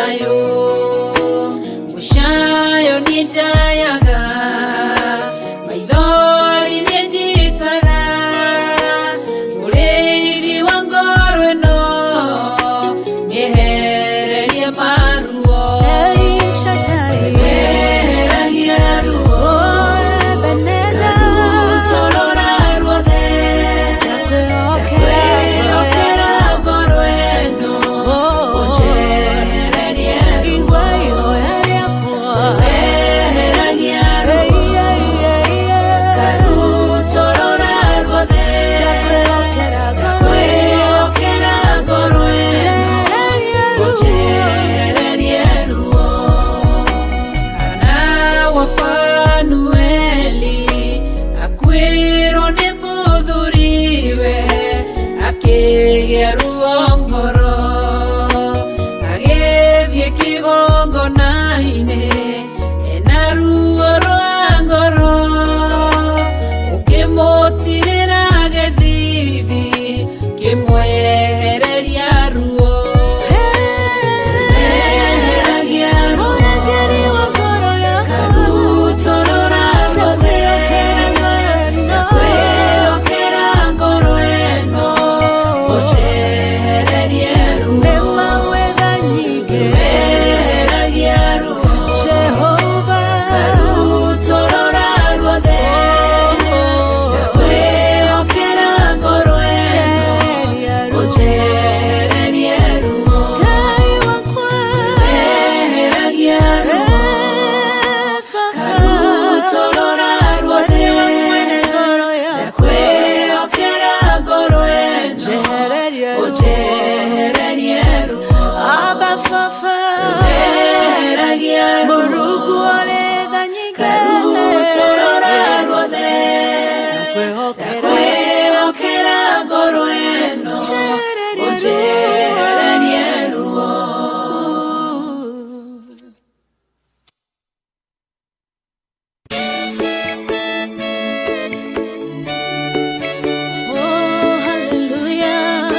thayo mushayo nijayaga maithori nĩnjitaga mũrĩithi wa ngoro ĩno nĩehererie maruo weheragia ruo rutorora ruothe kwĩokera ngoro ĩno ũnjehererie ruo weheragia ruo karutorora ruothe kwĩokera ngoro ĩno ũnjehererie ruo Hana wa Panueli akwĩrwo nĩ mũthuriwe akĩgĩa ruo ngoro agĩthiĩ kĩgongona-inĩ ena ruo rwa ngoro ũkĩmũtirĩra gĩthithi kĩmwehereria ruo weheragia ruo karutorora ruothe kwĩokera ngoro ĩno ũnjehererie ruo weheragia ruo karutorora ruothe kwĩokera ngoro ĩno ũnjehererie ruo weheragia ruo karutorora ruothe kwĩokera ngoro ĩno ũnjehererie ruo weheragia ruo karutorora ruothe kwĩokera ngoro ĩno ũnjehererie ruo Oh, hallelujah.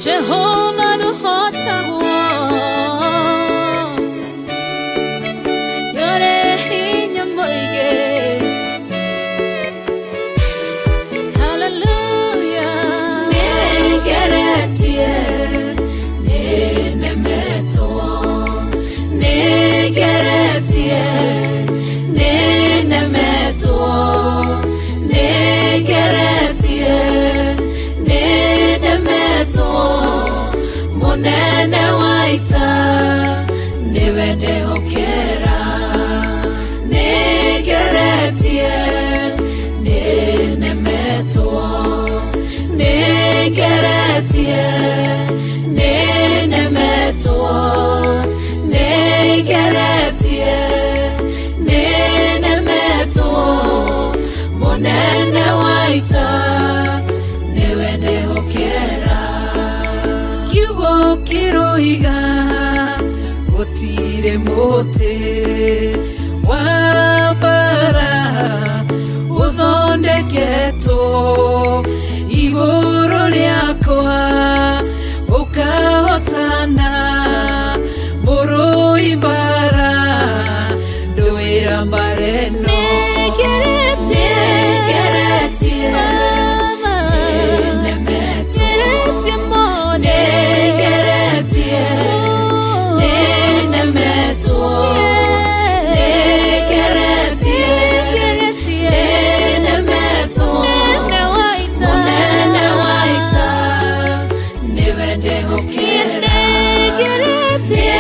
Jehovah no hotawa yore hinya moige hallelujah negeretie nenemeto negeretie nenemeto negeretie nenemeto munene waita niwende hokera negeretie nenemeto negeretie nenemeto negeretie nenemeto munene waita niwende hokera kiugo kiroiga gũtirĩ mũtĩ wa mbara ũthondeketwo igũrũ rĩakwa ũkahotana mũrũi mbara ndũĩra mbareno negeretie nenemeto negeretie nenemeto negeretie nenemeto munene waita niwende hokera negeretie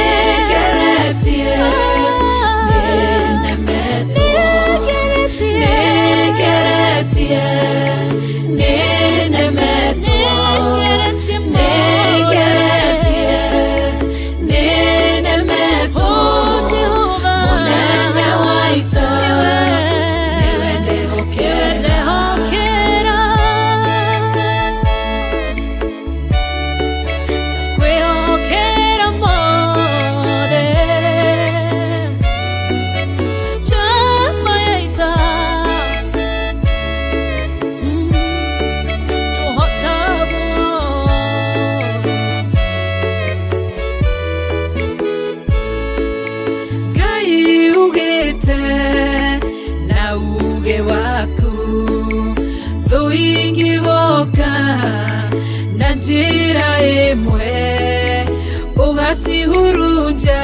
nenemeto negeretie wĩte na uge waku thũ ingĩgoka na njĩra ĩmwe ũgacihurunja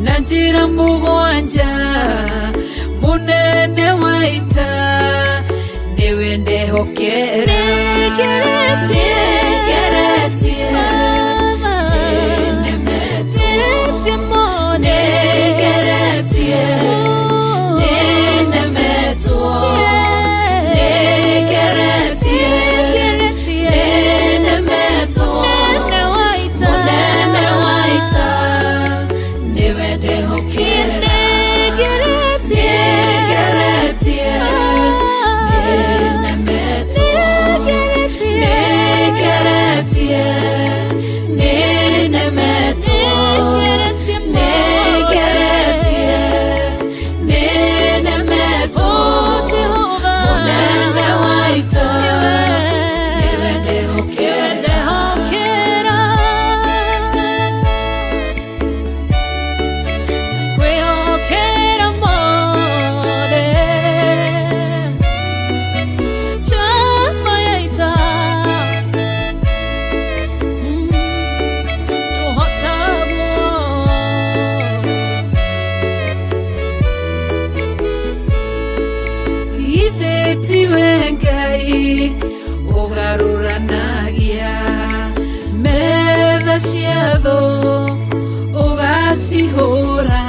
na njĩra mũgwanja mũnene wa ita nĩwe ndehokera ũgarũranagia metha cia thũ ũgacihũra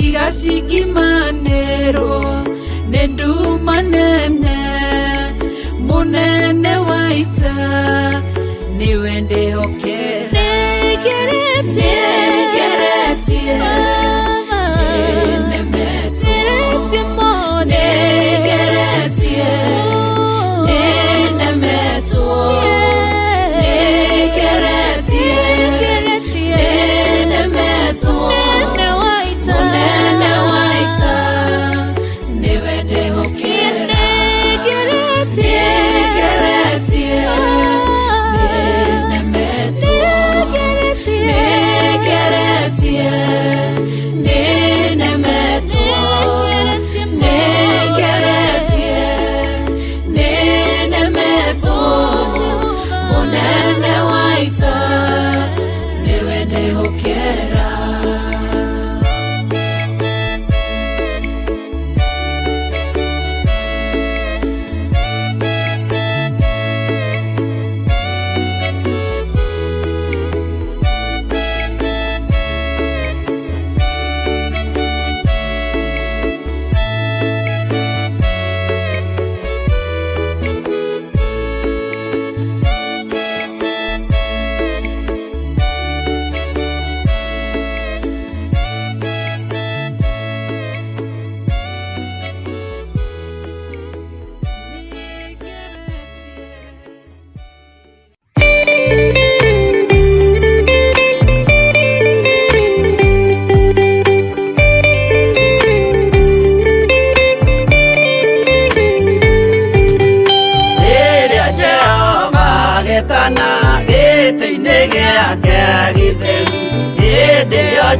igacikimanĩrwo nĩ nduma nene mũnene wa ita nĩwe ndĩhokera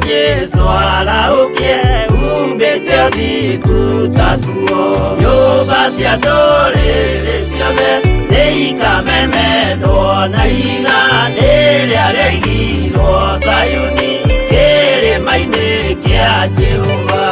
Jesu araukie ubete thikutatuo nyũmba cia ndũrĩrĩ ciothe nĩikamemendwo na igandĩ rĩrĩa rĩaigirwo Zayuni kĩrĩma-inĩ kĩa Jehova.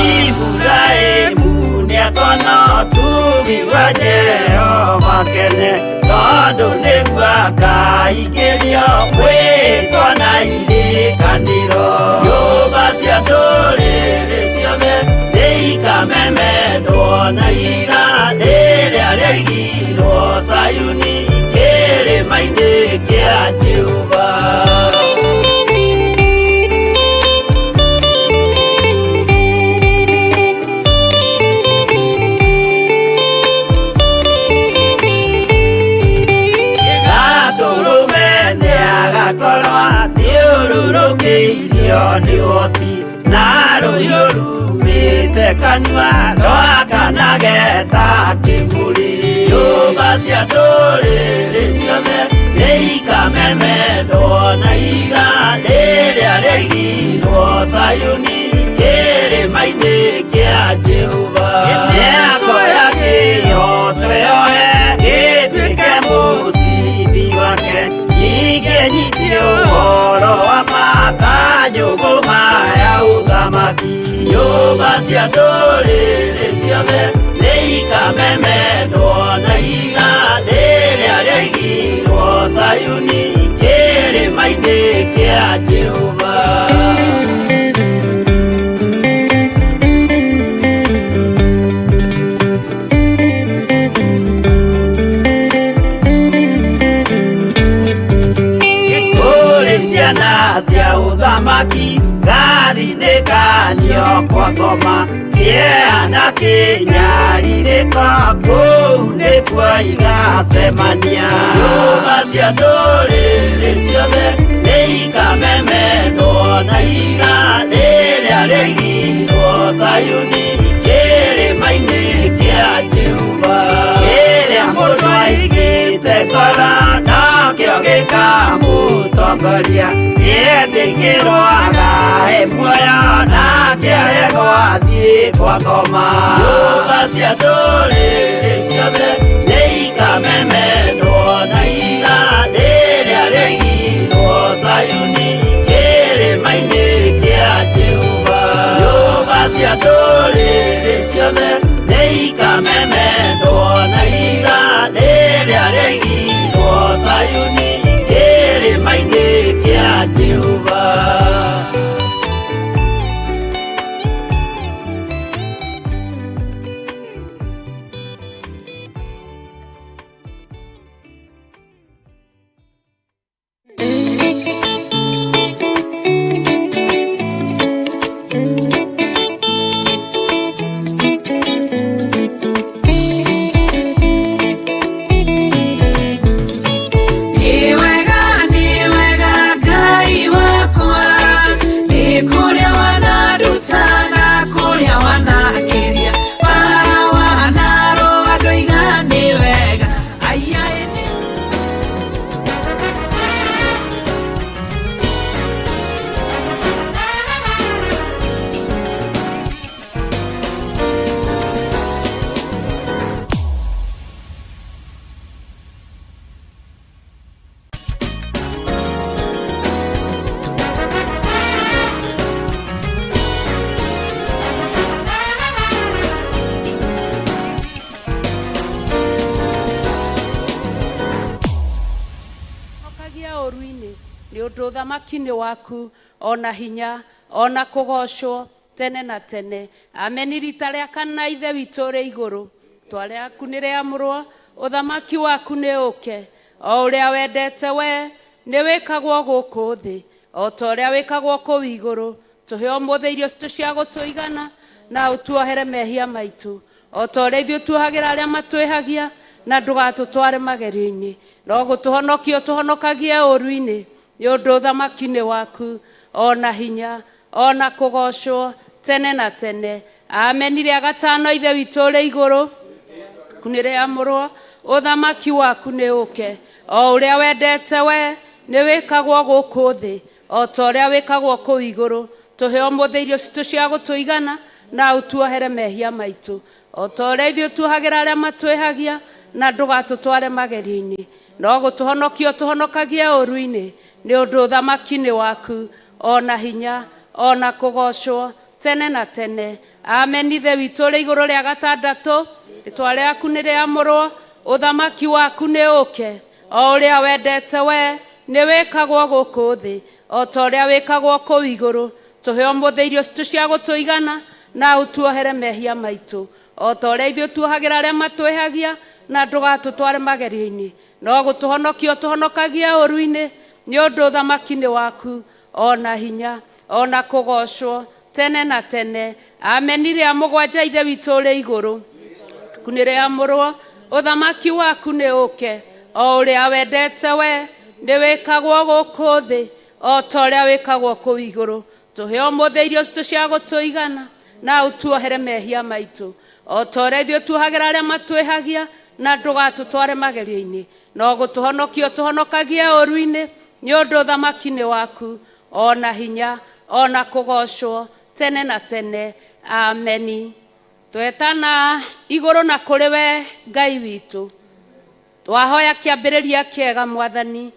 Iburahĩmu nĩakona ũtugi wa Jehova kene tondũ nĩguo akaingĩrio gwĩtwo na irikanĩro. Nyũmba cia ndũrĩrĩ ciothe nĩikamemendwo na igandĩ rĩrĩa rĩaigirwo Zayuni kĩrĩma-inĩ kĩa Jehova. Thiũrũrũkĩirio nĩ ũhoti na rũhiũ rumĩte kanua rwakanageta kĩmũrĩ. Nyũmba cia ndũrĩrĩ ciothe nĩikamemendwo na igandĩ rĩrĩa rĩaigirwo Zayuni kĩrĩma nyũngũma ya ũthamaki. Nyũmba cia ndũrĩrĩ ciothe nĩ ikamemendwo na igandĩ rĩrĩa rĩaigirwo Zayuni kĩrĩma-inĩ kĩa Jehova. Ciana cia ũthamaki gathinĩkanio kwa ngoma, kĩeha kĩnyarirĩka kũu nĩkuo igacemania. Nyũmba cia ndũrĩrĩ ciothe nĩ ikamemendwo na igandĩ rĩrĩa rĩaigirwo Zayuni kĩrĩma-inĩ kĩa Jehova. Kĩrĩa mũndũ aigĩte ngoro nakĩo gĩkamũtongoria, gĩetĩkĩrwaga he muoyo nake aregwo athiĩ kwa ngoma. Nyũmba cia ndũrĩrĩ ciothe nĩ ikamemendwo na igandĩ rĩrĩa rĩaigirwo Zayuni kĩrĩma-inĩ kĩa Jehova. Nyũmba cia ndũrĩrĩ ciothe nĩ ikamemendwo na igandĩ rĩrĩa rĩaigirwo Zayuni kĩrĩma-inĩ kĩa Jehova. Ũthamaki nĩ waku, ona hinya, ona kũgocwo tene na tene. Ameni. Rita rĩa kana ithe witũ ũrĩ igũrũ, rĩĩtwa rĩaku nĩ rĩamũrwo, ũthamaki waku nĩ ũke, o ũrĩa wendete we nĩ wĩkagwo gũkũ thĩ, o ta ũrĩa wĩkagwo kũu igũrũ. Tũhe ũmũthĩ irio citũ cia gũtũigana, na ũtuohere mehia maitũ, o ta ũrĩa ithuĩ tuohagĩra arĩa matwĩhagia, na ndũgatũtware magerio-inĩ, no gũtũhonokia ũtũhonokagie ũũru-inĩ, nĩ ũndũ ũthamaki nĩ waku, ona hinya, ona kũgocwo tene na tene. Ameni. Rĩa gatano ithe witũ ũrĩ igũrũ, nĩ rĩamũrwo, ũthamaki waku nĩ ũke, o ũrĩa wendete we nĩ wĩkagwo gũkũ thĩ, o ta ũrĩa wĩkagwo kũu igũrũ. Tũhe ũmũthĩ irio citũ cia gũtũigana, na ũtuohere mehia maitũ, o ta ũrĩa ithuĩ tuohagĩra arĩa matwĩhagia, na ndũgatũtware magerio-inĩ, no gũtũhonokia ũtũhonokagie ũũru-inĩ, nĩ ũndũ ũthamaki nĩ waku, ona hinya, ona kũgocwo tene na tene. Ameni. Ithe witũ ũrĩ igũrũ rĩa gatandatũ, rĩĩtwa rĩaku nĩ rĩamũrwo, ũthamaki waku nĩ ũke, o ũrĩa wendete we nĩ wĩkagwo gũkũ thĩ, o ta ũrĩa wĩkagwo kũu igũrũ. Tũhe ũmũthĩ irio citũ cia gũtũigana, na ũtuohere mehia maitũ, o ta ũrĩa ithuĩ tuohagĩra arĩa matwĩhagia, na ndũgatũtware magerio-inĩ, no gũtũhonokia ũtũhonokagie ũũru-inĩ, nĩ ũndũ ũthamaki nĩ waku, ona hinya, ona kũgocwo tene na tene. Ameni. Rĩa mũgwanja ithe witũ ũrĩ igũrũ, nĩ rĩamũrwo, ũthamaki waku nĩ ũke, o ũrĩa wendete we nĩ wĩkagwo gũkũ thĩ, o ta ũrĩa wĩkagwo kũu igũrũ. Tũhe ũmũthĩ irio citũ cia gũtũigana, na ũtuohere mehia maitũ, o ta ũrĩa ithuĩ tuohagĩra arĩa matwĩhagia, na ndũgatũtware magerio-inĩ, no gũtũhonokia ũtũhonokagie ũũru-inĩ, nĩ ũndũ ũthamaki nĩ waku, ona hinya, ona kũgocwo tene na tene. Ameni. Twetana igũrũ na kũrĩ we Ngai witũ, twahoya kĩambĩrĩria kĩega Mwathani,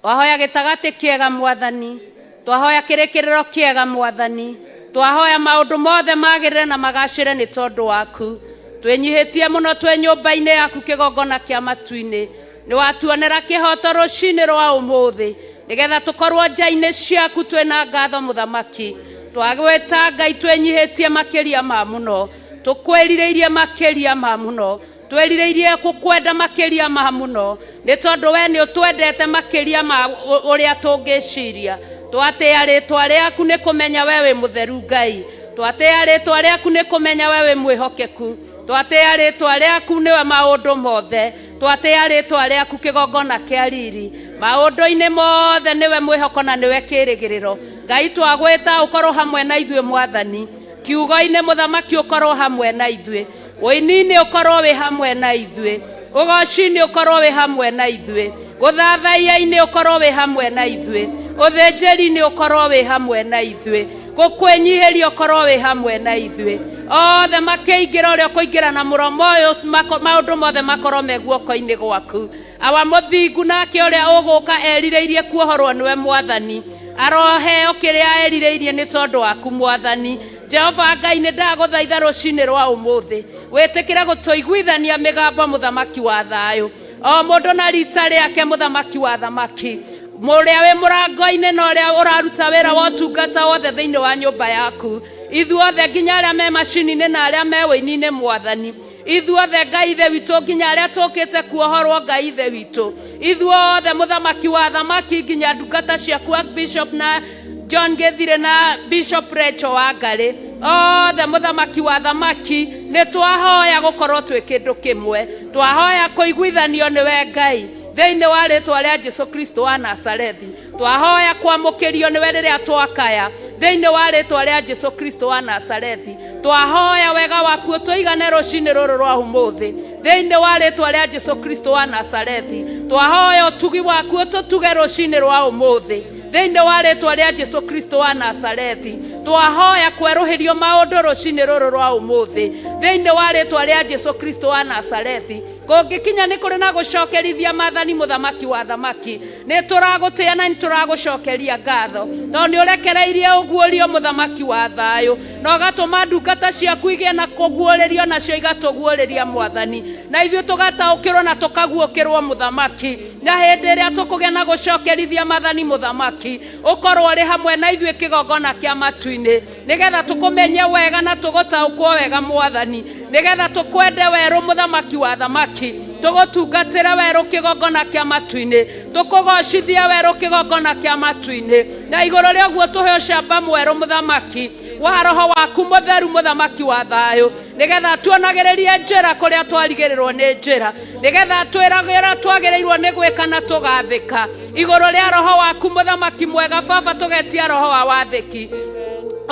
twahoya gĩtagatĩ kĩega Mwathani, twahoya kirekiriro kiega mwathani twahoya maundu mothe magirire na magacire ni tondu waku twenyihitie muno twe nyumba-ini yaku kigongona kia matu-ini ni watuonera kihoto rucini rwa umuthi nigetha tukorwo nja-ini ciaku twina ngatho muthamaki twagwita Ngai twenyihitie makiria ma muno tukwirireirie makiria ma muno twerireirie kukwenda makiria ma muno ni tondu we ni utwendete makiria ma uria tungiciria twatia ritwa riaku ni kumenya wewe mutheru Ngai twatia ritwa riaku ni kumenya wewe mwihokeku twatia ritwa riaku niwe maundu mothe twatia ritwa riaku kigongona kia riri maundu-ini mothe niwe mwihoko na niwe kirigiriro Ngai twagwita ukorwo hamwe na ithue mwathani kiugo-ini muthamaki ukorwo hamwe na ithue woini-ini ukorwo wi hamwe na ithue ugoci-ini ukorwo wi hamwe na ithue guthathaia-ini ukorwo wi hamwe na ithue uthinjiri-ini ukorwo wi hamwe na ithue gukwenyihiria ukorwo wi hamwe na ithue othe makiingira uria kuingira na muromo uyu maundu mothe makorwo me guoko-ini gwaku awa muthingu nake uria uguka erireirie kuohorwo niwe mwathani aroheo kiria erireirie ni tondu waku mwathani Jehova Ngai ni ndaguthaitha rucini rwa umuthi witikire gutuiguithania migambo muthamaki wa thayo o mundu na rita riake muthamaki wa thamaki muria wi murango-ini na uria uraruta wira wa utungata wothe thiini wa nyumba yaku ithuothe nginya aria me macini-ini na aria me wini-ini mwathani ithuothe Ngai ithe witu nginya aria tukite kuohorwo Ngai ithe witu ithuothe muthamaki wa thamaki nginya ndungata ciaku Bishop na John Gethire na Bishop Rachel Wangari othe muthamaki wa thamaki ni twahoya gukorwo twi kindu kimwe twahoya kuiguithanio niwe Ngai thiini wa ritwa ria Jesu Kristo wa Nazarethi twahoya kwamukirio niwe riria twakaya thiini wa ritwa ria Jesu Kristo wa Nazarethi twahoya wega waku utuigane rucini ruru rwa umuthi thiini wa ritwa ria Jesu Kristo wa Nazarethi twahoya utugi waku ututuge rucini rwa umuthi thiini wa ritwa ria Jesu Kristo wa Nazarethi twahoya kweruhirio maundu rucini ruru rwa umuthi thiini wa ritwa ria Jesu Kristo wa Nazarethi kungikinya ni kuri na gucokerithia mathani muthamaki wa thamaki ni turagutia na ni turagucokeria ngatho tondu ni urekereirie uguurio muthamaki wa thayo no gatuma ndungata ciaku igie na kuguuririo nacio igatuguuriria mwathani na ithuĩ tugataukirwo na tukaguukirwo muthamaki na hindi iria tukugia na gucokerithia mathani muthamaki ukorwo ri hamwe na ithuĩ kigongona kia matu-ini nigetha tukumenye wega na tugutaukwo wega mwathani nigetha tukwende weru muthamaki wa thamaki tugutungatira weru kigongona kia matu-ini tukugocithia weru kigongona kia matu-ini na iguru ria guo tuhe ucamba mweru muthamaki wa roho waku mutheru muthamaki wa thayo nigetha tuonagiririe njira kuria twarigirirwo ni njira nigetha twiragira twagirirwo ni gwika na tugathika iguru ria roho waku muthamaki mwega baba tugetia roho wa wathiki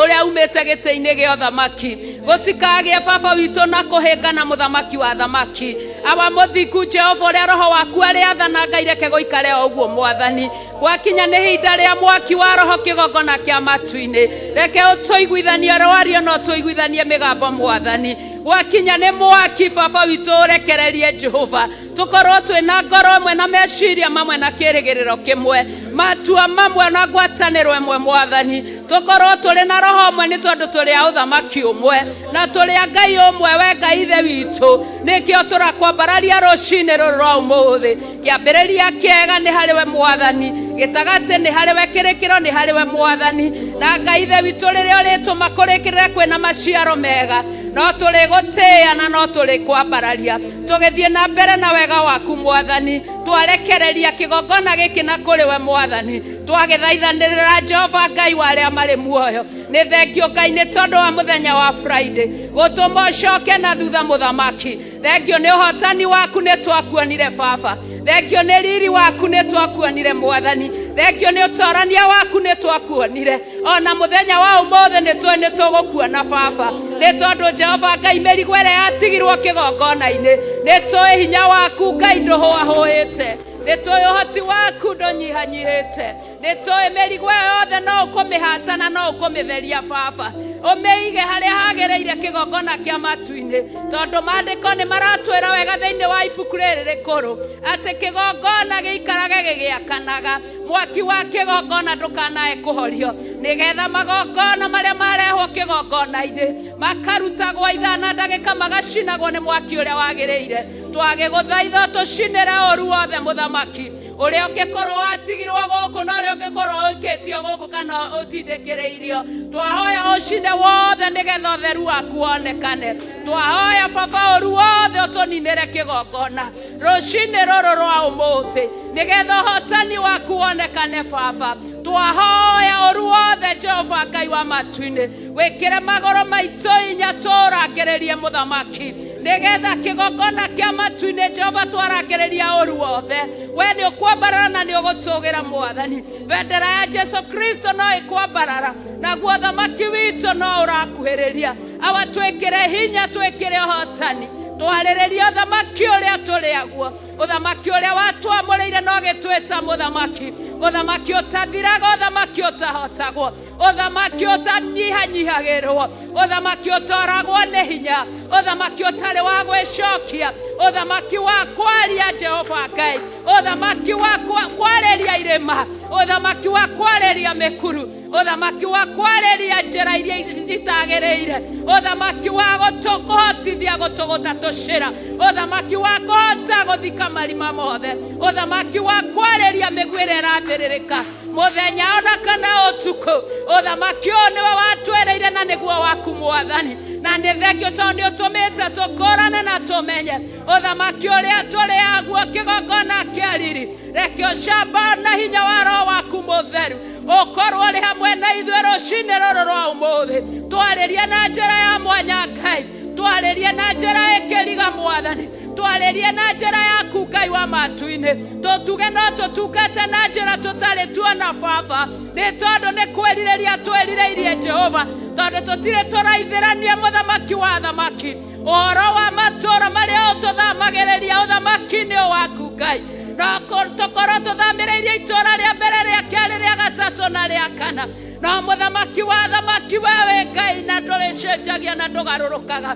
uria umete giti-ini gia thamaki gutikagie baba witu na kuhingana muthamaki wa thamaki awa muthingu Jehova uria roho waku ari athana ireke guikare uguo mwathani gwakinya ni hinda ria mwaki wa roho kigongona kia matu-ini reke utuiguithanie rwario no tuiguithanie migambo mwathani gwakinya ni mwaki baba witu urekererie Jehova tukorwo twina ngoro mwe na meciria mamwe na kirigiriro kimwe matua mamwe na ngwataniro imwe mwathani tukorwo turi na roho mwe ni tondu turi a uthamaki umwe na turi a Ngai umwe we Ngai ithe witu nikio turakwambararia rucini ruru rwa umuthi kiambiriria kiega ni hariwe mwathani gitagati ni hariwe kirikiro ni hariwe mwathani na Ngai ithe witu riria rituma kurikirira kwina maciaro mega no turi gutia na no turi kwambararia tugithie na mbere na wega waku mwathani twarekereria kigongona giki na kuri we mwathani twagithaithanirira Jehova Ngai wa aria mari muoyo ni thengio Ngai ni tondu wa muthenya wa Friday gutuma ucoke na thutha muthamaki thengio ni uhotani waku ni twakuonire baba thengio ni riri waku ni twakuonire mwathani thengio ni utorania waku ni twakuonire ona muthenya wa umuthi ni tugukuona baba ni tondu Jehova Ngai merigwere yatigirwo kigongona-ini ni tui hinya waku Ngai nduhuahuite ni tui uhoti waku ndũnyihanyihĩte nitoe mĩrigo yothe no ũkũmĩhatana no ũkũmĩtheria baba ũmĩige harĩa hagereire kĩgongona kĩa matu-inĩ tondũ maandĩko nĩ maratwĩra wega thĩinĩ wa ibuku rĩrĩ rĩkũrũ atĩ kĩgongona gĩikarage gĩgĩakanaga mwaki wa kĩgongona ndũkanae kũhorio nĩgetha magongona marĩa marehwo kĩgongona-inĩ makarutagwo ithana ndagĩka magacinagwo nĩ mwaki ũrĩa wagĩrĩire twagĩgũthaitha tũcinĩre ũru wothe mũthamaki ũrĩa ũngĩkorwo watigirwo gũkũ na ũrĩa ũngĩkorwo ũikĩtio gũkũ kana ũtindĩkĩrĩirio twahoya ũcinde wothe nĩgetha ũtheru waku wonekane twahoya baba ũru wothe ũtũninĩre kĩgongona rũcinĩ rũrũ rwa ũmũthĩ nĩgetha ũhotani waku wonekane baba twahoya ũru wothe Jehova Ngai wa matu-inĩ wĩkĩre magũrũ maitũ inya tũrangĩrĩrie mũthamaki nĩgetha kĩgongona kĩa matu-inĩ Jehova twarangĩrĩria ũru wothe we nĩ ũkwambarara na nĩ ũgũtũgĩra mwathani bendera ya Jesu Kristo no ĩkwambarara naguo ũthamaki witũ no ũrakuhĩrĩria awa twĩkĩre hinya twĩkĩre ũhotani twarĩrĩria ũthamaki ũrĩa tũrĩ aguo ũthamaki ũrĩa watwamũrĩire no gĩtwĩta mũthamaki ũthamaki ũtathiraga ũthamaki ũtahotagwo ũthamaki ũtanyihanyihagĩrwo ũthamaki ũtoragwo nĩ hinya ũthamaki ũtarĩ wa gwĩcokia ũthamaki wa kwaria Jehova Ngai ũthamaki wa kwarĩria irĩma ũthamaki wa kwarĩria mĩkuru ũthamaki wa kwarĩria njĩra iria itagĩrĩire ũthamaki wa gũtũkũhotithia gũtũgũta tũcĩra ũthamaki wa kũhota gũthika marima mothe ũthamaki wa kwarĩria mĩguĩ ĩrĩa ĩrathĩrĩrĩka mũthenya ona kana ũtukũ ũthamaki ũyũ nĩwe watwereire na nĩguo waku mwathani na nĩ thengio tondũ nĩ ũtũmĩte tũkũrane na tũmenye ũthamaki ũrĩa tũrĩ aguo kĩgongona kĩa riri reke ũcamba na hinya wa roho waku mũtheru ũkorwo ũrĩ hamwe na ithuĩ rũcinĩ rũrũ rwa ũmũthĩ twarĩrie na njĩra ya mwanya Ngai twarĩrie na njĩra ĩkĩriga mwathani twarĩrie na njĩra yaku Ngai wa matu-inĩ tũtuge no tũtungate na njĩra tũtarĩ tuona baba nĩ tondũ nĩ kwĩrirĩria twĩrirĩirie Jehova tondũ tũtirĩ tũraithĩrania mũthamaki wa thamaki ũhoro wa matũũra marĩa ũtũthamagĩrĩria ũthamaki nĩ waku Ngai no tũkorwo tũthamĩrĩirie itũũra rĩa mbere rĩa kerĩ rĩa gatatũ na rĩa kana no mũthamaki wa thamaki wewe Ngai na ndũrĩcenjagia na ndũgarũrũkaga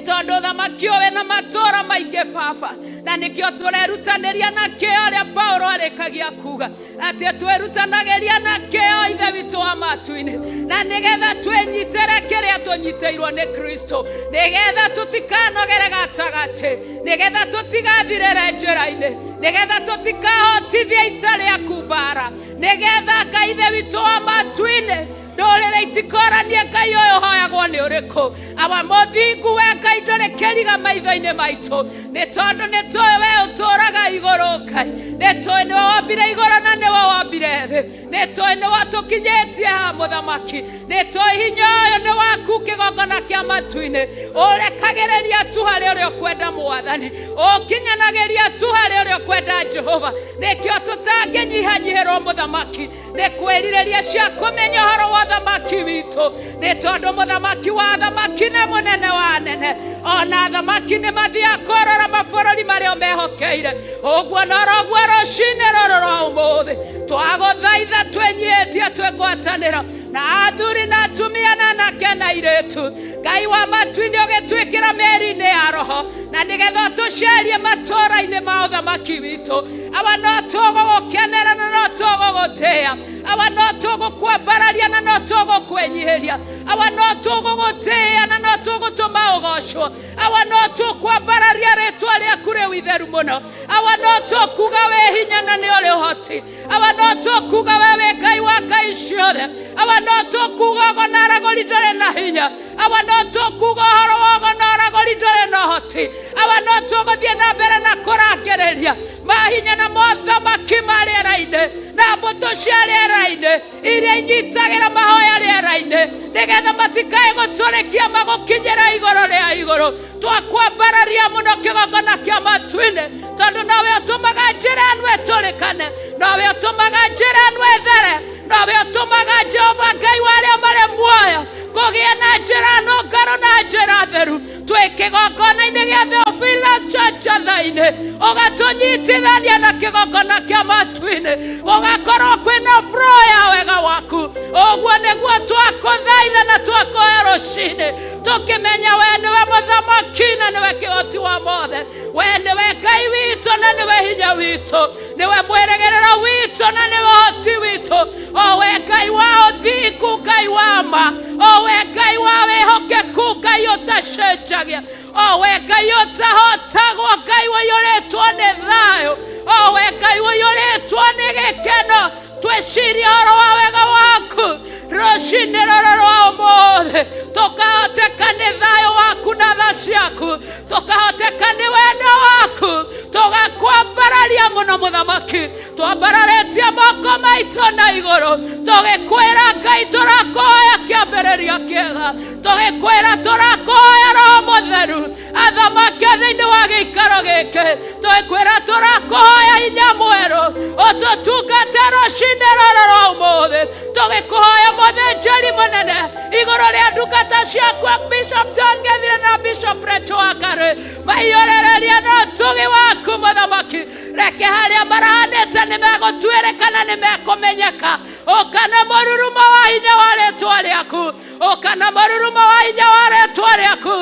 tondũ ũthamaki ũyũ na matũũra maingĩ baba na nĩkĩo tũrerutanĩria na kĩo ũrĩa Paulo arĩkagia kuga atĩ twĩrutanagĩria na kĩo ithe witũ wa matu-inĩ na nĩgetha twĩnyitĩre kĩrĩa tũnyitĩirwo nĩ Kristo nĩgetha tũtikanogere gatagatĩ nĩgetha tũtigathirĩre njĩra-inĩ nĩgetha tũtikahotithie ita rĩaku mbara nĩgetha Ngai ithe witũ wa matu-inĩ ndũrĩrĩ itikoranie Ngai ũyũ hoyagwo nĩ ũrĩkũ awa mũthingu we Ngai ndũrĩ kĩriga maitho-inĩ maitũ nĩ tondũ nĩ tũĩ we ũtũũraga igũrũ Ngai nĩ tũĩ nĩwe wombire igũrũ na nĩwe wombire thĩ nĩ tũĩ nĩ watũkinyĩtie ha mũthamaki nĩ tũĩ hinya ũyũ nĩ waku kĩgongona kĩa matu-inĩ ũrekagĩrĩria tu harĩ ũrĩa ũkwenda mwathani ũkinyanagĩria tu harĩ ũrĩa ũkwenda Jehova nĩkĩo tũtangĩnyihanyihĩrwo mũthamaki nĩ kwĩrirĩria cia kũmenya ũhoro wa thamaki witũ nĩ tondũ mũthamaki wa thamaki nĩ mũnene wa nene ona thamaki nĩ mathiaga kũrora mabũrũri marĩa mehokeire ũguo noroguo rũcinĩ rũrũ rwa ũmũthĩ twagũthaitha twĩnyihĩtie twĩgwatanĩra na athuri na atumia na anake na airĩtu Ngai wa matu-inĩ ũgĩtwĩkĩra mĩri-inĩ ya roho na nĩgetha tũcerie matũũra-inĩ ma ũthamaki witũ awa no tũgũgũkenera na no tũgũgũtĩĩa awa no tũgũkwambararia na no tũgũkwĩnyihĩria awa no tũgũgũtĩĩa na no tũgũtũma ũgocwo awa no tũkwambararia rĩtwa rĩaku rĩu itheru mũno awa no tũkuga wĩ hinya na nĩ ũrĩ ũhoti awa no tũkuga we wĩ Ngai wa ngai ciothe awa no tũkuga ũgo na aragũri ndũrĩ na hinya awa no tũkuga ũhoro wa ũgo na aragũri ndũrĩ na ũhoti awa no tũgũthiĩ na mbere na kũrangĩrĩria mahinya na mothamaki ma rĩera-inĩ na mbũtũ cia rĩera-inĩ iria inyitagĩra mahoya rĩera-inĩ nĩgetha matikae gũtũrĩkia magũkinyĩra igũrũ rĩa igũrũ twakwambararia mũno kĩgongona kĩa matu-inĩ tondũ nowe ũtũmaga njĩra ĩno ĩtũrĩkane nowe ũtũmaga njĩra ĩno ĩthere nowe ũtũmaga Jehova Ngai wa arĩa marĩ muoyo kũgĩe na njĩra nũngarũ na njĩra theru twĩ kĩgongona-inĩ gĩa Theophilus Church wĩra-inĩ, ũgatũnyitithania na kĩgongona kĩa matu-inĩ, gũgakorwo kwĩna flow ya wega waku. Ũguo nĩguo twakũthaitha na twakũhoya rũcinĩ, tũkĩmenya we nĩwe mũthamaki na nĩwe kĩhoti wa mothe. We nĩwe Ngai witũ na nĩwe hinya witũ, nĩwe mwĩrĩgĩrĩro witũ na nĩwe ũhoti witũ. O we Ngai wa ũthingu, Ngai wa ma, o we Ngai wa wĩhokeku, Ngai ũtacenjagia, o we Ngai ũtahotagwo, Ngai ũiyũrĩtwo nĩ thayũ, o we Ngai ũiyũrĩtwo nĩ gĩkeno. Twĩcirie ũhoro wa wega waku rũcinĩ rũrũ rwa ũmũthĩ, tũkahoteka nĩ thayũ waku na tha ciaku, tũkahoteka nĩ wendo waku, tũgakwambararia mũno mũthamaki. Twambararĩtie moko maitũ na igũrũ, tũgĩkwĩra Ngai tũrakũhoya kĩambĩrĩria kĩega, tũgĩkwĩra tũrakũhoya Roho Mũtheru athamake thĩinĩ wa gĩikaro gĩkĩ, tũgĩkwĩra tũrakũhoya hinya mwerũ ũtũtungate rũcinĩ rũrũ rwa ũmũthĩ, tũgĩkũhoya mũthĩnjĩri mũnene igũrũ rĩa ndungata ciaku Bishop John Gĩthire na Bishop Rachel Wangari, maiyũrĩrĩrie na ũtugi waku mũthamaki. Reke harĩa marahanĩte nĩ megũtuĩrĩka na nĩ mekũmenyeka, ũka na mũrurumo wa hinya wa rĩĩtwa rĩaku, ũka na mũrurumo wa hinya wa rĩĩtwa rĩaku,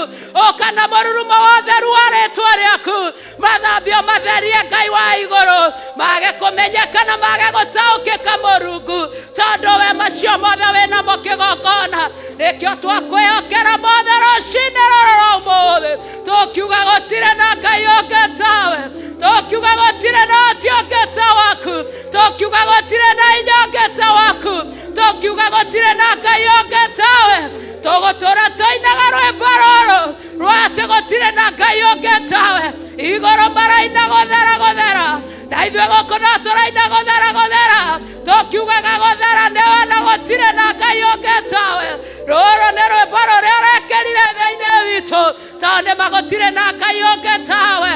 ũka na mũrurumo wa ũtheru wa rĩĩtwa rĩaku. Mathambio matherie Ngai wa igũrũ, mage kũmenyeka na mage gũtaũkĩka Mũrungu, tondũ we macio mothe wĩnamo kĩgongona. Nĩkĩo twakwĩhokera mothe rũcinĩ rũrũ rwa ũmũthĩ, tũkiuga gũtirĩ na Ngai ũngĩ tawe, tũkiuga gũtirĩ na ũhoti ũngĩ ta waku, tũkiuga gũtirĩ na hinya ũngĩ ta waku, tũkiuga gũtirĩ na Ngai ũngĩ tawe. Tũgũtũra tũinaga rwĩmbo rũrũ rwa atĩ gũtirĩ na Ngai ũngĩ tawe. Igũrũ maraina gũthera gũthera, na ithuĩ gũkũ no tũraina gũthera gũthera, tũkiugaga gũthera nĩ ona gũtirĩ na Ngai ũngĩ tawe. Rũrũ nĩ rwĩmbo rũrĩa ũrekerire thĩinĩ witũ, tondũ nĩma gũtirĩ na Ngai ũngĩ tawe.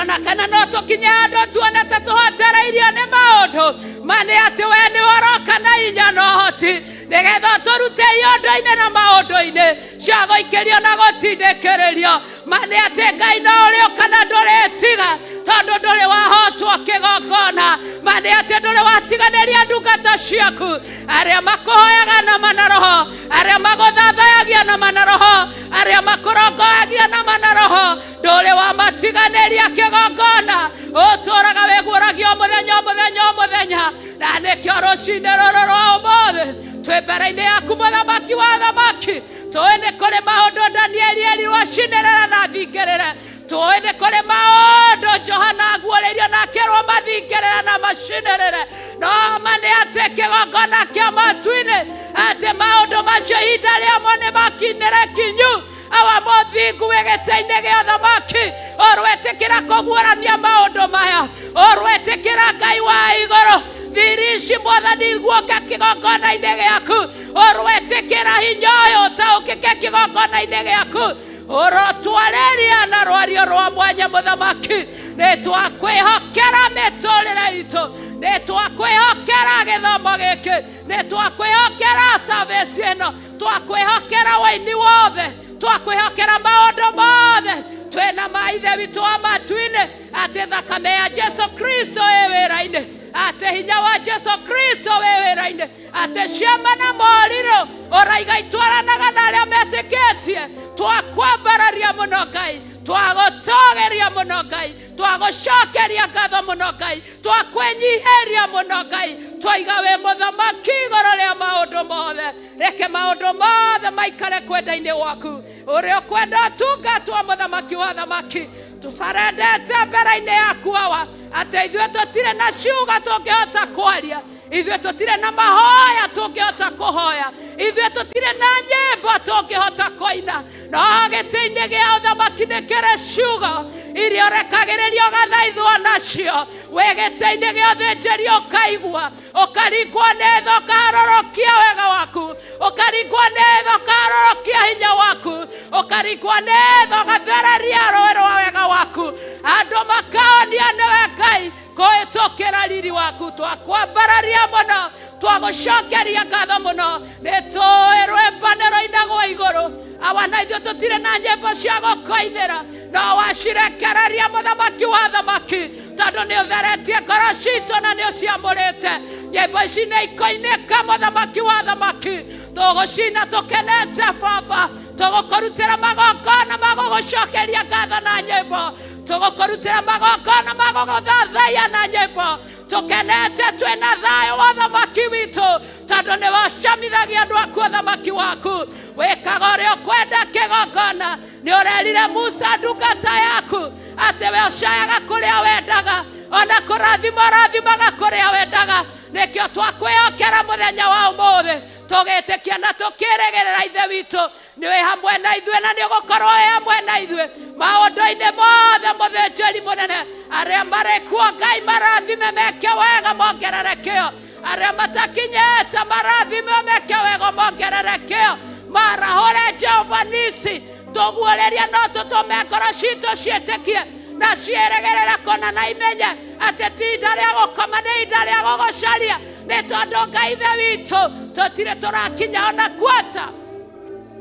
Ona kana no tũkinye handũ tuone ta tũhotereirio nĩ maũndũ, ma nĩ atĩ we nĩ ũroka na hinya na ũhoti, nĩgetha tũrute iondo-inĩ na maũndũ-inĩ cia gũikĩrio na gũtindĩkĩrĩrio. Ma nĩ atĩ Ngai no ũrĩũka na ndũrĩtiga, tondũ ndũrĩ wahotwo kĩgongona. Ma nĩ atĩ ndũrĩ watiganĩria ndungata ciaku, arĩa makũhoyaga na mana roho, arĩa magũthathayagia na mana roho, arĩa makũrongoragia na mana roho, ndũrĩ wamatiganĩria kĩgongona. Ũtũũraga wĩguũragia o mũthenya o mũthenya o mũthenya, na nĩkĩo rũcinĩ rũrũ rwa ũmũthĩ twĩ mbere-inĩ yaku mũthamaki wa thamaki. Tũĩ nĩ kũrĩ maũndũ Danieli erirwo acinĩrĩre na athingĩrĩre, tũĩ nĩ kũrĩ maũndũ Johana aguũrĩirio na akĩrwo mathingĩrĩre na macinĩrĩre, no ma nĩ atĩ kĩgongona kĩa matu-inĩ, atĩ maũndũ macio ihinda rĩamo nĩ makinyĩre kinyu. Awa mũthingu wĩ gĩtĩ-inĩ gĩa thamaki, ũrwĩtĩkĩra kũguũrania maũndũ maya, ũrwĩtĩkĩra Ngai wa igũrũ thiri ici mwathani guoka kĩgongona-inĩ gĩaku, ũrwĩtĩkĩra hinya ũyũ ũtaũkĩke kĩgongona-inĩ gĩaku, ũrotwarĩria na rwario rwa mwanya mũthamaki. Nĩ twakwĩhokera mĩtũrĩre itũ, nĩ twakwĩhokera gĩthomo gĩkĩ, nĩ twakwĩhokera service ĩno, twakwĩhokera waini wothe, twakwĩhokera maũndũ mothe. Twĩna maithe witũ wa matu-inĩ, atĩ thakame ya Jesu Kristo ĩ wĩra-inĩ, atĩ hinya wa Jesu Kristo wĩ wĩra-inĩ, atĩ ciama na morirũ ũraiga itwaranaga na arĩa metĩkĩtie. Twakwambararia mũno Ngai, twagũtũũgĩria mũno Ngai, twagũcokeria ngatho mũno Ngai, twakwĩnyihĩria mũno Ngai, twaiga wĩ mũthamaki igũrũ rĩa maũndũ mothe. Reke maũndũ mothe maikare kwenda-inĩ waku, ũrĩa ũkwenda ũtungatwo mũthamaki wa thamaki. Tũcarendete mbere-inĩ yaku awa, atĩ ithuĩ tũtirĩ na ciuga tũngĩhota kwaria, ithuĩ tũtirĩ na mahoya tũngĩhota kũhoya, ithuĩ tũtirĩ na nyĩmbo tũngĩhota kũina, no gĩtĩ-inĩ gĩa ũthamaki nĩ kĩrĩ ciugo iria ũrekagĩrĩria ũgathaithwo nacio. Wĩ gĩtĩ-inĩ gĩa ũthĩnjĩri ũkaigua, ũkaringwo nĩ tha ũkaharũrũkia wega waku, ũkaringwo nĩ tha ũkaharũrũkia hinya waku, ũkaringwo nĩ tha ũgathereria rũĩ rwa wega waku. Andũ makaonia nĩwe Ngai kũhĩtũkĩra riri waku. Twakwambararia mũno, twagũcokeria ngatho mũno, nĩ tũĩ rwĩmbo nĩ rũinagwo igũrũ. Awa na ithuĩ tũtirĩ na nyĩmbo cia gũkoinĩra, no wacirekereria mũthamaki wa thamaki tondũ nĩ ũtheretie ngoro citũ na nĩ ũciamũrĩte. Nyĩmbo ici nĩ ikoinĩka mũthamaki wa thamaki, tũgũcina tũkenete Baba, tũgũkũrutĩra magongona ma gũgũcokeria ngatho na nyĩmbo, tũgũkũrutĩra magongona ma gũgũthathaiya na nyĩmbo, tũkenete twĩna thayũ wa thamaki witũ tondũ nĩ wacamithagia andũ aku thamaki waku, wĩkaga ũrĩa ũkwenda kĩgongona. Nĩ ũrerire Musa ndungata yaku atĩ we ũcayaga kũrĩa wendaga, ona kũrathima ũrathimaga kũrĩa wendaga. Nĩkĩo twakwĩhokera mũthenya wa ũmũthĩ, tũgĩtĩkia na tũkĩrĩgĩrĩra ithe witũ nĩ wĩ hamwe na ithuĩ na nĩ ũgũkorwo wĩ hamwe na ithuĩ maũndũ-inĩ mothe. Mũthĩnjĩri mũnene, arĩa marĩ kuo Ngai marathime meke wega mongerere kĩo, arĩa matakinyĩte marathime meke wega mongerere kĩo, marahũre Jehova Nisi, tũguũrĩrie no tũtũme ngoro citũ ciĩtĩkie na ciĩrĩgĩrĩre kũna na imenye atĩ ti ihinda rĩa gũkoma, nĩ ihinda rĩa gũgũcaria, nĩ tondũ Ngai ithe witũ tũtirĩ tũrakinya ona kwata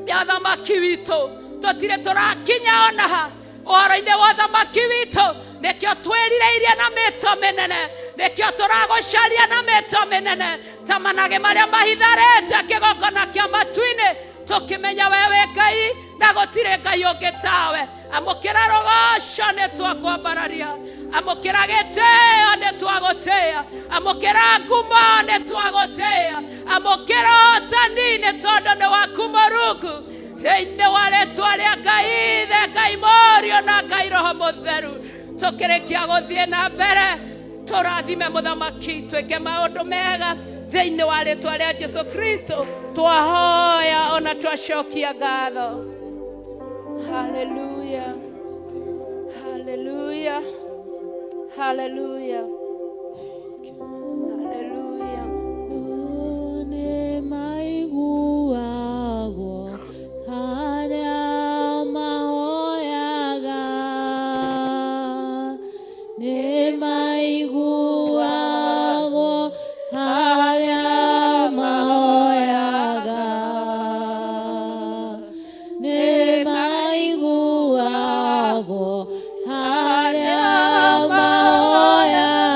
ya thamaki witũ, tũtirĩ tũrakinya ona ha ũhoro-inĩ wa thamaki witũ. Nĩkĩo twĩrireirie na mĩto mĩnene, nĩkĩo tũragũcaria na mĩto mĩnene ta manage marĩa mahitharĩte kĩgongona kĩa matu-inĩ, tũkĩmenya we wĩ Ngai na gũtirĩ Ngai ũngĩ tawe. Amũkĩra rogoco nĩ twakwambararia, amũkĩra gĩtĩo nĩ twagũtĩĩa, amũkĩra ngumo nĩ twagũtĩĩa, amũkĩra ũtani nĩ tondũ nĩ waku Mũrungu, thĩinĩ wa rĩĩtwa rĩa Ngai Ithe, Ngai Mũriũ na Ngai Roho Mũtheru. Tũkĩrĩkia gũthiĩ na mbere, tũrathime mũthamaki, twĩke maũndũ mega thĩinĩ wa rĩĩtwa rĩa Jesũ Kristo twahoya ona twacokia ngatho. Hallelujah, hallelujah, hallelujah, hallelujah. Nĩ maiguagwo harĩa mahoyaga, nĩ maiguagwo harĩa mahoyaga, nĩ maiguagwo harĩa mahoyaga.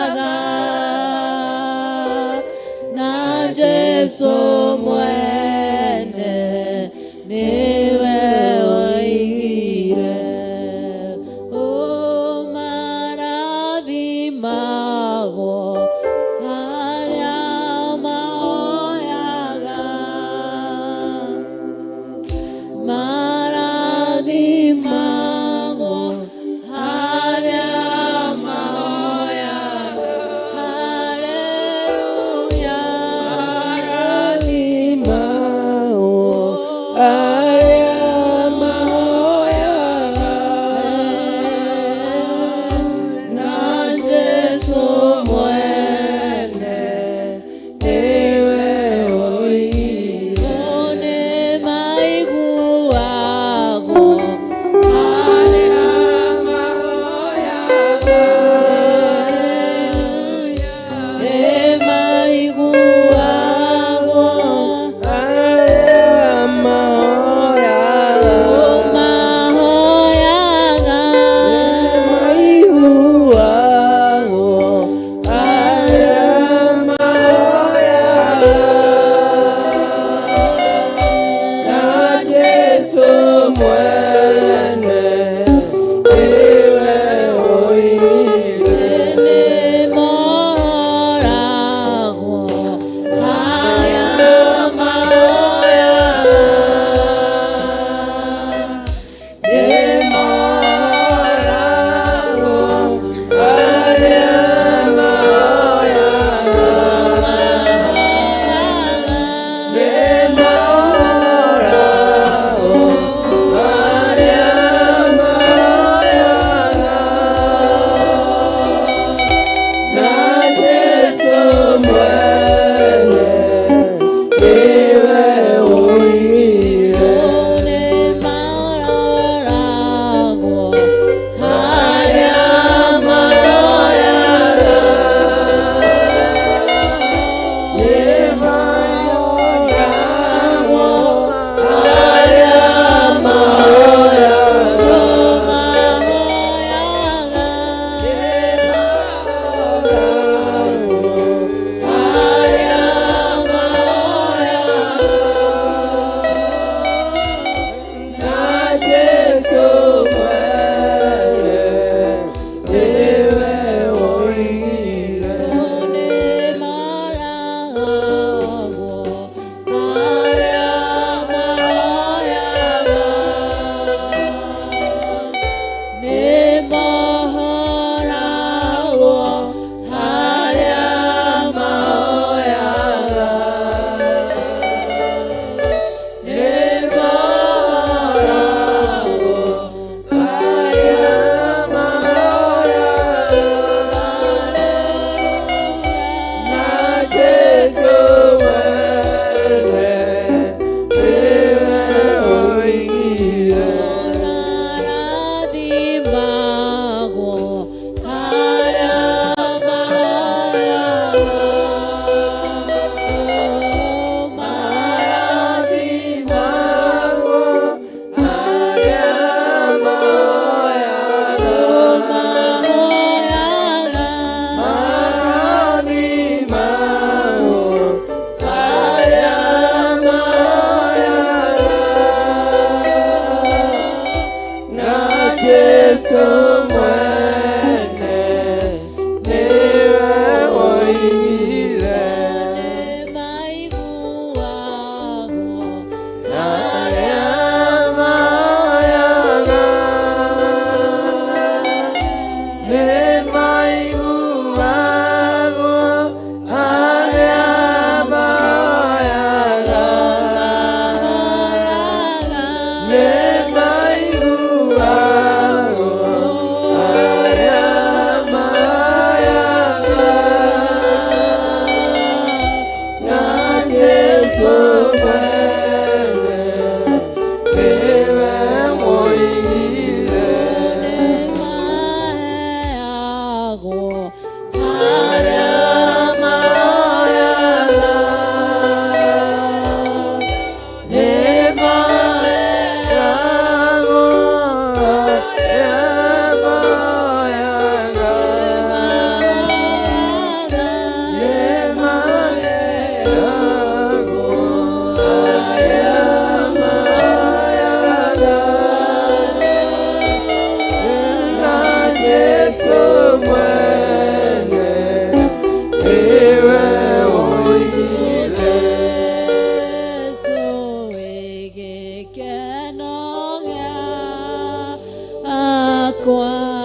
Hallelujah.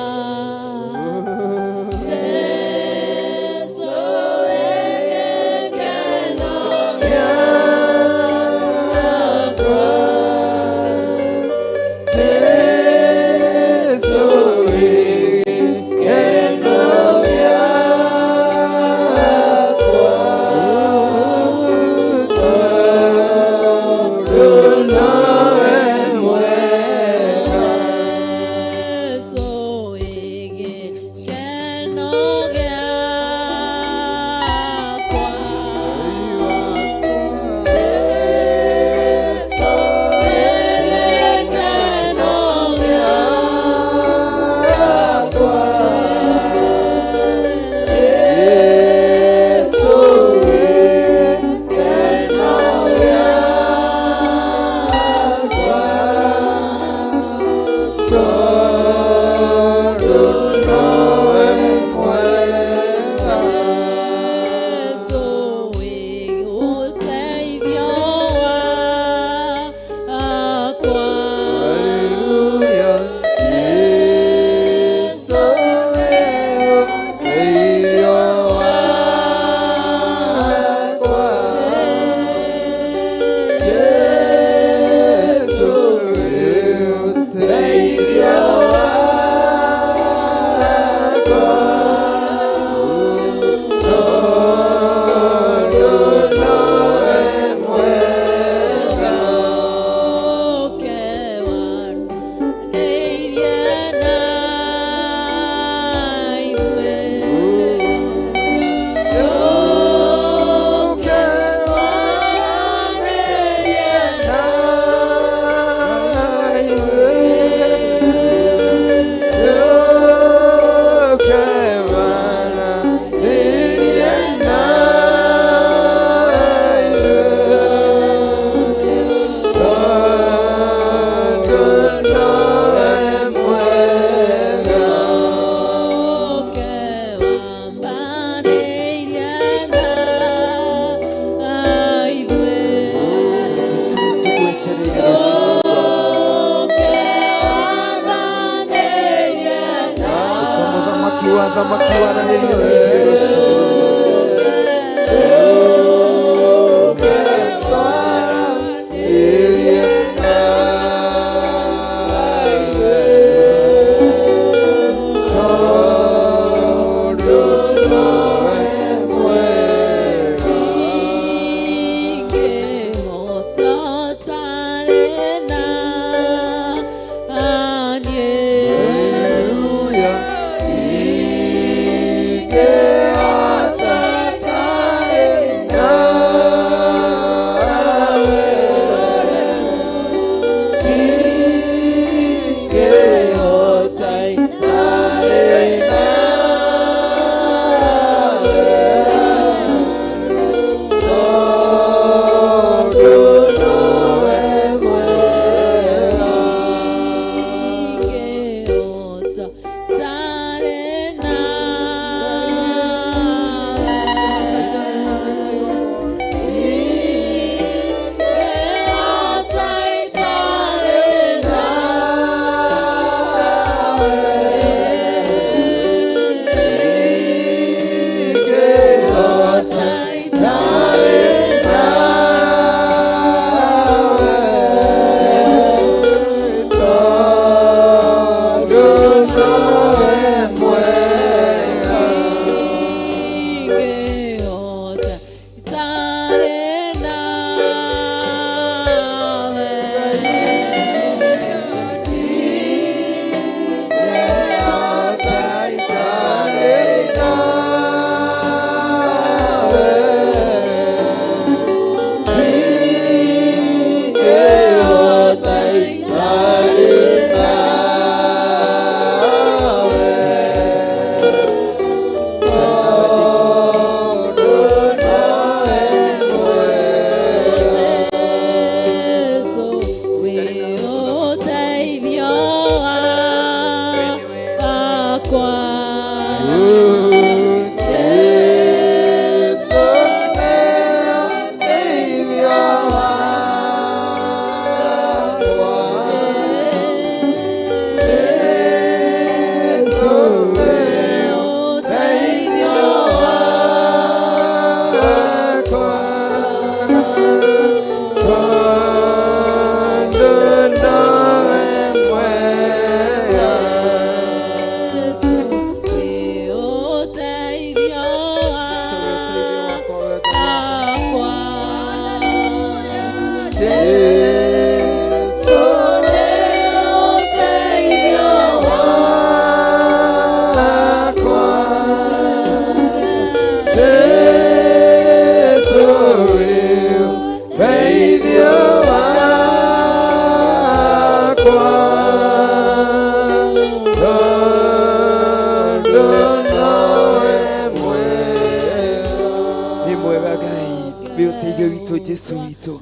Jesu witũ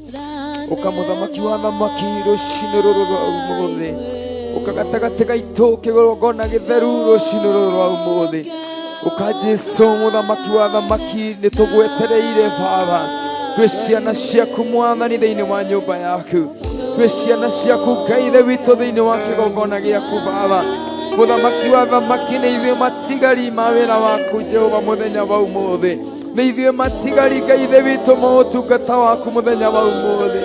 ũkamũthamaki wa thamaki rũcinĩ rũrũ rwa ũmũthĩ ũkagatagatĩ gaitũ kĩgongona gĩtheru rũcinĩ rũrũ rwa ũmũthĩ ũka Jesu mũthamaki wa thamaki nĩtũgwetereire Baba twĩ ciana ciaku Mwathani thĩinĩ wa nyũmba yaku twĩ ciana ciaku Ngai ithe witũ thĩinĩ wa kĩgongona gĩaku Baba mũthamaki wa thamaki nĩ ithuĩ matigari ma wĩra waku Jehova mũthenya wa ũmũthĩ nĩ ithuĩ matigari Ngai ithe witũ ma ũtungata waku mũthenya wa ũmũthĩ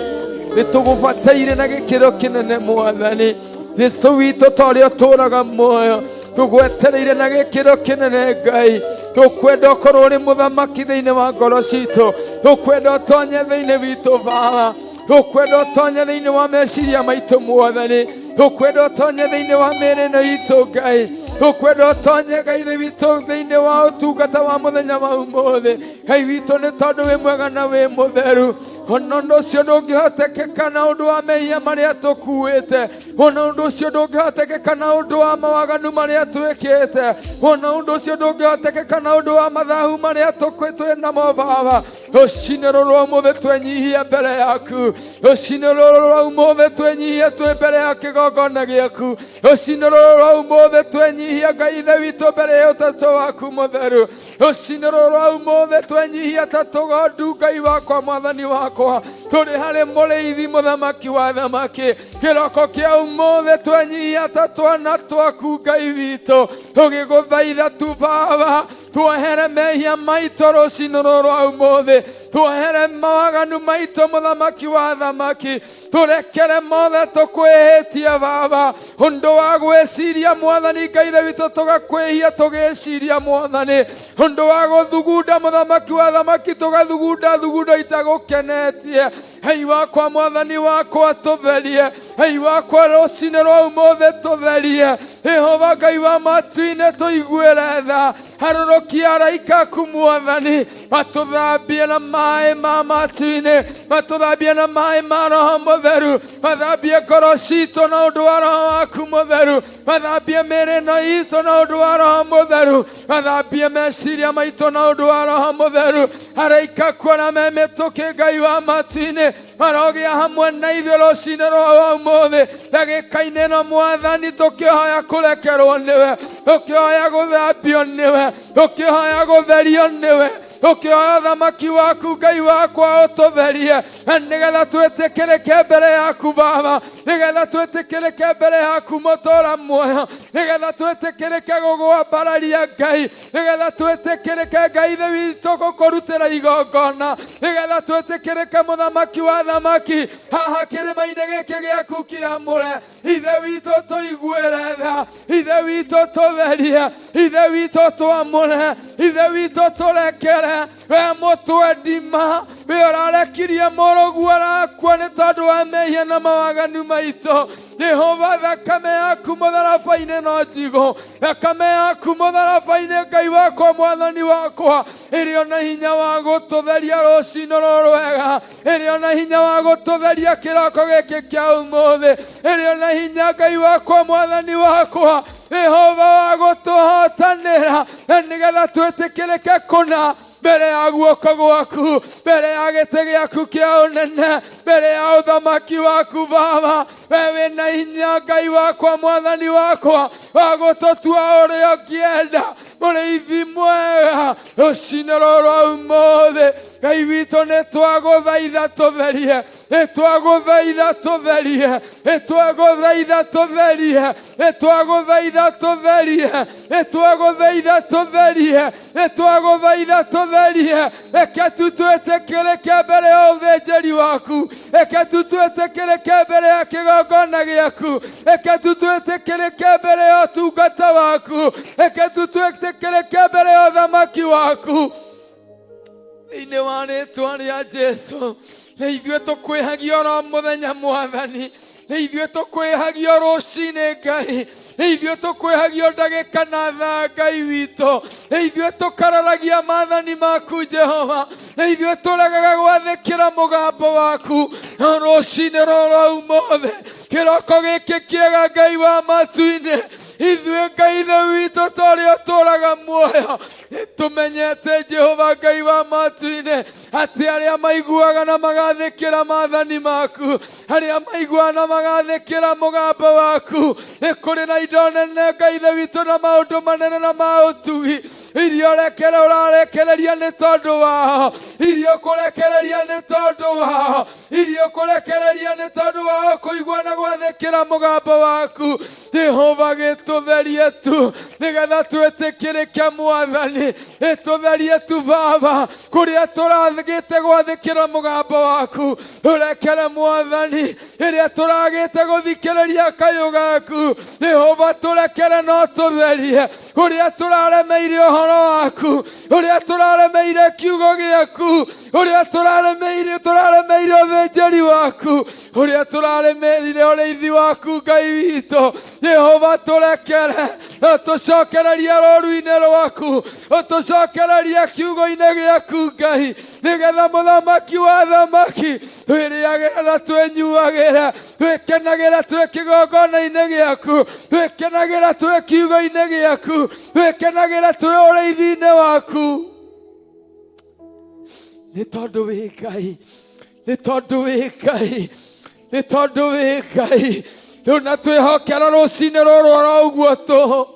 nĩtũgũbataire na gĩkĩro kĩnene Mwathani Jesu witũ ta ũrĩa ũtũũraga muoyo tũgwetereire na gĩkĩro kĩnene Ngai tũkwenda ũkorwo ũrĩ mũthamaki thĩinĩ wa ngoro citũ tũkwenda ũtonye thĩinĩ witũ Baba tũkwenda ũtonye thĩinĩ wa meciria maitũ Mwathani tũkwenda ũtonye thĩinĩ wa mĩĩrĩ ĩno itũ Ngai tũkwenda ũtonye Ngai witũ thĩinĩ wa ũtungata wa mũthenya wa ũmũthĩ Ngai witũ nĩ tondũ wĩ mwega na wĩ mũtheru ona ũndũ ũcio ndũngĩhotekeka na ũndũ wa mehia marĩa tũkuĩte ona ũndũ ũcio ndũngĩhotekeka na ũndũ wa mawaganu marĩa twĩkĩte ona ũndũ ũcio ndũngĩhotekeka na ũndũ wa mathahu marĩa twĩ namo Baba rũcinĩ rũrũ rwa ũmũthĩ twenyihie mbere yaku rũcinĩ rũrũ rwa ũmũthĩ twenyihie twĩ mbere ya kĩgongona gĩaku rũcinĩ rũrũ rwa ũmũthĩ twenyihie Ngai ithe witũ mbere ya ũtatũ waku mũtheru rũcinĩ rũrũ rwa ũmũthĩ twenyihie ta tũgondu Ngai wakwa Mwathani wakwa tũrĩ harĩ mũrĩithi mũthamaki wa thamaki kĩroko kĩa ũmũthĩ twenyihie ta twana twaku Ngai witũ tũgĩgũthaitha tu Baba tuohere mehia maitũ rũcinĩ rũrũ rwa ũmũthĩ tuohere mawaganu maitũ mũthamaki wa thamaki tũrekere mothe tũkwĩhĩtie Baba ũndũ wa gwĩciria Mwathani Ngai ithe witũ tũgakwĩhia tũgĩciria Mwathani ũndũ wa gũthugunda mũthamaki wa thamaki tũgathugunda thugundo itagũkenetie Ngai wakwa Mwathani wakwa tũtherie Ngai wakwa rũcinĩ rwa ũmũthĩ tũtherie Jehova Ngai wa matu-inĩ tũiguĩre tha harũrũkia araika aku Mwathani matũthambie na maĩ ma matu-inĩ matũthambie na maĩ ma Roho Mũtheru mathambie ngoro citũ na ũndũ wa Roho waku Mũtheru mathambie mĩĩrĩ ĩno itũ na ũndũ wa Roho Mũtheru mathambie meciria maitũ na ũndũ wa Roho Mũtheru araika kuona me mĩtũkĩ Ngai wa matu-inĩ marogĩa hamwe na ithuĩ rũcinĩ rwa ũmũthĩ ndagĩka-inĩ ĩno Mwathani tũkĩhoya kũrekerwo nĩwe tũkĩhoya gũthambio nĩwe tũkĩhoya gũtherio nĩwe tũkĩhoya thamaki waku Ngai wakwa ũtũtherie nĩgetha twĩtĩkĩrĩke mbere yaku Baba nĩgetha twĩtĩkĩrĩke mbere yaku mũtũũra muoyo nĩgetha twĩtĩkĩrĩke gũgwambararia Ngai nĩgetha twĩtĩkĩrĩke Ngai ithe witũ gũkũrutĩra igongona nĩgetha twĩtĩkĩrĩke mũthamaki wa thamaki haha kĩrĩma-inĩ gĩkĩ gĩaku kĩamũre ithe witũ tũiguĩre tha ithe witũ tũtherie ithe witũ twamũre ithe witũ tũrekere we mũtwe ndima we ũrarekirie mũrũguo arakua nĩ tondũ wa mehia na mawaganu maitũ Jehova thakame yaku mũtharaba-inĩ no ndigũ thakame yaku mũtharaba-inĩ Ngai wakwa Mwathani wakwa ĩrĩ ona hinya wa gũtũtheria rũcinĩ rũrũ rwega ĩrĩ ona hinya wa gũtũtheria kĩroko gĩkĩ kĩa ũmũthĩ ĩrĩ ona hinya Ngai wakwa Mwathani wakwa Jehova wa gũtũhotanĩra nĩgetha twĩtĩkĩrĩke kũna mbere ya guoko gwaku mbere ya gĩtĩ gĩaku kĩa ũnene mbere ya ũthamaki waku Baba we wĩna hinya Ngai wakwa Mwathani wakwa wa gũtũtua ũrĩa ũngĩenda mũrĩithi mwega rũcinĩ rũrũ rwa ũmũthĩ Ngai witũ nĩtwagũthaitha tũtherie nĩtwagũthaitha tũtherie nĩtwagũthaitha tũtherie nĩtwagũthaitha tũtherie nĩtwagũthaitha tũtherie nĩtwagũthaitha tũtherie reke tu twĩtĩkĩrĩke mbere ya ũthĩnjĩri waku reke tu twĩtĩkĩrĩke mbere ya kĩgongona gĩaku reke tu twĩtĩkĩrĩke mbere ya ũtungata waku reke tu twĩtĩkĩrĩke mbere ya ũthamaki waku thĩinĩ wa rĩĩtwa rĩa Jesũ nĩ ithuĩ tũkwĩhagia oro mũthenya Mwathani nĩ ithuĩ tũkwĩhagia rũcinĩ Ngai ithuĩ tũkwĩhagia ndagĩka na thaa Ngai witũ, ithuĩ tũkararagia maathani maku Jehova, ithuĩ tũregaga gwathĩkĩra mũgambo waku rũciinĩ rũrũ ũmũthĩ, kĩroko gĩkĩ kĩega Ngai wa matu-inĩ, ithuĩ Ngai ithe witũ tũrĩa ũtũũraga muoyo nĩtũmenyete Jehova Ngai wa matu-inĩ atĩ arĩa maiguaga na magathĩkĩra maathani maku, arĩa maiguaga na magathĩkĩra mũgambo waku, nĩ kũrĩ na indo nene Ngai ithe witũ na maũndũ manene na ma ũtugi iria ũrarekereria nĩ tondũ wao, iria ũkũrekereria nĩ tondũ wao, iria ũkũrekereria nĩ tondũ wao kũigua na gwathĩkĩra mũgambo waku. Jehova gĩtũtherie tu nĩgetha twĩtĩkĩrĩke Mwathani, gĩtũtherie tu Baba kũrĩa tũragĩte gwathĩkĩra mũgambo waku, ũrekere Mwathani ĩrĩa tũragĩte gũthikĩrĩria kayũ gaku. Jehova tũrekere no tũtherie kũrĩa tũraremeire ũhoro waku, ũrĩa tũraremeire kiugo gĩaku, ũrĩa tũraremeire ũthĩnjĩri waku, ũrĩa tũraremeire ũrĩithi waku Ngai witũ. Jehova tũrekere tũcokererie rũũru-inĩ rwaku, tũcokererie kiugo-inĩ gĩaku Ngai, nĩgetha mũthamaki wa thamaki twĩrĩagĩra na twĩnyuagĩra, twĩkenagĩra twĩ kĩgongona-inĩ gĩaku, twĩkenagĩra twĩ kiugo-inĩ gĩaku, twĩkenagĩra twĩ ũrĩithi-inĩ waku. Nĩ tondũ wĩ Ngai, nĩ tondũ wĩ Ngai, nĩ tondũ wĩ Ngai. Rĩu na twĩhokera rũciinĩ rũrũ oro ũguo tũ,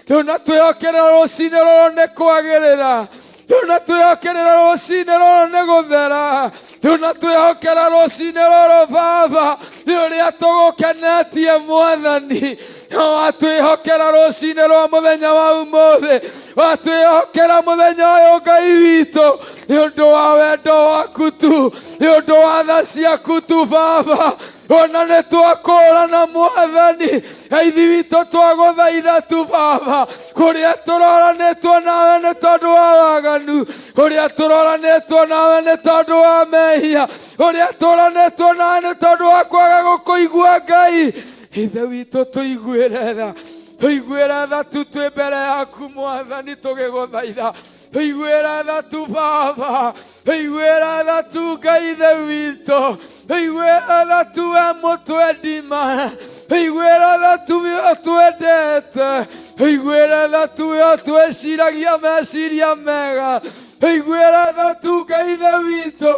rĩu na twĩhokerera rũciinĩ rũrũ nĩ kwagĩrĩra, rĩu na twĩhokerera rũciinĩ rũrũ nĩ gũthera, rĩu na twĩhokera rũciinĩ rũrũ Baba nĩ ũrĩa tũgũkenetie Mwathani. Watwĩhokera rũciinĩ rwa mũthenya wa ũmũthĩ, watwĩhokera mũthenya ũyũ Ngai witũ nĩ ũndũ wa wendo waku tu, nĩ ũndũ wa tha ciaku tu Baba, ona nĩ twakũũrana Mwathani, aithi witũ twagũthaitha tu Baba, kũrĩa tũroranĩtwo nawe nĩ tondũ wa waganu, kũrĩa tũroranĩtwo nawe nĩ tondũ wa mehia, kũrĩa tũroranĩtwo nawe nĩ tondũ wa kwaga gũkũigua Ngai, ithe witũ tũiguĩre tha, tũiguĩre tha tu twĩ mbere yaku Mwathani tũgĩgũthaitha, tũiguĩre tha tu Baba, tũiguĩre tha tu Ngai ithe witũ, tũiguĩre tha tu we mũtwendi ma, tũiguĩre tha tu we twendete, tũiguĩre tha tu we twĩciragia meciria mega, tũiguĩre tha tu Ngai ithe witũ,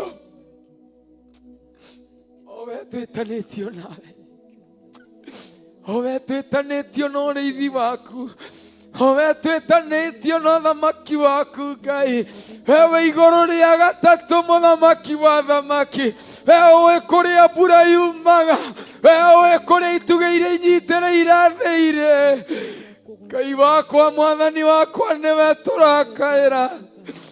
o we twĩtanĩtio nawe, o we twĩtanĩtio na ũrĩithi waku, o we twĩtanĩtio na ũthamaki waku Ngai, we wĩ igũrũ rĩa gatatũ mũthamaki wa thamaki, we ũĩ kũrĩa mbura yumaga, we ũĩ kũrĩa itugĩ iria inyitĩrĩire thĩ irĩ. Ngai wakwa Mwathani wakwa nĩwe tũrakaĩra,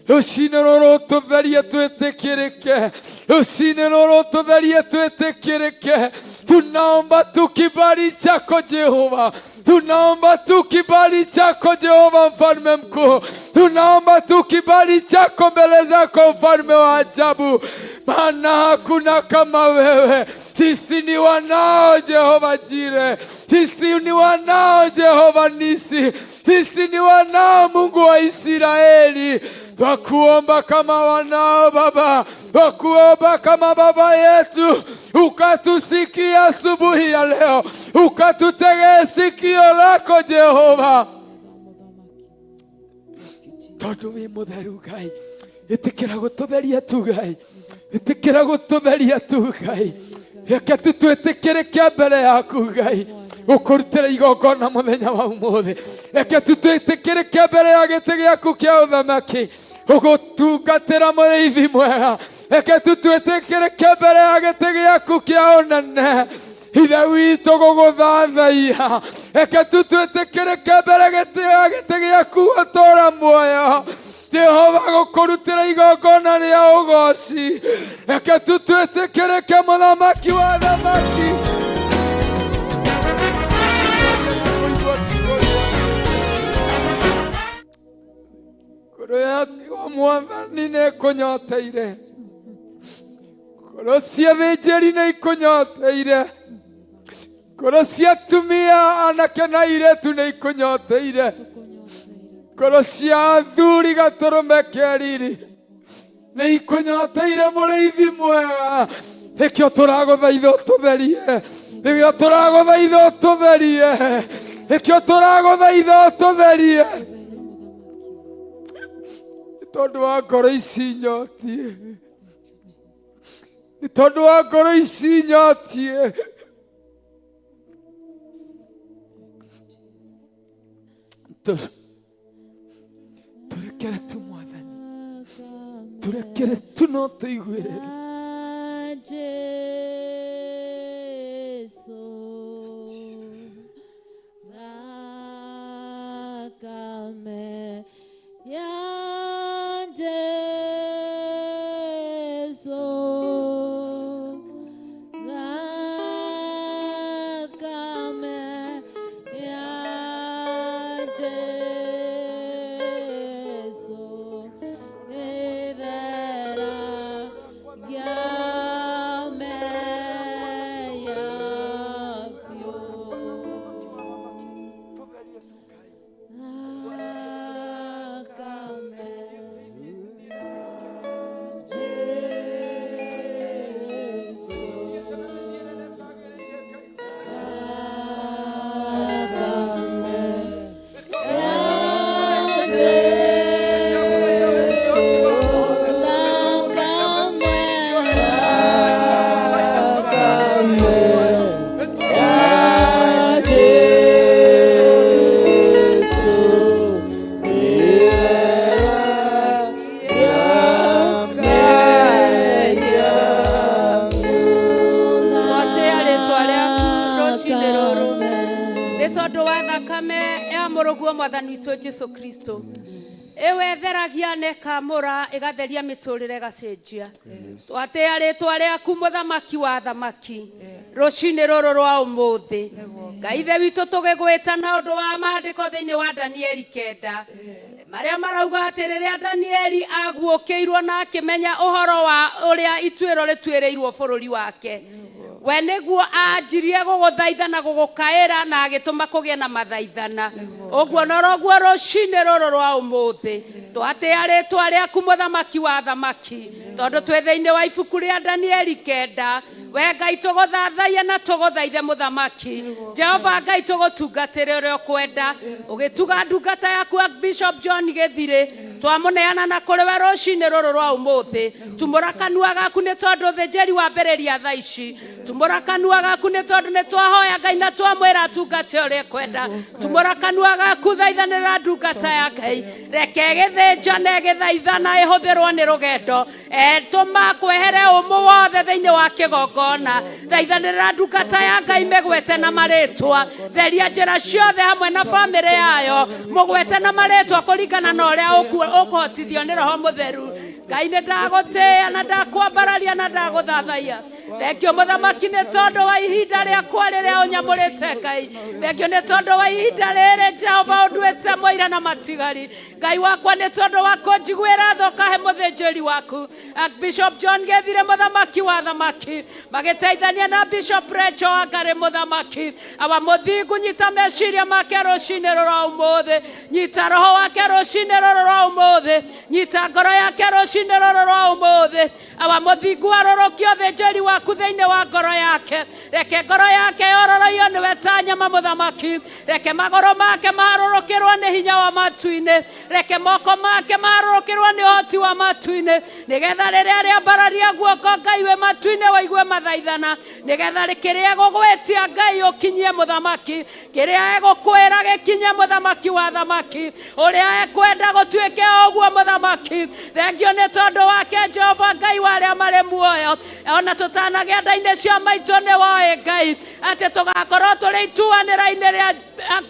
rũciinĩ rũrũ tũtherie twĩtĩkĩrĩke, rũciinĩ rũrũ tũtherie twĩtĩkĩrĩke. Tunaomba tu kibali chako Jehova, tunaomba tu kibali chako Jehova mfalme mkuu, tunaomba tu kibali chako mbele zako mfalme wa ajabu, maana hakuna kama wewe. Sisi ni wanao Jehova Jire, sisi ni wanao Jehova Nisi, sisi ni wanao Mungu wa Israeli. Twakuomba kama wanao Baba, twakuomba kama Baba yetu, ukatusikia asubuhi ya leo, ukatutegea sikio lako Jehova. Tondu wi mutheru Ngai, itikira gututheria tu Ngai, itikira gututheria tu Ngai, reke tu twĩtĩkĩrĩke mbere yaku Ngai, ũkũrutĩra igongona mũthenya wa ũmũthĩ, reke tu twĩtĩkĩrĩke mbere ya gĩtĩ gĩaku kĩa ũthamaki, ũgũtungatĩra mũrĩithi mwega, reke tu twĩtĩkĩrĩke mbere ya gĩtĩ gĩaku kĩa ũnene, ithe witũ gũgũthathaiya, reke tu twĩtĩkĩrĩke mbere ya gĩtĩ gĩaku gũtũũra muoyo, Jehova gũkũrutĩra igongona rĩa ũgooci, reke tu twĩtĩkĩrĩke mũthamaki wa thamaki. Ngoro yaku Mwathani nĩ ĩkũnyoteire, ngoro cia thĩnjĩri nĩ ikũnyoteire, Ngoro cia atumia anake na airĩtu nĩ ikunyoteire. Ngoro cia athuri gatũrũme kĩariri nĩ ikunyoteire mũrĩithi mwega. Nĩkĩo tũragũthaitha ũtũtherie, nĩkĩo tũragũthaitha ũtũtherie, nĩkĩo tũragũthaitha ũtũtherie, nĩ tondũ wa ngoro ici nyotie, nĩ tondũ wa ngoro ici nyotie. Turekere tu Mwathani, turekere tu no tũiguĩre. Thakame ya Mwathani witũ Jesu Kristo ĩwetheragia na ĩkamũra ĩgatheria mĩtũrĩre ĩgacenjia. Twatĩa rĩtwa rĩaku mũthamaki wa athamaki rũcinĩ rũrũ rwa ũmũthĩ. Ngai ithe witũ tũgĩgwĩta na ũndũ wa maandĩko thĩinĩ wa Danieli 9 marĩa marauga atĩ rĩrĩa Danieli aguũkĩirwo na akĩmenya ũhoro wa ũrĩa ituĩro rĩtuĩrĩirwo bũrũri wake, we nĩguo anjirie gũgũthaitha na gũgũkaĩra na agĩtũma kũgĩe na mathaithana. Ũguo noroguo rũcinĩ rũrũ rwa ũmũthĩ twatĩa rĩtwa rĩaku mũthamaki wa athamaki, tondũ twĩ thĩinĩ wa ibuku rĩa Danieli 9. We Ngai tũgũthathaiya na tũgũthaithe mũthamaki Jehova Ngai tũgũtungatĩre ũrĩa ũkwenda. Ũgĩtuga ndungata yaku Bishop John Gĩthirĩ twamũneana na kũrĩ we rũcinĩ rũrũ rwa ũmũthĩ. Tumũra kanua gaku nĩ tondũ thĩnjĩri wambĩrĩria thaa ici. Tumũra kanua gaku nĩ tondũ nĩ twahoya Ngai na twamwĩra atungate ũrĩa kwenda. Tumũra kanua gaku thaithanĩra ndungata ya Ngai, reke gĩthĩnja na gĩthaithana ĩhũthĩrwo nĩ rũgendo. Tũma kwehere ũmũ wothe thĩinĩ wa kĩgongona. Thaithanĩra ndungata ya Ngai mĩgwete na marĩtwa, theria njĩra ciothe hamwe na bamĩrĩ yayo mũgwete na marĩtwa kũringana na ũrĩa ũkũhotithio nĩ Roho Mũtheru. Ngai nĩ ndagũtĩĩa na ndakwambararia na ndagũthathaiya. Thengio mũthamaki nĩ tondũ wa ihinda rĩakwa rĩrĩa ũnyamũrĩte Ngai. Thengio nĩ tondũ wa ihinda rĩrĩ Jehova ũnduĩte mũira na matigari. Ngai wakwa nĩ tondũ wa kũnjiguĩra tha ũkahe mũthĩnjĩri waku Bishop John Gĩthirĩ mũthamaki wa athamaki, magĩteithania na Bishop Rachel Wangari mũthamaki. Awa mũthingu nyita meciria make rũcinĩ rũrũ ũmũthĩ, nyita roho wake rũcinĩ rũrũ rwa ũmũthĩ, nyita ngoro yake rũcinĩ rũrũ rwa ũmũthĩ. Awa mũthingu arorokio thĩnjĩri waku thĩinĩ wa ngoro yake. Reke ngoro yake yororoio nĩwe ta nyama mũthamaki. Reke magũrũ make marorokĩrwo nĩ hinya wa matu-inĩ. Reke moko make marorokĩrwo nĩ ũhoti wa matu-inĩ, nĩgetha rĩrĩa rĩambararia guoko Ngai we matu-inĩ waigue mathaithana, nĩgetha kĩrĩa gũgwĩtia Ngai ũkinyie mũthamaki, kĩrĩa egũkwĩra gĩkinye mũthamaki wa athamaki, ũrĩa ekwenda gũtuĩke ũguo mũthamaki. Thengio nĩ tondũ wake Jehova Ngai wa arĩa marĩ muoyo. Ona tũtanagĩa nda-inĩ cia maitũ nĩ woĩ Ngai atĩ tũgakorwo tũrĩ ituanĩra-inĩ rĩa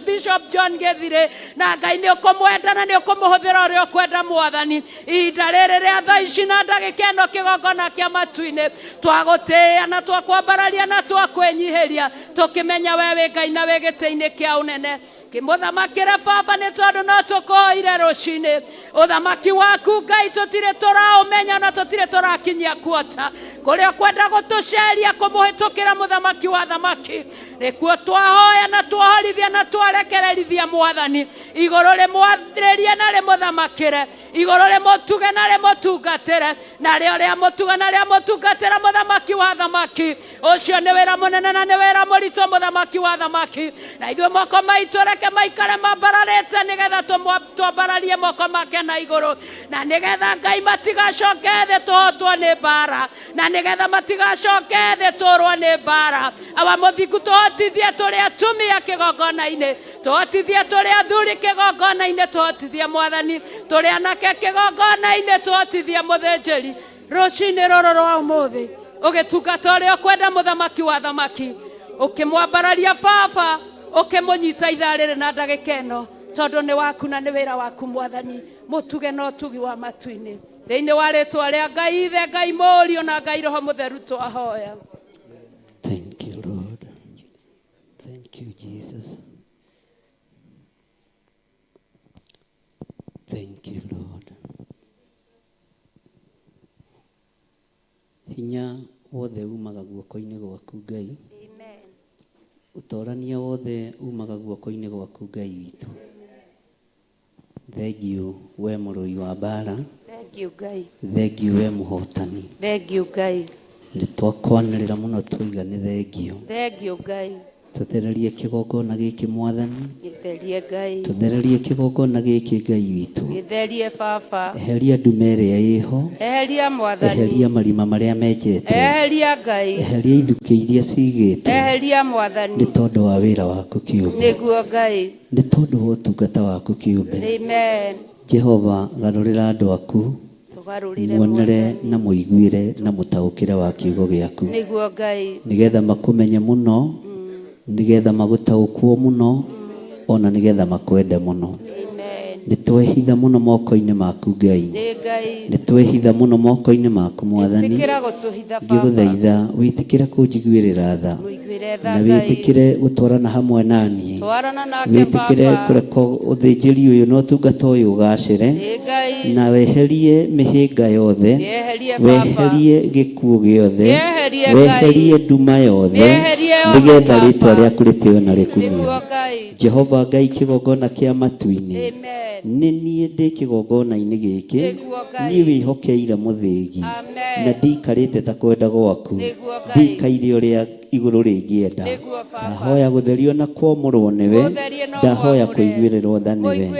Bishop John Gĩthirĩ, na Ngai nĩ ũkũmwenda na nĩ ũkũmũhũthĩra ũrĩa ũkwenda Mwathani. Ihinda rĩrĩ rĩa thaa ici na ndagĩka ĩno kĩgongona kĩa matu-inĩ twagũtĩĩa na twakwambararia na twakwĩnyihĩria, tũkĩmenya we wĩ Ngai na wĩ gĩtĩ-inĩ kĩa ũnene. Kĩmũthamakĩre Baba nĩ tondũ no tũkũhoire rũcinĩ uthamaki waku Ngai tutire turaumenya na tutire turakinyia kuota kuria kwenda gutuceria kumuhitukira muthamaki wa thamaki nikuo twahoya na twaholithia na twarekererithia Mwathani iguru rimwathiririe na rimuthamakire iguru rimutuge na rimutungatire na ria mutuga na ria mutungatira muthamaki wa thamaki ucio ni wira munene na ni wira murito muthamaki wa thamaki na ithuĩ moko maitu reke maikare mambararĩte nigetha twambararie moko make na iguru na nigetha Ngai matigacoke thĩ tuhotwo ni mbara na nigetha matigacoke thĩ turwo ni mbara awa muthingu tuhotithie turi atumia kĩgongona-inĩ tuhotithie turi athuri kĩgongona-inĩ tuhotithie Mwathani turi anake kĩgongona-inĩ tuhotithie mũthĩnjĩri rũcinĩ rũrũ rwa ũmũthĩ ũgĩtungata ũrĩa ũkwenda muthamaki wa thamaki ukimwambararia baba ukimunyita ithaa rĩrĩ na ndagĩka ĩno tondũ nĩ waku na nĩ wĩra waku Mwathani mutuge na ũtugi wa matu-inĩ thĩinĩ wa rĩtwa rĩa Ngai Ithe Ngai Mũriũ na Ngai Roho Mũtheru twahoya. Thank you, Lord. Thank you, Jesus. Thank you, Lord. Hinya wothe umaga guoko-inĩ gwaku Ngai. Amen. Utorania wothe umaga guoko-inĩ gwaku Ngai witũ. Thank you we mũrũi wa mbara. Thank you Ngai. Thank you we mũhotani. Thank you Ngai. Nĩtwakwanĩrĩra mũno twoiga nĩ thengio. Thank you Ngai. Tũthererie kĩgongona gĩkĩ Mwathani. Gĩtherie Ngai. Tũthererie kĩgongona gĩkĩ Ngai witũ. Gĩtherie baba. Eheria ndume ĩrĩa ĩho. Eheria Mwathani. Eheria marima marĩa menjetwo. Eheria Ngai. Eheria ithukĩ iria cigĩtwo. Eheria Mwathani. Nĩ tondũ wa wĩra waku kĩũmbe. Nĩguo Ngai. Nĩ tondũ wa ũtungata waku kĩũmbe. Amen. Jehova, garũrĩra andũ aku. Muonere na mũiguĩre na mũtaũkĩre wa kiugo gĩaku. Nĩguo Ngai. Nĩgetha makũmenye mũno. Nĩgetha magũtaũkwo mũno. Ona nĩgetha makwende mũno. Nĩtwehitha mũno moko-inĩ maku Ngai. Nĩtwehitha mũno moko-inĩ maku Mwathani. Ngĩgũthaitha wĩtĩkĩre kũnjiguĩrĩra tha. Na wĩtĩkĩre gũtwarana hamwe naniĩ. Wĩtĩkĩre kũreka ũthĩnjĩri ũyũ na ũtungata ũyũ ũgacĩre. Na weherie mĩhĩnga yothe. Weherie gĩkuũ gĩothe. Weherie nduma yothe. Nĩgetha rĩtwa rĩaku rĩtĩo na rĩkumio. Jehova Ngai kĩgongona kĩa matu-inĩ. Nĩ niĩ ndĩ kĩgongona-inĩ gĩkĩ. Niĩ wĩhokeire mũthĩgi. Na ndikarĩte ta kwenda gwaku. Ndikaire ũrĩa igũrũ rĩngĩenda. Ndahoya gũtherio na kwamũrwo nĩwe. Ndahoya kũiguĩrĩrwo tha nĩwe.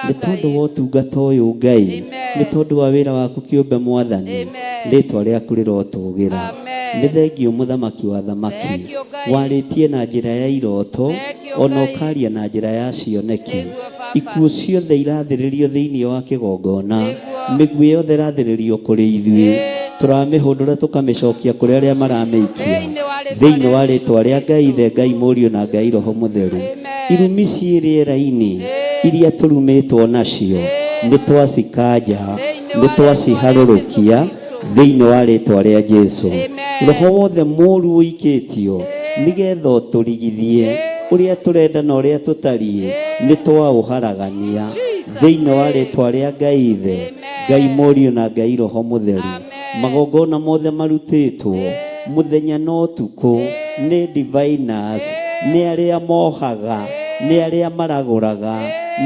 Nĩ tondũ wa ũtungata ũyũ Ngai. Nĩ tondũ wa wĩra waku kĩũmbe Mwathani. Rĩtwa rĩaku rĩrotũgĩra. Nĩ thengio mũthamaki wa thamaki. Warĩtie na njĩra ya iroto. Ona ũkaria na njĩra ya cioneki. Ikuũ ciothe irathĩrĩrio thĩinĩ wa kĩgongona. Mĩguĩ yothe irathĩrĩrio kũrĩ ithuĩ. Tũramĩhũndũra tũkamĩcokia kũrĩ arĩa maramĩikia. Thĩinĩ wa rĩtwa rĩa Ngai Ithe Ngai Mũriũ na Ngai Roho Mũtheru. Irumi ciĩ rĩera-inĩ iria tũrumĩtwo nacio. Nĩ twacikanja. Nĩ twaciharũrũkia. Thĩinĩ wa rĩtwa rĩa Jesũ. Roho wothe mũũru ũikĩtio. Nĩgetha ũtũrigithie. Ũrĩa tũrenda na ũrĩa tũtariĩ. Nĩ twaũharagania. Thĩinĩ wa rĩtwa rĩa Ngai Ithe Ngai Mũriũ na Ngai Roho Mũtheru. Magongona mothe marutĩtwo mũthenya na ũtukũ nĩ diviners. Nĩ arĩa mohaga. Nĩ arĩa maragũraga.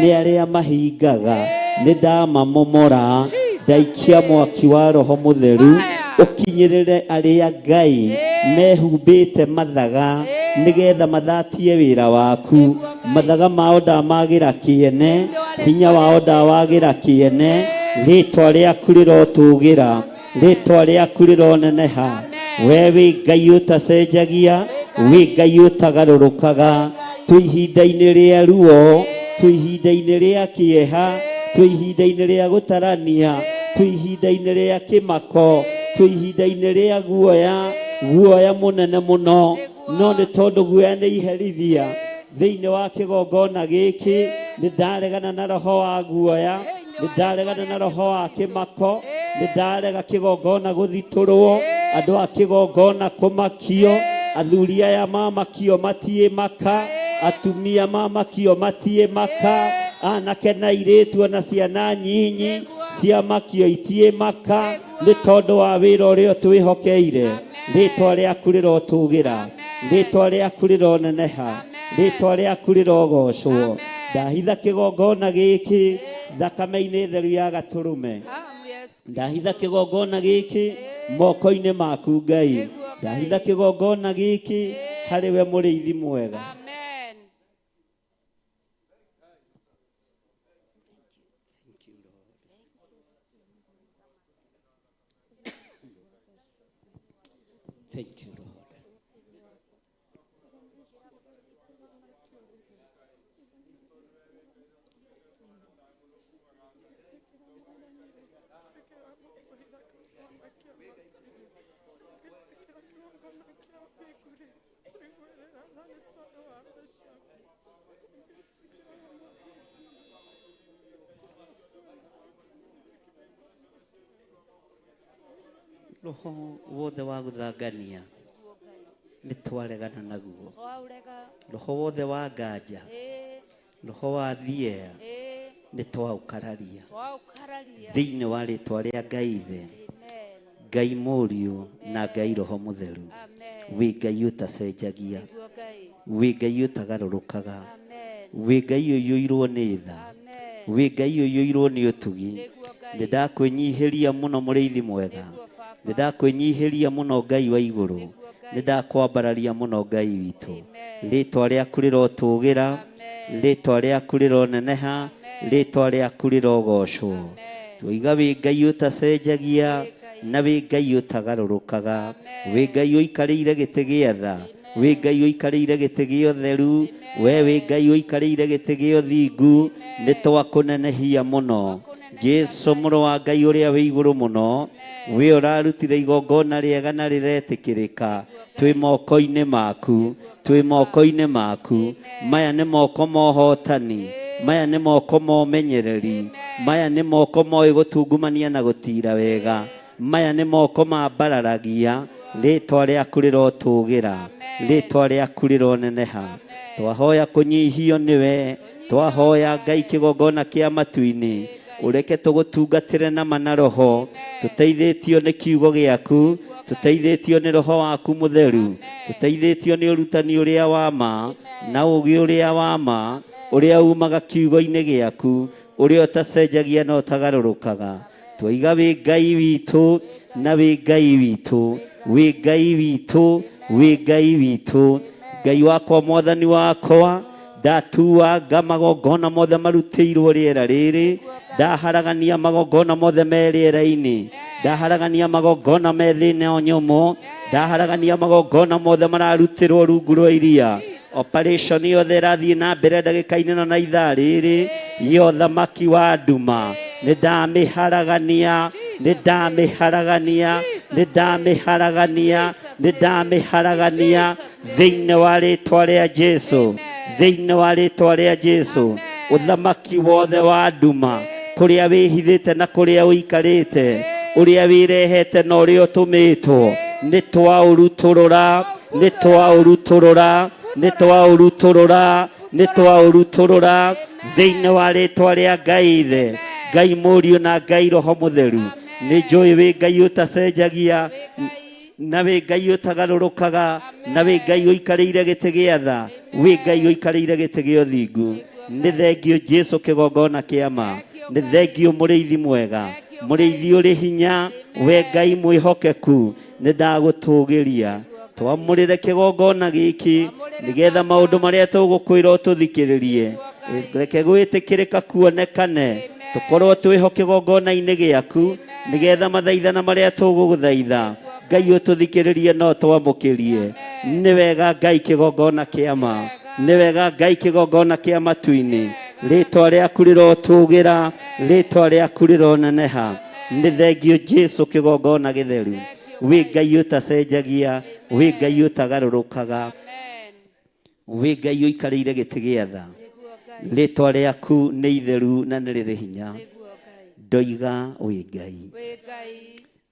Nĩ arĩa mahingaga. Nĩ ndamamomora. Ndaikia mwaki wa Roho Mũtheru. Ũkinyĩrĩre arĩa Ngai mehumbĩte mathaga. Nĩgetha mathatie wĩra waku. Mathaga mao ndamagĩra kĩene. Hinya wao ndawagĩra kĩene. Rĩtwa rĩaku rĩrotũgĩra. Rĩtwa rĩaku rĩroneneha. We wĩ Ngai ũtacenjagia. Wĩ Ngai ũtagarũrũkaga. Twĩ ihinda-inĩ rĩa ruo. Twĩ ihinda-inĩ rĩa kĩeha. Twĩ ihinda-inĩ rĩa gũtarania. Twĩ ihinda-inĩ rĩa kĩmako. Twĩ ihinda-inĩ rĩa guoya. Guoya mũnene mũno. No nĩ tondũ guoya nĩ iherithia. Thĩinĩ wa kĩgongona gĩkĩ nĩ ndaregana na roho wa guoya. Nĩ ndaregana na roho wa kĩmako. Nĩ ndarega kĩgongona gũthitũrwo. Andũ a kĩgongona kũmakio. Athuri aya mamakio matiĩ maka. Atumia mamakio matiĩ maka. anake na airĩtu ona ciana nyinyi ciamakio itie maka nĩ tondũ wa wĩra ũrĩa twĩhokeire. Rĩtwa rĩaku rĩrotũgĩra, rĩtwa rĩaku rĩroneneha, rĩtwa rĩaku rĩrogocwo. Ndahitha kĩgongona gĩkĩ thakame-inĩ theru ya Gatũrũme. Ndahitha kĩgongona gĩkĩ moko-inĩ maku Ngai. Ndahitha kĩgongona gĩkĩ harĩ we mũrĩithi mwega. Thank you, Lord. Roho wothe wa gũthangania nĩ twaregana naguo. Roho wothe wa nganja, roho wa thiea nĩ twaũkararia thĩinĩ wa rĩtwa rĩa Ngai Ithe, Ngai Mũriũ na Ngai Roho Mũtheru. Wĩ Ngai ũtacenjagia, wĩ Ngai ũtagarũrũkaga, wĩ Ngai ũiyũirwo nĩ tha, wĩ Ngai ũiyũirwo nĩ ũtugi. Nĩndakwĩnyihĩria mũno mũrĩithi mwega, nĩndakwĩnyihĩria mũno Ngai wa igũrũ, nĩndakwambararia mũno Ngai witũ. Rĩtwa rĩaku rĩrotũgĩra, rĩtwa rĩaku rĩroneneha, rĩtwa rĩaku rĩrogocwo. Twoiga wĩ Ngai ũtacenjagia na wĩ Ngai ũtagarũrũkaga, wĩ Ngai ũikarĩire gĩtĩ gĩa tha, wĩ Ngai ũikarĩire gĩtĩ gĩa ũtheru, we wĩ Ngai ũikarĩire gĩtĩ gĩa ũthingu. Nĩtwakũnenehia mũno Jesu mũrũ wa Ngai ũrĩa wĩ igũrũ mũno. We ũrarutire igongona rĩega na rĩretĩkĩrĩka. Twĩ moko-inĩ maku, twĩ moko-inĩ maku. Maya nĩ moko ma ũhotani, maya nĩ moko ma ũmenyereri, maya nĩ moko moĩ gũtungumania na gũtira wega, maya nĩ moko ma mbararagia. Rĩtwa rĩaku rĩrotũgĩra, rĩtwa rĩaku rĩroneneha. Twahoya kũnyihio nĩwe, twahoya Ngai kĩgongona kĩa matu-inĩ, ũreke tũgũtungatĩre na ma na roho, tũteithĩtio nĩ kiugo gĩaku, tũteithĩtio nĩ roho waku mũtheru, tũteithĩtio nĩ ũrutani ũrĩa wa ma na ũũgĩ ũrĩa wa ma, ũrĩa umaga kiugo-inĩ gĩaku, ũrĩa ũtacenjagia na ũtagarũrũkaga. Twoiga wĩ Ngai witũ na wĩ Ngai witũ, wĩ Ngai witũ, wĩ Ngai witũ. Ngai wakwa mwathani wakwa, ndatuanga magongona mothe marutĩirwo rĩera rĩrĩ, ndaharagania magongona mothe me rĩera-inĩ, ndaharagania magongona me thĩinĩ wa nyũmũ, ndaharagania magongona mothe mararutĩrwo rungu rwa iria. Operation yothe ĩrathiĩ na mbere ndagĩka-inĩ na ithaa rĩrĩ ya ũthamaki wa nduma, nĩndamĩharagania, nĩndamĩharagania, nĩndamĩharagania, nĩndamĩharagania thĩinĩ wa rĩtwa rĩa Jesu, thĩinĩ wa rĩtwa rĩa Jesu. Ũthamaki wothe wa nduma, kũrĩa wĩhithĩte na kũrĩa ũikarĩte, ũrĩa wĩrehete na ũrĩa ũtũmĩtwo, nĩtwaũrutũrũra, nĩtwaũrutũrũra, nĩtwaũrutũrũra, nĩtwaũrutũrũra thĩinĩ wa rĩtwa rĩa Ngai Ithe, Ngai Mũriũ na Ngai Roho Mũtheru. Nĩnjũĩ wĩ Ngai ũtacenjagia na wĩ Ngai ũtagarũrũkaga, na wĩ Ngai ũikarĩire gĩtĩ gĩa tha, wĩ Ngai ũikarĩire gĩtĩ gĩa ũthingu. Nĩ thengio Jesu kĩgongona kĩa ma, nĩ thengio mũrĩithi mwega, mũrĩithi ũrĩ hinya, we Ngai mwĩhokeku. Nĩndagũtũgĩria, twamũrĩre kĩgongona gĩkĩ nĩgetha maũndũ marĩa tũgũkwĩra ũtũthikĩrĩrie, reke gwĩtĩkĩrĩka kuonekane, tũkorwo twĩho kĩgongona-inĩ gĩaku, nĩgetha mathaithana marĩa tũgũgũthaitha Ngai ũtũthikĩrĩrie no twamũkĩrie. Nĩ wega Ngai kĩgongona kĩa ma, nĩ wega Ngai kĩgongona kĩa matu-inĩ. Rĩtwa rĩaku rĩrotũgĩra, rĩtwa rĩaku rĩroneneha. Nĩ thengio Jesu kĩgongona gĩtheru, wĩ Ngai ũtacenjagia, wĩ Ngai ũtagarũrũkaga, wĩ Ngai ũikarĩire gĩtĩ gĩa tha. Rĩtwa rĩaku nĩ itheru na nĩ rĩrĩ hinya. Ndoiga wĩ Ngai.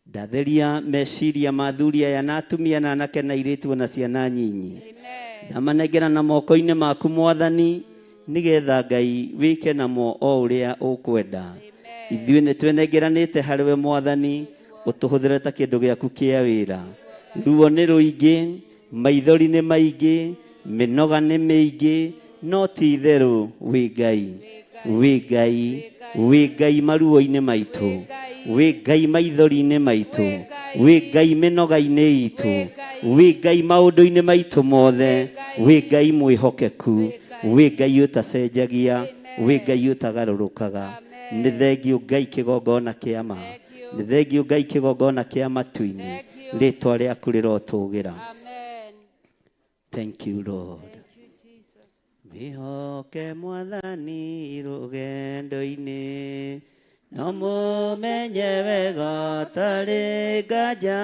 Ndatheria meciria ma athuri aya na atumia na anake na airĩtu na ciana nyinyi, ndamanengera na moko-inĩ maku Mwathani, nigetha Ngai wike namo o uria ukwenda. Ithuĩ nĩ twenengeranĩte harĩ we Mwathani, ũtũhũthĩre ta kĩndũ gĩaku kĩa wĩra. Ruo nĩ rũingĩ, maithori nĩ maingĩ, mĩnoga nĩ mĩingĩ, no ti itherũ wĩ Ngai. Wĩ Ngai, wĩ Ngai maruo-inĩ maitũ, wĩ Ngai maithori-inĩ maitũ, wĩ Ngai mĩnoga-inĩ itũ, wĩ Ngai maũndũ-inĩ maitũ mothe, wĩ Ngai mwĩhokeku, wĩ Ngai ũtacenjagia, wĩ Ngai ũtagarũrũkaga. Nĩ thengiũ Ngai kĩgongona kĩa ma, nĩ thengiũ Ngai kĩgongona kĩa matu-inĩ, rĩtwa rĩaku rĩrotũgĩra. Thank you Lord. Wĩhoke Mwathani rũgendo-inĩ, no mũmenye wega tarĩ nganja,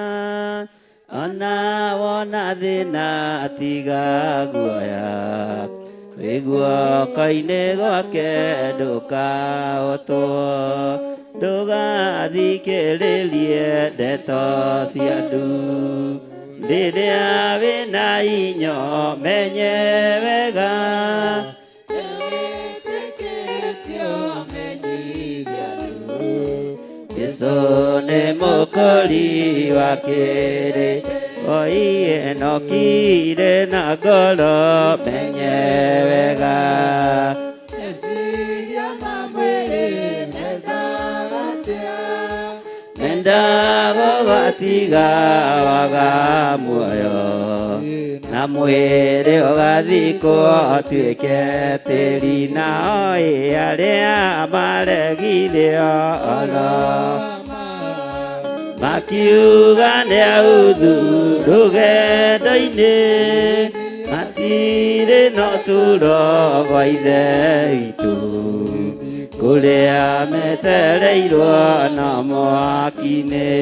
ona wona thĩna tiga guoya, wĩ guoko-inĩ gwake ndũkahotwo, ndũgathikĩrĩrie ndeto cia ndu. Rĩrĩa wĩna inyo menye wega, Jesũ nĩ mũkori wa kĩrĩ, oiye nokire na ngoro menye wega. Meciria ma mwĩrĩ mendaga gũgatiga waga muoyo, na mwĩrĩ ũgathikwo ũtuĩke tĩri, nao arĩa maregire oro makiuga nĩ authu rũgendo-inĩ, matirĩ no turo gwa ithe witũ, kũrĩa metereirwo na mwaki-inĩ,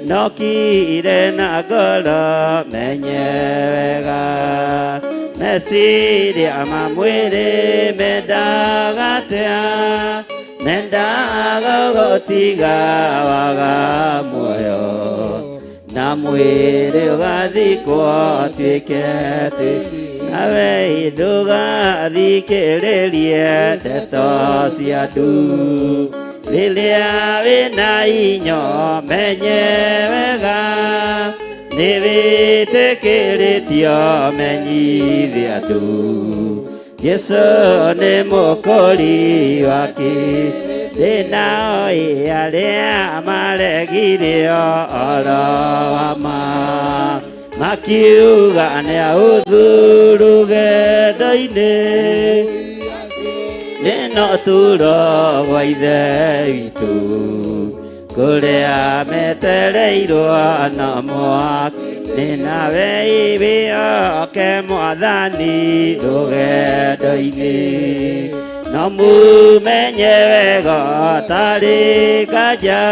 nokire na ngoro menye wega. Meciria ma mwĩrĩ mendaga tea, mendaga gũtiga waga muoyo, na mwĩrĩ ũgathikwo ũtuĩke tĩri, nawe ndũgathikĩrĩrie ndeto cia ndu. Rĩrĩa wĩna inyo menye wega, nĩ wĩtĩkĩrĩtio menyithia ndu. Jesũ nĩ mũkori wa kĩrĩ, nao arĩa maregire oro wa ma, makiuga nĩ authu rũgendo-inĩ, nĩno turo gwa ithe witũ, kũrĩa metereirwo na mwaki, nawe wĩhoke Mwathani rũgendo-inĩ, no mũmenye wega tarĩ nganja,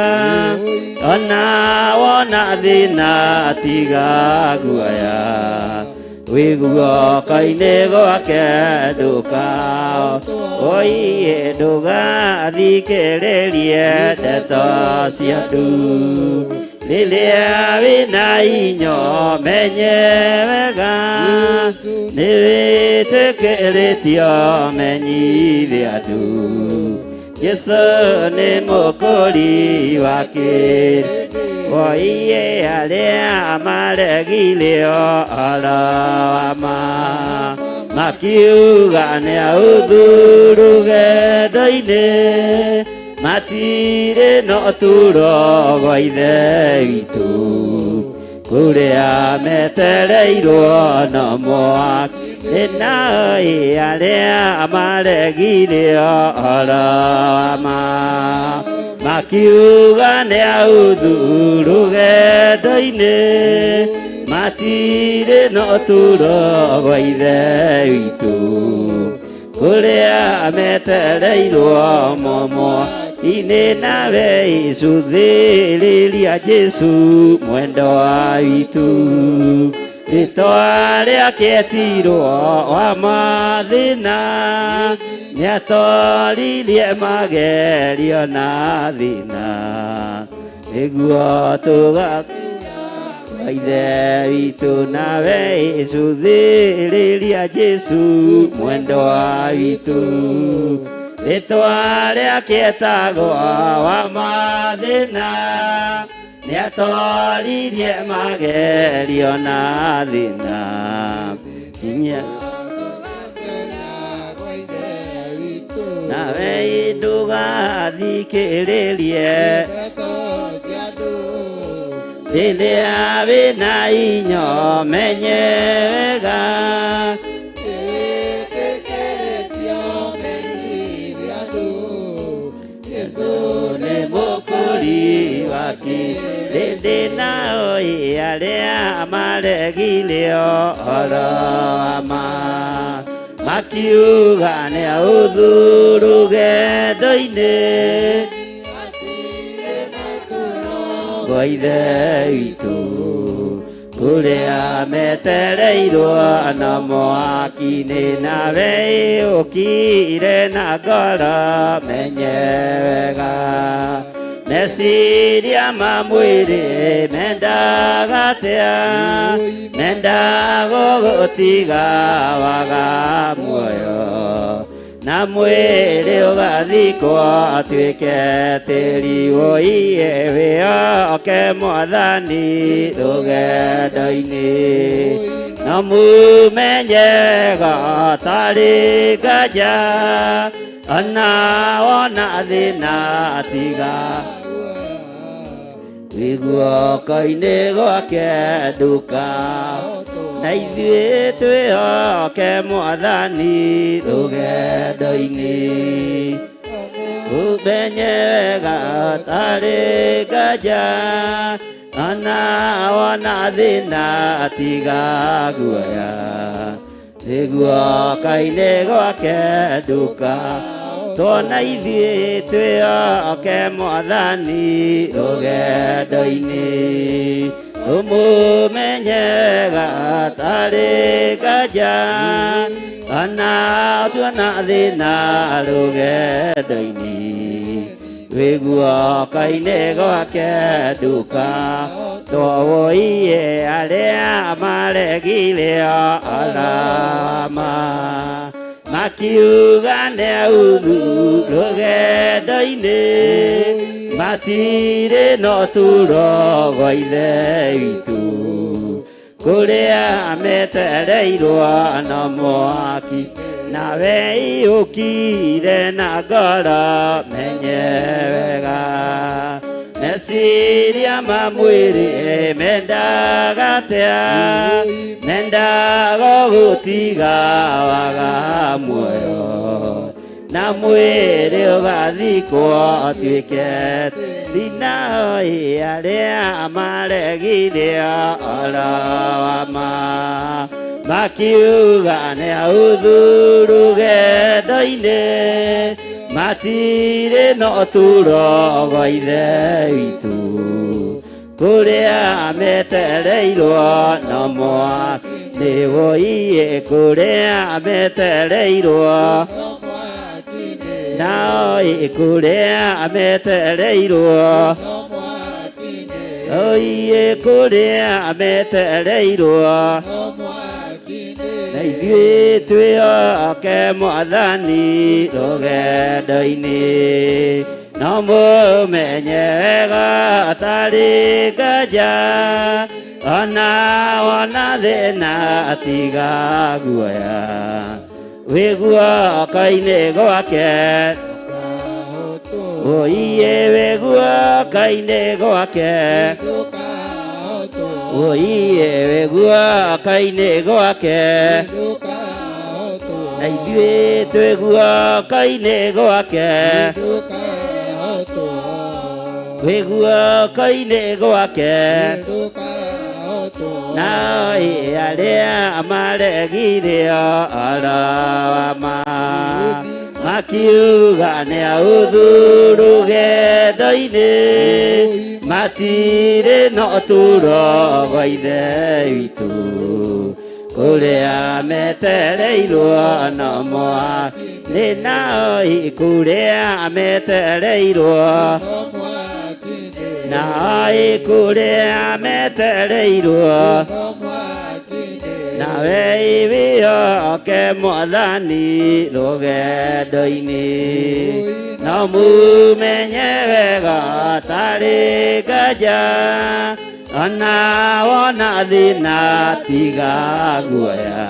ona wona thĩna tiga guoya, wĩ guoko-inĩ gwake ndũkahotwo, oiye ndũgathikĩrĩrie ndeto cia ndu. Rĩrĩa wĩna inyo menye wega, nĩ wĩtĩkĩrĩtio menyithia ndu. Jesũ nĩ mũkori wa kĩrĩ, oiye arĩa maregire oro wa ma, makiuga nĩ authu rũgendo-inĩ, matirĩ no turo gwa ithe witũ, kũrĩa metereirwo no mwaki, nao arĩa maregire oro wa ma, makiuga nĩ authu rũgendo-inĩ, matirĩ no turo gwa ithe witũ, kũrĩa metereirwo mwaki-inĩ, nawe icũthĩrĩria Jesũ mwendwa witũ, rĩtwa rĩake etirwo wa mathĩna, nĩatoririe magerio na thĩna, nĩguo tũgakua Waithe witũ nawe icũthĩrĩria Jesu mwendwa witũ rĩtwa rĩake etagwo wa mathĩna nĩatoririe magerio na thĩna nginya nawe ndũgathikĩrĩrie rĩrĩa wĩna inyo menye wega ĩtĩkĩrĩtio menyithia andũ Jesũ nĩ mũkũri waki rĩndĩ nao arĩa maregirio ũhoro wa ma makiuga nĩ ahũthũ rũgendo-inĩ wa Ithe witũ kũrĩa metereirwo na mwaki-inĩ nawe ũkire na ngoro menye wega meciria ma mwĩrĩ mendaga atĩa mendaga gũtiga waga muoyo na mwĩrĩ ũgathikwo atuĩke tĩri woiye wĩoke Mwathani rũgendo-inĩ no mumenyega tarĩ nganja ona wona thĩna tiga guoko-inĩ gwake nduka na ithuĩ twĩhoke Mwathani rũgendo-inĩ ũmenye wega tarĩ nganja ona wona thĩna tiga guoya guoko-inĩ gwake nduka tuona ithuĩ twĩhoke Mwathani rũgendo-inĩ ũmũmenyega tarĩ nganja ona tuona thĩna rũgendo-inĩ wĩ guoko-inĩ gwake nduka twowoiye arĩa maregirio arama makiuga nĩ ahũthũ rũgendo-inĩ matirĩ na ũtũũro gwa Ithe witũ kũrĩa metereirwo na mwaki nawe ũkire na ngoro menye wega meciria ma mwĩrĩ mendaga atĩa mendaga gũtiga waga muoyo na mwĩrĩ ũgathikwo atuĩke thina arĩa maregirio ũhoro wa ma makiuga nĩ ahũthũ rũgendo-inĩ matirĩ na ũtũũro gwa Ithe witũ kũrĩa metereirwo na mwaki nĩ woiye kũrĩa metereirwo nao kũrĩa metereirwo oiye kũrĩa metereirwo na ithuĩ twĩhoke Mwathani rũgendo-inĩ no mũmenye wega tarĩ nganja ona wona thĩna tiga guoya wĩ guoko-inĩ gwake woiye wĩ guoko-inĩ gwake woiye wĩ guoko-inĩ gwake na ithuĩ twĩ guoko-inĩ gwake wĩ guoko-inĩ gwake nao arĩa maregirio ũhoro wa ma makiuga nĩ ahũthũ rũgendo-inĩ matirĩ na ũtũũro gwa Ithe witũ kũrĩa metereirwo na mwaki nao kũrĩa metereirwo na ikuria metereirwo nawe ibioke mwathani rugendo-ini no mumenye wega tarĩ nganja ona wona thĩna tiga guoya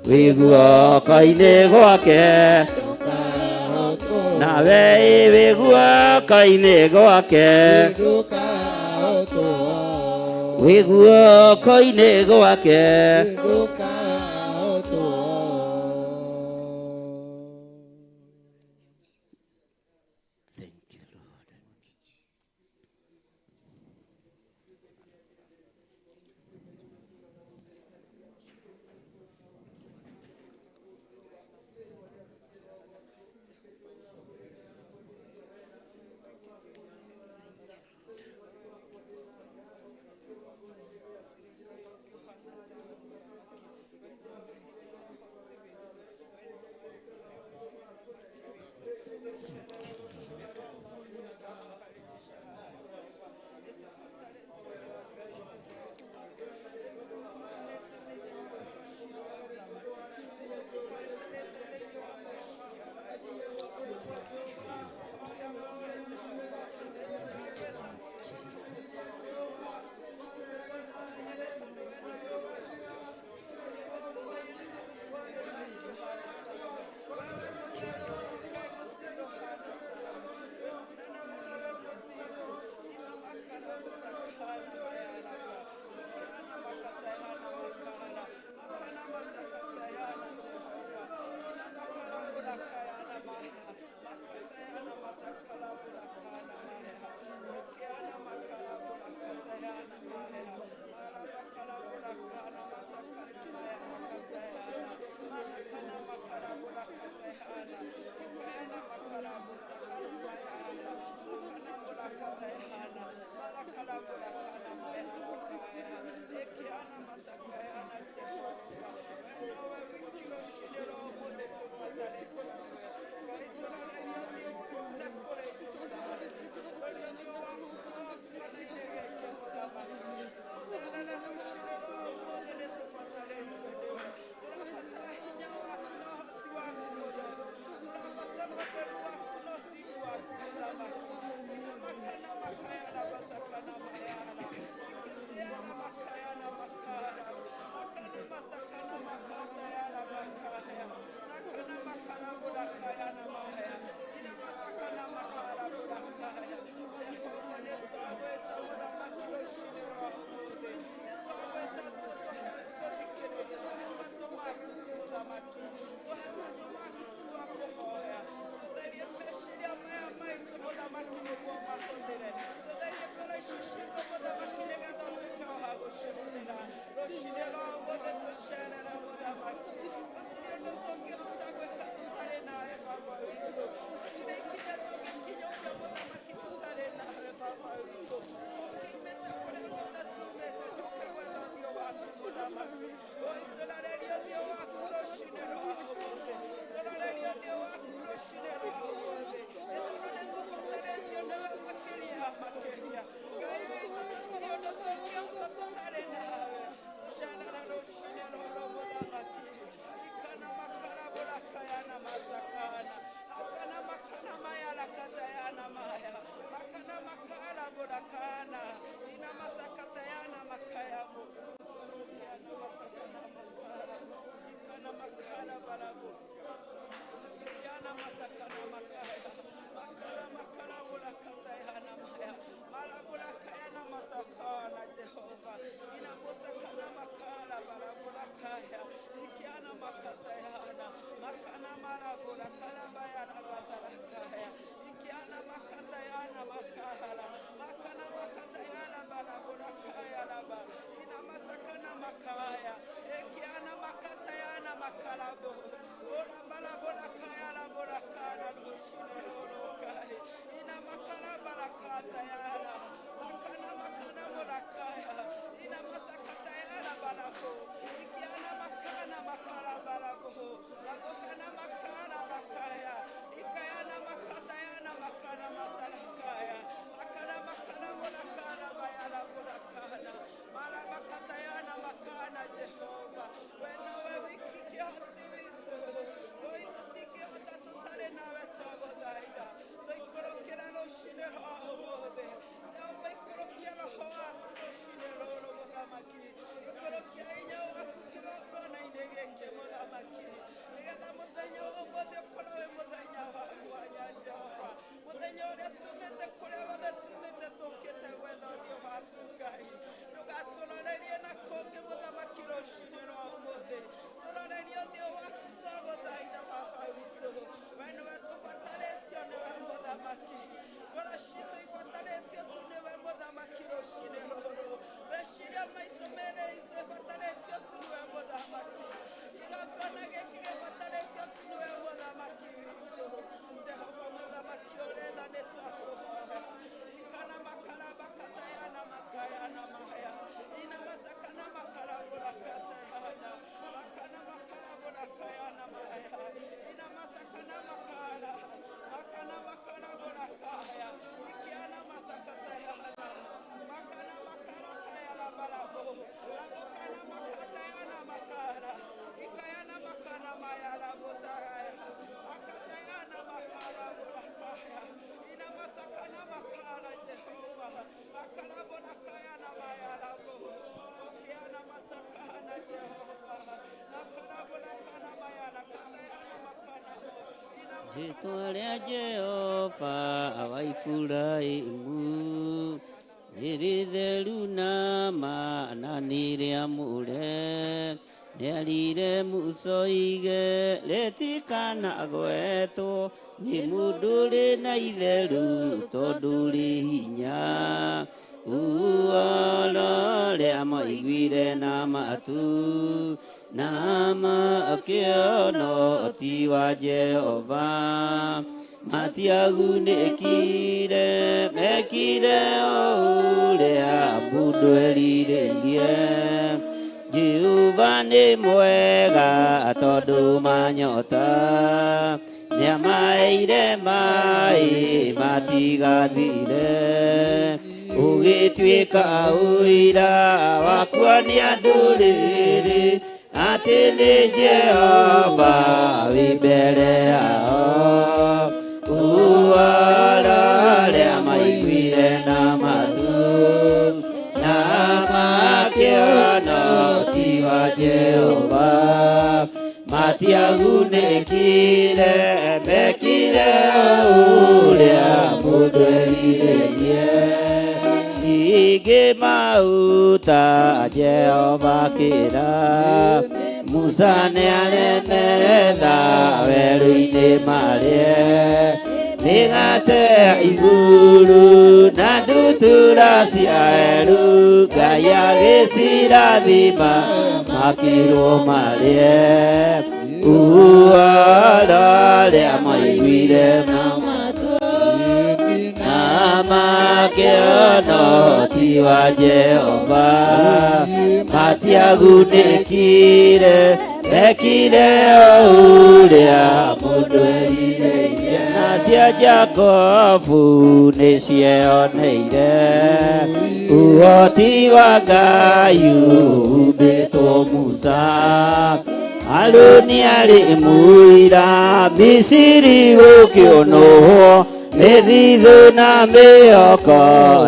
wĩ guoko-inĩ gwake nawe wĩ guoko-inĩ gwake wĩ guoko-inĩ gwake Makara rĩtwa rĩa Jehova wa Iburahĩmu nĩ rĩtheru na mana nĩ rĩamũre, nĩarire mũcoige rĩtikanagwetwo nĩ mũndũ ũrĩ na itheru tondũ rĩ hinya. Ũhoro rĩa maiguire na matu na makĩona ũhoti wa Jehova, matiagunĩkire mekire o ũrĩa mũndũ erirĩirie. Jehova nĩ mwega tondũ manyota, nĩamaheire maĩ matigathire. Ũgĩtuĩka ũira wa kuonia ndũrĩrĩ atĩ nĩ Jehova wĩ mbere yao. Ũhoro rĩa maiguire na matu na makĩona ũhoti wa Jehova, matiagunĩkire mekire ũrĩa mũndũ erirĩirie. Ningĩ maũta Jehova akĩra Musa nĩaremetha werũ-inĩ marĩe mĩgate ya igũrũ na ndutura cia werũ. Ngai agĩcirathima makĩrwo marĩe. Ũhoro rĩa maiguire na makĩona ũhoti wa Jehova, matiagunĩkire mekire o ũrĩa mũndũ erirĩirie. Ciana cia Jakobu nĩcieyoneire ũhoti wa Ngai ũhumbĩtwo Musa. Harũni arĩ mũira Misiri gũkĩonwo mĩthithũ na mĩoko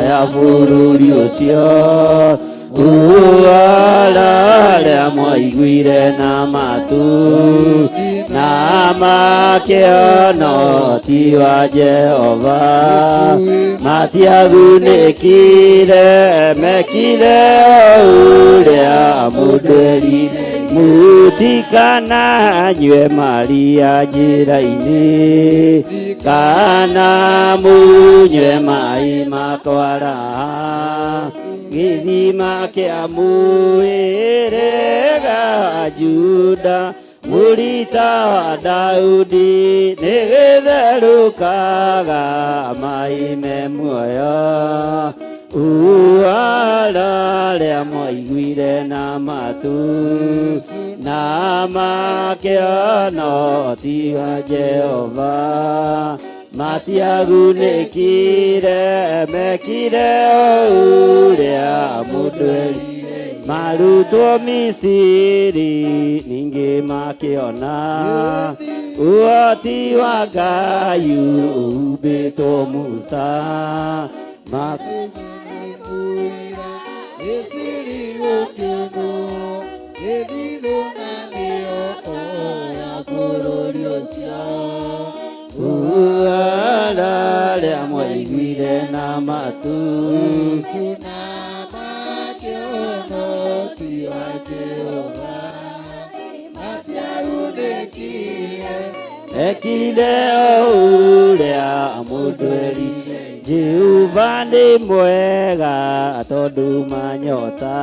ya bũrũri ũcio. Ũhoro rĩa maiguire na matu na makĩona ũhoti wa Jehova, matiagunĩkire mekire o ũrĩa mũndũ erirĩirie. Mũtikananyue maria njĩra-inĩ kana munyue maĩ makwara, gĩthima kĩa mũhĩrĩga Juda mũrita wa Daudi nĩgĩtherũkaga maĩ me muoyo. Ũhoro rĩa maiguire na matu na makĩona ũhoti wa Jehova, matiagunĩkire mekire o ũrĩa mũndũ erirĩirie. Marutwo Misiri ningĩ makĩona ũhoti wa Ngai ũhumbĩtwo Musa. Misiri gũkĩonwo mĩthithũ na mĩoko ya bũrũri ũcio. Ũhoro rĩa maiguire na matu na makĩona ũhoti wa Jehova, matiagunĩkire mekire o ũrĩa mũndũ erirĩirie. Jehova nĩ mwega tondũ manyota,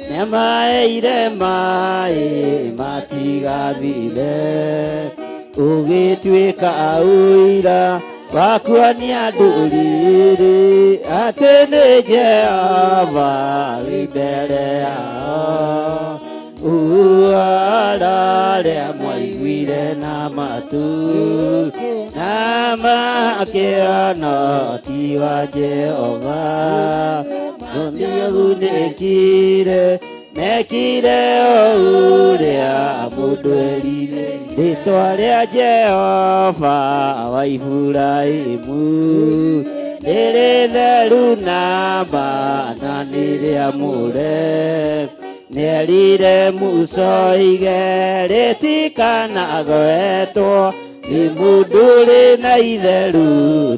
nĩamaheire maĩ matigathire. Ũgĩtuĩka ũira wa kuonia ndũrĩrĩ atĩ nĩ Jehova wĩ mbere yao. Ũhoro rĩa maiguire na matu na makĩona ũhoti wa Jehova, matiagunĩkire mekire o ũrĩa mũndũ erirĩirie. Rĩtwa rĩa Jehova wa Iburahĩmu nĩ rĩtheru na mana nĩ rĩamũre, nĩerire mũcoige rĩtikanagwetwo nĩ mũndũ ũrĩ na itherũ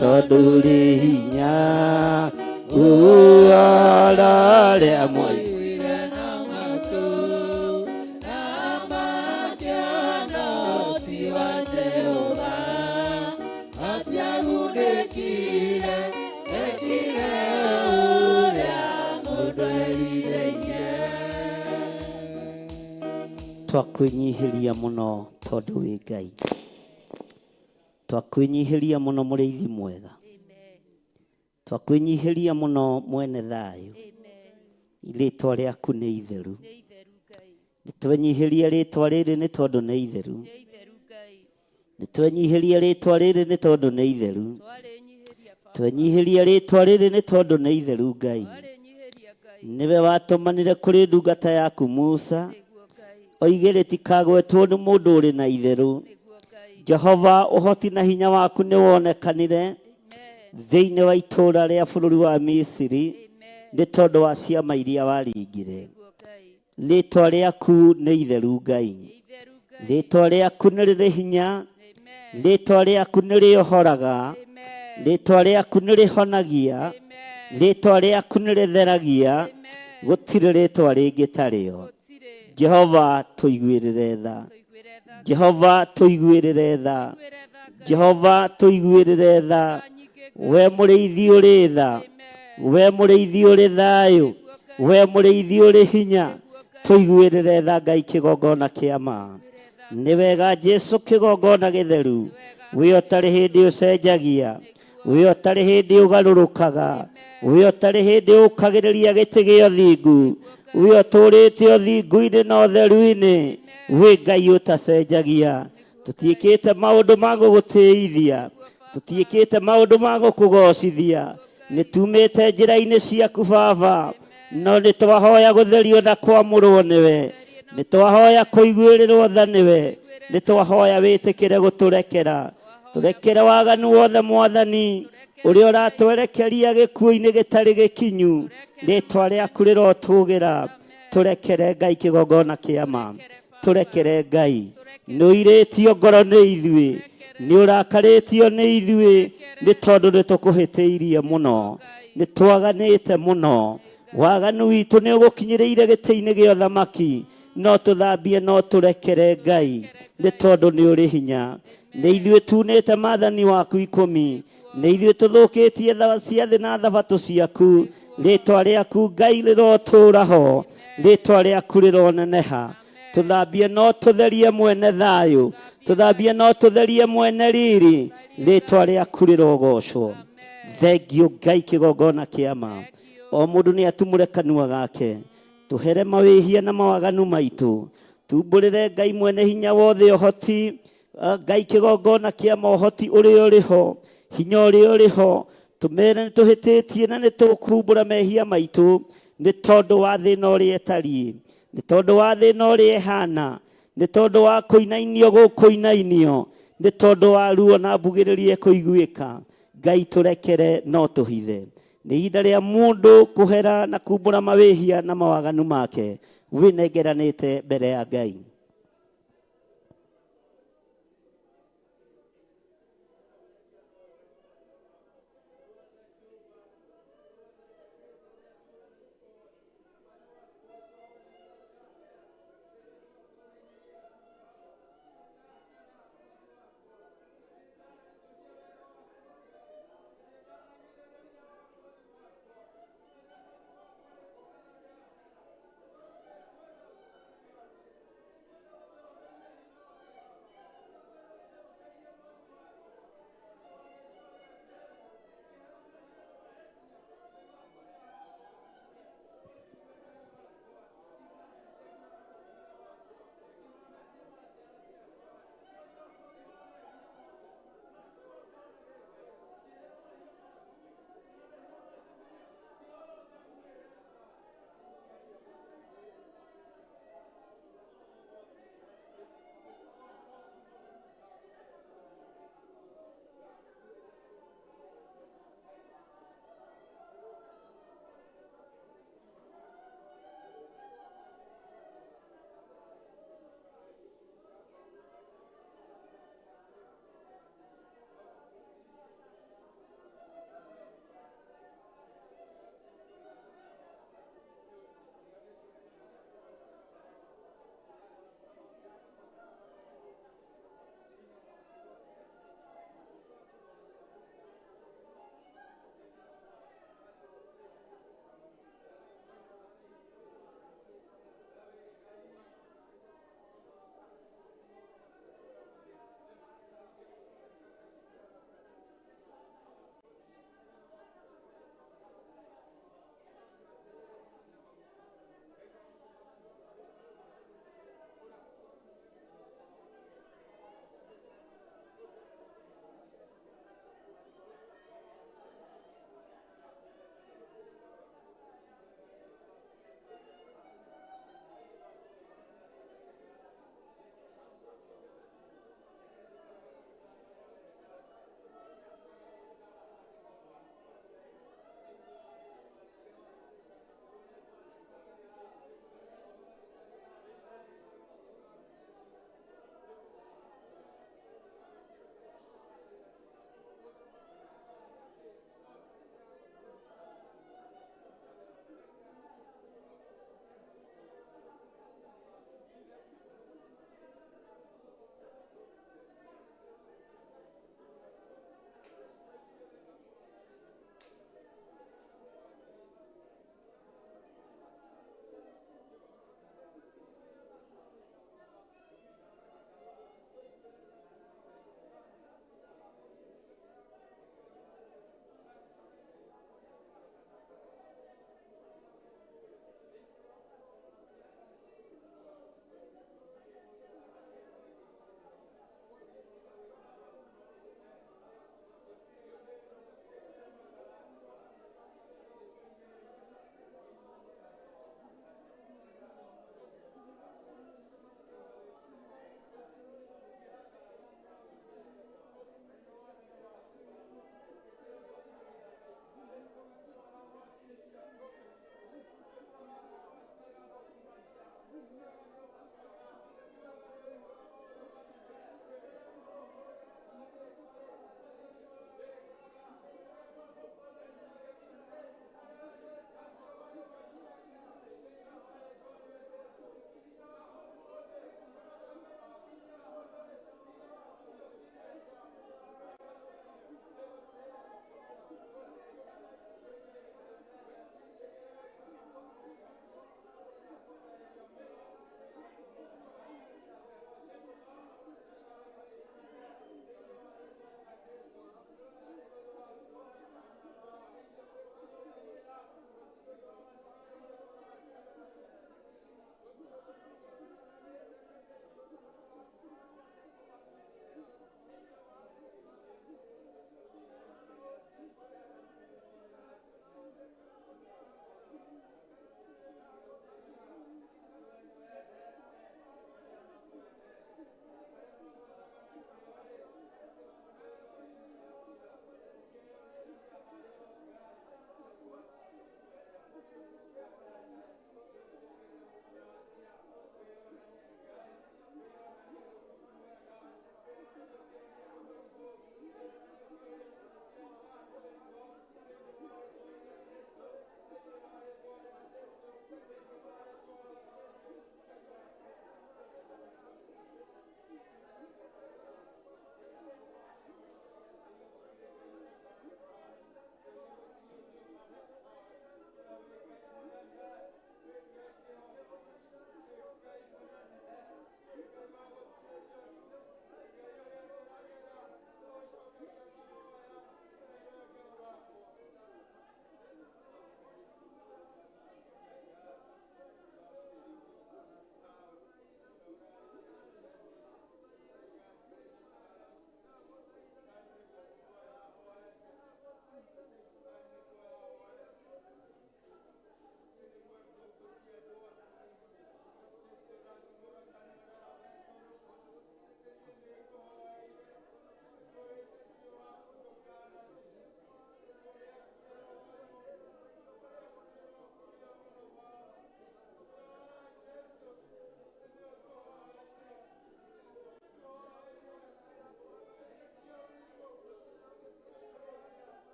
tondũ ũrĩ hinya ararĩa mwaiguire na matũ na makĩonoti wa Jehova matiagundĩkire ekire ũrĩa mũndũ erirĩirie. Twakwĩnyihĩria mũno tondũ wĩ Ngai, twakwĩnyihĩria mũno mũrĩithi mwega, twakwĩnyihĩria mũno mwene thayũ, rĩtwa rĩaku nĩ itheru, nĩtwenyihĩria rĩtwa rĩrĩ nĩ tondũ nĩ itheru, nĩtwenyihĩria rĩtwa rĩrĩ nĩ tondũ nĩ itheru, twenyihĩria rĩtwa rĩrĩ nĩ tondũ nĩ itheru. Ngai, nĩwe watũmanire kũrĩ ndungata yaku Musa oige rĩtikagwetwo nĩ mũndũ ũrĩ na itheru. Jehova, ũhoti na hinya waku nĩ wonekanire thĩinĩ wa itũũra rĩa bũrũri wa Misiri nĩ tondũ wa ciama iria waringire. Rĩtwa rĩaku nĩ itheru Ngai, rĩtwa rĩaku nĩ rĩrĩ hinya, rĩtwa rĩaku nĩ rĩohoraga, rĩtwa rĩaku nĩ rĩhonagia, rĩtwa rĩaku nĩ rĩtheragia, gũtirĩ rĩtwa rĩngĩ tarĩo. Jehova, tũiguĩrĩre tha, Jehova tũiguĩrĩre tha, Jehova tũiguĩrĩre tha. We mũrĩithi ũrĩ tha, we mũrĩithi ũrĩ thayũ, we mũrĩithi ũrĩ hinya, tũiguĩrĩre tha Ngai kĩgongona kĩa ma. Nĩ wega Jesu kĩgongona gĩtheru, we ũtarĩ hĩndĩ ũcenjagia, we ũtarĩ hĩndĩ ũgarũrũkaga, we ũtarĩ hĩndĩ ũkagĩrĩria gĩtĩ gĩa ũthingu, we ũtũrĩte ũthingu-inĩ na ũtheru-inĩ, we Ngai ũtacenjagia. Tũtiĩkĩte maũndũ ma gũgũtĩithia, tũtiĩkĩte maũndũ ma gũkũgocithia, nĩ tumĩte njĩra-inĩ ciaku Baba, no nĩ twahoya gũtherio na kwamũrwo nĩwe, nĩ twahoya kũiguĩrĩrwo tha nĩwe, nĩ twahoya wĩtĩkĩre gũtũrekera, tũrekere waganu wothe Mwathani ũrĩa ũratwerekeria gĩkuũ-inĩ gĩtarĩ gĩkinyu. Rĩtwa rĩaku rĩrotũgĩra, tũrekere Ngai kĩgongona kĩa ma, tũrekere Ngai. Nĩ ũirĩtio ngoro nĩ ithuĩ, nĩ ũrakarĩtio nĩ ithuĩ, nĩ tondũ nĩ tũkũhĩtĩirie mũno, nĩ twaganĩte mũno. Waganu witũ nĩ ũgũkinyĩrĩire gĩtĩ-inĩ gĩa ũthamaki, no tũthambie no tũrekere Ngai, nĩ tondũ nĩ ũrĩ hinya. Nĩ ithuĩ tunĩte maathani waku 10, nĩ ithuĩ tũthũkĩtie ciathĩ na thabatũ ciaku. Rĩtwa rĩaku Ngai rĩrotũũra ho, rĩtwa rĩaku rĩroneneha. Tũthambie no tũtherie mwene thayũ, tũthambie no tũtherie mwene riri, rĩtwa rĩaku rĩrogocwo. Thengiũ Ngai kĩgongona kĩa ma. O mũndũ nĩ atumũre kanua gake, tũhere mawĩhia na mawaganu maitũ, tumbũrĩre Ngai mwene hinya wothe ũhoti, Ngai kĩgongona kĩa ma ũhoti ũrĩa ũrĩ ho, hinya ũrĩa ũrĩ ho. Tũmere nĩ tũhĩtĩtie na nĩ tũkumbũra mehia maitũ, nĩ tondũ wa thĩna ũrĩa etariĩ, nĩ tondũ wa thĩna ũrĩa ehana, nĩ tondũ wa kũinainio gũkũinainio, nĩ tondũ wa ruo na mbugĩrĩrie kũiguĩka. Ngai tũrekere no tũhithe. Nĩ ihinda rĩa mũndũ kũhera na kumbũra mawĩhia na mawaganu make, wĩnengeranĩte mbere ya Ngai.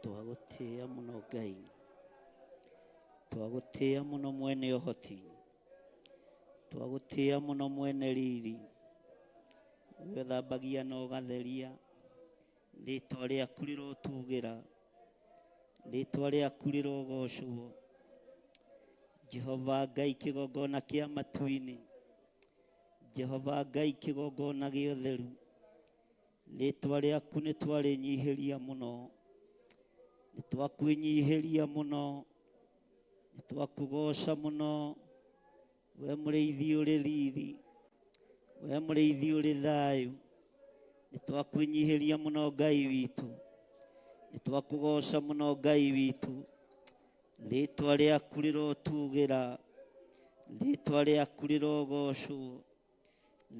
Twagutia muno Ngai, twagutia muno mwene ũhoti, twagutia muno mwene riri, we ũthambagia na ũgatheria, rĩtwa rĩaku rĩrotugĩra, rĩtwa rĩaku rĩrogocwo. Jehova Ngai kĩgongona kĩa matu-inĩ, Jehova Ngai kĩgongona gĩa ũtheru, rĩtwa rĩaku nĩ twarĩnyihĩria mũno, nĩ twakwĩnyihĩria mũno, nĩ twakũgoca mũno. We mũrĩithi ũrĩ riri, we mũrĩithi ũrĩ thayũ, nĩ twakwĩnyihĩria mũno Ngai witũ, nĩ twakũgoca mũno Ngai witũ. Rĩtwa rĩaku rĩrotugĩra, rĩtwa rĩaku rĩrogocwo,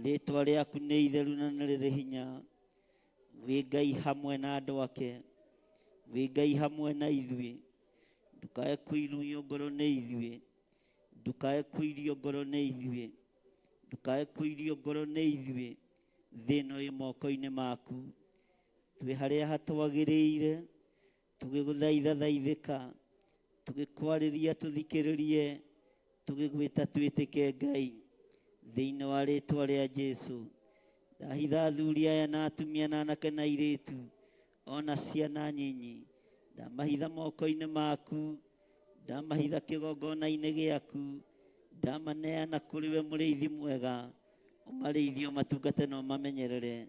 rĩtwa rĩaku nĩ itheru na nĩ rĩrĩ hinya. Wĩ Ngai hamwe na andũ ake, wĩ Ngai hamwe na ithuĩ, ndukae kũirio ngoro nĩ ithuĩ, ndukae kũirio ngoro nĩ ithuĩ, ndukae kũirio ngoro nĩ ithuĩ. Thĩ ĩno ĩ moko-inĩ maku, twĩ harĩa hatwagĩrĩire, tũgĩgũthaitha thaithĩka, tũgĩkwarĩria tũthikĩrĩrie, tũgĩgwĩta twĩtĩke Ngai, thĩinĩ wa rĩtwa rĩa Jesũ. Ndahitha athuri aya na atumia na anake na airĩtu, ona ciana nyinyi, ndamahitha moko-inĩ maku, ndamahitha kĩgongona-inĩ gĩaku, ndamaneana kũrĩ we mũrĩithi mwega, ũmarĩithie ũmatungate na ũmamenyerere.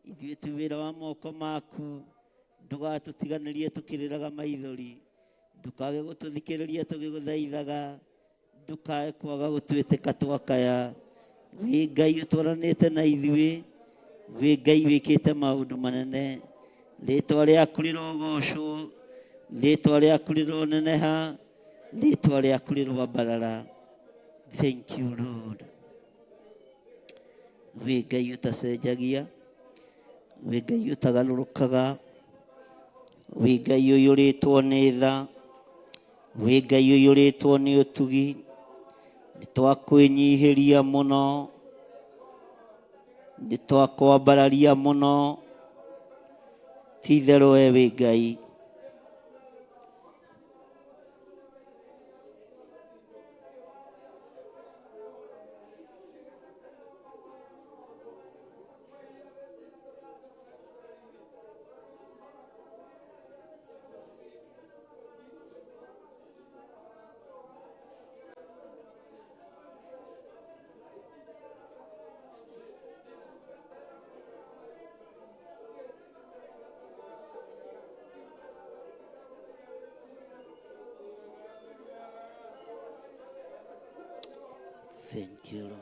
Ithuĩ tu wĩra wa moko maku, ndũgatũtiganĩrie tũkĩrĩraga maithori, ndũkage gũtũthikĩrĩria tũgĩgũthaithaga, ndũkae kwaga gũtwĩtĩka twakaya. Wĩ Ngai ũtwaranĩte na ithuĩ, wĩ Ngai wĩkĩte maũndũ manene, rĩtwa rĩaku rĩrogocwo, rĩtwa rĩaku rĩroneneha, rĩtwa rĩaku rĩrwambarara. Thank you Lord. Wĩ Ngai ũtacenjagia, wĩ Ngai ũtagarũrũkaga, wĩ Ngai ũiyũrĩtwo nĩ tha, wĩ Ngai ũiyũrĩtwo nĩ ũtugi, nĩ twakwĩnyihĩria mũno, nĩ twakwambararia mũno. Ti itherũ we wĩ Ngai. Thank you, Lord.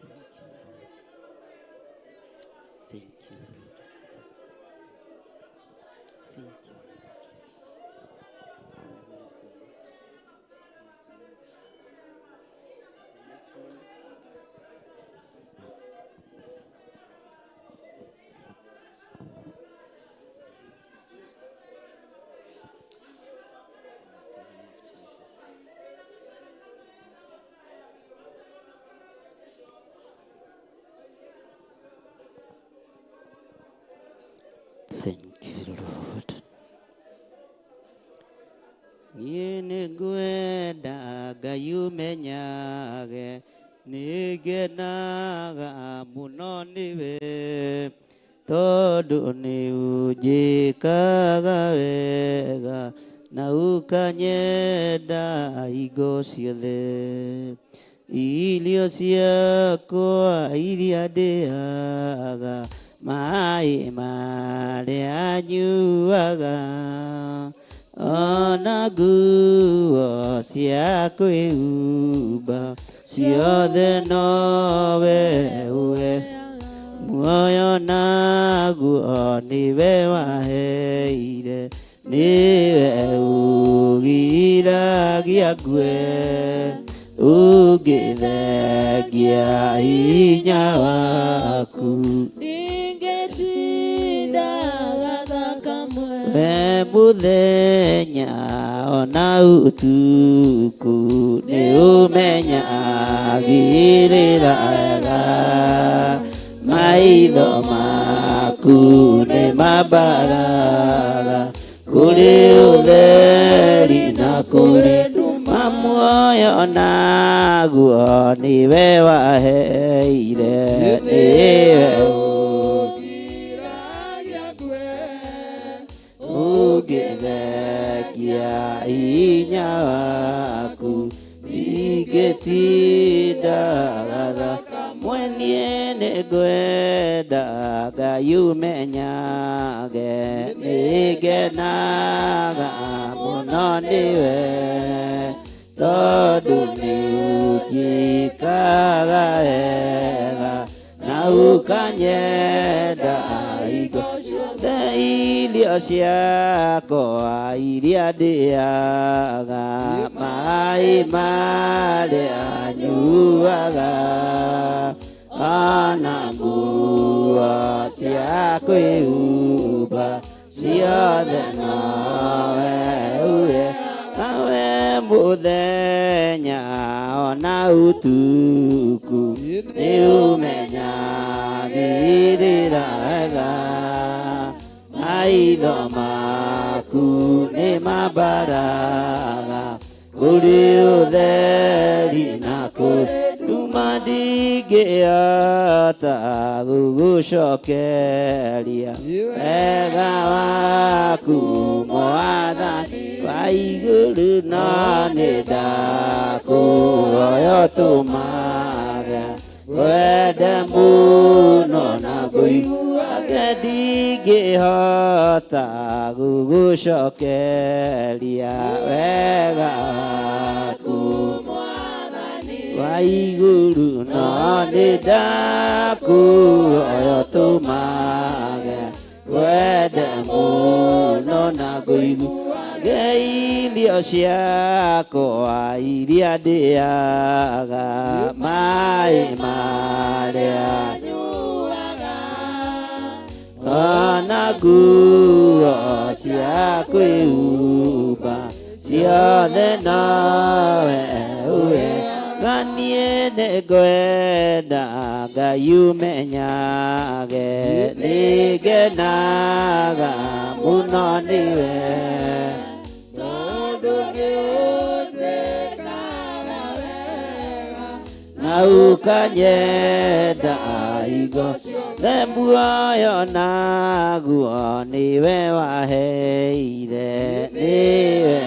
Thank you, Lord. Thank you. Thank you, Lord. Niĩ nĩngwenda Ngai ũmenyage, nĩngenaga mũno nĩwe, tondu ni unjikaga wega na ukanyenda hingo ciothe. Irio ciakwa iria ndĩaga, maĩ marĩa nyuaga, ona nguo cia kwĩhumba ciothe nowe ũhe. Muoyo naguo nĩwe waheire, nĩwe ũgiragia ngue, ũngĩthengia hinya waku. We mũthenya ona ũtukũ nĩ ũmenyagĩrĩra wega, maitho maku nĩ mambaraga kũrĩ ũtheri na kũrĩ nduma. Muoyo naguo nĩwe waheire, nĩwe ũngĩthengia hinya waku. Ingĩtindaga niĩ nĩngwenda Ngai ũmenyage, nĩngenaga mũno nĩwe, tondũ nĩ ũnjĩkaga wega na ũkanyenda hingo ciothe. Irio ciakwa iria ndĩaga, maĩ marĩa nyuaga, ona nguo cia kwĩhumba ciothe nowe ũhe. Nawe mũthenya ona ũtukũ nĩ ũmenyagĩrĩra wega, maitho maku nĩ mambaraga kũrĩ ũtheri na kũrĩ nduma. Ndingĩhota gũgũcokeria wega waku Mwathani wa igũrũ, no nĩndakũhoya ũtũmage wende mũno na ngũiguage. Ndingĩhota gũgũcokeria wega waku wa igũrũ, no nĩndakũhoya ũtũmage wende mũno na ngũiguage. Irio ciakwa iria ndĩaga, maĩ marĩa nyuaga, ona nguo cia kwĩhumba ciothe nowe ũhe. Niĩ nĩngwenda Ngai ũmenyage, nĩngenaga mũno nĩwe, tondũ nĩ ũnjĩkaga wega na ũkanyenda hingo ciothe. Muoyo naguo nĩwe waheire, nĩwe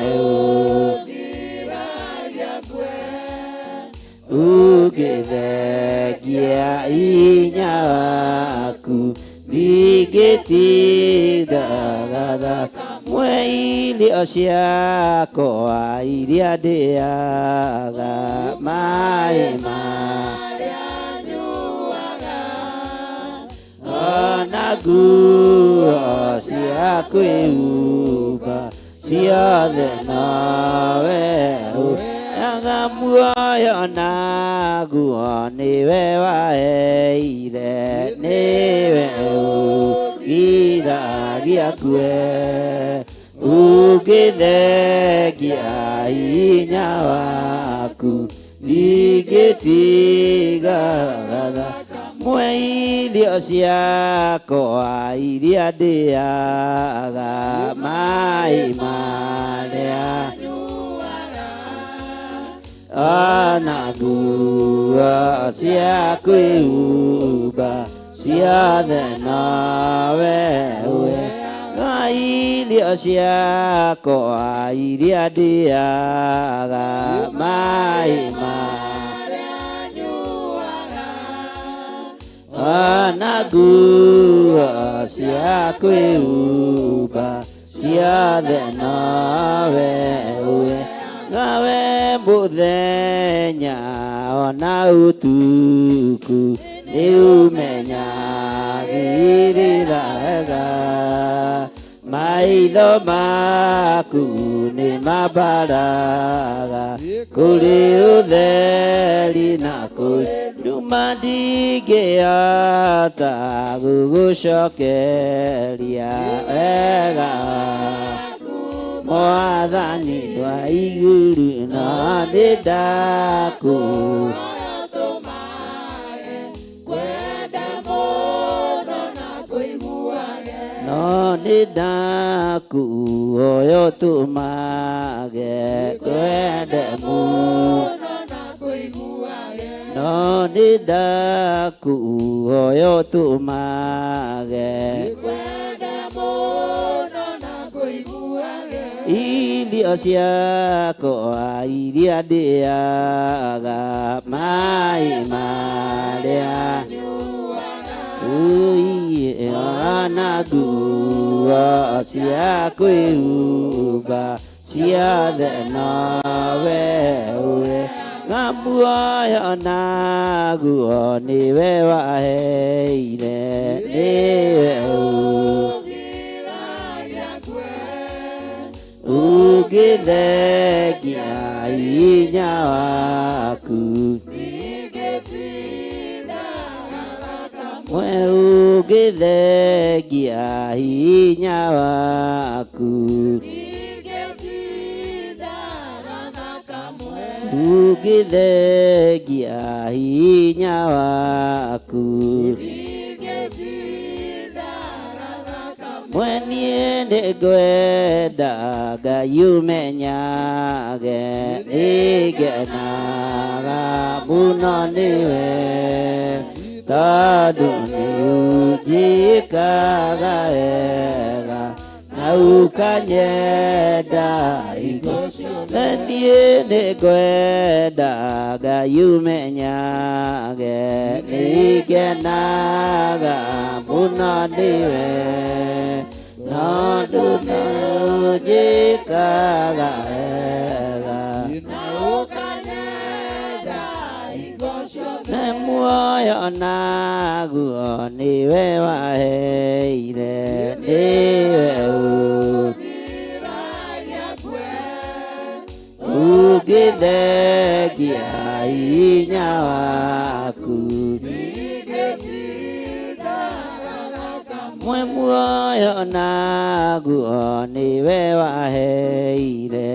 ũngĩthengia hinya waku. Ndingĩtindaga thakame, irio ciakwa iria ndĩaga, maĩ marĩa nyuaga, ona nguo cia kwĩhumba ciothe nowe ũhe. Muoyo naguo nĩwe waheire, nĩwe ũgiragia ngue, ũngĩthengia hinya waku. Ndingĩtigaga thakame, irio ciakwa iria ndĩaga, maĩ marĩa ona nguo cia kwĩhumba ciothe nowe we ngai irio ciakwa iria ndĩaga maĩ ona nguo cia kwĩhumba ciothe nowe we nawe mũthenya ona ũtukũ nĩũmenyagĩrĩra wega maitho maku nĩ mambaraga kũrĩ ũtheri na kũrĩ nduma ndingĩhota gũgũcokeria wega Mwathani wa igũrũ no nĩndakũ no nĩndakũhoya ũtũmage kwende mũno no nĩndakũhoya ũtũmage irio ciakwa iria ndĩaga maĩ marĩa ona nguo cia kwĩhumba ciothe nowe we muoyo naguo nĩwe waheire nĩwe ũngĩthengia hinya waku mwe ũngĩthengia hinya waku ũngĩthengia hinya waku mwe niĩ nĩngwenda Ngai ũmenyage nĩngenaga mũno nĩwe tondũ nĩũnjĩkaga wega na ũkanyenda hingo ciothe niĩ nĩngwenda Ngai ũmenyage nĩngenaga mũno nĩwe tondũ nĩũnjĩkaga wega na muoyo naguo nĩwe waheire nĩwe ũngĩthengia hinya waku mwe muoyo naguo nĩwe waheire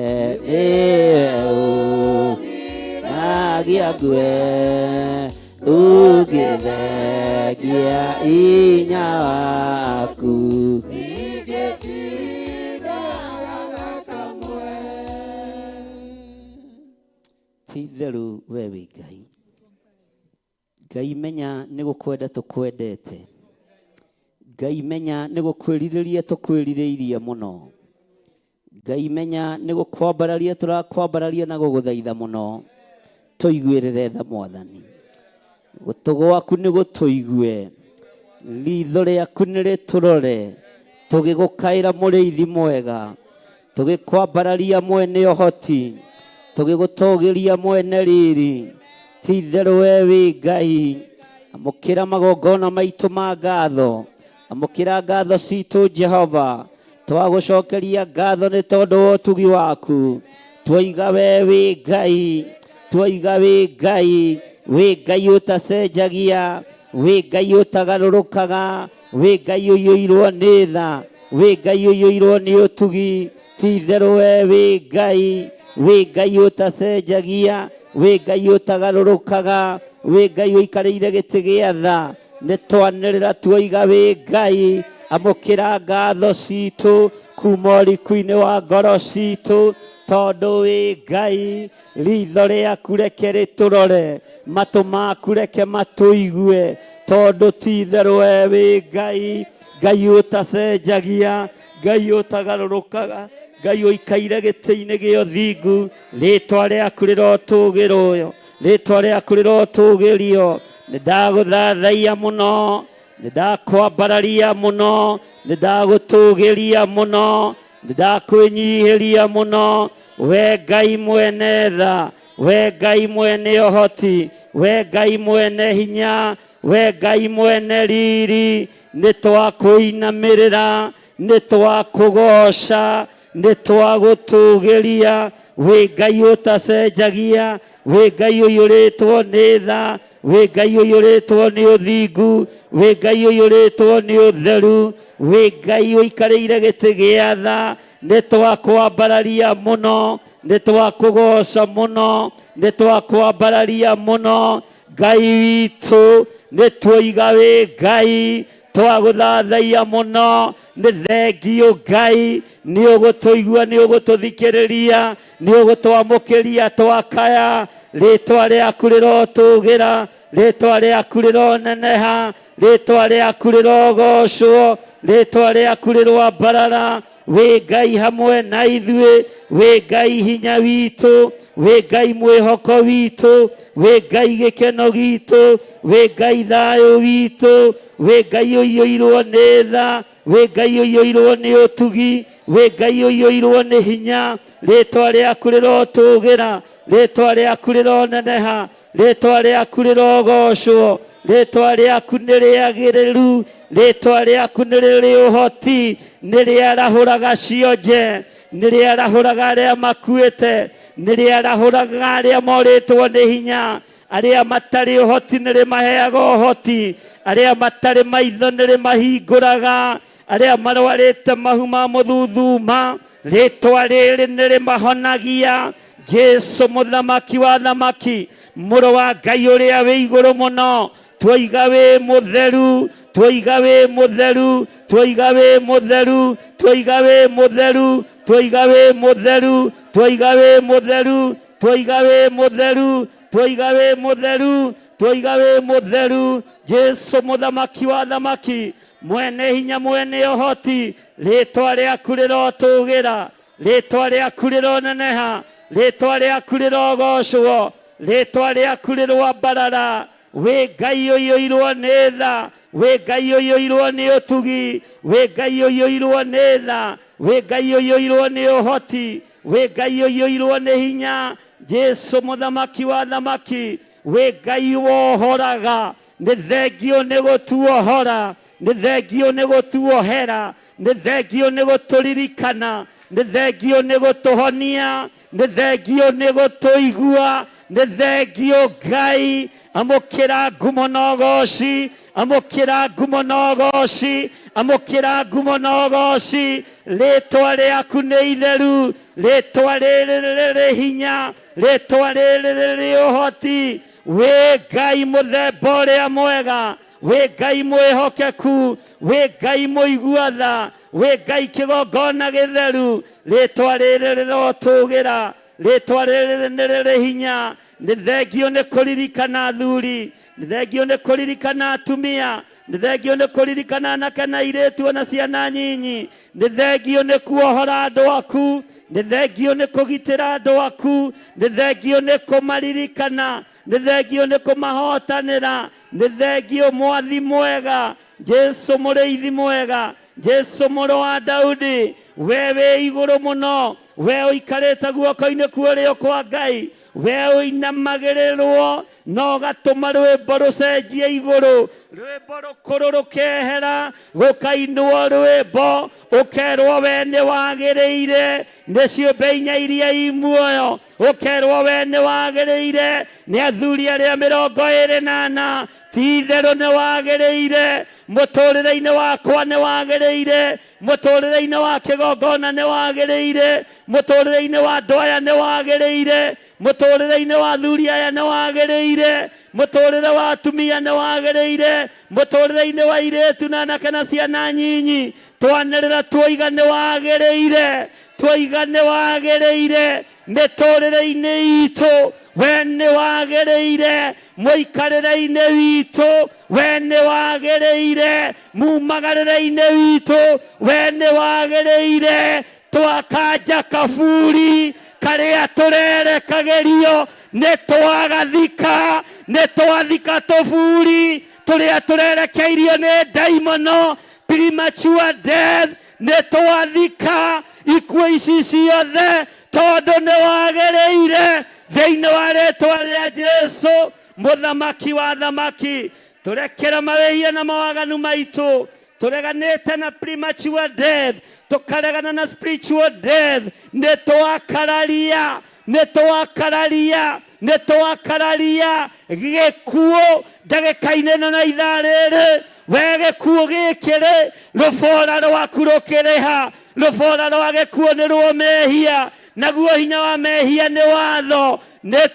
nĩwe ũngagia ngwe ũngĩthengia hinya waku ti-itherũ we wĩ Ngai Ngai menya nĩgũkwenda tũkwendete Ngai menya nĩgũkwĩrirĩria tũkwĩrirĩirie mũno Ngai menya nĩgũkwambararia tũrakwambararia na gũgũthaitha mũno tũiguĩrĩre tha Mwathani gũtũ gwaku nĩgũtũigue ritho rĩaku nĩrĩtũrore tũgĩgũkaĩra mũrĩithi mwega tũgĩkwambararia mwene ũhoti tũgĩgũtũgĩria mwene riri ti-itherũ we wĩ Ngai amũkĩra magongona maitũ ma ngatho amũkĩra ngatho citũ Jehova twagũcokeria ngatho nĩ tondũ wa ũtugi waku twaiga we wĩ Ngai twaiga wĩ Ngai wĩ Ngai ũtacenjagia wĩ Ngai ũtagarũrũkaga wĩ Ngai ũiyũirwo nĩ tha wĩ Ngai ũiyũirwo nĩ ũtugi ti-itherũ we wĩ Ngai wĩ Ngai ũtacenjagia wĩ Ngai ũtagarũrũkaga wĩ Ngai ũikarĩire gĩtĩ gĩa tha nĩ twanĩrĩra tuoiga wĩ Ngai amũkĩra ngatho citũ kuma ũriku-inĩ wa ngoro citũ tondũ wĩ Ngai ritho rĩaku reke rĩtũrore matũ maku reke matũigue tondu ti theru we wi Ngai, Ngai utacenjagia, Ngai utagarurukaga, Ngai uikaire giti-ini gia uthingu, ritwa riaku rirotugirwo, ritwa riaku rirotugirio. Nindaguthathaia muno, nindakwambararia muno, nindagutugiria muno, nindakwinyihiria muno. We Ngai mwene tha, we Ngai mwene uhoti, we Ngai mwene hinya, we Ngai mwene riri. Nitwakuinamirira, nitwakugoca, nitwagutugiria. We Ngai utacenjagia, we Ngai uyuritwo ni tha, we Ngai uyuritwo ni uthingu, we Ngai uyuritwo ni utheru, we Ngai uikarĩire gĩtĩ gĩa tha. Nitwakwambararia muno, nitwakugoca muno, nitwakwambararia muno. Ngai witũ nĩtwoiga wĩ Ngai, twagũthathaia muno. Nĩ thengio Ngai, nĩ ũgũtũigua, nĩ ũgũtũthikĩrĩria, nĩ ũgũtwamũkĩria twakaya. Rĩtwa rĩaku rĩrotũgĩra, rĩtwa rĩaku rĩroneneha, rĩtwa rĩaku rĩrogocwo, rĩtwa rĩaku rĩrwambarara. Wĩ Ngai hamwe na ithuĩ, wĩ Ngai hinya witũ, wĩ Ngai mwĩhoko witũ, wĩ Ngai gĩkeno gitũ, wĩ Ngai thayũ witũ, wĩ Ngai ũiyũirwo nĩ tha, wĩ Ngai ũiyũirwo nĩ ũtugi, wĩ Ngai ũiyũirwo nĩ hinya. Rĩtwa rĩaku rĩrotũgĩra, rĩtwa rĩaku rĩroneneha, rĩtwa rĩaku rĩrogocwo, rĩtwa rĩaku nĩ rĩagĩrĩru, rĩtwa rĩaku nĩ rĩrĩ ũhoti, nĩ rĩarahũraga cionje, nĩ rĩarahũraga arĩa makuĩte, nĩ rĩarahũraga arĩa morĩtwo nĩ hinya. Arĩa matarĩ ũhoti nĩ rĩmaheaga ũhoti, arĩa matarĩ maitho nĩ rĩmahingũraga, arĩa marwarĩte mahu ma mũthuthuma, rĩtwa rĩrĩ nĩ rĩmahonagia. Jesu mũthamaki wa thamaki, mũrũ wa Ngai ũrĩa wĩ igũrũ mũno, twoiga wĩ mũtheru, twoiga wĩ mũtheru, twoiga wĩ mũtheru, twoiga wĩ mũtheru, twoiga wĩ mũtheru, twoiga wĩ mũtheru, twoiga wĩ mũtheru, twoiga wĩ mũtheru, twoiga wĩ mũtheru. Jesu mũthamaki wa thamaki, mwene hinya, mwene ũhoti, rĩtwa rĩaku rĩrotũgĩra, rĩtwa rĩaku rĩroneneha, rĩtwa rĩaku rĩrogocwo, rĩtwa rĩaku rĩrwambarara. Wĩ Ngai ũiyũirwo nĩ tha, wĩ Ngai ũiyũirwo nĩ ũtugi, wĩ Ngai ũiyũirwo nĩ tha, wĩ Ngai ũiyũirwo nĩ ũhoti, wĩ Ngai ũiyũirwo nĩ hinya. Jesu mũthamaki wa thamaki, wĩ Ngai wohoraga. Nĩ thengio nĩ gũtuohora, nĩ thengio nĩ gũtuohera, nĩ thengio nĩ gũtũririkana, nĩ thengio nĩ gũtũhonia, nĩ thengio nĩ gũtũigua, nĩ thengio Ngai. Amũkĩra ngumo na ũgooci, amũkĩra ngumo na ũgooci, amũkĩra ngumo na ũgooci. Rĩtwa rĩaku nĩ itheru, rĩtwa rĩrĩ rĩrĩ hinya, rĩtwa rĩrĩ rĩrĩ ũhoti. Wĩ Ngai mũthemba ũrĩa mwega, wĩ Ngai mwĩhokeku, wĩ Ngai mũigua-tha, wĩ Ngai kĩgongona gĩtheru. Rĩtwa rĩrĩ rĩrotũgĩra, rĩtwa rĩrĩ nĩ rĩrĩ hinya. Nĩ thengio nĩ kũririkana athuri, nĩ thengio nĩ kũririkana atumia, nĩ thengio nĩ kũririkana anake na airĩtu ona ciana nyinyi. Nĩ thengio nĩ kuohora andũ aku, nĩ thengio nĩ kũgitĩra andũ aku, nĩ thengio nĩ kũmaririkana, nĩ thengio nĩ kũmahotanĩra, nĩ thengio mwathi mwega. Jesu mũrĩithi mwega, Jesu mũrũ wa Daudi, we wĩ igũrũ mũno, we ũikarĩte guoko-inĩ kwa ũrĩo kwa Ngai, we ũinamagĩrĩrwo na ũgatũma rwĩmbo rũcenjie igũrũ, rwĩmbo rũkũrũ rũkehera, gũkainwo rwĩmbo, ũkerwo we nĩ wagĩrĩire nĩ ciũmbe inya iria i muoyo, ũkerwo we nĩ wagĩrĩire nĩ athuri arĩa 24. Ti itherũ nĩ wagĩrĩire, mũtũrĩre-inĩ wakwa nĩ wagĩrĩire, mũtũrĩre-inĩ wa kĩgongona nĩ wagĩrĩire, mũtũrĩre-inĩ wa andũ aya nĩ wagĩrĩire, mũtũrĩre-inĩ wa athuri aya nĩ wagĩrĩire, mũtũrĩre wa atumia nĩ wagĩrĩire, mũtũrĩre-inĩ wa airĩtu na anake na ciana nyinyi. Twanĩrĩra twoiga nĩ wagĩrĩire, twoiga nĩ wagĩrĩire mĩtũrĩre-inĩ itũ. we nĩ wagĩrĩire mũikarĩre-inĩ witũ, we nĩ wagĩrĩire mumagarĩre-inĩ witũ, we nĩ wagĩrĩire twakanja kaburi karĩa tũrerekagĩrio, nĩ twathika tũburi tũrĩa tũrerekeirio nĩ ndaimono, premature death, nĩ twathika ikuũ ici ciothe tondũ nĩ wagĩrĩire thĩinĩ wa rĩĩtwa rĩa Jesũ mũthamaki wa thamaki. Tũrekera mawĩhia na mawaganu maitũ, tũreganĩte na premature death, tũkaregana na spiritual death. Nĩ twakararia gĩkuũ ndagĩka-inĩ ĩno na ithaa rĩrĩ. We gĩkuũ gĩkĩ rũbora rwaku rũkĩrĩha, rũbora rwa gĩkuũ nĩ rwo mehia, naguo hinya wa mehia nĩ watho. Nĩ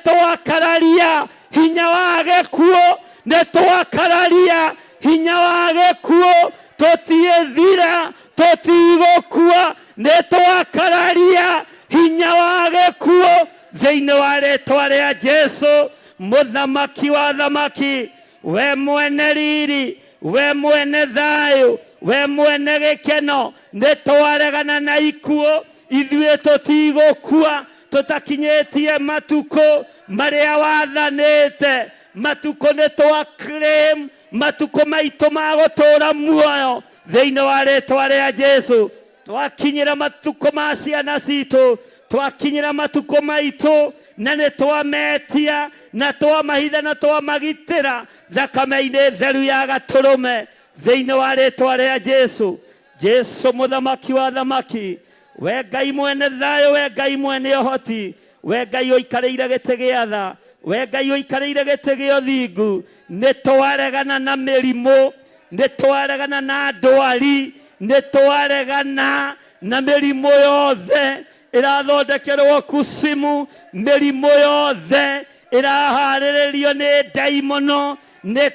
twakararia hinya wa gĩkuũ, nĩ twakararia hinya wa gĩkuũ, tũtiĩthira tũtigũkua, nĩ twakararia hinya wa gĩkuũ thĩinĩ wa rĩĩtwa rĩa Jesũ mũthamaki wa thamaki. We mwene riri, we mwene thayũ, we mwene gĩkeno, nĩ twaregana na ikuũ, ithuĩ tũtigũkua tũtakinyĩtie matukũ marĩa wathanĩte. Matukũ nĩ twaclaim matukũ maitũ ma gũtũũra muoyo thĩinĩ wa rĩĩtwa rĩa Jesũ. Twakinyĩra matukũ ma ciana citũ, twakinyĩra matukũ maitũ, na nĩ twametia na twamahitha na twamagitĩra thakame-inĩ theru ya gatũrũme thĩinĩ wa rĩĩtwa rĩa Jesũ. Jesũ mũthamaki wa thamaki, we Ngai mwene thayũ, we Ngai mwene ũhoti, we Ngai ũikarĩire gĩtĩ gĩa tha, we Ngai ũikarĩire gĩtĩ gĩa ũthingu. Nĩ twaregana na mĩrimũ, nĩ twaregana na ndwari, nĩ twaregana na mĩrimũ yothe ĩrathondekerwo kusimu, mĩrimũ yothe ĩraharĩrĩrio nĩ ndaimono. Nĩ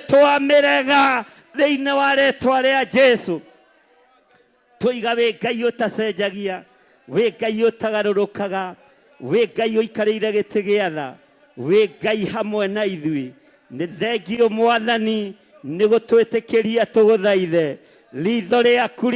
twamĩrega thĩinĩ wa rĩĩtwa rĩa Jesũ. Tũiga wĩ Ngai ũtacenjagia, wĩ Ngai ũtagarũrũkaga, wĩ Ngai ũikarĩire gĩtĩ gĩa tha, wĩ Ngai hamwe na ithuĩ. Nĩ thengio Mwathani nĩ gũtwĩtĩkĩria tũgũthaithe. Ritho rĩaku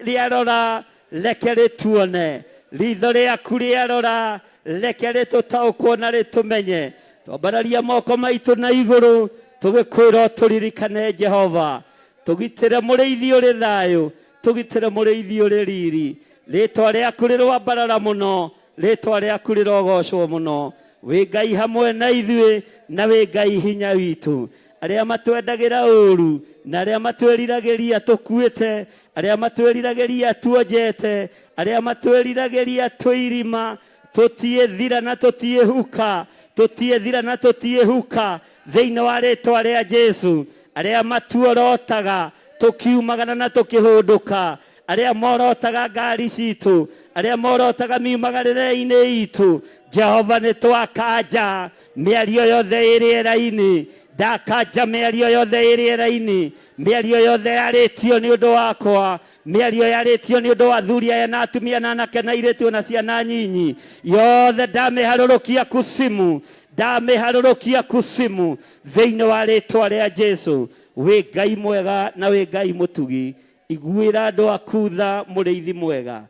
rĩarora reke rĩtuone, ritho rĩaku rĩarora reke rĩtũtaũkwo na rĩtũmenye. Twambararia moko maitũ na igũrũ tũgĩkwĩra tũririkane Jehova, tũgitĩre mũrĩithi ũrĩ thayũ, tũgitĩre mũrĩithi ũrĩ riri. Rĩĩtwa rĩaku rĩrwambarara mũno, rĩĩtwa rĩaku rĩrogocwo mũno. Wĩ Ngai hamwe na ithuĩ, na wĩ Ngai hinya witũ. Arĩa matwendagĩra ũũru na arĩa matwĩriragĩria tũkuĩte, arĩa matwĩriragĩria tuonjete, arĩa matwĩriragĩria twĩirima, tũtiĩthira na tũtiĩhuka, tũtiĩthira na tũtiĩhuka thĩinĩ wa rĩĩtwa rĩa Jesũ. Arĩa matuorotaga tũkiumagana na tũkĩhũndũka, arĩa morotaga ngari citũ, arĩa morotaga miumagarĩre-inĩ itũ, Jehova nĩ twakanja mĩario yothe ĩrĩ rĩera-inĩ. Ndakanja mĩario yothe ĩrĩ rĩera-inĩ, mĩario yothe yarĩtio nĩ ũndũ wakwa, mĩario yarĩtio nĩ ũndũ wa athuri aya na atumia na anake na airĩtu na ciana nyinyi, yothe ndamĩharũrũkia kusimu, ndamĩharũrũkia kusimu thĩinĩ wa rĩĩtwa rĩa Jesũ. Wĩ Ngai mwega na wĩ Ngai mũtugi, iguĩra andũ aku tha mũrĩithi mwega.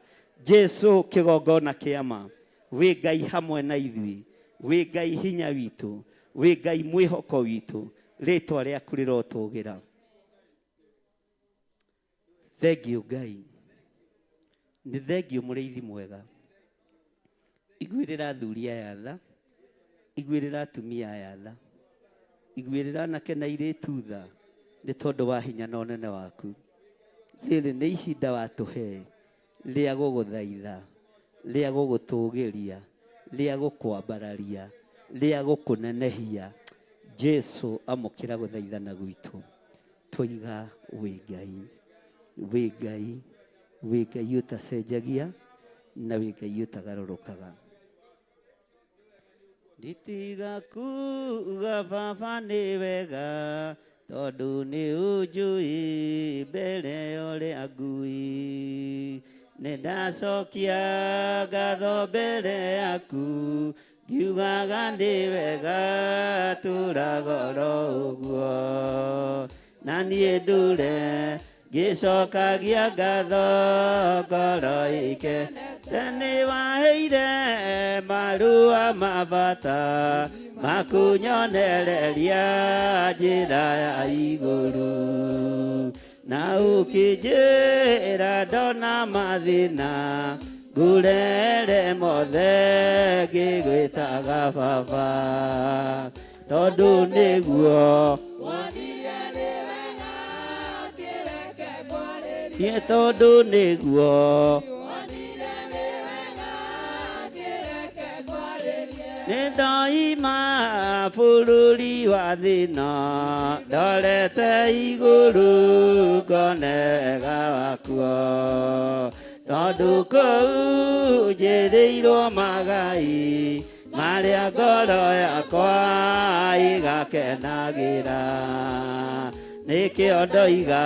Jesũ kĩgongona kĩa ma, wĩ Ngai hamwe na ithuĩ, wĩ Ngai hinya witũ, wĩ Ngai mwĩhoko witũ, rĩĩtwa rĩaku rĩrotũgĩra. Thengiũ Ngai, nĩ thengiũ mũrĩithi mwega. Iguĩrĩra athuri aya tha, iguĩrĩra atumia aya tha, iguĩrĩra anake na airĩtu tha, nĩ tondũ wa hinya na ũnene waku. Rĩrĩ nĩ ihinda watũhe rĩa gũgũthaitha, rĩa gũgũtũgĩria, rĩa gũkwambararia, rĩa gũkũnenehia. Jesũ amũkĩra gũthaithana gwitũ. Tũiga wĩ Ngai, wĩ Ngai, wĩ Ngai ũtacenjagia na wĩ Ngai ũtagarũrũkaga. Nditiga kuga Baba nĩ wega, tondu ni unjui mbere uria ngui nindacokia ngatho mbere yaku ngiugaga ndi wega turagoro uguo na niĩ ndure ngĩcokagia ngatho ngoro ikenete nĩ waheire marũa ma bata makunyonereria njĩra ya igũrũ na ũkĩnjĩra ndona mathĩna ngũrere mothe ngĩgwĩtaga baba tondũ nĩguo Ye tondu niguo Nindoima bũrũri wa thĩna ndorete igũrũ ngonega wakuo tondu kũu njĩrĩirwo magai marĩa ngoro yakwa igakenagĩra nĩkĩo ndoiga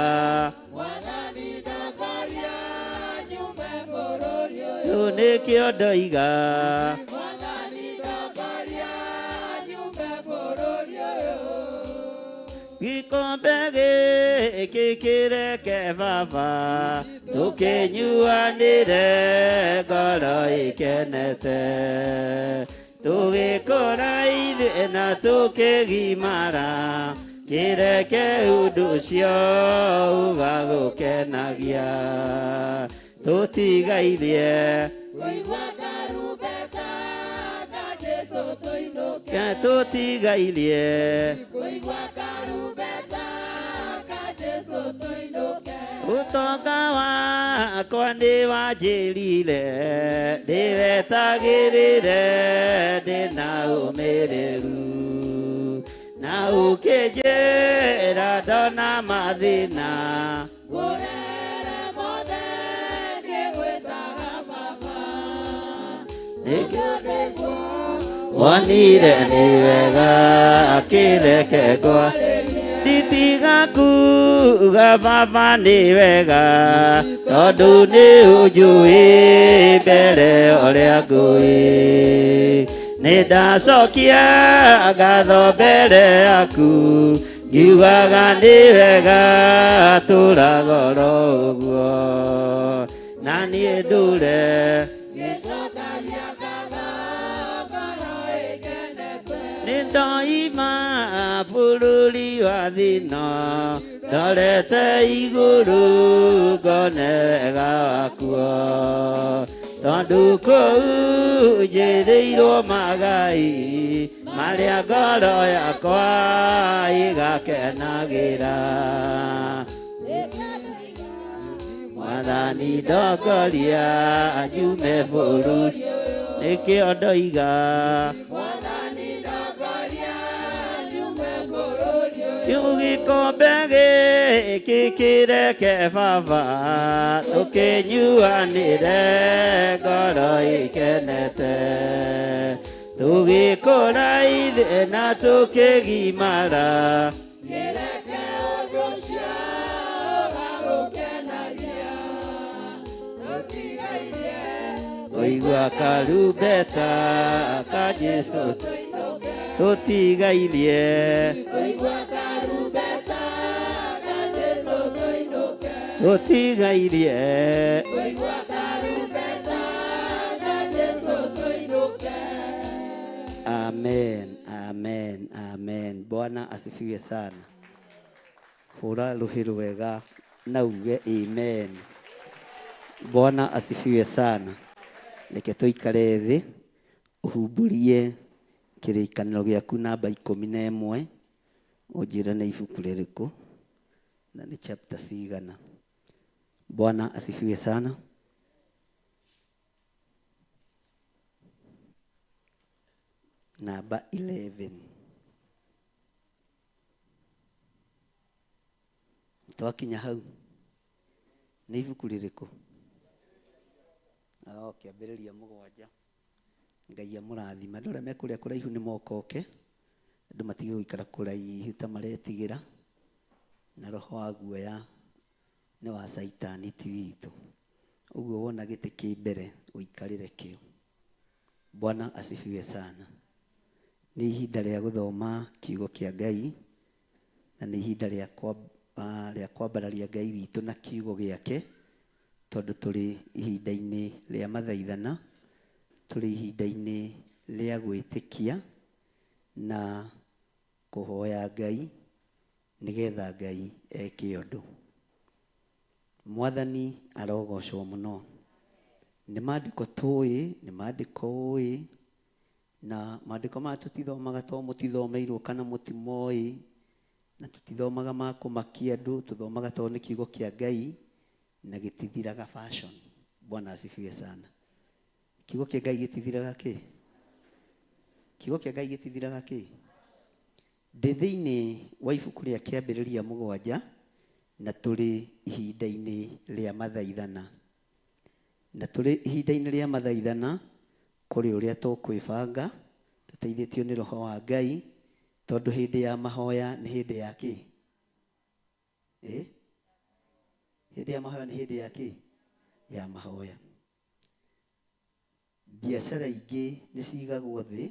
nĩkĩo ndoiga gĩkombe gĩkĩ kĩreke baba tũkĩnyuanĩre ngoro ĩkenete tũgĩkũra ithuĩ na tũkĩgimara kĩreke ũndũ ũcio ũgagũkenagia tũtigairie kũigua karumbeta ka Jesũ tũinũke tũtigairie kũigua karumbeta ka Jesũ tũinũke ũtonga wakwa nĩ wanjĩrire ndĩwetagĩrĩre ndĩna ũmĩrĩru na ũkĩnjĩra ndona mathĩna wonire nĩ wega kĩreke ngwarĩrie nditiga kuga baba nĩ wega tondũ nĩ ũnjũĩ mbere ũrĩa ngũĩ nĩndacokia ngatho mbere yaku ngiugaga nĩ wega tũragoro ũguo na niĩ ndũre Nindoima bũrũri wa thĩna ndorete igũrũ ngonega wakuo tondu kũu njĩrĩirwo magai marĩa ngoro yakwa igakenagĩra Mwathani ndongoria nyume bũrũri nĩkĩo ndoiga gĩkombe gĩkĩ kĩreke baba tũkĩnyuanĩre ngoro ĩkenete tũgĩkũra ithuĩ na tũkĩgimara kĩreke ũndũ ũcio ũgagũkenagia tũtigairie kũigua karumbeta ka Jesũ tũtigairie tũtigairie Amen, amen, amen. Bwana asifiwe sana. Hura ruhiru wega na uge amen. Bwana asifiwe sana. Reke tuikare thĩ ũhumburie kĩrĩkanĩro gĩaku namba 11 ũnjĩre nĩ ibuku rĩrĩkũ na ni chapter cigana. Bwana asifiwe sana. Namba 11. Twakinya hau nĩ ibuku rĩrĩkũ? Okay, ambĩrĩria 7. Ngai amũrathima ndũreme kũrĩa kũraihu nĩ mokoke andũ matige gũikara kũraihu ta maretigĩra na roho wa guoya nĩ wa Saitani ti witũ. Ũguo wona gĩtĩ kĩ mbere ũikarĩre kĩo. Bwana asifiwe sana. Nĩ ihinda rĩa gũthoma kiugo kĩa Ngai, na nĩ ihinda rĩa kwambararia Ngai witũ na kiugo gĩake, tondũ tũrĩ ihinda-inĩ rĩa mathaithana, tũrĩ ihinda-inĩ rĩa gwĩtĩkia na kũhoya Ngai nĩgetha Ngai eke ũndũ. Mwathani arogocwo mũno. Nĩ maandĩko tũĩ, nĩ maandĩko ũĩ, na maandĩko maya tũtithomaga to mũtithomeirwo kana mũtimoĩ, na tũtithomaga ma kũmakia andũ, tũthomaga to nĩ kiugo kĩa Ngai na gĩtithiraga fashion. Bwana asifiwe sana. Kiugo kĩa Ngai gĩtithiraga kĩ? Kiugo kĩa Ngai gĩtithiraga kĩ? Ndĩ thĩinĩ wa ibuku rĩa Kĩambĩrĩria 7 na tũrĩ ihinda-inĩ rĩa mathaithana. Na tũrĩ ihinda-inĩ rĩa mathaithana kũrĩ ũrĩa tũkwĩbanga tũteithĩtio nĩ roho wa Ngai, tondũ hĩndĩ ya mahoya nĩ hĩndĩ ya kĩ? Hĩndĩ ya mahoya nĩ hĩndĩ ya kĩ? Ya mahoya. Biacara ingĩ nĩ cigagwo thĩ,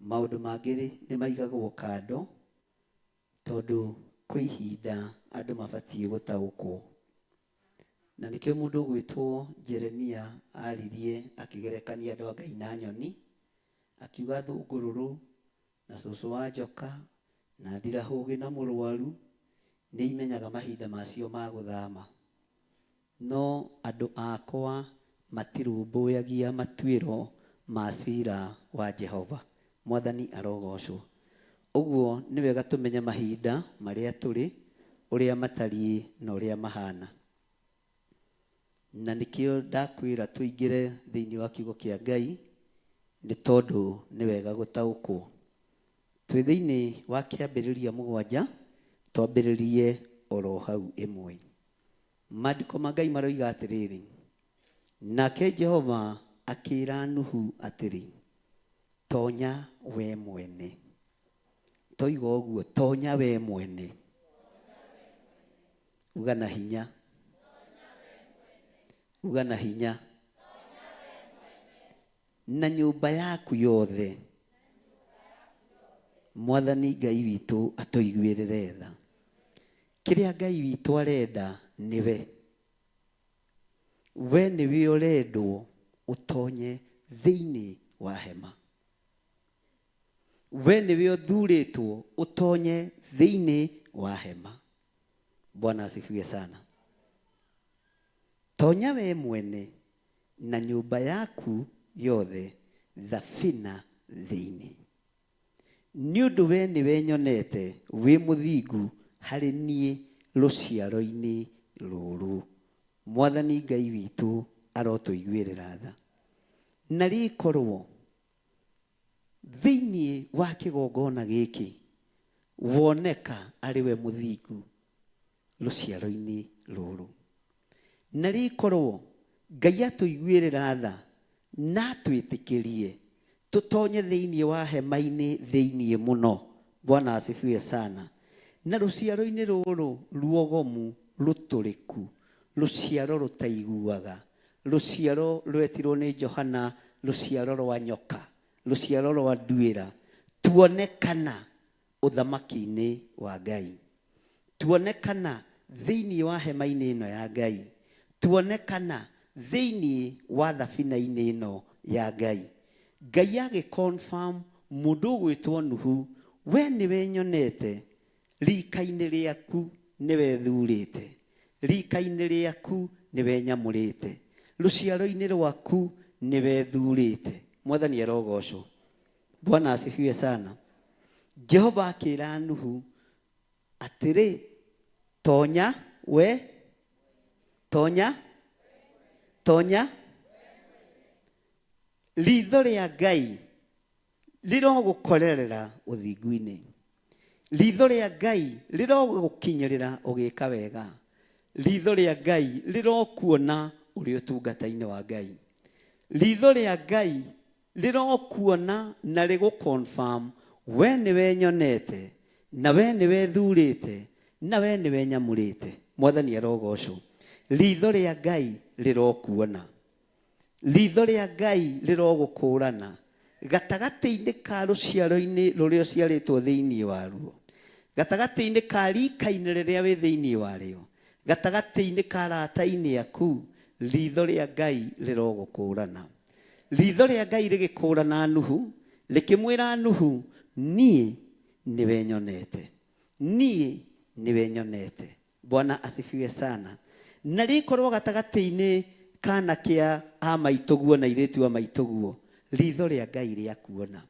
maũndũ mangĩ nĩ maigagwo kando, tondũ kwĩ ihinda andũ mabatiĩ gũtaũkwo. Na nĩkĩo mũndũ gwĩtwo Jeremia aririe akĩgerekania andũ a Ngai na nyoni, akiuga thũngũrũrũ na cũcũ wa njoka na ndirahũgĩ na mũrwaru nĩ imenyaga mahinda macio ma gũthama. No andũ akwa matirũmbũyagia matuĩro ma ciira wa Jehova. Mwathani arogocwo. Ũguo nĩ wega tũmenye mahinda marĩa tũrĩ, ũrĩa matariĩ na ũrĩa mahana. Na nĩkĩo ndakwĩra tũingĩre thĩinĩ wa kiugo kĩa Ngai, nĩ tondũ nĩ wega gũtaũkwo. Twĩ thĩinĩ wa Kĩambĩrĩria 7, twambĩrĩrie oro hau 1. Maandĩko ma Ngai maroiga atĩrĩrĩ, nake Jehova akĩĩra Nuhu atĩrĩ, tonya we mwene. Toiga ũguo, tonya we mwene. Uga na hinya. Uga na hinya. Na nyũmba yaku yothe. Mwathani Ngai witũ atũiguĩrĩre tha. Kĩrĩa Ngai witũ arenda nĩwe. We nĩwe ũrendwo ũtonye thĩinĩ wa hema. We nĩwe ũthurĩtwo ũtonye thĩinĩ wa hema. Bwana asifiwe sana. Tonya we mwene na nyũmba yaku yothe thabina thĩinĩ. Nĩ ũndũ we nĩwe nyonete wĩ mũthingu harĩ niĩ rũciaro-inĩ rũrũ. Mwathani Ngai witũ arotũiguĩrĩra tha. Na rĩkorwo thĩinĩ wa kĩgongona gĩkĩ woneka arĩ we mũthingu rũciaro-inĩ rũrũ. Na rĩkorwo Ngai atũiguĩrĩra tha na twĩtĩkĩrie tũtonye thĩinĩ wa hema-inĩ thĩinĩ mũno. Bwana asifiwe sana. Na rũciaro-inĩ rũrũ ruogomu rũtũrĩku, rũciaro rũtaiguaga, rũciaro rwetirwo nĩ Johana rũciaro rwa nyoka, rũciaro rwa nduĩra, tuonekana ũthamaki-inĩ wa Ngai. Tuonekana thĩinĩ wa hema-inĩ ĩno ya Ngai. Tuonekana thĩinĩ wa thabina-inĩ ĩno ya Ngai. Ngai agĩ-confirm mũndũ ũgwĩtwo Nuhu, we nĩwe nyonete, rika-inĩ rĩaku nĩwe thurĩte, rika-inĩ rĩaku nĩwe nyamũrĩte, rũciaro-inĩ rwaku nĩwe thurĩte. Mwathani arogocwo. Bwana asifiwe sana. Jehova akĩĩra Nuhu atĩrĩ, tonya we, tonya, tonya. Ritho rĩa Ngai rĩrogũkorerera ũthingu-inĩ. Ritho rĩa Ngai rĩrogũkinyĩrĩra ũgĩka wega. Ritho rĩa Ngai rĩrokuona ũrĩ ũtungata-inĩ wa Ngai. Ritho rĩa Ngai rĩrokuona na rĩgũ-confirm we nĩwe nyonete na we nĩwe thurĩte nawe niwe nyamurite. Mwathani arogocwo. Ritho ria Ngai rirokuona, ritho ria Ngai rirogukũrana gatagati-inĩ ka rũciaro-inĩ rũrĩa ũciarĩtwo thĩinĩ waruo, gatagati-inĩ ka rika-inĩ rĩrĩa wĩ thĩinĩ warĩo, gatagati-inĩ ka arata-inĩ aku. Ritho ria Ngai rirogukũrana. Ritho ria Ngai rĩgĩkũrana Nuhu, rĩkĩmwĩra Nuhu, niĩ niwe nyonete, niĩ niwe nyonete. Bwana asifiwe sana. Na rĩkorwo gatagati-inĩ kana kĩa amaitũguo na airĩtu a maitũguo, ritho ria Ngai rĩa kuona.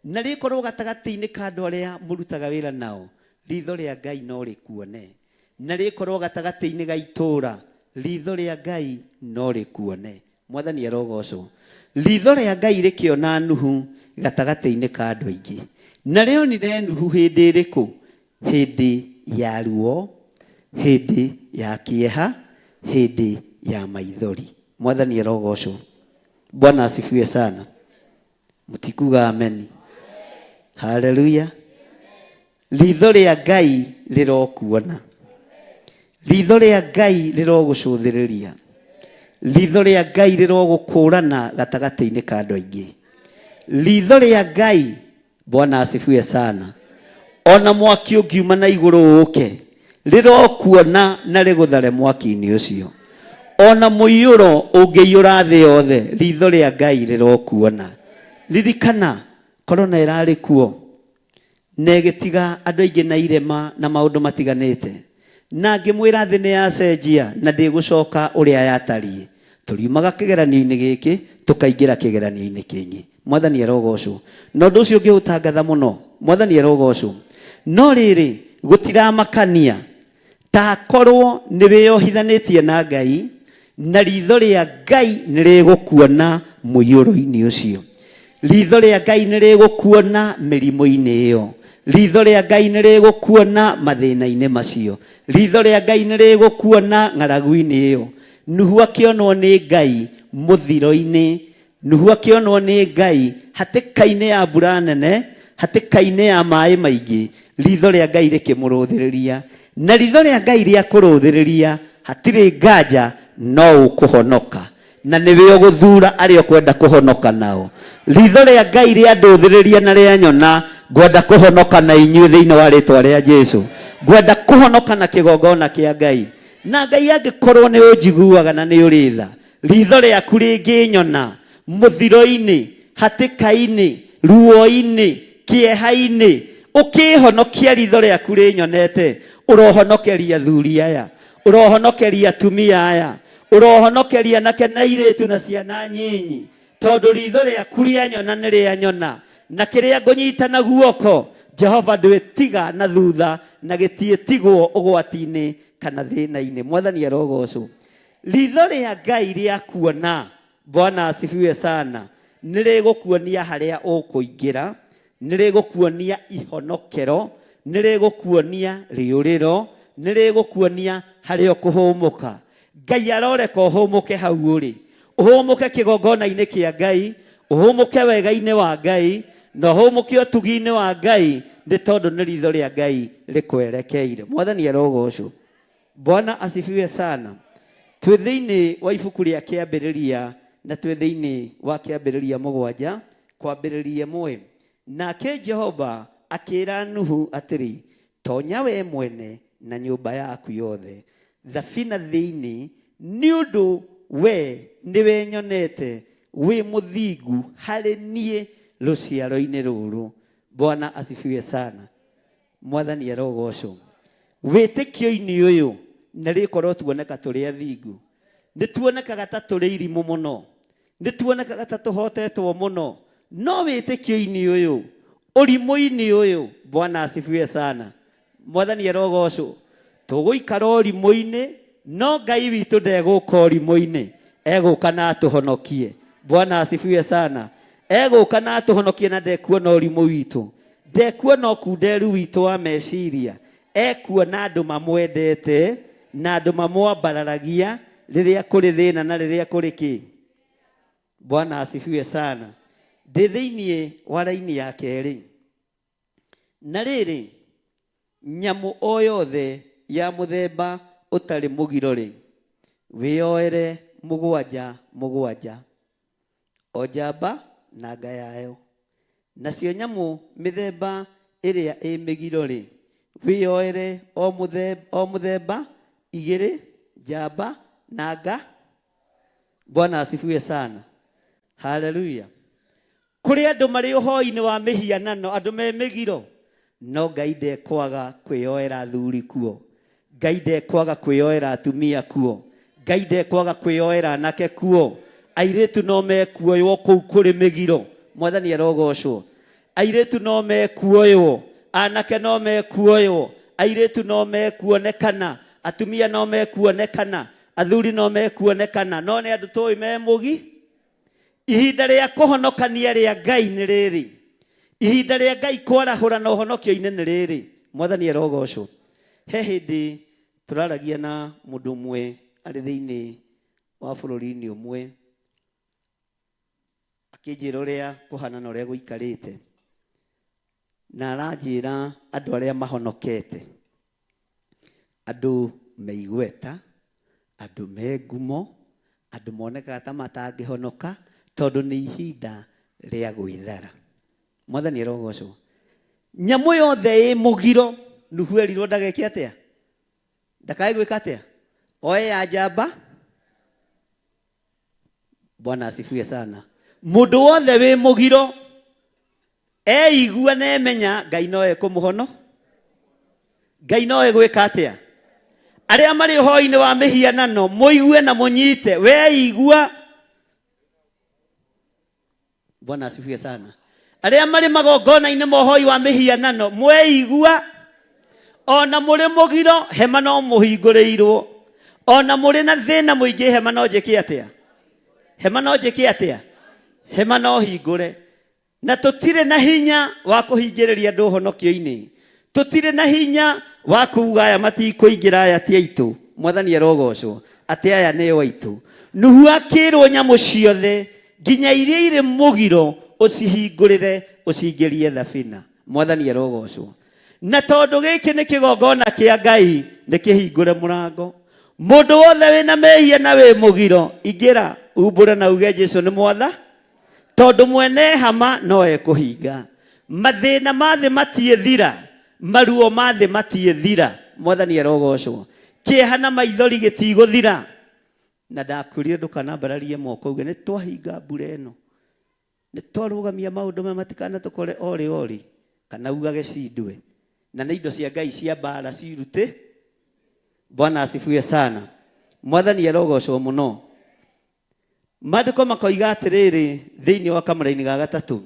Na rĩkorwo gatagati-inĩ ka andũ arĩa mũrutaga wĩra nao, ritho ria Ngai no rĩkuone. Na rĩkorwo gatagati-inĩ ga itũũra, ritho ria Ngai no rĩkuone. Mwathani arogocwo. Ritho ria Ngai rĩkĩona Nuhu gatagati-inĩ ka andũ aingĩ. Na rĩonire Nuhu hĩndĩ ĩrĩkũ? Hĩndĩ ya ruo, hĩndĩ ya kĩeha, hĩndĩ ya maithori. Mwathani arogocwo. Bwana asifiwe sana. Mutikuga ameni. Haleluya. Ritho ria Ngai rirokuona. Ritho ria Ngai rirogucũthĩrĩria. Ritho ria Ngai rirogũkũrana gatagati-inĩ ka andũ aingĩ. Ritho ria Ngai, Bwana asifiwe sana. Ona mwaki ũngiuma na igũrũ ũke, rirokuona na rĩgũthare mwaki-inĩ ũcio. Ona mũiyũro ũngĩiyũra thĩ yothe, ritho ria Ngai rirokuona. Ririkana korona ĩrarĩ kuo na ĩgĩtiga andũ aingĩ na irema na maũndũ matiganĩte, na ngĩmwĩra thĩ nĩ yacenjia na ndĩgũcoka ũrĩa yatariĩ. Tũriumaga kĩgeranio-inĩ gĩkĩ tũkaingĩra kĩgeranio-inĩ kĩngĩ. Mwathani arogocwo. Na ũndũ ũcio ũngĩũtangatha mũno. Mwathani arogocwo. No rĩrĩ gũtiramakania ta korwo nĩ wĩyohithanĩtie na Ngai, na ritho ria Ngai nĩ rĩgũkuona mũiyũro-inĩ ũcio. Ritho ria Ngai nĩ rĩgũkuona mĩrimũ-inĩ ĩyo. Ritho ria Ngai nĩ rĩgũkuona mathĩna-inĩ macio. Ritho ria Ngai nĩ rĩgũkuona ng'aragu-inĩ ĩyo. Nuhu akĩonwo nĩ Ngai mũthiro-inĩ. Nuhu akĩonwo nĩ Ngai hatĩka-inĩ ya mbura nene, hatĩka-inĩ ya maĩ maingĩ. Ritho ria Ngai rĩkĩmũrũthĩrĩria. Na ritho ria Ngai rĩa kũrũthĩrĩria, hatirĩ nganja no ũkũhonoka. Na nĩwe ũgũthura arĩa ũkwenda kũhonoka nao. Ritho ria Ngai rĩa ndũthĩrĩria na rĩa nyona, ngwenda kũhonoka na inyuĩ thĩinĩ wa rĩtwa rĩa Jesũ. Ngwenda kũhonoka na kĩgongona kĩa Ngai. Na Ngai angĩkorwo nĩ ũnjiguaga na nĩ ũrĩ tha, ritho rĩaku rĩngĩnyona mũthiro-inĩ, hatĩka-inĩ, ruo-inĩ, kĩeha-inĩ, ũkĩhonokia ritho rĩaku rĩnyonete, ũrohonokeria athuri aya, ũrohonokeria atumia aya, ũrohonokeria anake na airĩtu na ciana nyinyi, tondũ ritho rĩaku rĩanyona nĩ rĩanyona. Na kĩrĩa ngũnyita na guoko, Jehova ndwĩtiga na thutha, na gĩtiĩtigwo ũgwati-inĩ kana thĩna-inĩ. Mwathani arogocwo. Ritho ria Ngai rĩa kuona, Bwana asifiwe sana, nĩ rĩgũkuonia harĩa ũkũingĩra, nĩ rĩgũkuonia ihonokero, nĩ rĩgũkuonia rĩũrĩro, nĩ rĩgũkuonia harĩa ũkũhũmũka. Ngai aroreka ũhũmũke hau ũrĩ, ũhũmũke kĩgongona-inĩ kĩa Ngai, ũhũmũke wega-inĩ wa Ngai, na ũhũmũke ũtugi-inĩ wa Ngai, nĩ tondũ nĩ ritho rĩa Ngai rĩkwerekeire. Mwathani arogocwo. Bwana asifiwe sana. Twĩ thĩinĩ wa ibuku rĩa Kĩambĩrĩria, na twĩ thĩinĩ wa Kĩambĩrĩria 7 kwambĩrĩria 1. Nake Jehova akĩra Nuhu atĩrĩ, tonya we mwene na nyũmba yaku yothe thabina thĩinĩ, nĩ ũndũ we nĩwe nyonete wĩ mũthingu harĩ niĩ rũciaro-inĩ rũrũ. Bwana asifiwe sana. Mwathani arogocwo. Wĩtĩkio-inĩ ũyũ na rĩkorwo tuoneka tũrĩ athingu, nĩ tuonekaga ta tũrĩ irimũ mũno, nĩ tuonekaga ta tũhotetwo mũno. No wĩtĩkio-inĩ ũyũ, ũrimũ-inĩ ũyũ, Bwana asifiwe sana. Mwathani arogocwo. Tũgũikara ũrimũ-inĩ, no Ngai witũ ndegũka ũrimũ-inĩ, egũka na atũhonokie. Bwana asifiwe sana. Egũka na atũhonokie, na ndekuona ũrimũ witũ, ndekuona ũkunderu witũ wa meciria, ekuona andũ mamwendete na andũ mamwambararagia rĩrĩa kũrĩ thĩna na rĩrĩa kũrĩ kĩ. Bwana asifiwe sana. Ndĩ thĩinĩ wa raini ya kerĩ. Na rĩrĩ, nyamu o yothe ya muthemba utari mugiro ri wioere mugwanja mugwanja o njamba na nga yayo nacio nyamu mithemba iria i migiro ri wioere o muthemba igiri njamba na nga. Bwana asifiwe sana. Haleluya. Kuri andu mari uhoi-ini wa mihianano andu me migiro no Ngai ndekwaga kwioera thuri kuo, Ngai ndekwaga kwioera atumia kuo, Ngai ndekwaga kwioera anake kuo. Airitu no mekuoywo kuu kuri migiro. Mwathani arogocwo. Airitu no mekuoywo, anake no mekuoywo, airitu no mekuonekana, atumia no mekuonekana, athuri no mekuonekana, no ni andu toi me mugi. Ihinda ria kuhonokania ria Ngai ni riri, ihinda ria Ngai kwarahura na uhonokio-ini ni riri. Mwathani arogocwo. He hindi turaragia na mundu mwe ari thiini wa bururi-ini umwe akinjira uria kuhana na uria guikarite na aranjira andu aria mahonokete, andu meigweta, andu me ngumo, andu monekaga ta matangihonoka tondu ni ihinda ria gwithara. Mwathani arogocwo. Nyamu yothe i mugiro nuhu erirwo ndageke atia, ndakai gwika atia, oe ya njamba. Bwana asifiwe sana. Mundu wothe wi mugiro eigua na emenya Ngai no ekumuhono, Ngai no egwika atia. Aria mari uhoi-ini wa mihianano muigue na munyite, we igua. Bwana asifiwe sana. Aria mari magongona-ini ma uhoi wa mihianano mweigua. Ona muri mugiro hema no muhingurirwo, ona muri na thina muingi hema no njike atia, hema no njike atia, hema no hingure. Na tutire na hinya wa kuhingiriria andu honokio-ini, tutire na hinya wa kuuga aya matikuingira aya ti aitu. Mwathani arogocwo ati aya ni waitu. Nuhu akirwo nyamu ciothe nginya iria iri mugiro ucihingurire ucingirie thabina. Mwathani arogocwo. Na tondu giki ni kigongona kia Ngai ni kihingure murango. Mundu wothe wina mehia na wi mugiro ingira umbure na uge Jesu ni mwatha, tondu mwene hama no ekuhinga. Mathina ma thi matie thira, maruo ma thi matie thira. Mwathani arogocwo. Kieha na maithori gitiguthira. Na ndakwirire ndukanambararie moko uge ni twahinga mbura ino, ni twarugamia maundu ma matikana tukore ori kana ugage cindwe na ni indo cia Ngai cia mbara cirute. Bwana asifiwe sana. Mwathani arogocwo muno. Maandiko makoiga atiriri thiini wa kamara-ini ga gatatu,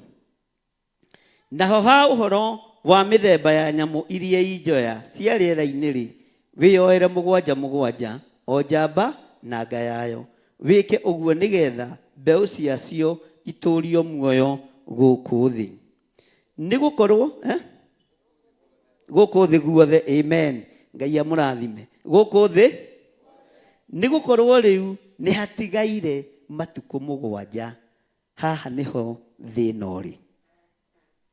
naho ha uhoro wa mithemba ya nyamu iria injoya cia riera-ini ri wioere mugwanja mugwanja o njamba na nga yayo, wike uguo nigetha mbeu ciacio iturio muoyo guku thi. Nigukorwo guku thi guothe. Amen. Ngai amurathime. Guku thi nigukorwo riu ni hatigaire matuku mugwanja. Haha niho thina uri.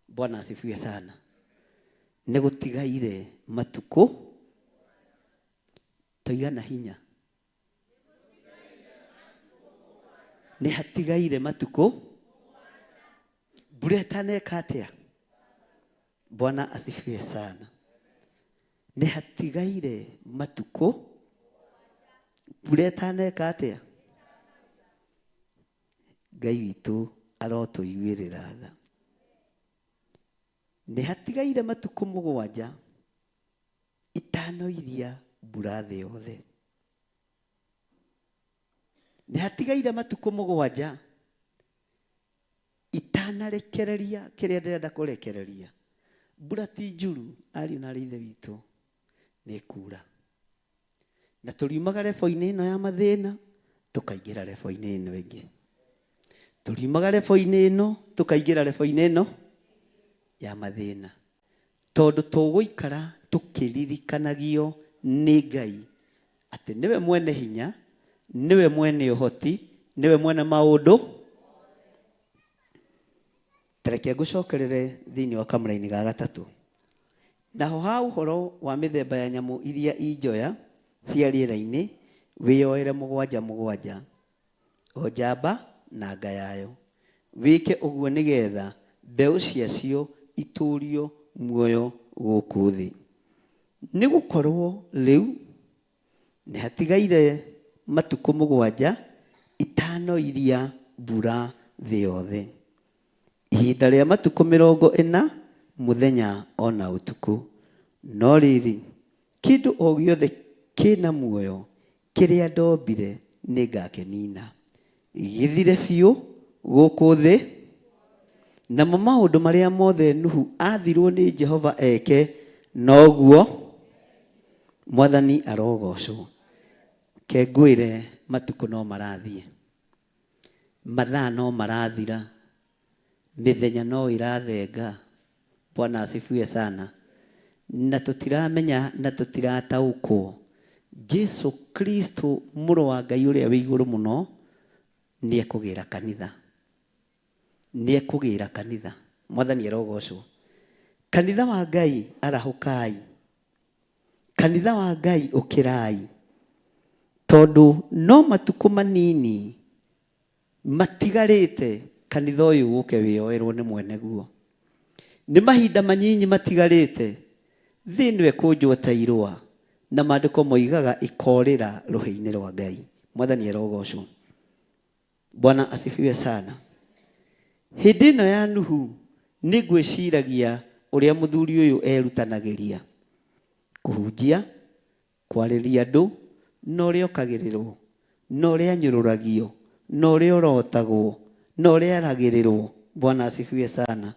Bwana asifiwe sana. Nigutigaire matuku toigana hinya, ni hatigaire matuku mbura itaneka atia. Bwana asifiwe sana. Ni hatigaire matuku mbura itaneka atia. Ngai witu arotuiguirira tha. Ni hatigaire matuku mugwanja itanoiria mbura thi yothe. Ni hatigaire matuku mugwanja itanarekereria kiria ndirenda kurekereria. Mbura ti njuru ari na rithe witu ni kura. Na turiumaga lebo-ini ino ya mathina tukaingira lebo-ini ino ingi. Turiumaga lebo-ini ino tukaingira lebo-ini ino ya mathina. Tondu tuguikara tukiririkanagio ni Ngai ati niwe mwene hinya, niwe mwene uhoti, niwe mwene maundu. Tereke ngucokerere thiini wa kamara-ini ga gatatu. naho hau horo wa mĩthemba ya nyamũ iria injoya cia rĩera-inĩ wĩyoere mũgwanja mũgwanja o njamba na nga yayo, wĩke ũguo nĩgetha mbeũ ciacio itũũrio muoyo gũkũ thĩ. Nĩ gũkorwo rĩu nĩ hatigaire matukũ mũgwanja itanoiria mbura thĩ yothe, ihinda rĩa matukũ 40 mũthenya ona ũtukũ. No rĩrĩ kĩndũ o gĩothe kĩna muoyo kĩrĩa ndombire nĩngakĩnina gĩthire biũ gũkũ thĩ. Namo maũndũ marĩa mothe Nuhu athirwo nĩ Jehova eke, noguo Mwathani arogocwo. Ke ngwĩre matukũ no marathiĩ, mathaa no marathira, mĩthenya no irathenga. Bwana asifiwe sana. Na tũtiramenya na tũtirataũkwo Jesu Kristo mũrũ wa Ngai ũrĩa wĩ igũrũ mũno nĩ ekũgĩra kanitha, nĩ ekũgĩra kanitha. Mwathani arogocwo. Kanitha wa Ngai arahũkai, kanitha wa Ngai ũkĩrai, tondũ no matukũ manini matigarĩte kanitha ũyũ ũke wĩyoerwo nĩ mwene guo. Nĩ mahinda manyinyi matigarĩte thĩ ĩno ĩkũnjwo ta irũa, na maandĩko moigaga ikorĩra rũhĩ-inĩ rwa Ngai. Mwathani arogocwo. Bwana asifiwe sana. Hĩndĩ ĩno ya Nuhu nĩ ngwĩciragia ũrĩa mũthuri ũyũ erutanagĩria kũhunjia, kwarĩria andũ, na ũrĩa okagĩrĩrwo, na ũrĩa anyũrũragio, na ũrĩa ũrotagwo, na ũrĩa aragĩrĩrwo. Bwana asifiwe sana.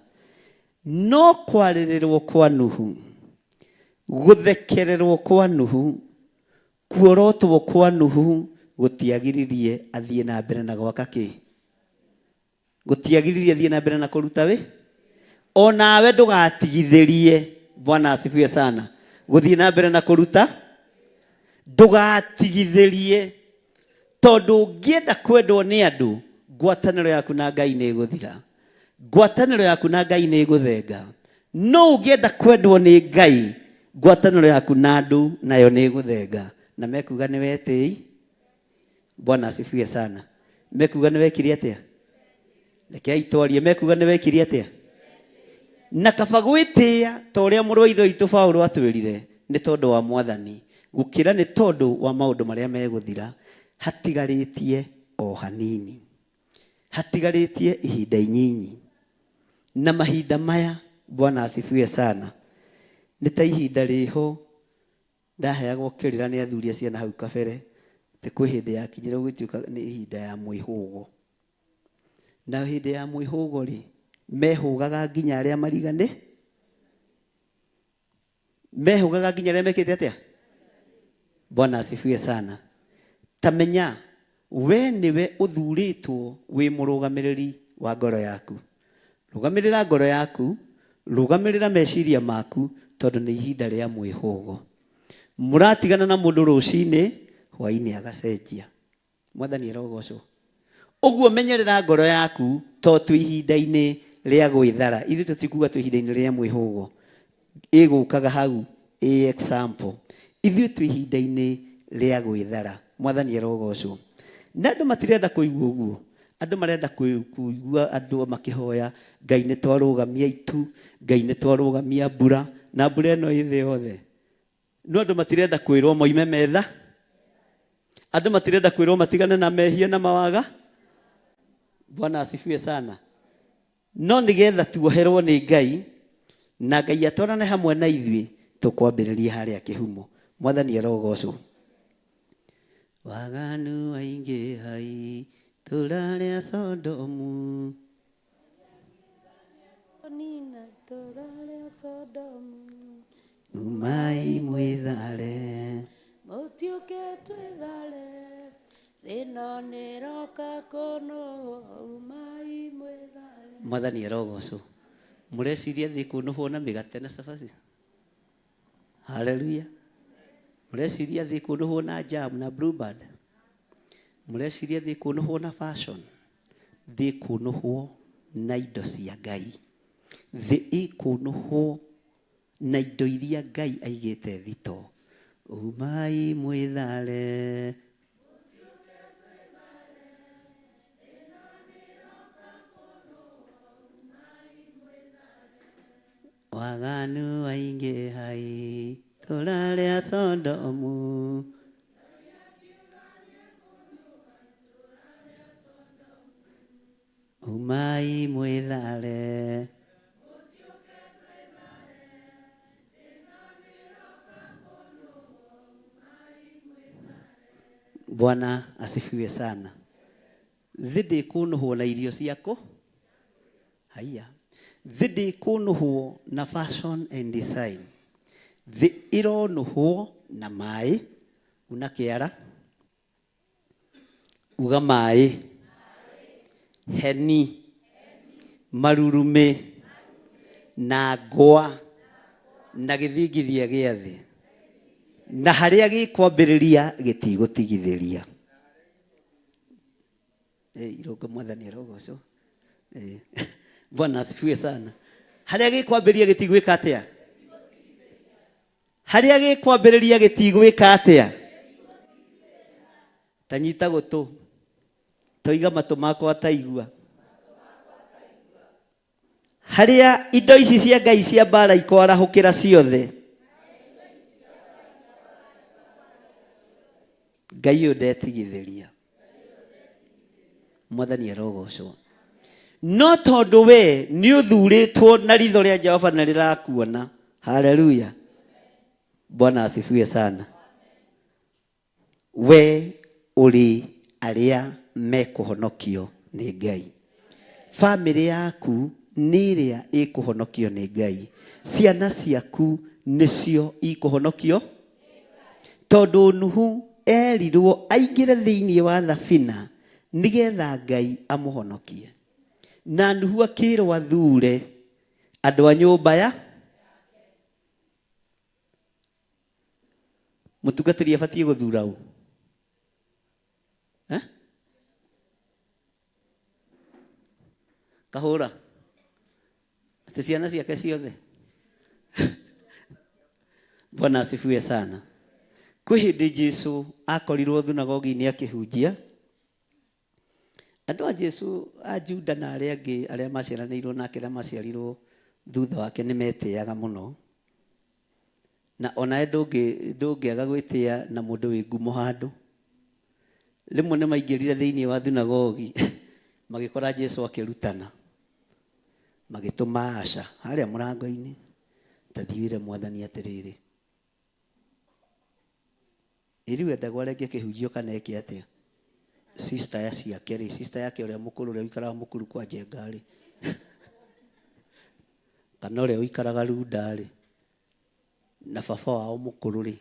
No kwarĩrĩrwo kwa Nuhu, gũthekererwo kwa Nuhu, kuorotwo kwa Nuhu gũtiagiririe athiĩ na mbere na gwaka kĩ? Gũtiagiririe athiĩ na mbere na kũruta wĩ? Onawe ndũgatigithĩrie. Bwana asifiwe sana. Gũthiĩ na mbere na kũruta, ndũgatigithĩrie, tondũ ũngĩenda kwendwo nĩ andũ, ngwatanĩro yaku na Ngai nĩ ĩgũthira, ngwatanĩro yaku na Ngai nĩ ĩgũthenga. No ũngĩenda kwendwo nĩ Ngai, ngwatanĩro yaku na andũ nayo nĩ ĩgũthenga. Na mekuga nĩ wetĩi. Bwana asifiwe sana. Mekuga nĩ wekire atĩa? Rekei twarie. Mekuga nĩ wekire atĩa? Na kaba gwĩtĩĩa ta ũrĩa mũrũ wa ithe witũ Paulo atwĩrire, nĩ tondũ wa Mwathani, gũkĩra nĩ tondũ wa maũndũ marĩa megũthira. Hatigarĩtie o hanini, hatigarĩtie ihinda inyinyi, na mahinda maya, Bwana asifiwe sana, nĩ ta ihinda rĩho ndaheagwo kĩrĩra nĩ athuri acio na hau kabere, te kwĩ hĩndĩ yakinyire gũtuĩka nĩ ihinda ya mwĩhũgo. Na hĩndĩ ya mwĩhũgo rĩ, mehũgaga nginya arĩa marigane, mehũgaga nginya arĩa mekĩte atĩa? Bwana asifiwe sana. Tamenya we niwe ũthurĩtwo wĩ mũrũgamĩrĩri wa ngoro yaku. Rũgamĩrĩra ngoro yaku, rũgamĩrĩra meciria maku, tondũ nĩ ihinda rĩa mwĩhũgo. Mũratigana na mũndũ rũcinĩ, hwainĩ agacenjia. Mwathani arogocwo. Ũguo menyerera ngoro yaku, tondũ twĩ ihinda-inĩ rĩa gwĩthara. Ithuĩ tũtikuga twĩ ihinda-inĩ rĩa mwĩhũgo, ĩgũkaga hau example. Ithuĩ twĩ ihinda-inĩ rĩa gwĩthara. Mwathani arogocwo. Na andũ matirenda kũigua ũguo. Andũ marenda kũigua andũ makĩhoya Ngai nĩ twarũgamia itu, Ngai nĩ twarũgamia mbura, na mbura ĩno ĩ thĩ yothe. No andũ matirenda kwĩrwo moime metha. Andũ matirenda kwĩrwo matigane na mehia na mawaga. Bwana asifiwe sana. No nĩgetha tuoherwo nĩ Ngai, na Ngai atwarane hamwe na ithuĩ, tũkwambĩrĩria harĩa kĩhumo. Mwathani arogocwo. Waganu aingĩ hai tũrarĩa Sodomu, umai mwĩthare, mũtiũke twĩthare, thĩno nĩroka kũnũhwo, umai mwĩthare. Mwathani arogocwo. Mũreciria thĩ kũnũhwo na mĩgate na cabaci? Haleluya. Mũreciria thĩ kũnũhwo na jam na blueband? Mũreciria thĩ kũnũhwo na fashion? Thĩ kũnũhwo na indo cia Ngai. Thĩ ĩkũnũhwo na indo iria Ngai aigĩte thito. Umai mwĩthare. Waganu aingĩ hai tũrarĩa Sodomu. Umai mwĩthare. Bwana asifiwe sana. Thidi kunuhwo na irio ciako. Haya. Thidi kunuhwo na fashion and design. Ironuhwo na mai. Unakiara. Uga mai. Heni. Marurume. Na goa. Na gĩthingithia gĩa thĩ. Na harĩa gĩkwambĩrĩria gĩtigũtigithĩria. Iroga mwathani arogocwo. Bwana asifiwe sana. Harĩa gĩkwambĩrĩria gĩtigwĩka atĩa? Harĩa gĩkwambĩrĩria gĩtigwĩka atĩa? Tanyita gũtũ. Toiga matũ makwa ataigua. Harĩa indo ici cia Ngai cia mbara ikwarahũkĩra ciothe. Ngai ũyũ ndetigithĩria. Mwathani arogocwo. No tondũ we nĩ ũthurĩtwo na ritho rĩa Jehova na rĩrakuona. Haleluya. Bwana asifiwe sana. We ũrĩ arĩa mekũhonokio nĩ Ngai. Family yaku nĩ ĩrĩa ĩkũhonokio nĩ Ngai. Ciana ciaku nĩcio ikũhonokio. Tondũ Nuhu erirwo aingĩre thĩinĩ wa thabina nĩgetha Ngai amũhonokie. Na Nuhu akĩrwo athure andũ a nyũmba ya mũtungatĩri abatiĩ gũthura ũ? Kahũra atĩ ciana ciake ciothe. Bwana asifiwe sana. Kwĩ hĩndĩ Jesũ akorirwo thunagogi-inĩ akĩhunjia. Andũ a Jesũ a Juda na arĩa angĩ arĩa maciaranĩirwo nake arĩa maciarirwo thutha wake nĩ metĩaga mũno. Na ona ndũngĩaga gwĩtĩa na mũndũ wĩ ngumo handũ. Rĩmwe nĩ maingĩrire thĩinĩ wa thunagogi magĩkora Jesũ akĩrutana. Magĩtũma Asha harĩa mũrango-inĩ tathiĩre Mwathani atĩrĩrĩ. Iriwe ndagwa reke kĩhunjio kana eke atĩa? Sister ya ciake rĩ, sister yake ũrĩa mũkũrũ ũrĩa ũikaraga mũkuru kwa njenga rĩ. Kana ũrĩa ũikaraga Runda rĩ. Na baba wao mũkũrũ rĩ,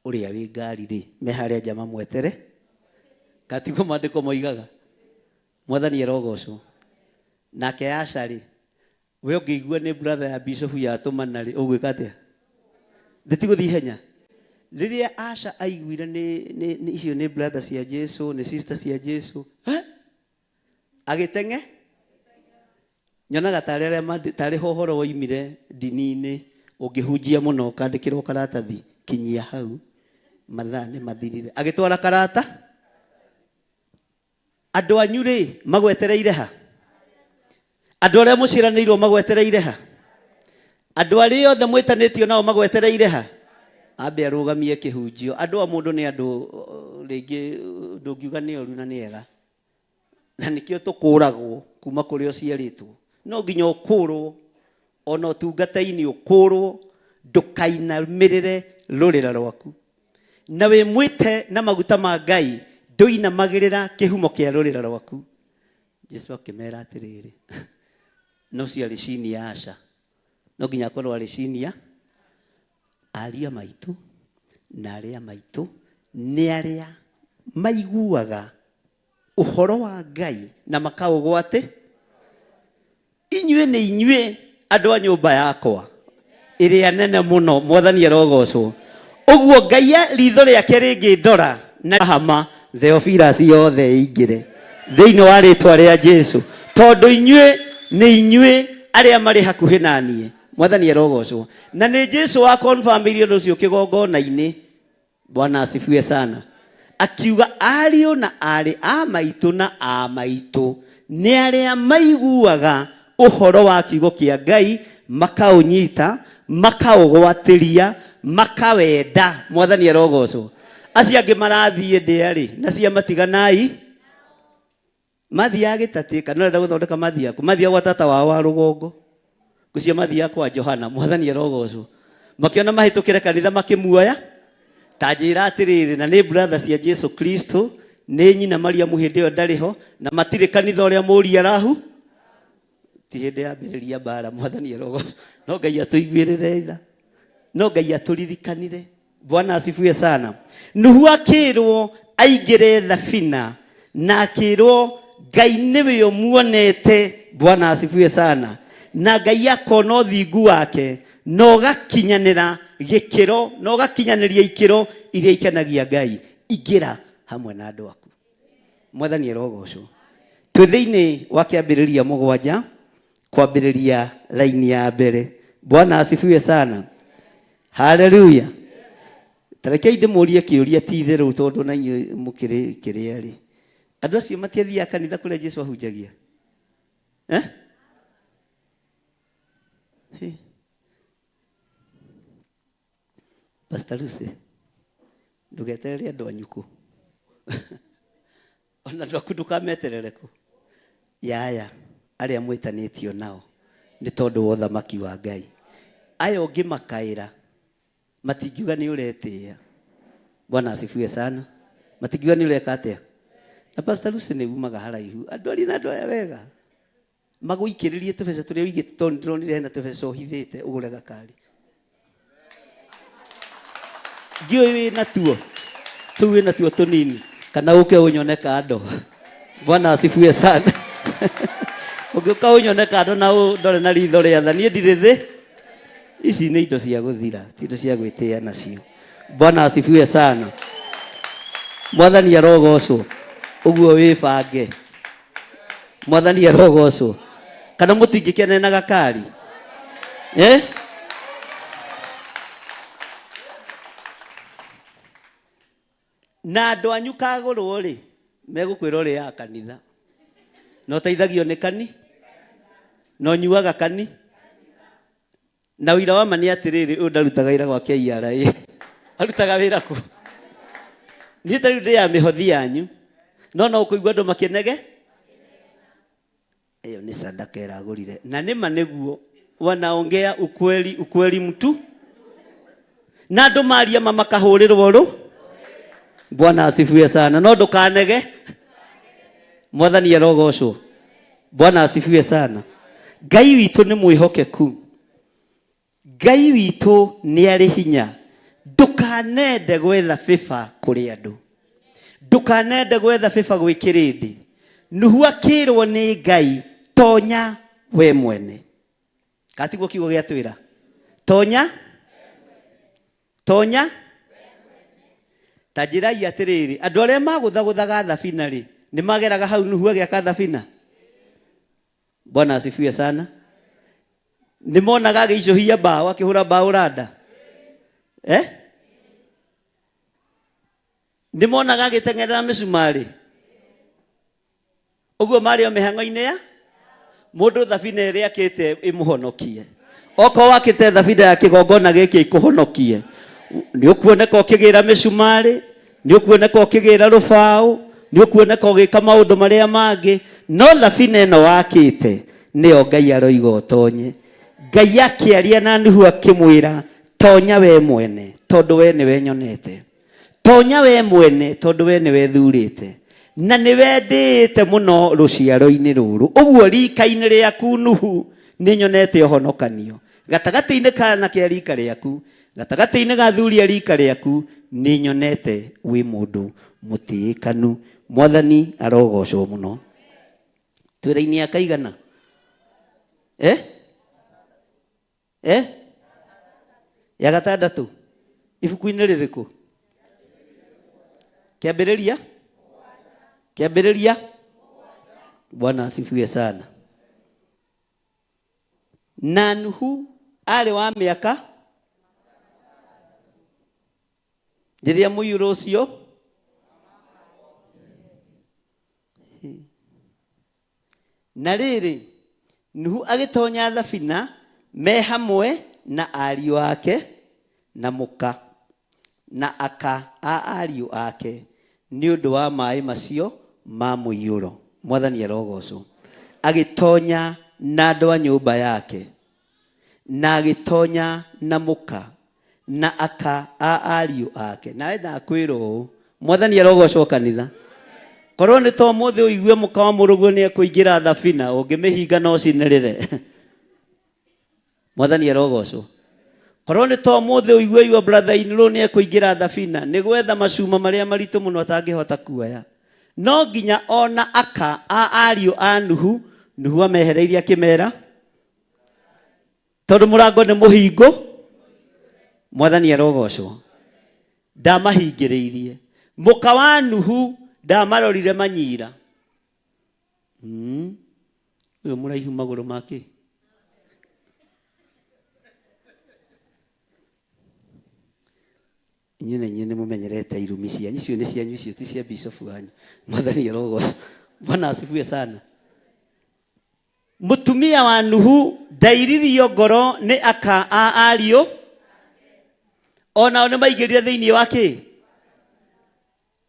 ũrĩa wĩ ngari rĩ, me harĩa nja mamwetere. Katiko maandĩko moigaga. Mwathani arogocwo. Nake Asha rĩ, we ũngĩigua nĩ brother ya bishop yatũmana rĩ, ũgwĩka atĩa? Ndetigũthiĩ ihenya. Rĩrĩa Asha aiguire nĩ icio nĩ brother cia Jesũ, nĩ sister cia Jesũ. Agĩteng'e. Nyonaga tarĩ hohoro woimire ndini-inĩ ũngĩhunjia mũno ũkandĩkĩrwo karatathi kinyia hau mathaa nĩ mathirire. Agĩtwara karata. Andũ anyu rĩ magwetereire ha? Andũ arĩa mũciaranĩirwo magwetereire ha? Andũ arĩa othe mwĩtanĩtio nao magwetereire ha? Ambe arũgamie kĩhunjio. Andũ a mũndũ nĩ andũ rĩngĩ ndũngiuga nĩ oru na nĩ ega. Na nĩkĩo tũkũragwo kuma kũrĩa ũciarĩtwo. No nginya ũkũrwo ona ũtungata-inĩ ũkũrwo ndũkainamĩrĩre rũrĩra rwaku. Na wĩ mwĩte na maguta ma Ngai ndũinamagĩrĩra kĩhumo kĩa rũrĩra rwaku. Jesũ akĩmera atĩrĩrĩ. No ciarĩ cini ya Asha. No nginya akorwo arĩ cini ya ariũ a maitũ na arĩa maitũ nĩ arĩa maiguaga ũhoro wa Ngai na makaũgwatĩ. Inyuĩ nĩ inyuĩ andũ a nyũmba yakwa ĩrĩa nene mũno. Mwathani arogocwo. Ũguo Ngai ritho rĩake rĩngĩndora na hama Theophilus yothe ĩingĩre thĩinĩ wa rĩtwa rĩa Jesũ. Tondũ inyuĩ nĩ inyuĩ arĩa marĩ hakuhĩ na niĩ Mwathani arogocwo. Na nĩ Jesu wa confirm irio ũcio kĩgongona-inĩ. Bwana asifiwe sana. Akiuga ariũ na arĩ a maitũ na a maitũ nĩ arĩa maiguaga ũhoro wa kiugo kĩa Ngai makaũnyita makaũgwatĩria makawenda. Mwathani arogocwo. Acio angĩ marathiĩ ndĩa-rĩ na cia matiganai mathiaga gĩtatĩ no renda gũthondeka mathi yaku mathiaga gwa tata wao wa rũgongo gũcia mathiaga kwa Johana. Mwathani arogocwo. Makĩona mahĩtũkĩre kanitha makĩmuoya ta njĩra atĩrĩrĩ na nĩ brother cia Jesu Kristo nĩ nyina Mariamu hĩndĩ ĩyo ndarĩ ho na matirĩ kanitha ũrĩa mũria rahu ti hĩndĩ ya mbĩrĩria mbara. Mwathani arogocwo. No Ngai atũiguĩrĩre tha no Ngai atũririkanire. Bwana asifiwe sana. Nuhu akĩrwo aingĩre thabina na akĩrwo Ngai nĩwe ũmuonete. Bwana asifiwe sana. Na Ngai akona ũthingu wake no gakinyanĩra gĩkĩro no gakinyanĩria ikĩro iria ikenagia Ngai. Ingĩra hamwe na andũ aku. Mwathani arogocwo. Twĩ thĩinĩ wa kĩambĩrĩria 7 kwambĩrĩria laini ya mbere. Bwana asifiwe sana. Hallelujah. Tarekei ndĩmũrie kĩũria ti itherũ tondũ na inyuĩ mũkĩrĩ kĩrĩa-rĩ. Andũ acio matiathiaga kanitha kũrĩa Jesu ahunjagia. Pastor Lucy, ndugeterere andũ anyuku. Ona andũ ndũkameterere ku. Yaya, arĩa mwĩtanĩtio nao nĩ tondũ wa ũthamaki wa Ngai. Aya ũngĩ makaĩra matingiuga nĩ ũretĩĩa. Bwana asifiwe sana. Matingiuga nĩ ũreka atĩa. Na Pastor Lucy nĩ umaga haraihu. Andũ arĩ na andũ aya wega. Magũikĩrĩrie tũbeca tũrĩa wĩigĩte tondũ ndĩronire hena tũbeca ũhithĩte ũgũre gakari. Ndiũĩ wĩna tuo. Tũu wĩna tuo tũnini. Kana ũke ũnyone kando. Bwana asifiwe sana. Ũngĩũka ũnyone kando na ndore na ritho rĩa tha niĩ ndirĩ thĩ. Ici nĩ indo cia gũthira, ti indo cia gwĩtĩĩa nacio. Bwana asifiwe sana. Mwathani arogocwo. Ũguo wĩbange. Mwathani arogocwo. Kana mũtingĩkenera na gakari? Na andũ anyu kagũrwo-rĩ megũkwĩra ũrĩa ya kanitha. No teithagio nĩ kani? No nyuaga kani? Na wĩra wa ma nĩ atĩrĩrĩ ũyũ ndarutaga wĩra gwa KRA. Arutaga wĩra kũ? Niĩ tarĩu ndĩ ya mĩhothi yanyu. No ũkũigua andũ makĩnege? Ĩyo nĩ sadaka ĩragũrire. Na nĩma nĩguo wanaongea ukweli mtu. Na andũ maria makahũrĩrwo rũ. Bwana asifiwe sana. No ndũkanege. Mwathani arogocwo. Bwana asifiwe sana. Ngai witũ nĩ mwĩhokeku. Ngai witũ nĩ arĩ hinya. Ndũkanende gwetha bĩba kũrĩ andũ. Ndũkanende gwetha bĩba gwĩ kĩrĩndĩ. Nuhu akĩrwo nĩ Ngai tonya we mwene. Katiguo kiugo gĩa twĩra. Tonya. Tonya. Ta njĩrai atĩrĩrĩ andũ arĩa magũthagũthaga thabina-rĩ nĩ mageraga hau Nuhu agĩaka thabina. Bwana asifiwe sana. Nĩ monaga agĩicũhia mbaũ akĩhũra mbaũ randa. Nĩ monaga agĩteng'erera mĩcumarĩ. Ũguo marĩ o mĩhang'o-inĩ ya mũndũ thabina ĩrĩa akĩte ĩmũhonokie. Okorwo wakĩte thabina ya kĩgongona gĩkĩ ikũhonokie. Nĩ ũkuoneka ũkĩgĩra mĩcumarĩ, nĩ ũkuoneka ũkĩgĩra rũbaũ, nĩ ũkuoneka ũgĩka maũndũ marĩa mangĩ. No thabina ĩno wakĩte nĩyo Ngai aroiga ũtonye. Ngai akĩaria na Nuhu akĩmwĩra tonya we mwene tondũ we nĩwe nyonete. Tonya we mwene tondũ we nĩwe thurĩte. Na nĩwe ndĩĩte mũno rũciaro-inĩ rũrũ. Ũguo rika-inĩ rĩaku Nuhu nĩ nyonete ũhonokanio. Gatagatĩ-inĩ kana kĩa rika rĩaku, gatagatĩ-inĩ ga thuri a rika rĩaku nĩ nyonete wĩ mũndũ mũtĩĩkanu. Mwathani arogocwo mũno. Twĩra-inĩ akaigana? Ya gatandatũ. Ibuku-inĩ rĩrĩkũ? Kĩambĩrĩria? Kĩambĩrĩria? Bwana asifiwe sana. Na Nuhu arĩ wa mĩaka rĩrĩa mũiyũro ũcio na rĩrĩ Nuhu agĩtonya thabina me hamwe na ariũ ake na mũka na aka a ariũ ake nĩ ũndũ wa maaĩ macio ma mũiyũro. Mwathani arogocwo. Agĩtonya na andũ a nyũmba yake na agĩtonya na mũka na aka a ariũ ake. Nawe ndakwĩra ũũ, Mwathani arogocwo kanitha. Korwo nĩ to mũthĩ ũigue mũka wa mũrũguo nĩ ekũingĩra thabina, ũngĩmĩhinga no cinĩrĩre. Mwathani arogocwo. Korwo nĩ to mũthĩ ũigue your brother in law nĩ ekũingĩra thabina, nĩ gwetha macuma marĩa maritũ mũno atangĩhota kuoya. No nginya ona aka a ariũ a Nuhu, Nuhu amehereirie akĩmera tondũ mũrango nĩ mũhingo. Mwathani arogocwo. Ndamahingĩrĩirie. Mũka wa Nuhu ndamarorire manyira. Ũyũ mũraihu magũrũ make. Inyuĩ nĩ mũmenyerete irumi cianyu, icio nĩ cianyu, icio ti cia bishop wanyu. Mwathani arogocwo. Bwana asifiwe sana. Mũtumia wa Nuhu ndairirio ngoro nĩ aka a ariũ, onao nĩ maingĩrire thĩinĩ wa kĩ?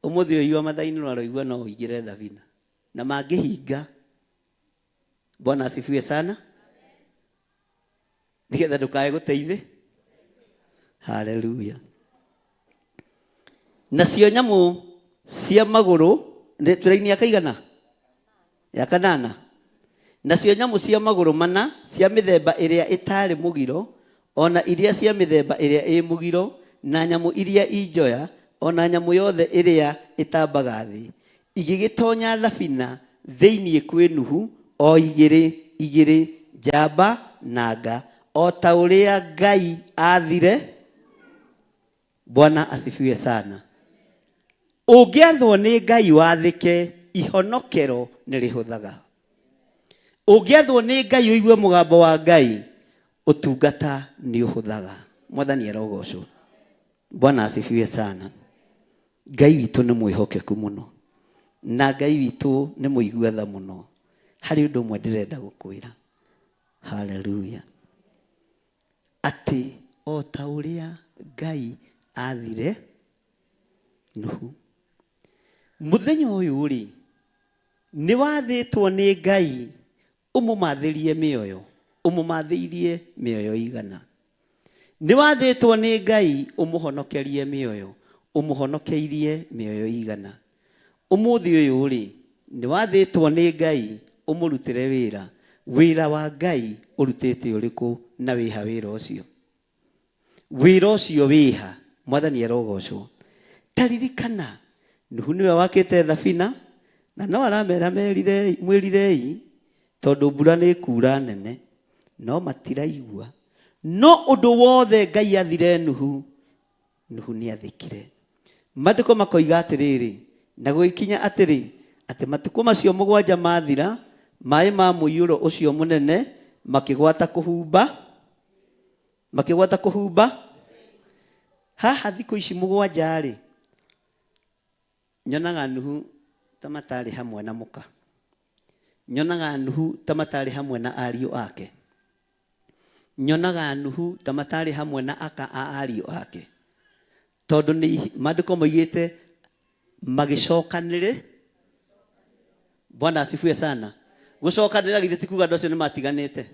Ũmũthĩ ũyũ mathainĩ no aroigua no ũingĩre thabina na mangĩhinga. Bwana asifiwe sana. Nĩgetha ndũkae gũteithĩ. Haleluya. Nacio nyamũ cia magũrũ tũraini ya kaigana? Ya kanana. Nacio nyamũ cia magũrũ mana cia mĩthemba ĩrĩa ĩtarĩ mũgiro, ona iria cia mĩthemba ĩrĩa ĩ mũgiro, na nyamũ iria injoya, ona nyamũ yothe ĩrĩa ĩtambaga thĩ, igĩgĩtonya thabina thĩinĩ kwĩ Nuhu, o igĩrĩ njamba na nga, o ta ũrĩa Ngai athire. Bwana asifiwe sana. Ũngĩathwo nĩ Ngai wathĩke, ihonokero nĩ rĩhũthaga. Ũngĩathwo nĩ Ngai ũigue mũgambo wa Ngai, ũtungata nĩ ũhũthaga. Mwathani arogocwo. Bwana asifiwe sana. Ngai witũ nĩ mwĩhokeku mũno, na Ngai witũ nĩ mũigua tha mũno. Harĩ ũndũ ũmwe ndĩrenda gũkwĩra. Haleluya. Atĩ o ta ũrĩa Ngai athire Nuhu, mũthenya ũyũ rĩ, nĩ wathĩtwo nĩ Ngai ũmũmathĩrie mĩoyo. Ũmũmathĩirie mĩoyo igana. Nĩ wathĩtwo nĩ Ngai ũmũhonokerie mĩoyo. Ũmũhonokeirie mĩoyo igana. Ũmũthĩ ũyũ rĩ, nĩ wathĩtwo nĩ Ngai ũmũrutĩre wĩra. Wĩra wa Ngai ũrutĩte ũrĩkũ na wĩha wĩra ũcio? Wĩra ũcio wĩha. Mwathani arogocwo. Taririkana Nuhu nĩwe wakĩte thabina, na no aramera mwĩrirei tondũ mbura nĩ kura nene, no matiraigua. No ũndũ wothe Ngai athire Nuhu, Nuhu nĩ athĩkire. Maandĩko makoiga atĩrĩrĩ, na gũgĩkinya atĩrĩ, atĩ matukũ macio mũgwanja mathira, maaĩ ma mũiyũro ũcio mũnene makĩgwata kũhumba. Haha thikũ ici mũgwanja rĩ, nyonaga Nuhu ta matarĩ hamwe na mũka. Nyonaga Nuhu ta matarĩ hamwe na ariũ ake. Nyonaga Nuhu ta matarĩ hamwe na aka a ariũ ake. Tondũ nĩ maandĩko moigĩte magĩcokanĩre. Bwana asifiwe sana. Gũcokanĩra githĩ ti kuuga andũ acio nĩ matiganĩte?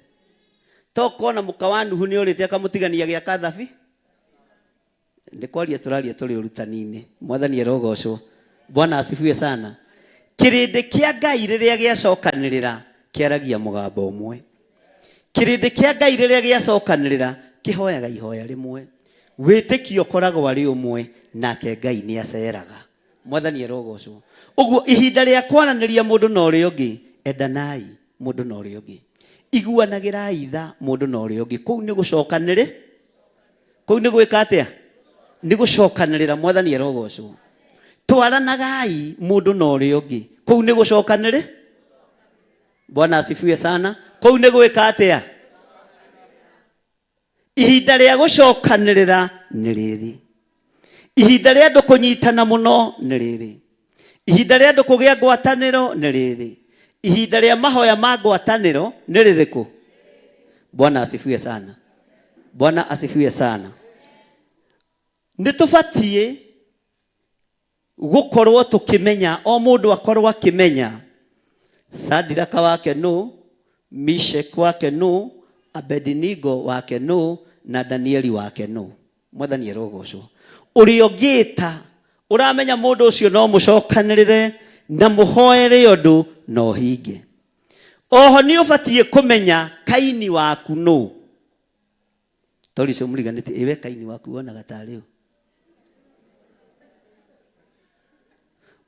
To kona mũka wa Nuhu nĩ ũrĩte akamũtigania gĩa kathabi. Nĩ kwaria tũraria tũrĩ ũrutani-inĩ. Mwathani arogocwo. Bwana asifiwe sana. Kĩrĩndĩ kĩa Ngai rĩrĩa gĩacokanĩrĩra kĩaragia mũgambo ũmwe. Kĩrĩndĩ kĩa Ngai rĩrĩa gĩacokanĩrĩra kĩhoyaga ihoya rĩmwe. Wĩtĩkio ũkoragwo arĩ ũmwe, nake Ngai nĩ aceraga. Mwathani arogocwo. Ũguo ihinda rĩa kwaranĩria mũndũ na ũrĩa ũngĩ, endanai mũndũ na ũrĩa ũngĩ. Iguanagĩrai tha mũndũ na ũrĩa ũngĩ. Kũu nĩ gũcokanĩrĩ. Kũu nĩ gwĩka atĩa? Nĩ gũcokanĩrĩra. Mwathani arogocwo. Twaranagai mũndũ na ũrĩa ũngĩ. Kũu nĩ gũcokanĩrĩ. Bwana asifiwe sana. Kũu nĩ gwĩka atĩa? ihinda rĩa gũcokanĩrĩra nĩ rĩrĩ. Ihinda rĩa andũ kũnyitana mũno nĩ rĩrĩ. Ihinda rĩa andũ kũgĩa ngwatanĩro nĩ rĩrĩ. Ihinda rĩa mahoya ma ngwatanĩro nĩ rĩrĩkũ? Bwana asifiwe sana. Bwana asifiwe sana. Nĩtũbatiĩ gũkorwo tũkĩmenya, o mũndũ akorwo akĩmenya Sadiraka wake nũ, Meshach wake nũ, Abednego wake nũ, na Danieli wake nũ. Mwathani arogocwo. Ũrĩa ũngĩta ũramenya mũndũ ũcio no mũcokanĩrĩre na mũhoere ũndũ no hinge. Oho nĩ ũbatiĩ kũmenya Kaini waku nũ. Tori cio mũriganĩtie, ewe Kaini waku wonaga tarĩ ũ?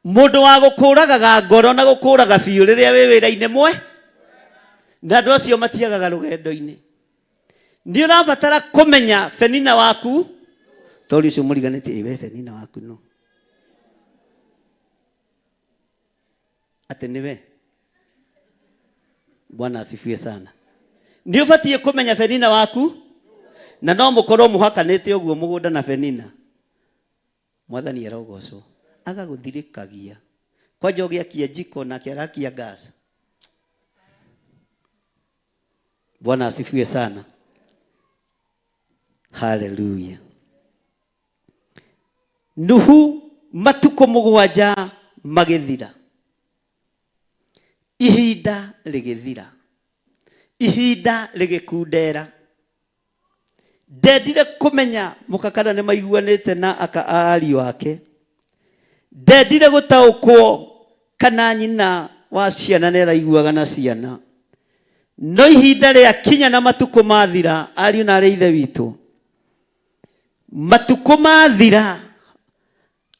Mũndũ wa gũkũragaga ngoro na gũkũraga biũ rĩrĩa wĩ wĩra-inĩ mwe, na andũ acio matiagaga rũgendo-inĩ. Nĩ ũrabatara kũmenya Penina waku. Tori cio mũriganĩtie, ewe Penina waku nũ? Atĩ nĩwe. Bwana asifiwe sana. Nĩ ũbatiĩ kũmenya Penina waku, na no mũkorwo mũhakanĩte ũguo mũgũnda na Penina. Mwathani arogocwo. Agagũthirĩkagia. Kwanja ũgĩakia jiko nake agakia gas. Bwana asifiwe sana. Hallelujah. Nuhu matukũ mũgwanja magĩthira. Ihinda rĩgĩthira. Ihinda rĩgĩkundera. Ndendire kũmenya mũkakana nĩ maiguanĩte na ariũ ake. Ndendire gũtaũkwo kana nyina wa ciana nĩ araiguaga na ciana. No ihinda rĩa kinya na matukũ mathira, ariũ na arĩ ithe witũ. Matukũ mathira,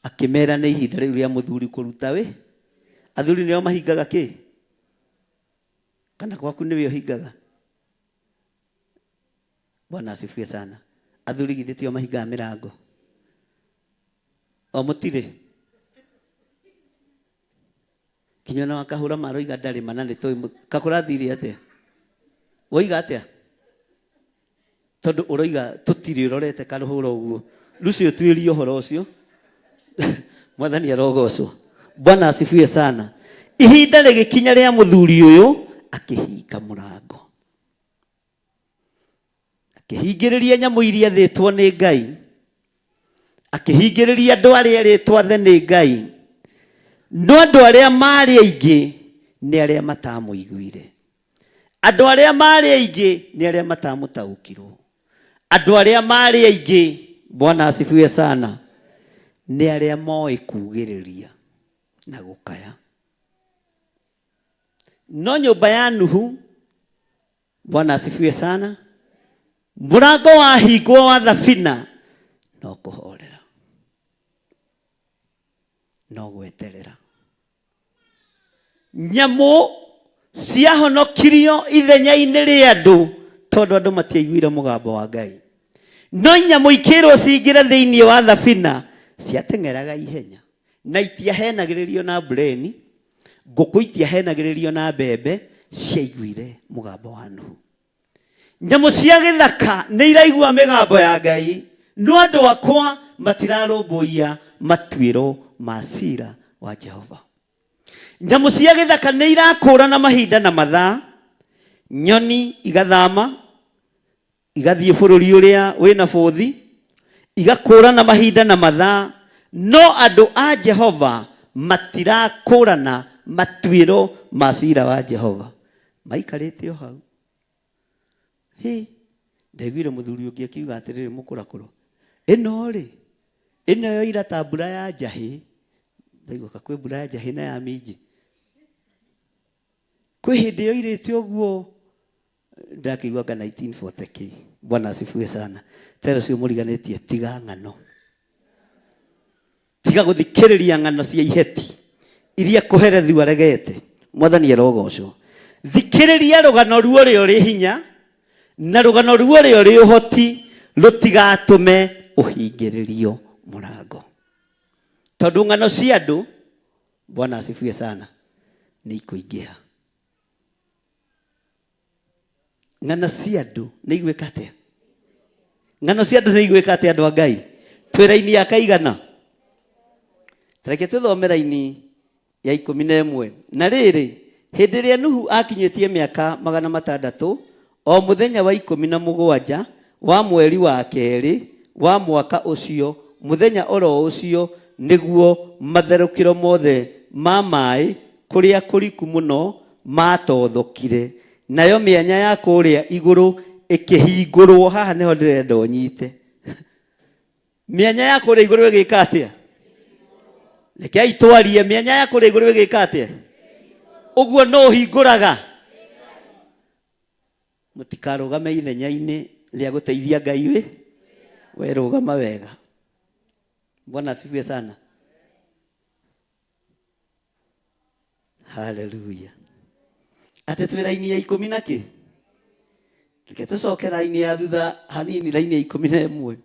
akĩmera nĩ ihinda rĩu rĩa mũthuri kũruta wĩ. Athuri nĩo mahingaga kĩ? Kana gwaku nĩwe ũhingaga? Bwana asifiwe sana. Athuri githĩ tio mahingaga mĩrango? O mũtirĩ? Kinyona wakahũra maroiga ndarĩ mana nĩ tũĩ kakũrathire atĩa? Woiga atĩa? Tondũ ũroiga tũtirĩ ũrorete karũhũra ũguo. Rũcio tuĩrie ũhoro ũcio. Mwathani arogocwo. Bwana asifiwe sana. Ihinda rĩgĩkinya rĩa mũthuri ũyũ akĩhinga mũrango. Akĩhingĩrĩria nyamũ iria thĩtwo nĩ Ngai. Akĩhingĩrĩria andũ arĩa erĩtwo athe nĩ Ngai. No andũ arĩa marĩ aingĩ nĩ arĩa matamũiguire. Andũ arĩa marĩ aingĩ nĩ arĩa matamũtaũkirwo. Andũ arĩa marĩ aingĩ, Bwana asifiwe sana, nĩ arĩa moĩ kugĩrĩria na gũkaya. No nyũmba ya Nuhu, Bwana asifiwe sana, mũrango wahingwo wa thabina no kũhorera, no gweterera. Nyamũ ciahonokirio ithenya-inĩ rĩa andũ tondũ andũ matiaiguire mũgambo wa Ngai. No nyamũ ikĩrwo cingĩre thĩinĩ wa thabina ciateng'eraga ihenya na itiahenagĩrĩrio na bureni. Ngũkũ itiahenagĩrĩrio na mbembe, ciaiguire mũgambo wa Nuhu. Nyamũ cia gĩthaka nĩ iraigua mĩgambo ya Ngai, no andũ akwa matirarũmbũiya matuĩro ma ciira wa Jehova. Nyamũ cia gĩthaka nĩ irakũrana mahinda na mathaa. Nyoni igathama igathiĩ bũrũri ũrĩa wĩna bũthi, igakũrana mahinda na mathaa. No andũ a Jehova matirakũrana matuĩro ma ciira wa Jehova. Maikarĩte o hau. Ndaiguire mũthuri ũngĩ akiuga atĩrĩrĩ, mũkũrakũrũ, ĩno rĩ, ĩno yoira ta mbura ya njahĩ. Ndaiguaga kwĩ mbura ya njahĩ na ya minji. Kwĩ hĩndĩ yoirĩte ũguo, ndakĩiguaga 1940. Bwana asifiwe sana. Tero cio mũriganĩtie, tiga ng'ano. Tiga gũthikĩrĩria ng'ano cia iheti iria kũherethi waregete. Mwathani arogocwo. Thikĩrĩria rũgano ruo rĩ hinya na rũgano ruo rĩ ũhoti rũtigatũme ũhingĩrĩrio mũrango. Tondũ ng'ano cia andũ, Bwana asifiwe sana, nĩ ikũingĩha. Ng'ano cia andũ nĩ igwĩka atĩa? ngano cia andu nĩ igwĩka atĩ andũ a Ngai twĩ raini ya kaigana reke tũthome raini ya 11 na rĩrĩ hĩndĩ ĩrĩa Nuhu akinyĩtie mĩaka 600 o mũthenya wa 17 wa mweri wa kerĩ wa mwaka ũcio mũthenya oro ũcio nĩguo matherũkĩro mothe ma maĩ kũrĩa kũriku mũno matothokire nayo mĩanya ya kũrĩa igũrũ ĩkĩhingũrwo. Haha nĩho ndĩrenda ũnyite mĩanya ya kũrĩa igũrũ ĩgĩka atĩa? Rekei twarie mĩanya ya kũrĩa igũrũ ĩgĩka atĩa? Ũguo no hingũraga. Mũtikarũgame ithenya-inĩ rĩa gũteithia Ngai we rũgama wega. Bwana asifiwe sana. Hallelujah. Ate twĩ raini ya 10 na kĩ? Reke tũcoke raini ya thutha hanini, raini ya 11.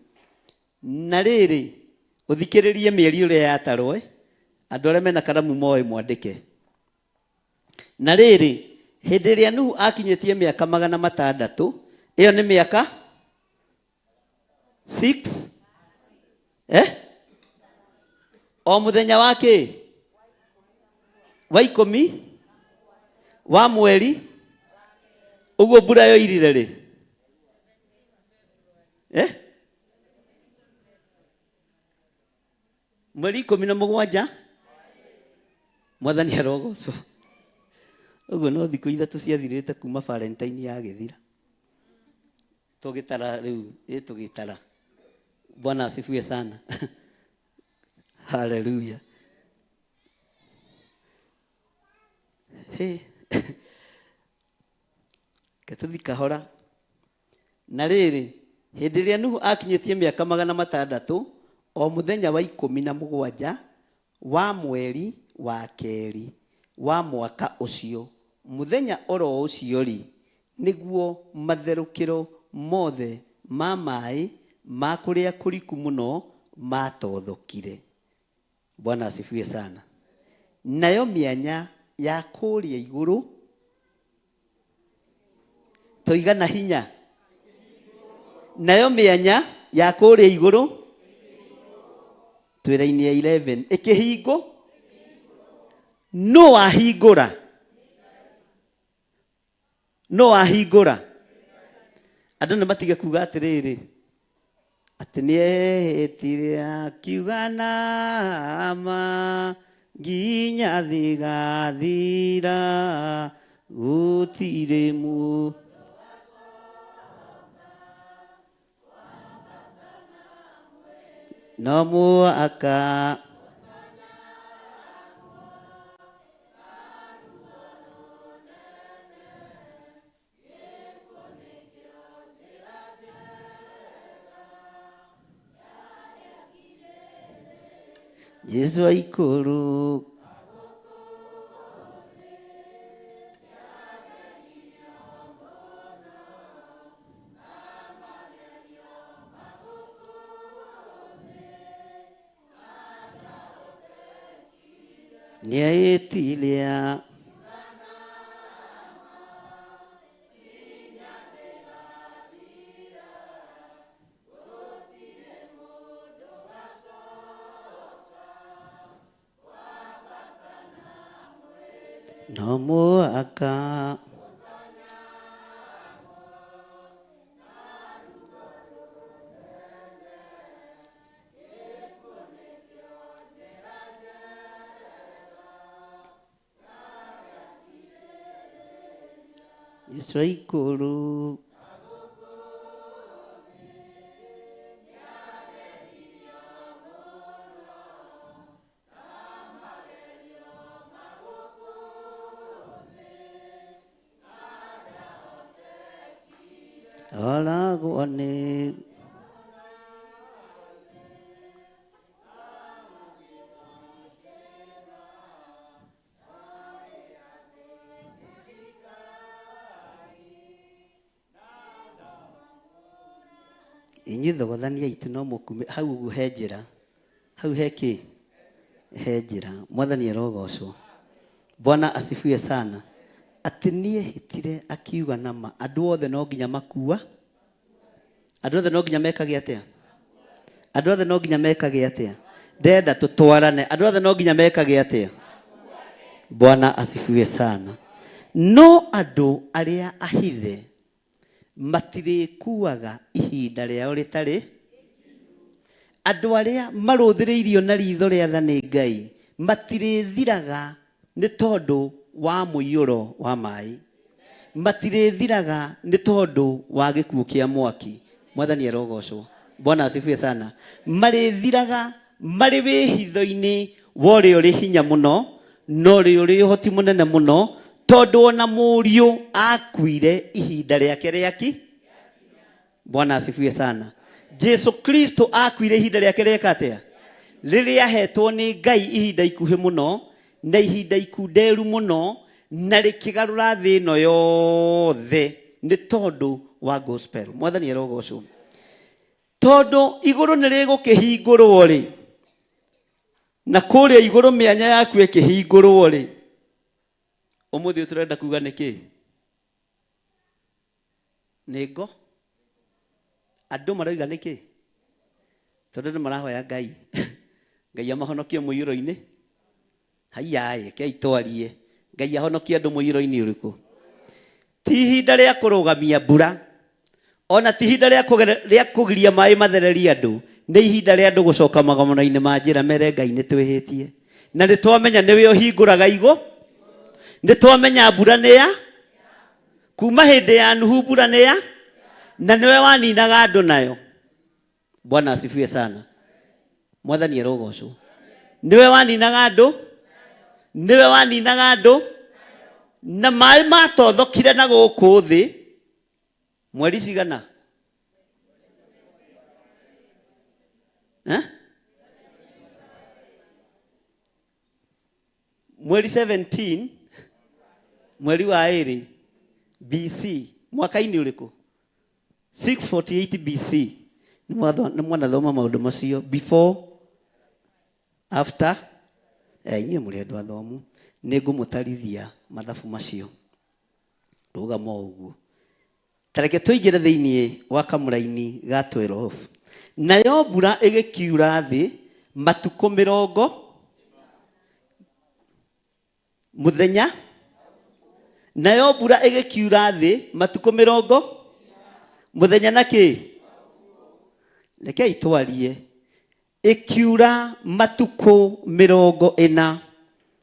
Na rĩrĩ ũthikĩrĩrie mĩeri ũrĩa yatarwo andũ arĩa mena karamu moĩ mwandĩke. Na rĩrĩ hĩndĩ ĩrĩa Nuhu akinyĩtie mĩaka 600 ĩyo nĩ mĩaka 6 o mũthenya wa kĩ? Wa 10 wa mweri. Ũguo mbura yoirire rĩ? Mweri 17 Mwathani arogocwo. Ũguo no thikũ ithatũ ciathirĩte kuma Valentine ya gĩthira tũgĩtara rĩu tũgĩtara. Bwana asifiwe sana. Hallelujah. Ketũthi kahora. Na rĩrĩ hĩndĩ ĩrĩa Nuhu akinyĩtie mĩaka 600 o mũthenya wa 17 wa mweri wa kerĩ wa mwaka ũcio mũthenya oro ũcio rĩ nĩguo matherũkĩro mothe ma maĩ ma kũrĩa kũriku mũno matothokire. Bwana asifiwe sana. Nayo mĩanya ya kũrĩa igũrũ toigana hinya. Nayo mĩanya ya kũrĩa igũrũ twĩra-inĩ ya 11 ĩkĩhingo. No wahingũra. No wahingũra. Andũ nĩ matige kuga atĩrĩrĩ atĩ nĩehĩtire akiuga nama nginya thigathira gũtirĩ mu no mũaka Yesu aikũrũ. Nĩaĩtiria no mũaka Yesu aikũrũ. Oragwo nĩ inyuĩ thogothania itu no mũkume hau ũguo he njĩra. Hau he kĩ? He njĩra. Mwathani arogocwo. Bwana asifiwe sana. Atĩ nĩehĩtire akiuga nama andũ othe no nginya makua. Andũ othe no nginya mekage atia? Andũ othe no nginya mekage atia? Ndenda tutwarane. Andũ othe no nginya mekage atia? Bwana asifiwe sana. No andũ arĩa ahithe matirĩkuaga ihinda rĩao rĩtarĩ. Andũ arĩa marũthĩrĩirio na ritho rĩa tha nĩ Ngai matirĩthiraga nĩ tondũ wa mũiyũro wa maĩ. Matirĩthiraga nĩ tondũ wa gĩkuũ kĩa mwaki. Mwathani arogocwo. Bwana asifiwe sana. Marĩthiraga marĩ wĩhitho-inĩ wa ũrĩa ũrĩ hinya mũno, no ũrĩa ũrĩ ũhoti mũnene mũno, tondũ ona mũriũ akuire ihinda rĩake rĩaki. Bwana asifiwe sana. Jesu Kristo akuire ihinda rĩake rĩeka atĩa? Rĩrĩa ahetwo nĩ Ngai ihinda ikuhĩ mũno na ihinda ikunderu mũno na rĩkĩgarũra thĩ ĩno yothe nĩ tondũ wa gospel. Mwathani arogocwo. Tondũ igũrũ nĩ rĩgũkĩhingũrwo rĩ, na kũrĩa igũrũ mĩanya yaku ĩkĩhingũrwo rĩ, ũmũthĩ tũrenda kuga nĩkĩ? Nĩ ngo? Andũ marauga nĩkĩ? Tondũ nĩ marahoya Ngai. Ngai amahonokie mũiyũro-inĩ. Haiya kei twarie. Ngai ahonokie andũ mũiyũro-inĩ ũrĩkũ? Ti ihinda rĩa kũrũgamia mbura. Ona ti ihinda rĩa kũgiria maĩ mathererie andũ. Nĩ ihinda rĩa andũ gũcoka magomano-inĩ ma njĩra mere Ngai nĩ twĩhĩtie. Na nĩ twamenya nĩwe ũhingũraga igũ. Nĩ twamenya mbura nĩ ya. Kuma hĩndĩ ya Nuhu mbura nĩ ya. Na niwe waninaga andũ nayo. Bwana asifiwe sana. Mwathani arogocwo. Niwe waninaga andũ. Niwe waninaga andũ. Na maĩ matothokire na gũkũ thĩ. Mweri cigana? Mweri 17 mweri wa ĩrĩ BC mwaka-inĩ ũrĩkũ? 648 BC. Nĩ mwanathoma maũndũ macio. Before, after. Inyuĩ mũrĩ andũ athomu. Nĩ ngũmũtarithia mathabu macio. Rũgama ũguo. Tareke tũingĩre thĩinĩ wa kamũra-inĩ ga 12. Nayo mbura ĩgĩkiura thĩ matukũ 40 mũthenya. Nayo mbura ĩgĩkiura thĩ matukũ 40 mũthenya na kĩ? Rekei twarie. Ĩkiura matukũ 40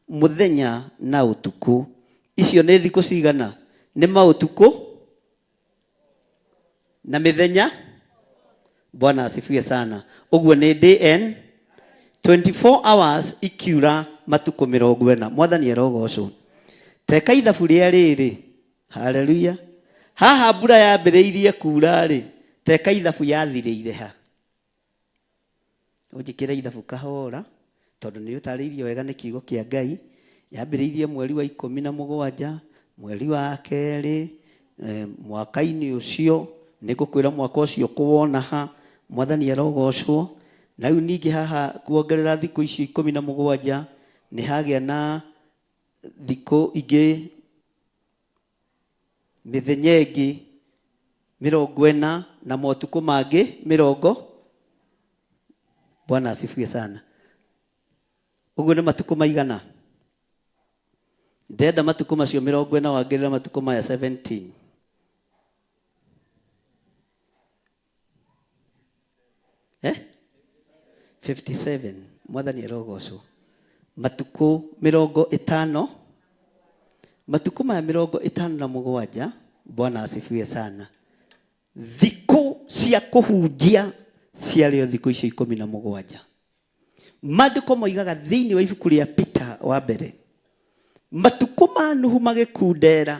mũthenya na ũtukũ. Icio nĩ thikũ cigana? Nĩ maũtukũ na mĩthenya. Bwana asifiwe sana. Ũguo nĩ day and 24 hours ikiura matukũ 40. Mwathani arogocwo. Teka ithabu rĩa rĩrĩ. Haleluya. Haha mbura yambĩrĩirie kuura rĩ, teka ithabu yathirĩire ha. Ũnjĩkĩre ithabu kahora tondũ nĩ ũtarĩirio wega nĩ kiugo kĩa Ngai. Yambĩrĩirie mweri wa 17 mweri wa kerĩ mwaka-inĩ ũcio. Nĩngũkwĩra mwaka ũcio kũwona ha. Mwathani arogocwo. Na rĩu ningĩ haha kuongerera thikũ icio 17 nĩ hagĩa na thikũ ingĩ mĩthenya ĩngĩ 40 na matukũ mangĩ 40. Bwana asifiwe sana. Ũguo nĩ matukũ maigana? Ndenda matukũ macio 40 wangĩrĩra matukũ maya 17. 57. Mwathani arogocwo. Matukũ 50. Matukũ maya 57. Bwana asifiwe sana. Thikũ cia kũhunjia ciarĩo thikũ icio 17. Maandĩko moigaga thĩinĩ wa ibuku rĩa Peter wa mbere. Matukũ ma Nuhu magĩkundera.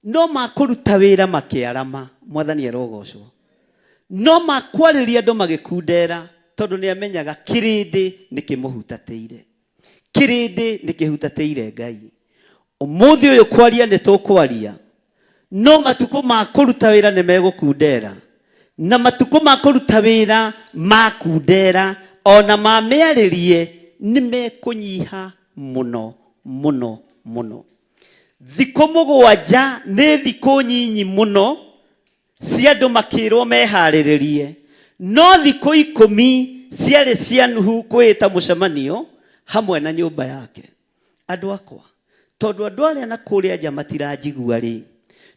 No makũruta wĩra makĩarama. Mwathani arogocwo. No makwarĩria andũ magĩkundera tondũ nĩ amenyaga kĩrĩndĩ nĩ kĩmũhutatĩire. Kĩrĩndĩ nĩ kĩhutatĩire Ngai. Ũmũthĩ ũyũ kwaria nĩ tũkwaria. No matukũ ma kũruta wĩra nĩ megũkundera. Na matukũ ma kũruta wĩra makundera ona mamĩarĩrie nĩ mekũnyiha mũno mũno mũno. Thikũ 7 nĩ thikũ nyinyi mũno cia andũ makĩrwo meharĩrĩrie, no thikũ 10 ciarĩ cia Nuhu kwĩta mũcemanio hamwe na nyũmba yake. Andũ akwa, tondũ andũ arĩa na kũrĩa nja matiranjigua rĩ,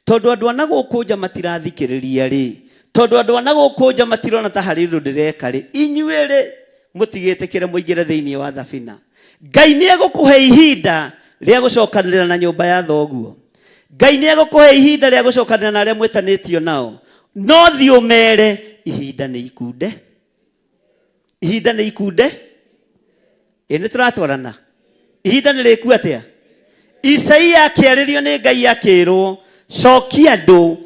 tondũ andũ ana gũkũ nja matirathikĩrĩria rĩ, tondũ andũ ana gũkũ nja matirona ta harĩ ũndũ ndĩreka rĩ, inyuĩ rĩ mũtigĩtĩkĩre mũingĩre thĩinĩ wa thabina. Ngai nĩ egũkũhe ihinda rĩa gũcokanĩrĩra na nyũmba ya thoguo. Ngai nĩ egũkũhe ihinda rĩa gũcokanĩrĩra na arĩa mwĩtanĩtio nao. No thiĩ ũmere ihinda nĩ ikunde. Ihinda nĩ ikunde. Nĩ tũratwarana. Ihinda nĩ rĩku atĩa? Isaia akĩarĩrio nĩ Ngai akĩrwo, cokia andũ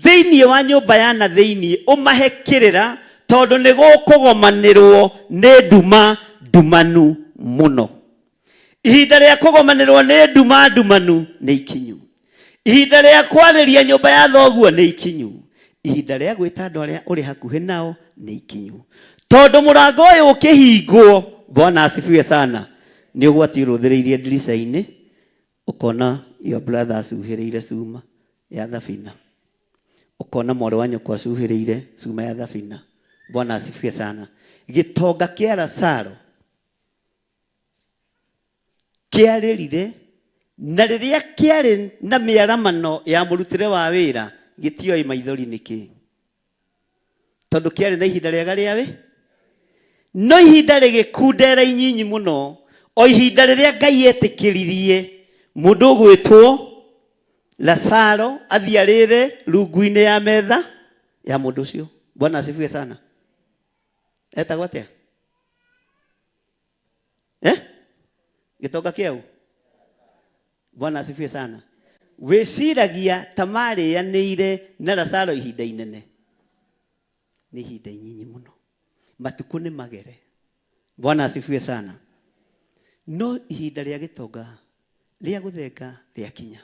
thĩinĩ wa nyũmba ya na thĩinĩ ũmahe kĩrĩra, tondũ nĩ gũkũgomanĩrwo nĩ nduma ndumanu mũno. Ihinda rĩa kũgomanĩrwo nĩ nduma ndumanu nĩ ikinyu. Ihinda rĩa kwarĩria nyũmba ya thoguo nĩ ikinyu. Ihinda rĩa gwĩta andũ arĩa ũrĩ hakuhĩ nao nĩ ikinyu. Tondũ mũrango ũyũ ũkĩhingwo, Bwana asifiwe sana, nĩ ũgwati ũrũthĩrĩirie ndirica-inĩ, ũkona your brother acuhĩrĩire cuma ya thabina, ũkona mwarĩ wa nyũkwa acuhĩrĩire cuma ya thabina. Bwana asifiwe sana. Gĩtonga kĩa Lazaro kĩarĩrire, na rĩrĩa kĩarĩ na mĩaramano ya mũrutĩre wa wĩra gĩtioĩ maithori nĩkĩ, tondũ kĩarĩ na ihinda rĩega rĩawe. No ihinda rĩgĩkundera inyinyi mũno, o ihinda rĩrĩa Ngai etĩkĩririe mũndũ ũgwĩtwo Lazaro athiarĩre rungu-inĩ ya metha ya mũndũ ũcio. Bwana asifiwe sana. Etagwo atĩa? Gĩtonga kĩau. Bwana asifiwe sana. Wĩciragia ta marĩanĩire na Lazaro ihinda inene. Nĩ ihinda inyinyi mũno. Matukũ nĩ magere. Bwana asifiwe sana. No ihinda rĩa gĩtonga rĩa gũthenga rĩa kinya.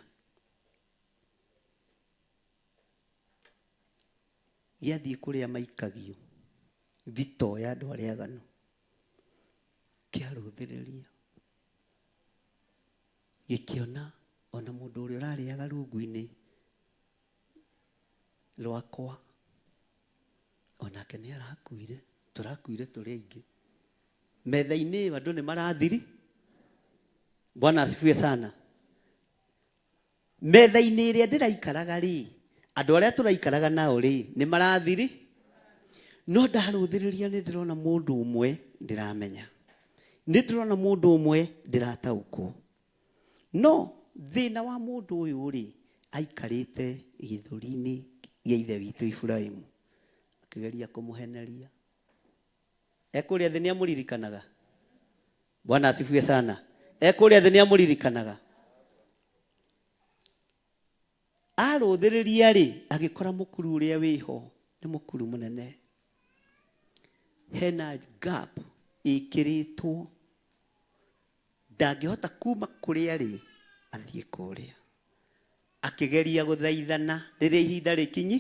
Gĩathiĩ kũrĩa maikagio thito ya andũ arĩa aganu, kĩarũthĩrĩria gĩkĩona ona mũndũ ũrĩa ũrarĩaga rungu-inĩ rwakwa onake nĩ arakuire, tũrakuire tũrĩ aingĩ. Metha-inĩ andũ nĩ marathiri. Bwana asifiwe sana. Metha-inĩ ĩrĩa ndĩraikaraga rĩ, andũ arĩa tũraikaraga nao rĩ, nĩ marathiri. No ndarũthĩrĩria nĩ ndĩrona mũndũ ũmwe ndĩramenya, nĩ ndĩrona mũndũ ũmwe ndĩrataũkwo. No thĩna wa mũndũ ũyũ rĩ, aikarĩte gĩthũri-inĩ gĩa ithe witũ Ibrahimu, akĩgeria kũmũheneria. Ekũrĩa thĩ nĩ amũririkanaga. Bwana asifiwe sana. Ekũrĩa thĩ nĩ amũririkanaga. Arũthĩrĩria rĩ, agĩkora mũkuru ũrĩa wĩho nĩ mũkuru mũnene. Hena gap ĩkĩrĩtwo, ndangĩhota kuma kũrĩa rĩ athiĩ kũrĩa. Akĩgeria gũthaithana rĩrĩa ihinda rĩkinyi.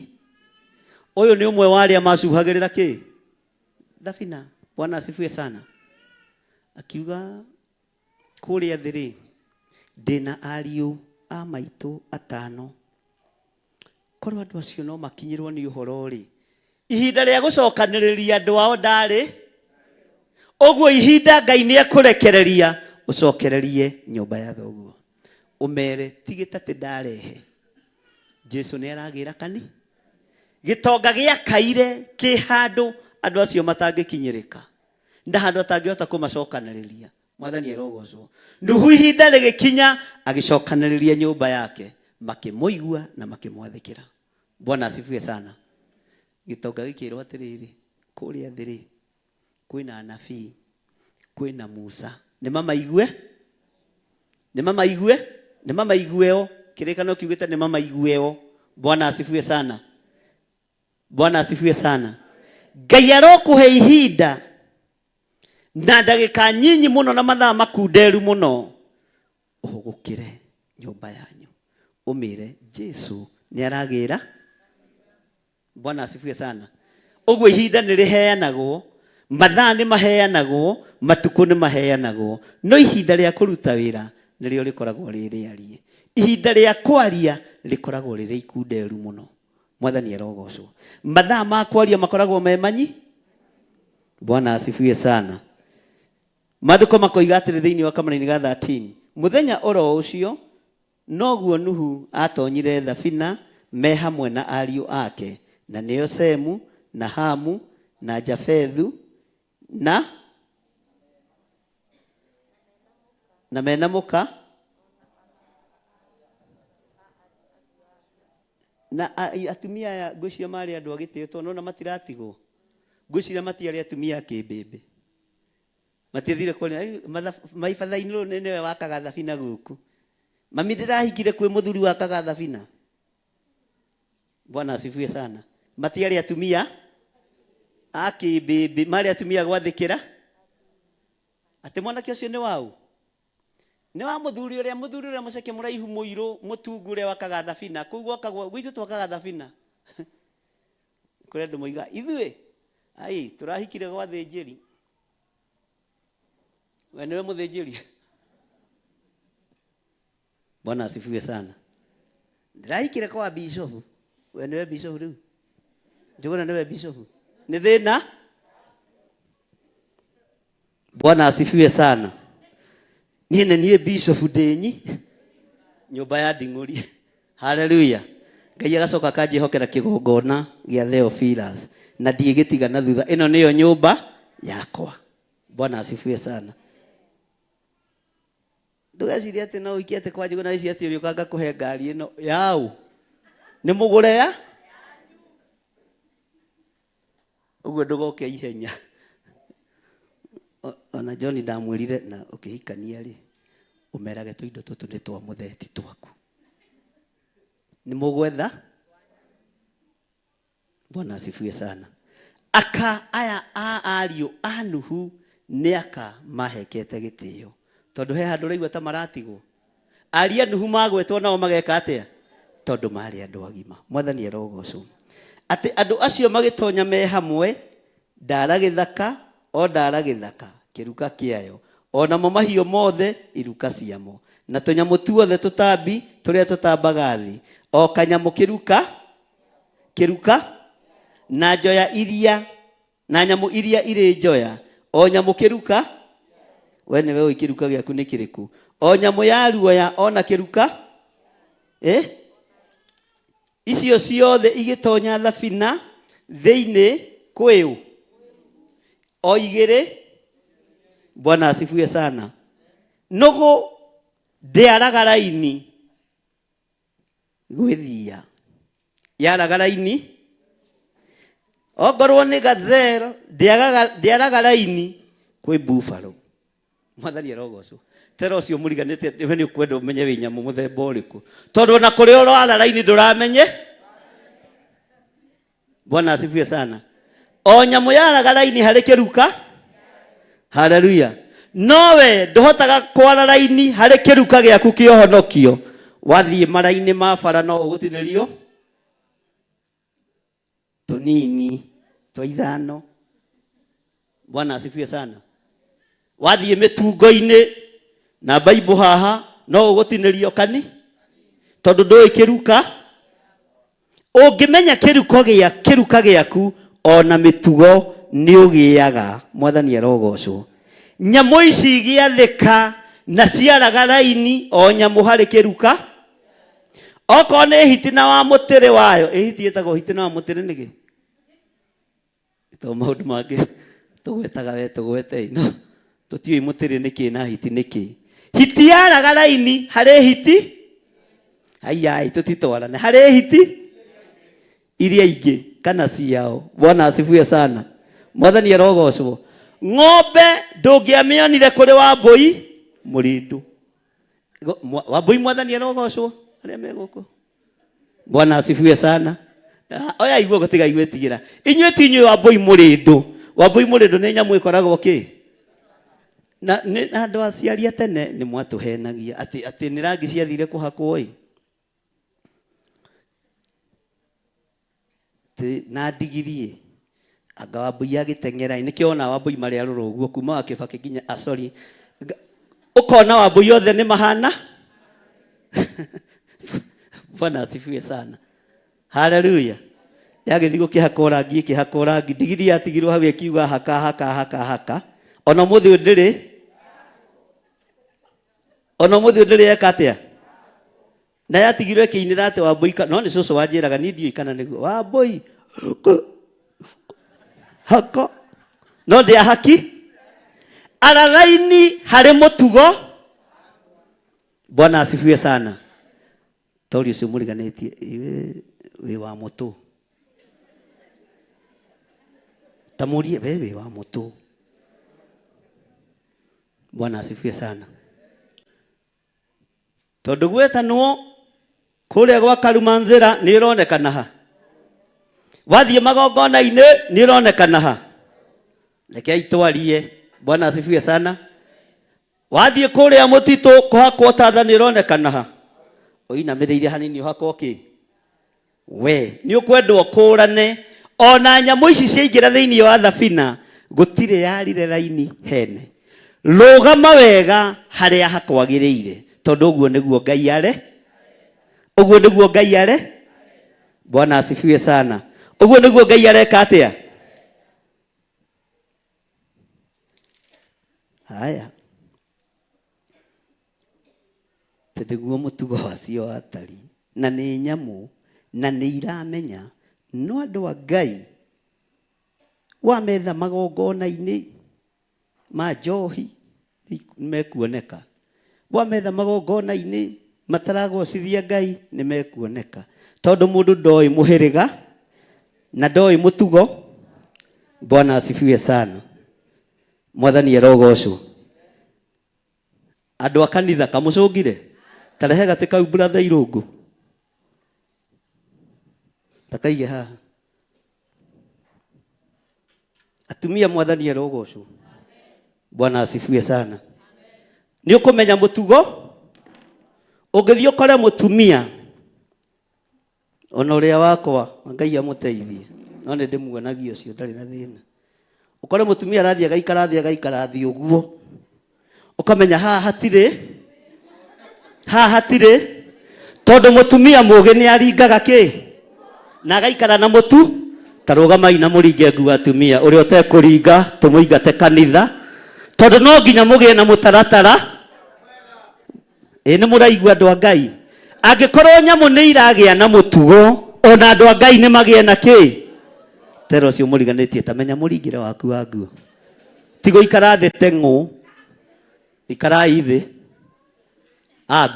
Ũyũ nĩ ũmwe wa arĩa macuhagĩrĩra kĩ? Thabina. Bwana asifiwe sana. Akiuga kũrĩa thĩ rĩ, ndĩna ariũ a maitũ 5. Korwo andũ acio no makinyĩrwo nĩ ũhoro rĩ, ihinda rĩa gũcokanĩrĩria andũ ao ndarĩ. Ũguo ihinda Ngai nĩ ekũrekereria ũcokererie nyũmba ya thoguo. Ũmere tigĩta atĩ ndarehe. Jesu nĩ aragĩra kani. Gĩtonga gĩakaire kĩ handũ andũ acio matangĩkinyĩrĩka, na handũ atangĩhota kũmacokanĩrĩria. Mwathani arogocwo. Nuhu ihinda rĩgĩkinya agĩcokanĩrĩria nyũmba yake, makĩmũigua na makĩmwathĩkĩra. Bwana asifiwe sana. Gĩtonga gĩkĩrwo atĩrĩrĩ, kũrĩa thĩ rĩ, kwĩna anabii, kwĩna Musa. Nĩ mamaigue? Nĩ mamaigue? Nĩ mamaigueo? Kĩrĩkanĩro kiugĩte nĩ mamaigue. Bwana asifiwe sana. Bwana asifiwe sana. Ngai arokũhe ihinda na ndagĩka nyinyi mũno na mathaa makunderu mũno, ũhũgũkĩre nyũmba yanyu, ũmĩre Jesu nĩ aragĩra. Bwana asifiwe sana. Ũguo ihinda nĩ rĩheanagwo, mathaa nĩ maheanagwo, matukũ nĩ maheanagwo, no ihinda rĩa kũruta wĩra nĩrĩo rĩkoragwo rĩrĩarie. Ihinda rĩa kwaria rĩkoragwo rĩrĩ ikunderu mũno. Mwathani arogocwo. Mathaa ma kwaria makoragwo memanyi. Bwana asifiwe sana. Maandĩko makoiga atĩrĩ thĩinĩ wa kamũra-inĩ ga 13, mũthenya oro ũcio noguo Nuhu atonyire thabina me hamwe na ariũ ake, na nĩo Semu na Hamu na Jafethu na mena mũka na atumia aya ngũcia marĩ andũ agĩtĩo, tondũ ona matiratigwo. Ngũciria matiarĩ atumia kĩmbĩmbĩ, matiathire kũrĩa maibatha-inĩ rũu nĩwe wakaga thabina gũkũ. Mami ndĩrahikire kwĩ mũthuri wakaga thabina. Bwana asifiwe sana. Matiarĩ atumia a kĩmbĩmbĩ, marĩ atumia gwathĩkĩra. Atĩ mwanake ũcio nĩ wau, nĩ wa mũthuri ũrĩa mũceke mũraihu mũirũ mũtungu ũrĩa wakaga thabina. Koguo akagwo gwitũ twakaga thabina. Kũrĩ andũ moiga ithuĩ ai tũrahikire gwa thĩnjĩri. We nĩwe mũthĩnjĩri. Bwana asifiwe sana. Ndĩrahikire kwa bishofu. We nĩwe bishofu rĩu. Njũgũna nĩwe bishofu. Nĩ thĩna. Bwana asifiwe sana. Niĩ bishofu ndĩnyi nyũmba ya Nding'ũri. Hallelujah. Ngai agacoka kanjĩhokera kĩgongona gĩa Theophilus na ndigĩtiga na thutha. Ĩno nĩyo nyũmba yakwa. Bwana asifiwe sana. Ndũgecirie atĩ no ũikie atĩ kwa Njũgũna ici atĩ ũrĩũka ngakũhe ngari ĩno yaũ. Nĩ mũgũre ya ũguo ndũgoke ihenya. Ona John ndamwĩrire na ũkĩhikania rĩ, ũmerage tũindo tũtũ nĩ twa mũtheti twaku. Nĩ mũgwetha. Bwana asifiwe sana. Aya ariũ a Nuhu nĩ mahekete gĩtĩo, tondũ he handũ ũraigua ta maratigwo. Ariũ a Nuhu magwetwo nao mageka atĩa? Tondũ marĩ andũ agima. Mwathani arogocwo. Atĩ andũ acio magĩtonya me hamwe, ndara gĩthaka o ndara gĩthaka kĩruka kĩayo, onamo mahiũ mothe iruka ciamo, na tũnyamũ tuothe tũtambi tũrĩa tũtambaga thĩ, o kanyamũ kĩruka na njoya iria na nyamũ iria irĩ njoya, o nyamũ kĩruka. We nĩwe ũĩ kĩruka gĩaku nĩ kĩrĩkũ? O nyamũ ya ruoya ona kĩruka. Icio ciothe igĩtonya thabina thĩinĩ kwĩũ? O igĩrĩ. Bwana asifiwe sana. Nũgũ ndĩaraga raini gwĩthia, yaraga raini. Ongorwo nĩ gazelle ndĩaraga raini kwĩ buffalo. Mwathani arogocwo. Tera ũcio mũriganĩte we nĩ ũkwenda ũmenye wĩ nyamũ mũthemba ũrĩkũ, tondũ ona kũrĩ ũrwara raini ndũramenye. Bwana asifiwe sana. O nyamũ yaraga raini harĩ kĩruka. Hallelujah. Nowe ndũhotaga kwara raini harĩ kĩruka gĩaku kĩa ũhonokio. Wathiĩ mara-inĩ ma bara no ũgũtinĩrio tũnini twa ithano. Bwana asifiwe sana. Wathiĩ mĩtungo-inĩ na Bible haha no ũgũtinĩrio kani, tondũ ndũĩ kĩruka. Ũngĩmenya kĩruka gĩaku ona mĩtugo nĩ ũgĩaga. Mwathani arogocwo. Nyamũ ici igĩathĩka na ciaraga raini o nyamũ harĩ kĩruka. Okorwo nĩ hitina wa mũtĩrĩ wayo, ĩhiti ĩtagwo hitina wa mũtĩrĩ nĩkĩ? To maũndũ mangĩ tũgwetaga we tũgwete ino, tũtiũĩ mũtĩrĩ nĩkĩ na hiti nĩkĩ. Hiti yaraga raini harĩ hiti. Ai tũtitwarane harĩ hiti iria ingĩ kana ciao. Bwana asifiwe sana. Mwathani arogocwo. Ng'ombe ndũngĩamĩonire kũrĩ Wambũi mũrĩndũ. Wambũi Mwathani arogocwo. Arĩa me gũkũ. Bwana asifiwe sana. Oya igua gũtiga igwĩtigĩra. Inyuĩ ti inyuĩ Wambũi mũrĩndũ. Wambũi mũrĩndũ nĩ nyamũ ĩkoragwo kĩ? Na andũ aciari a tene nĩ mwatũhenagia atĩ nĩ rangi ciathire kũhakwo ĩ. Na ndigiri anga Wambũi agĩteng'era. Nĩkĩo ona Wambũi marĩ arũrũ ũguo kuma wa Kĩbakĩ nginya Acori. Ũkona Wambũi othe nĩ mahana. Bwana asifiwe sana. Hallelujah. yagĩthiĩ gũkĩhakwo rangi ĩkĩhakwo rangi, ndigiri yatigirwo hau ĩkiuga haka. Ona mũthĩ ndĩrĩ, ona mũthĩ ndĩrĩ eka atĩa, na yatigirwo ĩkĩinĩra atĩ Wambũi, no nĩ cũcũ wanjĩraga, niĩ ndiũĩ kana nĩguo, Wambũi haka, no ndĩahaki ara laini harĩ mũtugo. Bwana asifiwe sana. Tori ũcio mũriganĩtie wĩ wa mũtũ, tamurie wewe wa mũtũ. Bwana asifiwe sana. Tondũ gwĩtanwo kũrĩa gwa Karumanzĩra nĩ ĩronekana ha, wathiĩ magongona-inĩ nĩ ĩronekana ha, rekei twarie. Bwana asifiwe sana. Wathiĩ kũrĩa mũtitũ kũhakwo tatha nĩ ĩronekana ha, ũinamĩrĩire hanini ũhakwo kĩ, we nĩ ũkwendwo kũrane. Ona nyamũ ici ciaingĩra thĩinĩ wa thabina gũtirĩ yarire raini hene, rũgama wega harĩa hakwagĩrĩire, tondũ ũguo nĩguo Ngai are, ũguo nĩguo Ngai are. Bwana asifiwe sana. Ũguo nĩguo Ngai areka atĩa. Haya, tondũguo mũtugo wacio watari, na nĩ nyamũ na nĩ iramenya no andũ a Ngai wametha magongona-inĩ ma njohi nĩmekuoneka, wametha magongona-inĩ mataragocithia Ngai nĩmekuoneka, tondũ mũndũ ndoĩ mũhĩrĩga na ndoĩ mũtugo. Bwana asifiwe sana. Mwathani arogocwo. Andũ a kanitha kamũcũngire tarehe gatĩ kau brother Irũngũ takaige haha. Atumia Mwathani arogocwo. Bwana asifiwe sana. Nĩ ũkũmenya mũtugo, ũngĩthiĩ ũkore mũtumia ona ũrĩa wakwa Ngai amũteithie, no nĩ ndĩmuonagia ũcio ndarĩ na thĩna. Ũkore mũtumia arathiĩ agaikara thĩ ũguo, ũkamenya haha hatirĩ, tondũ mũtumia mũgĩ nĩ aringaga kĩ na agaikara na mũtu. Tarũgamai na mũringe nguo atumia, ũrĩa ũtekũringa tũmũingate kanitha, tondũ no nginya mũgĩe na mũtaratara. Nĩ mũraigua andũ a Ngai, angĩkorwo nyamũ nĩ iragĩa na mũtugo, ona andũ a Ngai nĩ magĩe na kĩ. Tero ũcio mũriganĩtie tamenya mũringĩre waku wa nguo, ti gũikara thĩ teng'ũ, ikarai thĩ.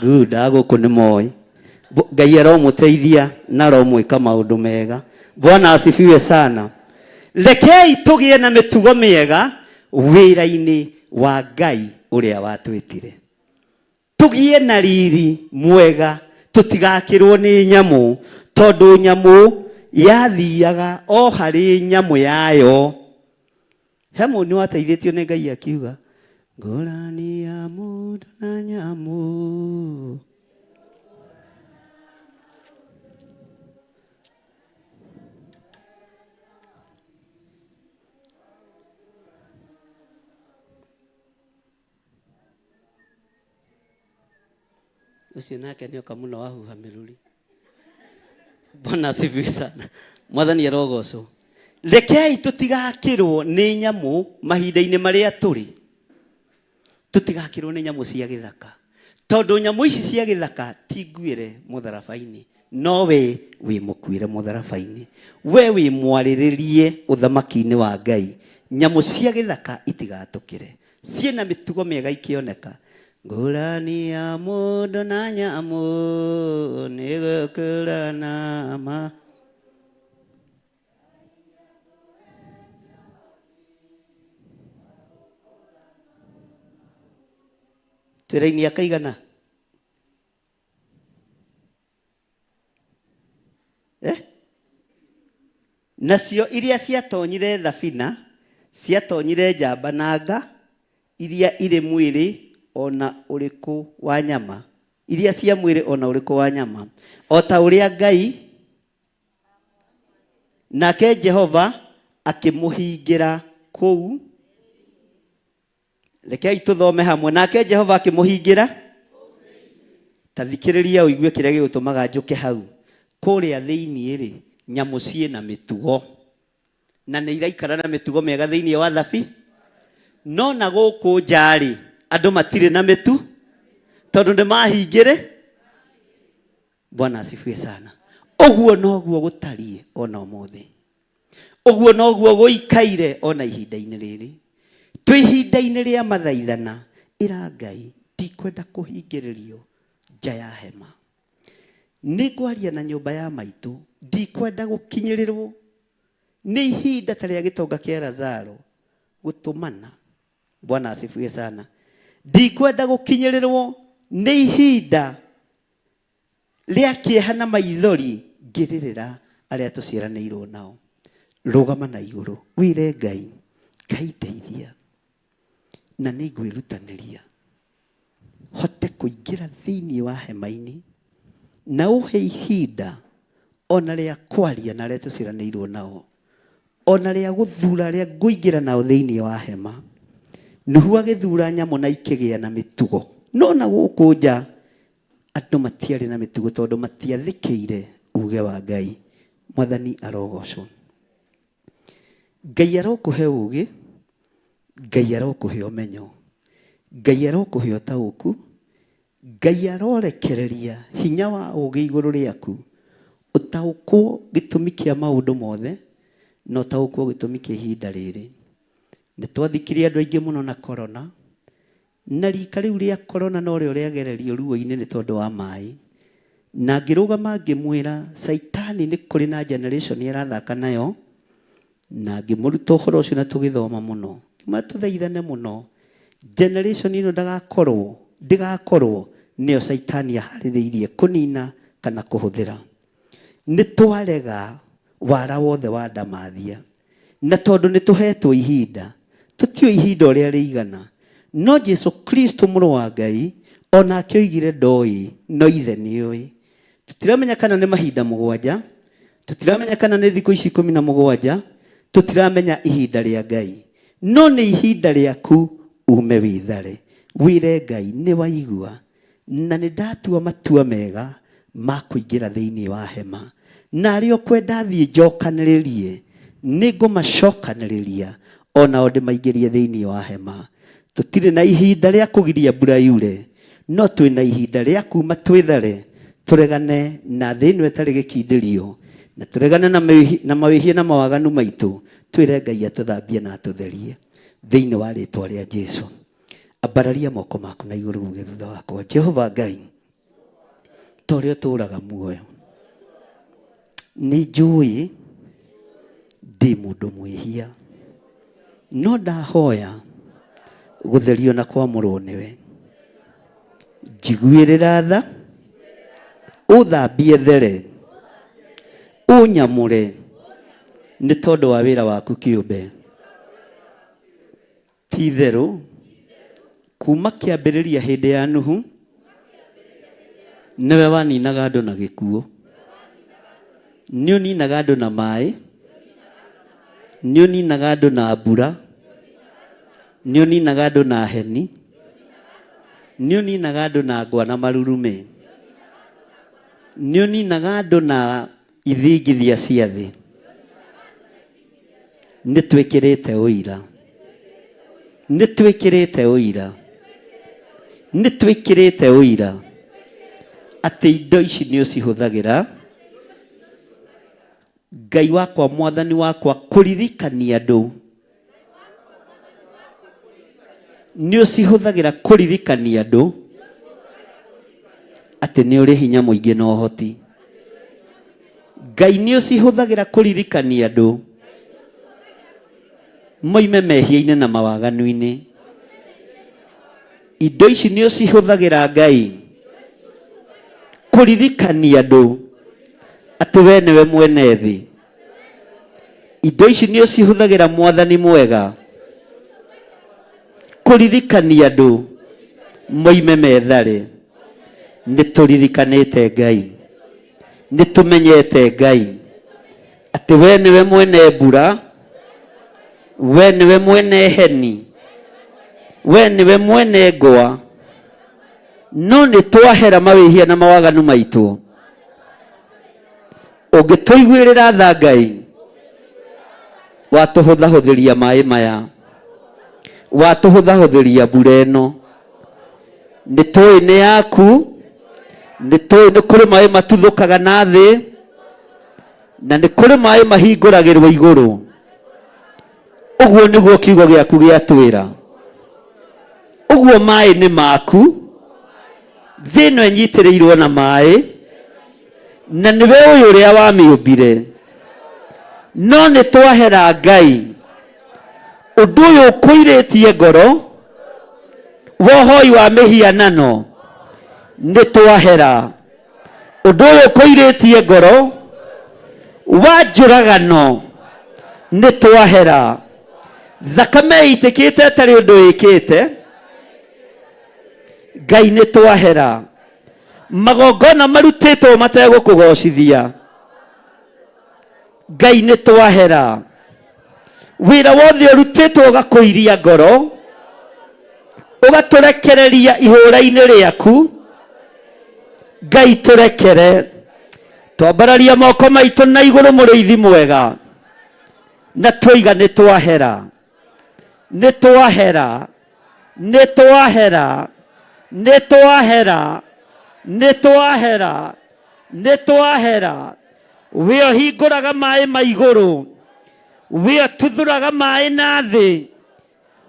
Good, gũkũ nĩ moĩ Ngai aromũteithia na aromwĩka maũndũ mega. Bwana asifiwe sana. Rekei tũgĩe na mĩtugo mĩega wĩra-inĩ wa Ngai ũrĩa watwĩtire, tũgĩe na riri mwega, tũtigakĩrwo nĩ nyamũ, tondũ nyamũ yathiaga o harĩ nyamũ yayo. Hemũ nĩ wateithĩtio nĩ Ngai akiuga ngũrani ya mũndũ na nyamũ. Ucio nake nĩ oka mũno wahuha mĩrũri. Bwana asifiwe sana. Mwathani arogocwo. Rekei tũtigakĩrwo nĩ nyamũ mahinda-inĩ marĩa tũrĩ, tũtigakĩrwo nĩ nyamũ cia gĩthaka, tondũ nyamũ ici cia gĩthaka ti nguĩre mũtharaba-inĩ, no we wĩ mũkuĩre mũtharaba-inĩ, we wĩ mwarĩrĩrie ũthamaki-inĩ wa Ngai. Nyamũ cia gĩthaka itigatũkĩre, ciĩna mĩtugo mĩega ikĩoneka. Ngũrani ya mũndũ na nyamũ nĩ gũkũrana ma. Twĩra-inĩ akaigana nacio iria ciatonyire thabina, ciatonyire njamba na nga, iria irĩ mwĩrĩ ona ũrĩkũ wa nyama, iria cia mwĩrĩ ona ũrĩkũ wa nyama, o ta ũrĩa Ngai nake Jehova akĩmũhingĩra kũu. Rekei tũthome hamwe. Nake Jehova akĩmũhingĩra. Ta thikĩrĩria ũigue kĩrĩa gĩgũtũmaga njũke hau. Kũrĩa thĩinĩ rĩ, nyamu ciĩna mĩtugo na nĩ iraikara na mĩtugo mĩega thĩinĩ wa thabi, no na gũkũ nja-rĩ andũ matirĩ na mĩtu tondũ nĩ mahingĩre. Bwana asifiwe sana. Ũguo noguo gũtariĩ ona ũmũthĩ, ũguo noguo gũikaire ona ihinda-inĩ rĩrĩ. Twĩ ihinda-inĩ rĩa mathaithana, ĩra Ngai ndikwenda kũhingĩrĩrio nja ya hema. Nĩ ngwaria na nyũmba ya maitũ, ndikwenda gũkinyĩrĩrwo nĩ ihinda ta rĩa gĩtonga kĩa Lazaro gũtũmana. Bwana asifiwe sana. Ndikwenda gũkinyĩrĩrwo nĩ ihinda rĩa kĩeha na maithori ngĩrĩrĩra arĩa tũciaranĩirwo nao. Rũgama na igũrũ wĩre Ngai, Ngai ndeithia na nĩ ngwĩrutanĩria hote kũingĩra thĩinĩ wa hema-inĩ na ũhe ihinda ona rĩa kwaria na arĩa tũciaranĩirwo nao, ona rĩa gũthura arĩa ngũingĩra nao thĩinĩ wa hema. Nuhu agĩthura nyamũ na ikĩgĩa na mĩtugo, no na gũkũ nja andũ matiarĩ na mĩtugo tondũ matiathĩkĩire uge wa Ngai. Mwathani arogocwo. Ngai arokũhe ũgĩ, Ngai arokũhe ũmenyo, Ngai arokũhe ũtaũku, Ngai arorekereria hinya wa ũgĩ igũrũ rĩaku, ũtaũkwo gĩtũmi kĩa maũndũ mothe na ũtaũkwo gĩtũmi kĩa ihinda rĩrĩ. Nĩ twathikirie andũ aingĩ mũno na corona, na rika rĩu rĩa corona no rĩo rĩagererio ruo-inĩ nĩ tondũ wa maĩ. Na ngĩrũgama ngĩmwĩra Saitani nĩ kũrĩ na generation ĩrathaka nayo, na ngĩmũruta ũhoro ũcio na tũgĩthoma mũno. Tũthaithane mũno generation ĩno ndĩgakorwo nĩyo Saitani aharĩrĩirie kũnina kana kũhũthĩra. Nĩ twarega wara wothe wa ndamathia, na tondũ nĩ tũhetwo ihinda, tũtiũĩ ihinda ũrĩa rĩigana. No Jesu Kristo mũrũ wa Ngai ona akĩoigire ndoĩ, no ithe nĩoĩ. Tũtiramenya kana nĩ mahinda 7, tũtiramenya kana nĩ thikũ ici 17, tũtiramenya ihinda rĩa Ngai, no nĩ ihinda rĩaku ume wĩthare. Wĩre Ngai nĩ waigua na nĩ ndatua matua mega ma kũingĩra thĩinĩ wa hema, na arĩa ũkwenda thiĩ njokanĩrĩrie nĩ ngũmacokanĩrĩria ona o ndĩmaingĩrie thĩinĩ wa hema. Tũtirĩ na ihinda rĩa kũgiria mbura yure, no twĩ na ihinda rĩa kuma twĩthare, tũregane na thĩ ĩno ĩtarĩ gĩkindĩrio, na tũregane na mawĩhia na mawaganu maitũ. Twĩre Ngai atũthambie na atũtherie thĩinĩ wa rĩtwa rĩa Jesũ. Ambararia moko maku na igũrũ uge thutha wakwa. Jehova Ngai, ta ũrĩa ũtũũraga muoyo, nĩ njũĩ ndĩ mũndũ mwĩhia, no ndahoya gũtherio na kwamũrwo nĩwe. Njiguĩrĩra tha, ũthambie there, ũnyamũre nĩ tondũ wa wĩra waku kĩũmbe. Ti itherũ kuma kĩambĩrĩria hĩndĩ ya Nuhu nĩwe waninaga andũ na gĩkuũ, nĩ ũninaga andũ na maĩ, nĩ ũninaga andũ na mbura, nĩ ũninaga andũ na heni, nĩ ũninaga andũ na ngwa na marurume, nĩ ũninaga andũ na ithingithia cia thĩ. Nĩ twĩkĩrĩte ũira, nĩ twĩkĩrĩte ũira, nĩ twĩkĩrĩte ũira atĩ indo ici nĩ ũcihũthagĩra Ngai wakwa, Mwathani wakwa, kũririkania andũ. Nĩ ũcihũthagĩra kũririkania andũ atĩ nĩ ũrĩ hinya mũingĩ na ũhoti. Ngai nĩ ũcihũthagĩra kũririkania andũ moime mehia-inĩ na mawaganu-inĩ. Indo ici nĩ ũcihũthagĩra Ngai kũririkania andũ atĩ we nĩwe mwene thĩ. Indo ici nĩ ũcihũthagĩra Mwathani mwega kũririkania andũ moime methare. Nĩ tũririkanĩte Ngai, nĩ tũmenyete Ngai atĩ we nĩwe mwene mbura, we nĩwe mwene heni, we nĩwe mwene ngwa, no nĩ twahera mawĩhia na mawaganu maitũ, ũngĩtũiguĩrĩra tha Ngai watũhũthahũthĩria maĩ maya, watũhũthahũthĩria mbura ĩno. Nĩtũĩ nĩ yaku, nĩtũĩ nĩ kũrĩ maĩ matuthũkaga na thĩ, na nĩ kũrĩ maĩ mahingũragĩrwo igũrũ. Ũguo nĩguo kiugo gĩaku gĩatwĩra. Ũguo maĩ nĩ maku, thĩ ĩno ĩnyitĩrĩirwo na maĩ, na nĩwe ũyũ ũrĩa wamĩũmbire. No nĩ twahera Ngai ũndũ ũyũ ũkũirĩtie ngoro, wohoi wa mĩhianano nĩ twahera. Ũndũ ũyũ ũkũirĩtie ngoro, wa njũragano nĩ twahera. Thakame ĩitĩkĩte ĩtarĩ ũndũ ĩkĩte, Ngai nĩ twahera. Magongona marutĩtwo mategũkũgocithia, Ngai nĩ twahera. Wĩra wothe ũrutĩtwo ũgakũiria ngoro, ũgatũrekereria ihũra-inĩ rĩaku, Ngai tũrekere. Twambararia moko maitũ na igũrũ, mũrĩithi mwega, na twoiga nĩ twahera, nĩ twahera, nĩ twahera, nĩ twahera, nĩ twahera, nĩ twahera. We ũhingũraga maĩ ma igũrũ, we ũtuthũraga maĩ na thĩ,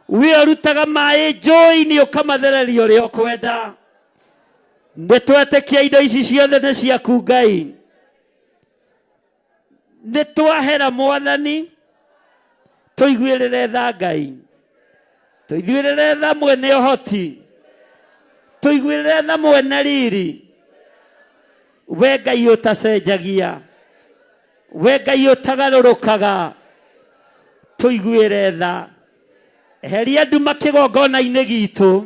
we ũrutaga maĩ njũĩ-inĩ ũkamathereria ũrĩa ũkwenda. Nĩ twetĩkia indo ici ciothe nĩ ciaku Ngai. Nĩ twahera Mwathani, tũiguĩrĩre tha Ngai, tũiguĩrĩre tha mwene ũhoti, tũiguĩrĩre tha mwene riri. We Ngai ũtacenjagia, we Ngai ũtagarũrũkaga, tũiguĩre tha. Eheria nduma kĩgongona-inĩ gitũ,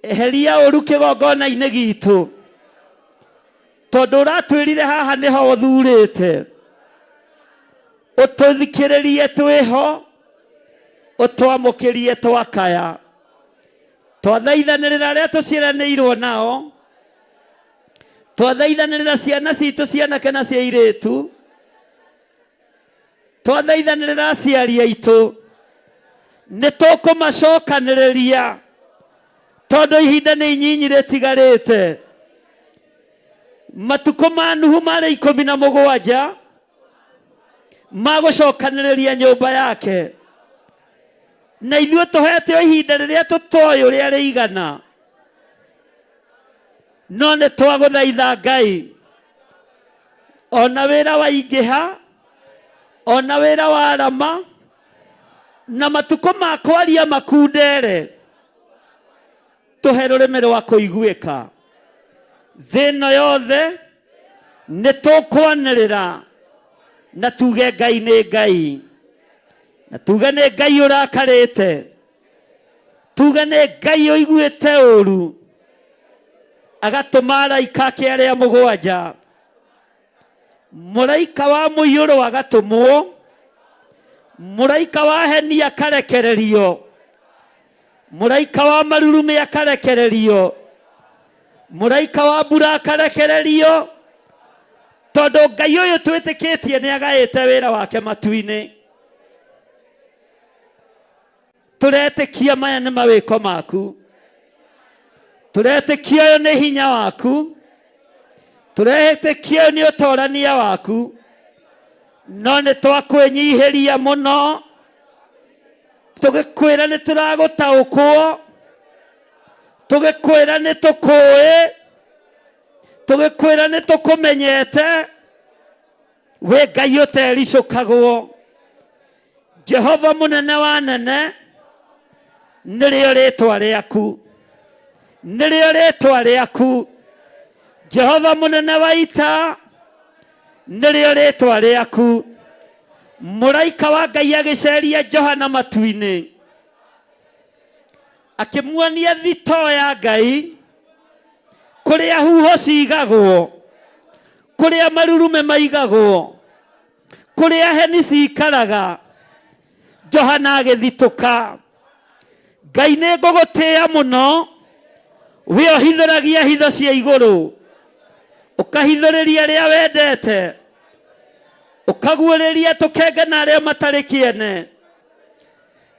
eheria ũru kĩgongona-inĩ gitũ, tondũ ũratwĩrire haha nĩho ũthurĩte. Ũtũthikĩrĩrie twĩho, ũtwamũkĩrie twakaya. Twathaithanĩrĩra arĩa tũciaranĩirwo nao, twathaithanĩrĩra ciana citũ cianake na cia airĩtu, twathaithanĩrĩra aciari aitũ. Nĩ tũkũmacokanĩrĩria tondũ ihinda nĩ inyinyi rĩtigarĩte. Matukũ ma Nuhu marĩ 17 ma gũcokanĩrĩria nyũmba yake, na ithuĩ tũhetwo ihinda rĩrĩa tũtoĩ ũrĩa rĩigana. No nĩ twagũthaitha Ngai, ona wĩra waingĩha, ona wĩra warama, na matukũ ma kwaria makundere, tũhe rũrĩmĩ rwa kũiguĩka. Thĩ ĩno yothe nĩ tũkwanĩrĩra na tuge Ngai nĩ Ngai, na tuge nĩ Ngai ũrakarĩte, tuge nĩ Ngai ũiguĩte ũru, agatũma araika ake arĩa 7. Mũraika wa mũiyũro agatũmwo, mũraika wa heni akarekererio, mũraika wa marurumĩ akarekererio, mũraika wa mbura akarekererio, tondũ Ngai ũyũ twĩtĩkĩtie nĩ agaĩte wĩra wake matu-inĩ. Tũretĩkia maya nĩ mawĩko maku, tũretĩkia ũyũ nĩ hinya waku, tũretĩkia ũyũ nĩ ũtorania waku. No nĩ twakwĩnyihĩria mũno, tũgĩkwĩra nĩ tũragũtaũkwo, tũgĩkwĩra nĩ tũkũĩ, tũgĩkwĩra nĩ tũkũmenyete. We Ngai ũtericũkagwo, Jehova mũnene wa nene, nĩrĩo rĩtwa rĩaku, nĩrĩo rĩtwa rĩaku. Jehova mũnene wa ita, nĩrĩo rĩtwa rĩaku. Mũraika wa Ngai agĩceria Johana matu-inĩ, akĩmuonia thito ya Ngai, kũrĩa huho cigagwo, kũrĩa marurume maigagwo, kũrĩa heni cikaraga. Johana agĩthitũka. Ngai nĩ ngũgũtĩĩa mũno, we ũhithũragia hitho cia igũrũ, ukahithũrĩria arĩa wendete, ukaguũrĩria tũkenge na arĩa matarĩ kĩene,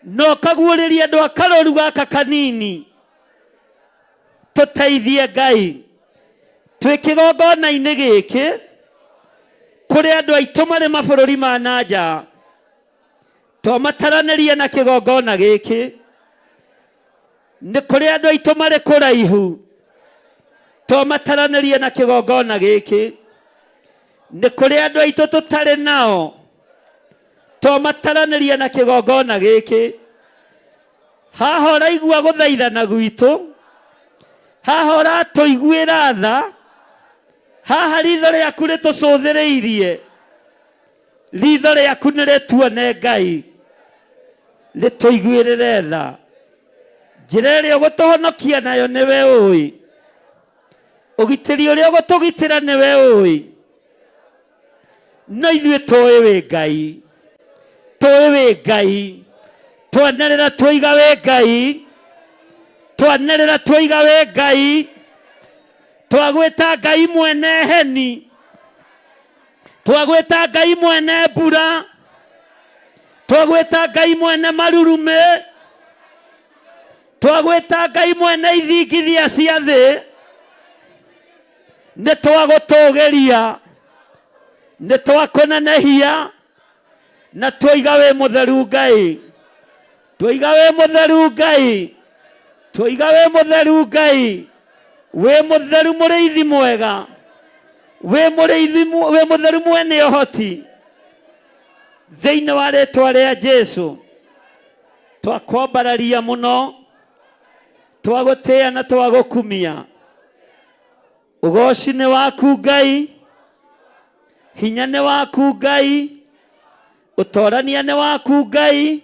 no ũkaguũrĩria andũ a karũru gaka kanini. Tũteithie Ngai twĩ kĩgongona-inĩ gĩkĩ kũrĩ andũ aitũ marĩ mabũrũri ma nanja, twamataranĩrie na kĩgongona gĩkĩ. Nĩ kũrĩ andũ aitũ marĩ kũraihu, twamataranĩrie na kĩgongona gĩkĩ. Nĩ kũrĩ andũ aitũ tũtarĩ nao, twamataranĩrie na kĩgongona gĩkĩ. Haha ũraigua gũthaithana gwitũ, haha ũratũiguĩra tha, haha ritho rĩaku rĩtũcũthĩrĩirie, ritho rĩaku nĩ rĩtuone Ngai, rĩtũiguĩrĩre tha. Njĩra ĩrĩa ũgũtũhonokia nayo nĩwe ũĩ, ũgitĩri ũrĩa ũgũtũgitĩra nĩwe ũĩ. No ithuĩ tũĩ wĩ Ngai, tũĩ wĩ Ngai, twanĩrĩra twoiga wĩ Ngai, twanĩrĩra twoiga wĩ Ngai. Twagwĩta Ngai mwene heni, twagwĩta Ngai mwene mbura, twagwĩta Ngai mwene marurume, twagwĩta Ngai mwene ithingithia cia thĩ. Nĩ twagũtũũgĩria, nĩ twakũnenehia, na twoiga wĩ mũtheru Ngai, twoiga wĩ mũtheru Ngai, twoiga wĩ mũtheru Ngai, wĩ mũtheru mũrĩithi mwega, wĩ mũtheru mwene ũhoti. Thĩinĩ wa rĩĩtwa rĩa Jesũ twakwambararia mũno, twagũtĩĩa na twagũkumia. Ũgooci nĩ waku Ngai, hinya nĩ waku Ngai, ũtoorania nĩ waku Ngai.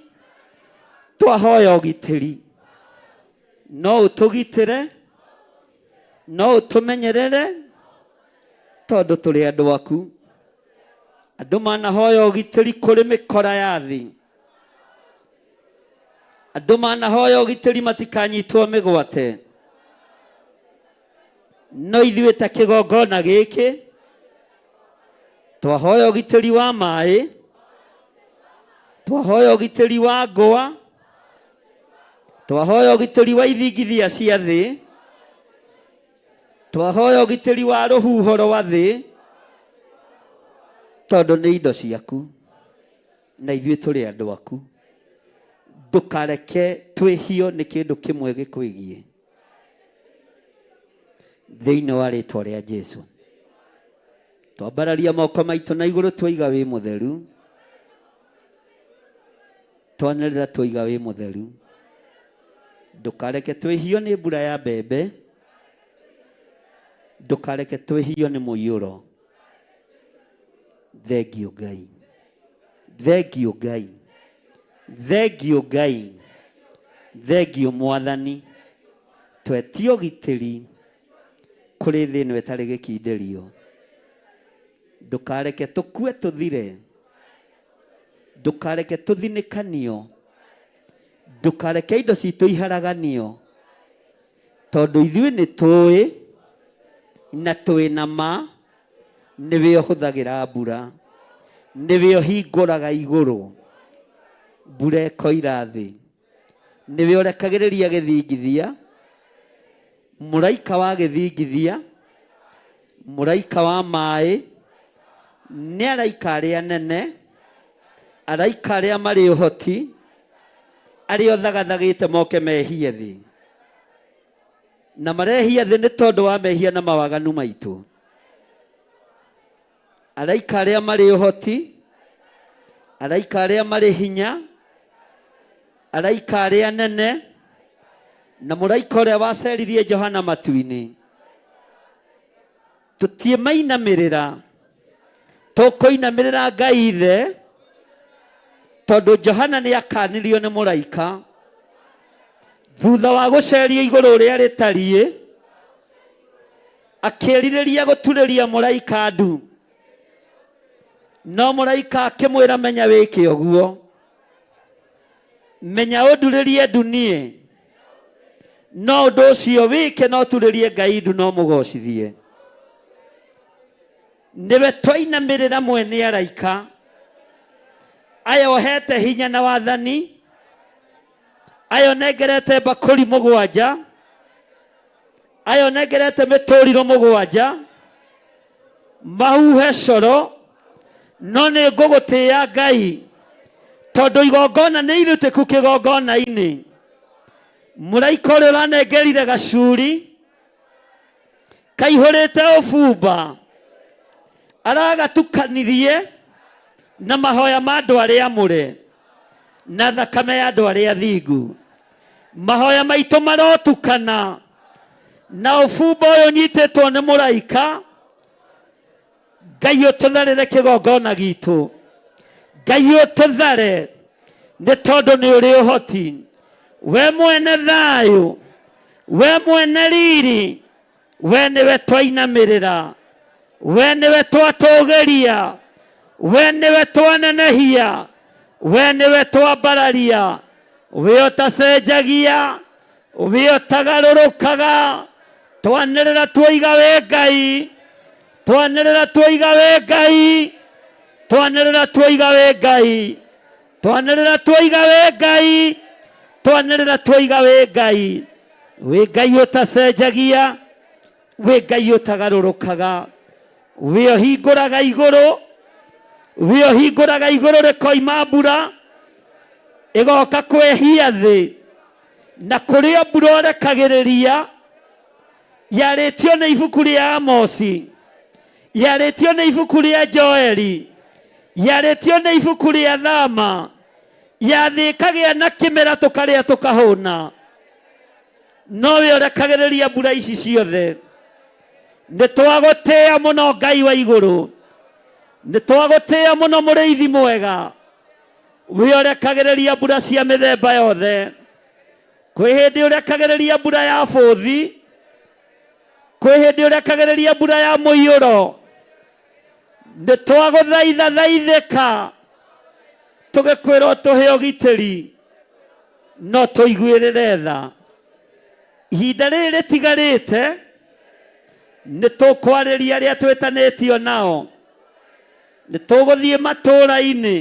Twahoya ũgitĩri, no ũtũgitĩre, no ũtũmenyerere, tondũ tũrĩ andũ aku. Andũ manahoya ũgitĩri kũrĩ mĩkora ya thĩ, andũ manahoya ũgitĩri matikanyitwo mĩgwate. No ithuĩ ta kĩgongona gĩkĩ twahoya ũgitĩri wa maaĩ, twahoya ũgitĩri wa ngwa, twahoya ũgitĩri wa ithingithia cia thĩ, twahoya ũgitĩri wa rũhuho rwa thĩ, tondũ nĩ indo ciaku na ithuĩ tũrĩ andũ aku. Ndũkareke twĩhio nĩ kĩndũ kĩmwe gĩkwĩgie, thĩinĩ wa rĩĩtwa rĩa Jesũ. Twambararia moko maitũ na igũrũ, twoiga wĩ mũtheru, twanĩrĩra twoiga wĩ mũtheru. Ndũkareke twĩhio nĩ mbura ya mbembe, ndũkareke twĩhio nĩ mũiyũro. Thengiũ Ngai, thengiũ Ngai, thengiũ Ngai, thengiũ Mwathani. Twetie ũgitĩri kũrĩ thĩ ĩno ĩtarĩ gĩkindĩrio. Ndũkareke tũkue tũthire, ndũkareke tũthinĩkanio, ndũkareke indo citũ iharaganio, tondũ ithuĩ nĩ tũĩ na twĩ na ma, nĩwe ũhũthagĩra mbura, nĩwe ũhingũraga igũrũ, mbura ĩkoira thĩ, nĩwe ũrekagĩrĩria gĩthingithia, mũraika wa gĩthingithia, mũraika wa maaĩ, nĩ araika arĩa anene, araika arĩa marĩ ũhoti, arĩa ũthagathagĩte moke mehie thĩ, na marehia thĩ nĩ tondũ wa mehia na mawaganu maitũ. Araika arĩa marĩ ũhoti, araika arĩa marĩ hinya, araika arĩa anene, na mũraika ũrĩa waceririe Johana matu-inĩ. Tũtiĩmainamĩrĩra, tũkũinamĩrĩra Ngai Ithe, tondũ Johana nĩ akanirio nĩ mũraika thutha wa gũceria igũrũ rĩa rĩtariĩ, akĩrirĩria gũturĩria mũraika ndu, no mũraika akĩmwĩra menya wĩke ũguo, menya ũndurĩrie ndu niĩ, no ũndũ ũcio wĩke no turĩrie Ngai ndu no mũgocithie. niwe twainamirira mwene araika ayohete hinya na wathani ayonengerete bakuri mugwanja ayonengerete mituriro mugwanja mahuhe coro no nĩ ngũgũtĩĩa Ngai tondũ igongona nĩ irutĩku kĩgongona-inĩ. Mũraika ũrĩa ũranengerire gacuri kaihũrĩte ũbumba aragatũkanirie na mahoya ma andũ arĩa amũre na thakame ya andũ arĩa athingu. Mahoya maitũ marotukana na ũbumba ũyũ ũnyitĩtwo nĩ mũraika. Ngai ũtũtharĩre kĩgongona gitũ, Ngai ũtũthare nĩ tondũ nĩ ũrĩ ũhoti. We mwene thayũ, we mwene riri, we nĩwe twainamĩrĩra, we nĩwe twatũgĩria, we nĩwe twanenehia, we nĩwe twambararia. We ũtacenjagia, we ũtagarũrũkaga. Twanĩrĩra twoiga we Ngai, twanĩrĩra twoiga we Ngai, twanĩrĩra twoiga we Ngai, twanĩrĩra twoiga we Ngai, twanĩrĩra twoiga we Ngai. We Ngai ũtacenjagia, we Ngai ũtagarũrũkaga. We ũhingũraga igũrũ, we ũhingũraga igũrũ rĩkoima mbura ĩgoka kwehia thĩ, na kũrĩa mbura ũrekagĩrĩria yarĩtio nĩ ibuku rĩa Amosi, yarĩtio nĩ ibuku rĩa Joeli, yarĩtio nĩ ibuku rĩa Thama. Yathĩ ĩkagĩa na kĩmera tũkarĩa tũkahũna. Nowe ũrekagĩrĩria mbura ici ciothe. Nĩ twagũtĩĩa mũno Ngai wa igũrũ, nĩ twagũtĩĩa mũno mũrĩithi mwega. We ũrekagĩrĩria mbura cia mĩthemba yothe. Kwĩ hĩndĩ ũrekagĩrĩria mbura ya bũthi, kwĩ hĩndĩ ũrekagĩrĩria mbura ya mũiyũro. Nĩ twagũthaitha thaithĩka tũgĩkwĩrwo tũhe ũgitĩri no tũiguĩrĩre tha. Ihinda rĩrĩ rĩtigarĩte nĩ tũkwarĩria arĩa twĩtanĩtio nao, nĩ tũgũthiĩ matũũra-inĩ,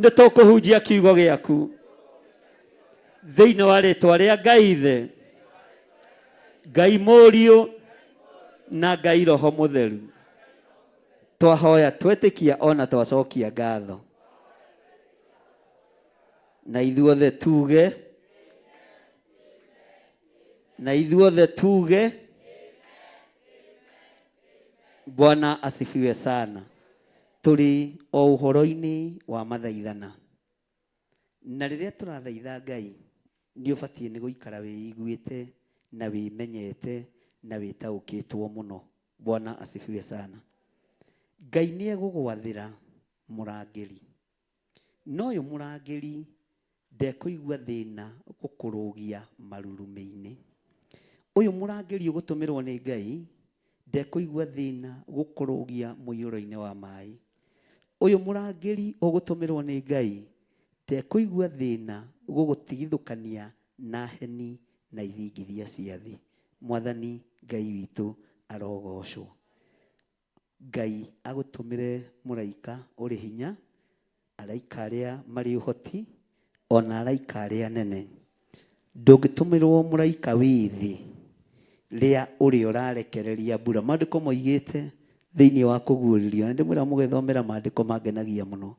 nĩ tũkũhunjia kiugo gĩaku thĩinĩ wa rĩĩtwa rĩa Ngai Ithe, Ngai Mũriũ na Ngai Roho Mũtheru. Twahoya twetĩkia ona twacokia ngatho. Na ithuothe tuge, na ithuothe tuge, Bwana asifiwe sana. Turi o ũhoro-inĩ wa mathaithana. Na rĩrĩa tũrathaitha Ngai, nĩ ũbatiĩ nĩ gũikara wĩiguĩte na wĩmenyete na wĩtaũkĩtwo mũno. Bwana asifiwe sana. Ngai nĩ egũgwathĩra mũrangĩri, no ũyũ mũrangĩri ndekũigua thĩna gũkũrũgia marurumĩ-inĩ. Ũyũ mũrangĩri ũgũtũmĩrwo nĩ Ngai ndekũigua thĩna gũkũrũgia mũiyũro-inĩ wa maĩ. Ũyũ mũrangĩri ũgũtũmĩrwo nĩ Ngai ndekũigua thĩna gũgũtigithũkania na heni na ithingithia cia thĩ. Mwathani Ngai witũ arogocwo. Ngai agũtũmĩre mũraika ũrĩ hinya, araika arĩa marĩ ũhoti, ona araika arĩa nene. Ndũngĩtũmĩrwo mũraika wĩ thĩ rĩa ũrĩa ũrarekereria mbura. Maandĩko moigĩte thĩinĩ wa kũguũrĩrio, ndĩmwĩra mũgĩthomera maandĩko mangenagia mũno,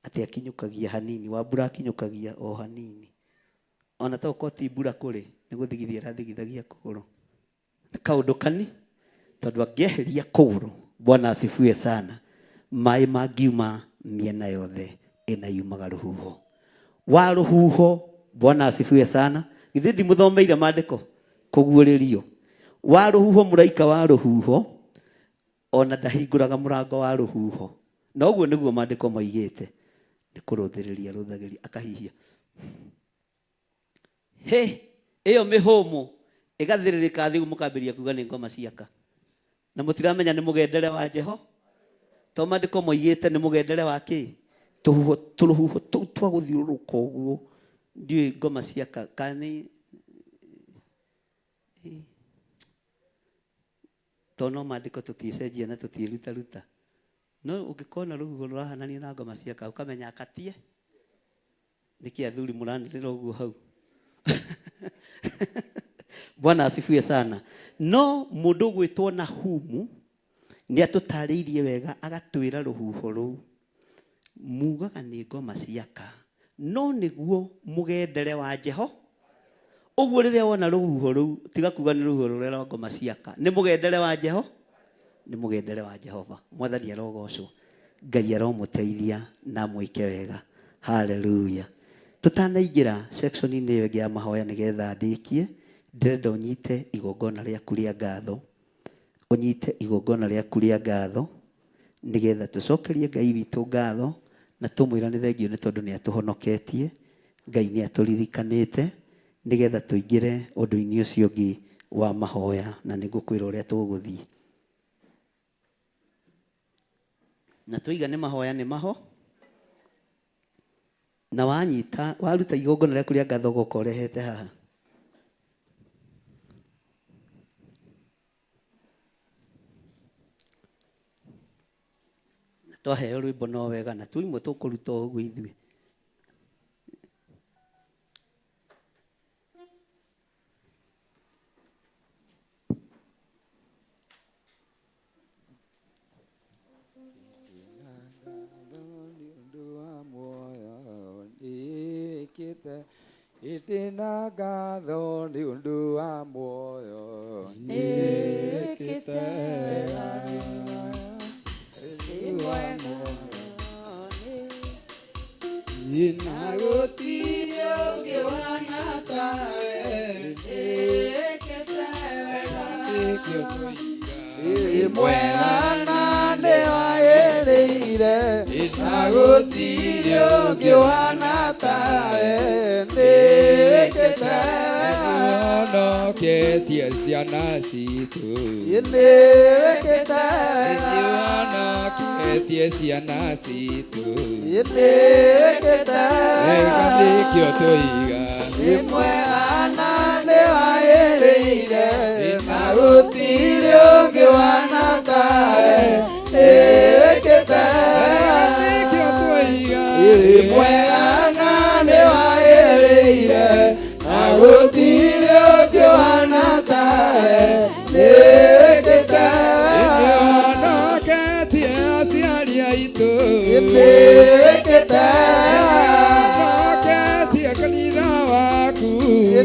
atĩ akinyũkagia hanini, wa mbura akinyũkagia o hanini. Ona ta ũkorwo ti mbura kũrĩ, nĩ gũthigithia arathigithagia kũgũrũ. Kaũndũ kani tondũ angĩeheria kũgũrũ, Bwana asifiwe sana, maĩ mangiuma mĩena yothe ĩna yumaga rũhuho. Wa rũhuho, Bwana asifiwe sana. Githĩ ndimũthomeire maandĩko kũguũrĩrio? Wa rũhuho, mũraika wa rũhuho ona ndahingũraga mũrango wa rũhuho. Na ũguo nĩguo maandĩko moigĩte. Nĩ kũrũthĩrĩria rũthagĩria akahihia. Ĩyo mĩhũmũ ĩgathĩrĩrĩka thĩ, mũkambĩria kuga nĩ ngoma ciaka. Na mũtiramenya nĩ mũgendere wa Jeho. To maandĩko moigĩte nĩ mũgendere wa kĩ? Tũrũhuho tũu twagũthiũrũrũka ũguo. Ndiũĩ ngoma ciaka kana tono maandiko tuticenjia na tutiruta no ungikona rũhuho rũrahanania na ngoma ciaka ukamenya akatie niki athuri mũranĩrĩra ũguo hau. Bwana asifiwe sana. No mũndũ gwĩtwo Nahumu nĩ atũtarĩirie wega agatwĩra rũhuho rũu mugaga nĩ ngoma ciaka no nĩguo mũgendere wa Jehova. Ũguo rĩrĩa wona rũhuho rũu tiga kuga nĩ rũhuho rũrĩa rwa ngoma ciaka, nĩ mũgendere wa Jehova, nĩ mũgendere wa Jehova. Mwathani arogocwo, Ngai aromũteithia na mwĩke wega. Hallelujah. Tutanaingĩra section-inĩ ĩyo ĩngĩ ya mahoya nĩgetha ndĩkie, ndĩrenda ũnyite igongona rĩaku rĩa ngatho, ũnyite igongona rĩaku rĩa ngatho nĩgetha tũcokerie Ngai witũ ngatho na tũmwĩra nĩ thengio nĩ tondũ nĩ atũhonoketie, Ngai nĩ atũririkanĩte nĩgetha tũingĩre ũndũ-inĩ ũcio ũngĩ wa mahoya na nĩngũkwĩra ũrĩa tũgũthiĩ. Na tũiga nĩ mahoya nĩ maho na wanyita waruta igongona rĩaku rĩa ngatho goka ũrehete haha. Twaheo rwĩmbo no wega na tũimwe tũkũruta ũguo ithuĩ. Itina ngatho nĩ ũndũ wa muoyo Ndĩkĩte na gũtirĩ ũngĩ wana tawe mwega na nĩ wagĩrĩire na gũtirĩ ũngĩ wana tawe ndĩkĩte ũhonoketie ciana citũ ndĩkĩte ũhonoketie ciana citũ ndĩkĩte wega nĩkĩo tũiga mwega na nĩ wagĩrĩire na gũtirĩ ũngĩ wana tawe ndĩkĩte nĩkĩo tũiga mwega na nĩ wagĩrĩire na gũtirĩ ũngĩ wana tawe ndĩkĩte ũhonoketie aciari aitũ ndĩkĩte ũhonoketie kanitha waku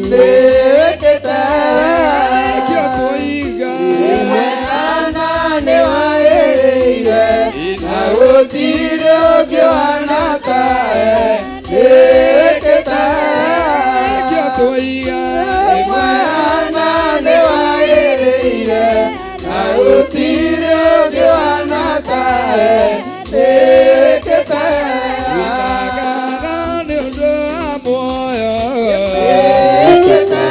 ndĩkĩte nĩkĩo tũiga mwega na nĩ wagĩrĩire na gũtirĩ ũngĩ wana tawe ndĩkĩte nĩkĩo tũiga mwega na nĩ wagĩrĩire na gũtirĩ ũngĩ wana tawe ndĩkĩte ngatho nĩ ũndũ wa muoyo ndĩkĩte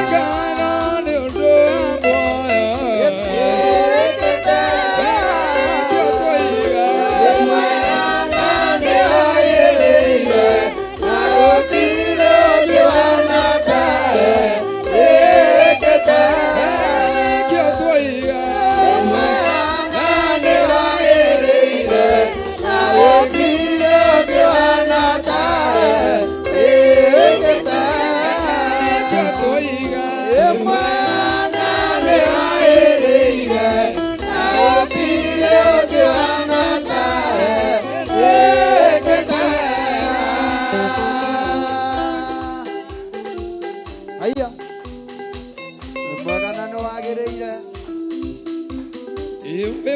ngatho nĩ ũndũ wa muoyo ndĩkĩte nĩkĩo tũiga mwega na nĩ wagĩrĩire na gũtirĩ ũngĩ wana tawe ndĩkĩte nĩkĩo tũiga mwega na nĩ wagĩrĩire na gũtirĩ ũngĩ wana tawe ndĩkĩte nĩkĩo tũiga mwega na nĩ wagĩrĩire na gũtirĩ ũngĩ wana tawe ndĩkĩte. Haya mwega na nĩ wagĩrĩire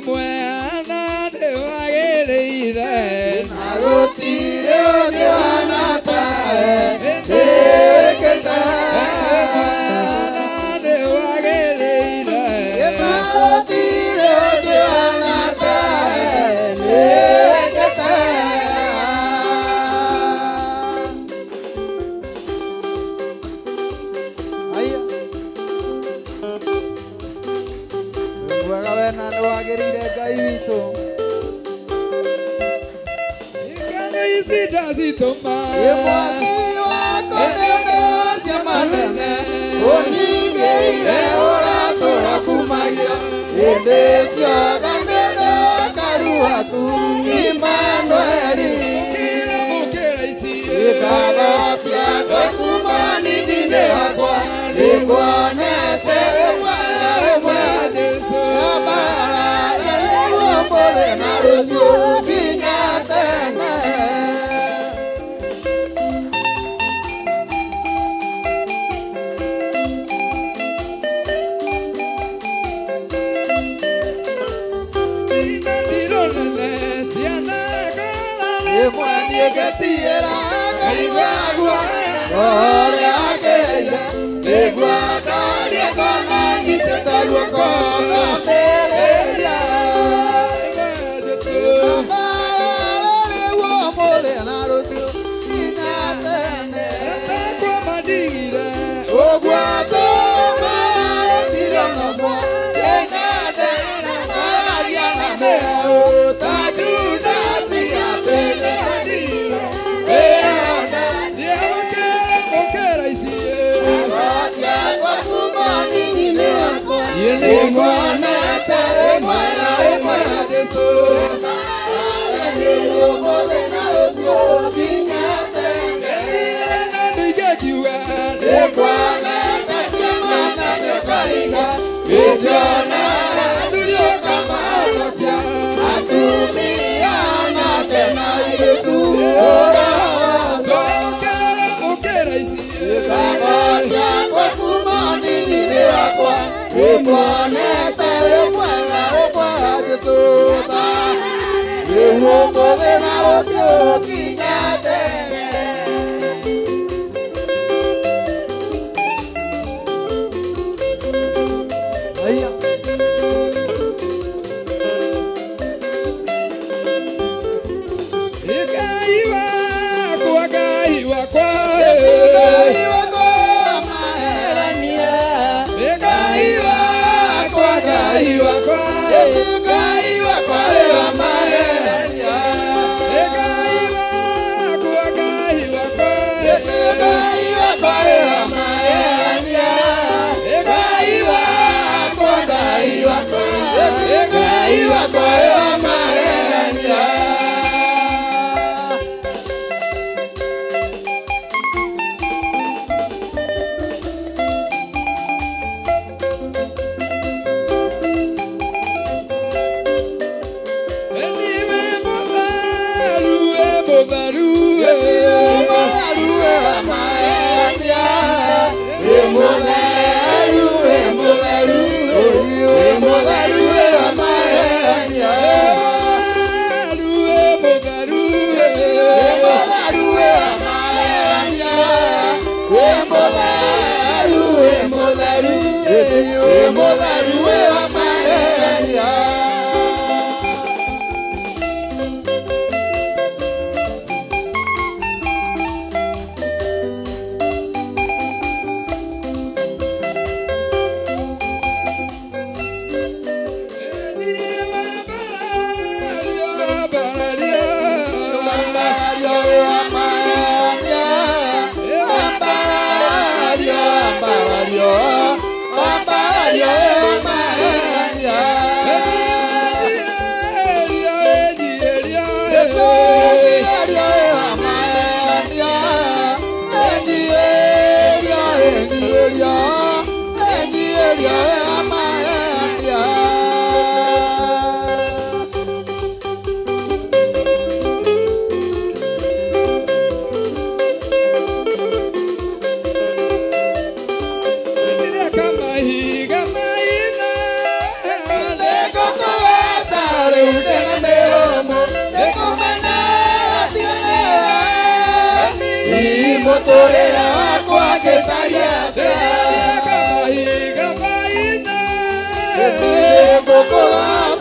mwega na nĩ wagĩrĩire na gũtirĩ ũngĩ wana tawe ndĩkĩte na nĩ wagĩrĩire na gũtirĩ ũngĩ wana tawe ndĩkĩte. Haya mwega we na nĩ wagĩrĩire Ngai witũ ngano ici ndacitũma mwaki wako nĩ cia manene ũnyingĩire ũratũra kumagia Endesio Daniela Karuaku Immanueli Ikabafia kwa kumani dine hakwa Nikuonete mwana Jesu Kabara Lego mbole na ruju Kinyatene Mwani getiera kaigagwa ore akeira negwa kari kona nitenda guoko kamereria lewo mole na ruju inatene kwa madigire ogwato mara tiro ngamo enade maragia na meo tajuda Iguanata emaya Jesu Aleluya molena odio kinyate Elena nigekiwa Iguanata semana de kariga Etiona tulio kama atakya Atumia na tena yetu ora Okera isi Kabasha kwa kumani nile wakwa Iguaneta emaya Jesu Ewo molena odio kinyate Aya Ikaiwa kwa maerania Ikaiwa kwa maerania Ikaiwa kwa maerania Motorera kwa ketariate Kamahiga maina Koko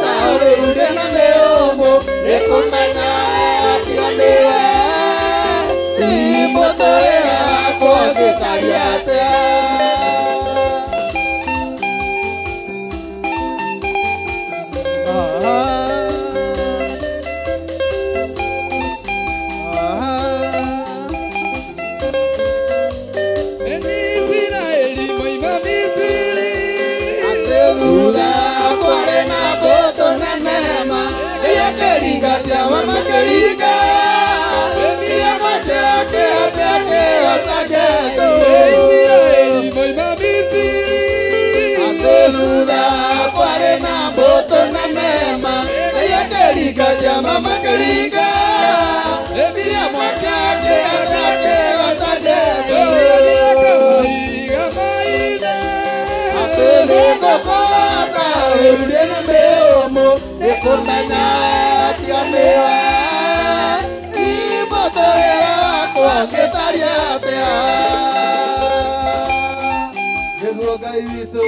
Taure udena meomo Rekomanya Atianewe Motorera kwa ketariate Duda, mama keriga Emilia mwake ate otajeto Ateluda kware na boto na nema Eya keriga ya mama keriga Emilia mwake ate otajeto Atele kokota urena meomo Ekomena tiamewa Ibotoera kwa ketariatea Yesu kaivito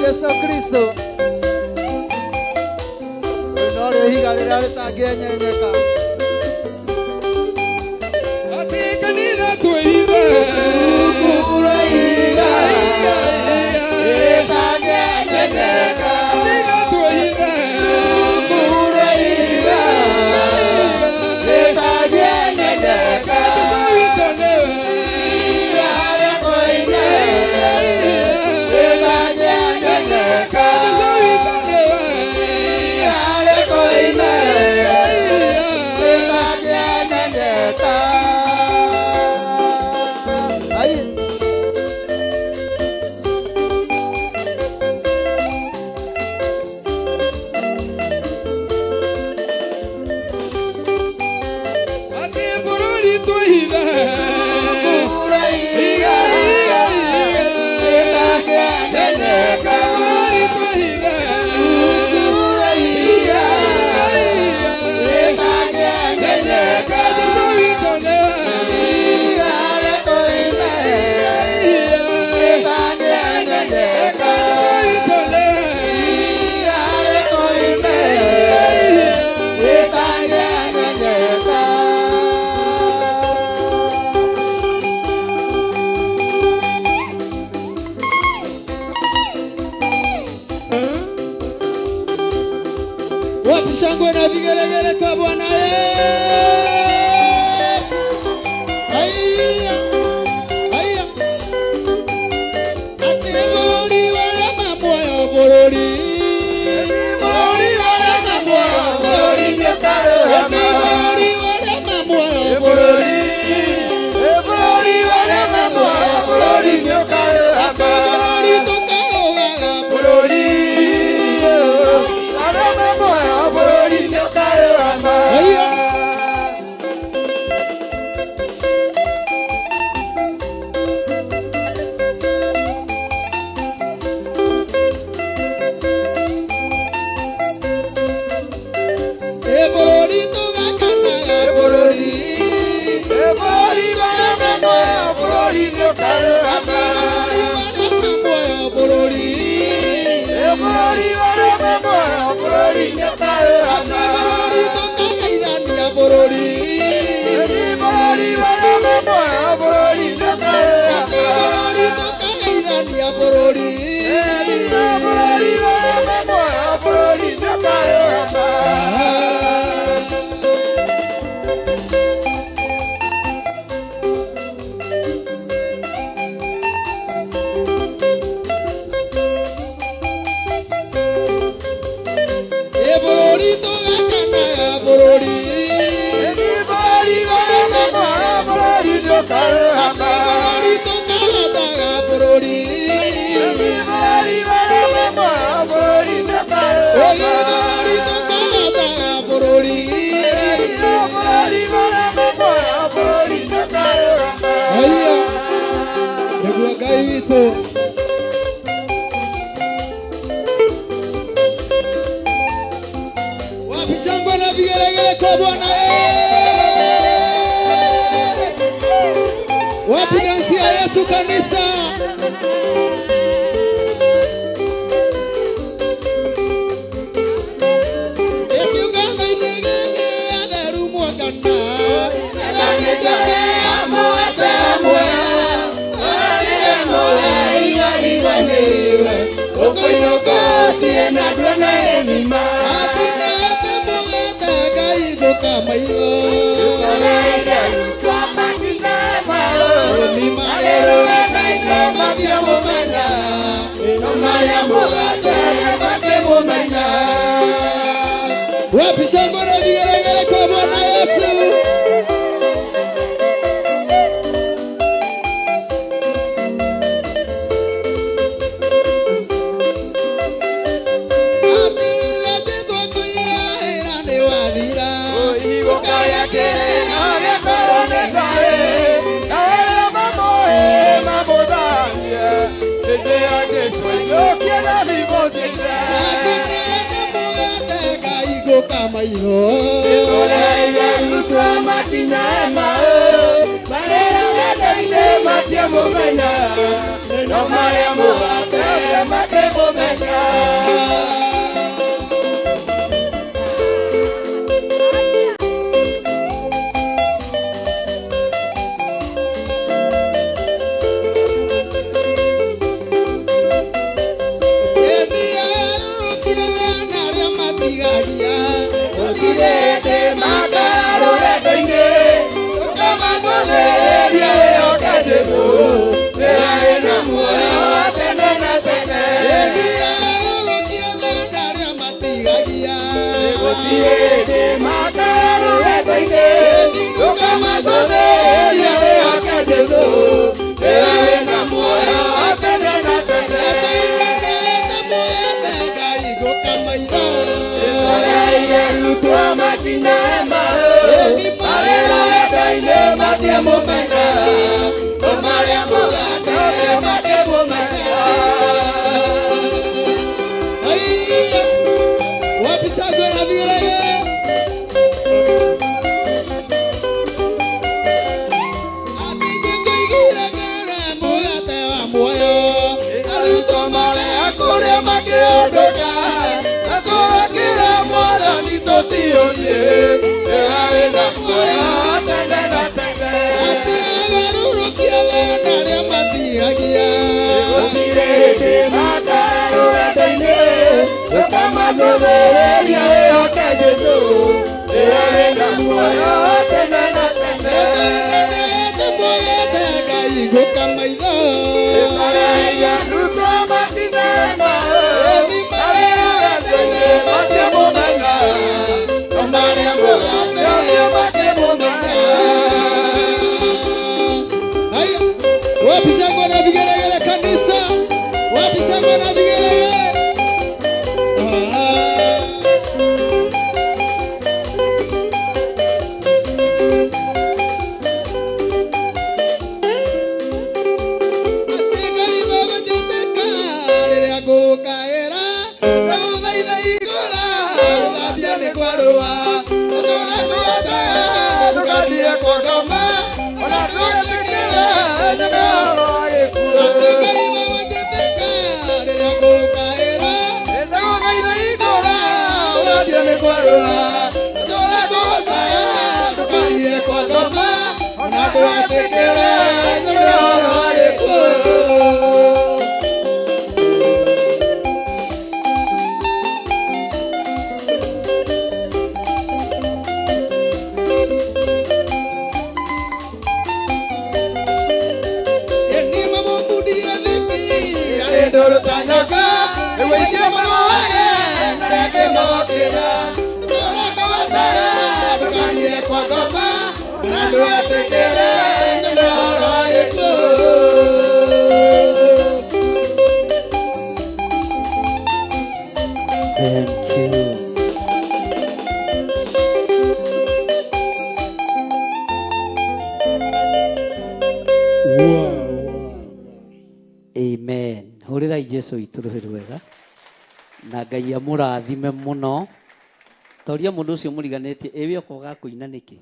Yesu Kristo Nore higalera letagenyenyeka Atikanira tuibe Kukuraiga Letagenyenyeka Nira tuibe Kukuraiga Letagenyenyeka Shangwe na vigelegele kwa Bwana Yesu. Haya. Haya. Ati bori wale mambo ya bori. Bori wale mambo ya bori nyakaro. Ati bori wale mambo ya bori. Bori wale mambo ya bori nyakaro. Ati bori tokalo ya bori. Wapishangwa na vigelegele kwa Bwana. Wapi dansi ya Yesu kanisa? Wapishango na vigelegele kwa Bwana Yesu. Kwa goma, na ndio atekele, ndio Amen. Hurira Jesu ituruhe rwega. Na Ngai amurathime muno. Toria mundu ucio muriganete ewe okoga kuina niki.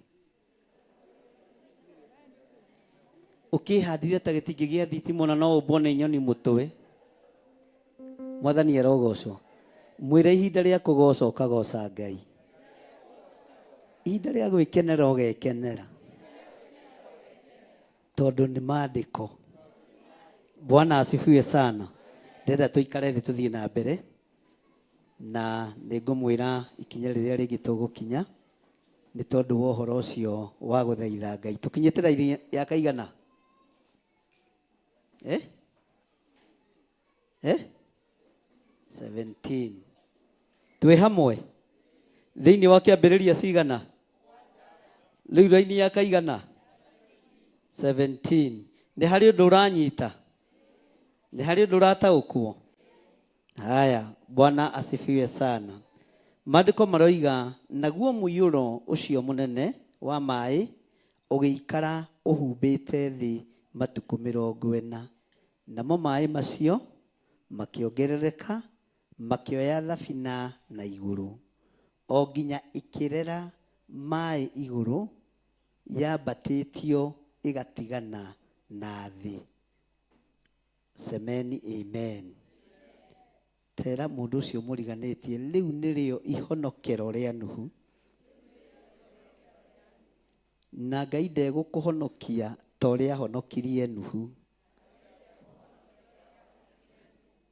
Ukihandire ta gitingi gia thitima na no ubone nyoni mutwe. Mwathani arogocwo. Mwire ihinda ria kugoca ukagoca Ngai. Ihinda ria gwikenera ugekenera. Tondu ni maandiko. Bwana asifiwe sana. Ndenda tuikare thi tuthie na mbere. Na ningumwira ikinya riria ringi tugukinya ni tondu wa uhoro ucio wa guthaitha Ngai. Tukinyite raini ya kaigana? 17. Twi hamwe thiini wa kiambiriria cigana? Riu raini ya kaigana? 17. Ni hari undu uranyita? Ni hari undu urataukwo? Haya, Bwana asifiwe sana. Maandiko maroiga naguo muiyuro ucio munene wa mai ugiikara uhumbite thi matuku 40. Namo mai macio makiongerereka makioya thabina na iguru. O nginya ikirera mai iguru yabatitio igatigana na thi. Semeni amen. Tera mundu ucio muriganetie riu nirio ihonokero ria Nuhu. Na Ngai ndegukuhonokia toria honokirie Nuhu.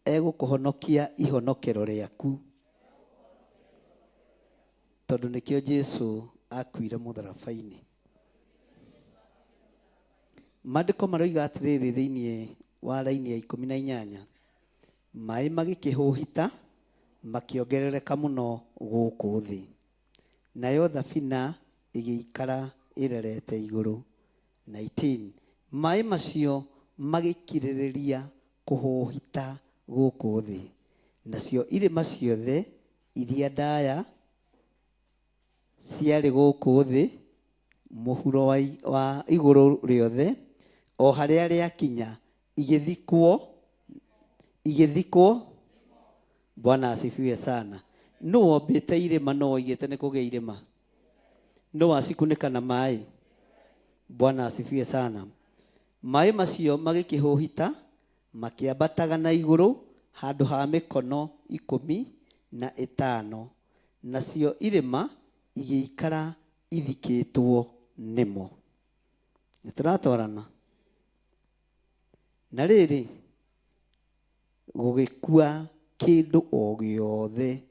Egukuhonokia ihonokero riaku. Tondu nikio Jesu akuire mutharabaini. Maandiko maroiga atiriri thiini wa raini ya 18. Mai magikihuhita makiongerereka muno guku thi. Nayo thabina igiikara irerete iguru. 19. Mai macio magikiririria kuhuhita guku thi. Nacio irima ciothe iria ndaya ciari guku thi muhuro wa iguru riothe o haria riakinya igithikwo. Bwana asifiwe sana. No ombite irima no igete ni kugia irima. No asikunika na mai. Bwana asifiwe sana. Mai macio magikihuhita makiambataga na iguru handu ha mikono 15. Nacio irima igiikara ithikitwo nimo. Nituratorana. Na riri gugikua kindu o giothe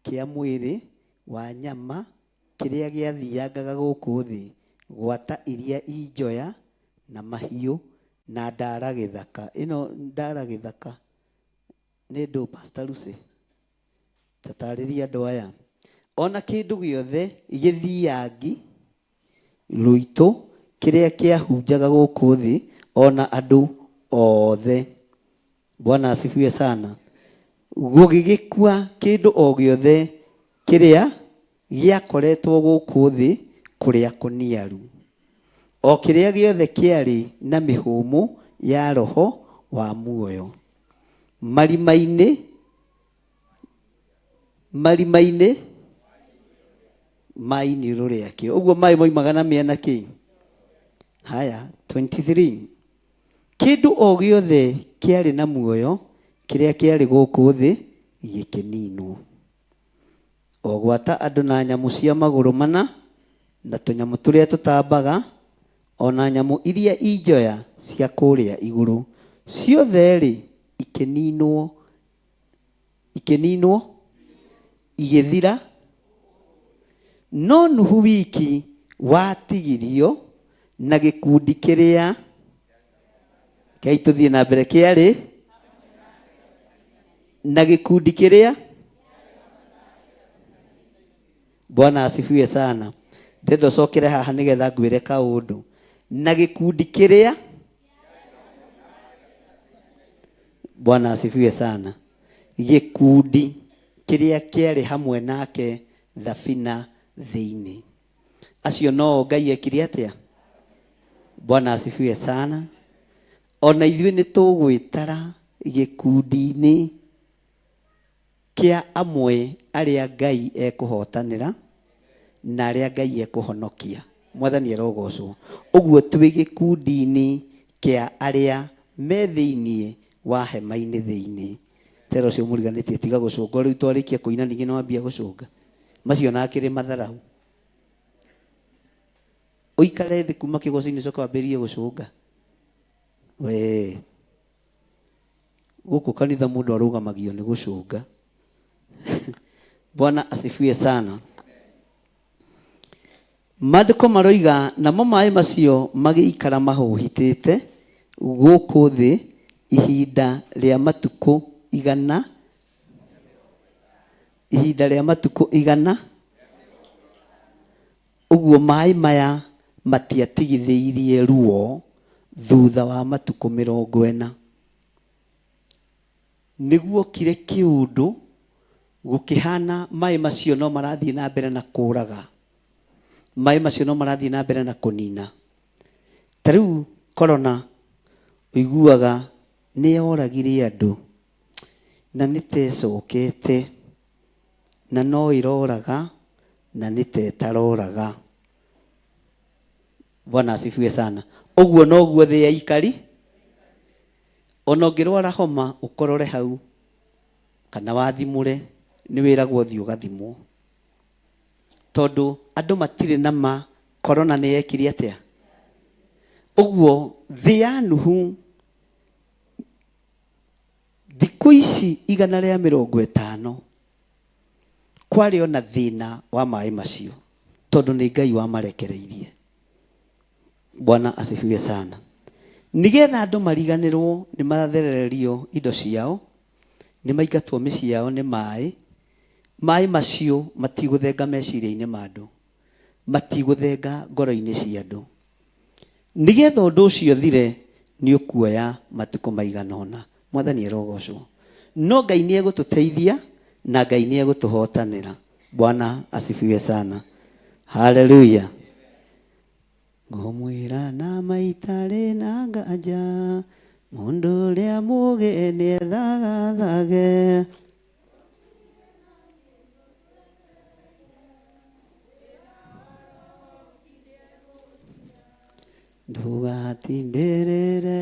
kia mwiri wa nyama kiria giathiangaga guku thi gwata iria injoya na mahiu na ndara githaka. Ino ndara githaka ni ndu Pastor Lucy tatariria andu aya. Ona kindu giothe githiangi luito kiria kiahunjaga guku thi ona andu othe. Bwana asifiwe sana. Gugigikua kindu o giothe kiria giakoretwo guku thi kuria kuniaru. O kiria giothe kiari na mihumu ya roho wa muoyo. Marimaini maini ruria kio. Uguo mai moimaga na miena ki. Haya 23. Kindu o giothe kiari na muoyo kiria kiari guku thi gikininwo. O gwata andu na nyamu cia maguru mana na tunyamu turia tutambaga ona nyamu iria injoya cia kuria iguru ciothe ri ikininwo igithira. No Nuhu wiki watigirio na gikundi kiria kai tuthie na mbere kiari na gikundi kiria. Bwana asifiwe sana. Ndendo cokere haha nigetha ngwire kaundu na gikundi kiria. Bwana asifiwe sana. Gikundi kiria kiari hamwe nake thabina thiini. Acio no Ngai ekire atia? Bwana asifiwe sana. ona ithuĩ nĩ tũgwĩtara gĩkundi-inĩ kĩa amwe arĩa Ngai ekũhotanĩra na arĩa Ngai ekũhonokia. Mwathani arogocwo. Ũguo twĩ gĩkundi-inĩ kĩa arĩa me thĩinĩ wa hema-inĩ thĩinĩ. Tero cio mũriganĩtie tiga gũcũnga rĩu twarĩkia kũina ningĩ no wambia gũcũnga. Macio na akĩrĩ matharaũ. Ũikare thĩ kuma kĩgoco-inĩ coka wambĩrĩrie gũcũnga. We gũkũ kanitha mũndũ arũgamagio nĩ gũcũnga. Bwana asifiwe sana. Maandĩko maroiga namo maĩ macio magĩikara mahũhitĩte gũkũ thĩ ihinda rĩa matukũ 100. Ihinda rĩa matukũ 100. Ũguo maĩ maya matiatigithĩirie ruo thutha wa matukũ 40. Nĩguo kire kĩũndũ gũkĩhana maĩ macio no marathiĩ na mbere na kũraga. Maĩ macio no marathiĩ na mbere na kũnina. Ta rĩu corona ũiguaga nĩ yoragire andũ na nĩ tecokete na no ĩroraga na nĩ tetaroraga. Bwana asifiwe sana. Ũguo noguo thĩ yaikari. Ona ũngĩrwara homa ũkorore hau kana wathimũre nĩ wĩragwo thiĩ ũgathimwo. Tondũ andũ matirĩ na ma corona nĩ yekire atĩa. Ũguo thĩ ya Nuhu thikũ ici 150 kwarĩ ona thĩna wa maĩ macio tondũ nĩ Ngai wamarekereirie. Bwana asifiwe sana. Nigetha andũ mariganĩrwo nĩ matherererio indo ciao, nĩ maingatwo mĩciĩ yao nĩ maĩ. Maĩ macio matigũthenga meciria-inĩ ma andũ, matigũthenga ngoro-inĩ cia andũ. Nigetha ũndũ ũcio thire nĩ ũkuoya matukũ maigana ũna. Mwathani arogocwo. No Ngai nĩ egũtũteithia na Ngai nĩ egũtũhotanĩra. Bwana asifiwe sana. Hallelujah. Ngũmwĩra na maitarĩ na nganja, mũndũ ũrĩa mũũgĩ nĩ ethagathage. Ndũgatindĩrĩre.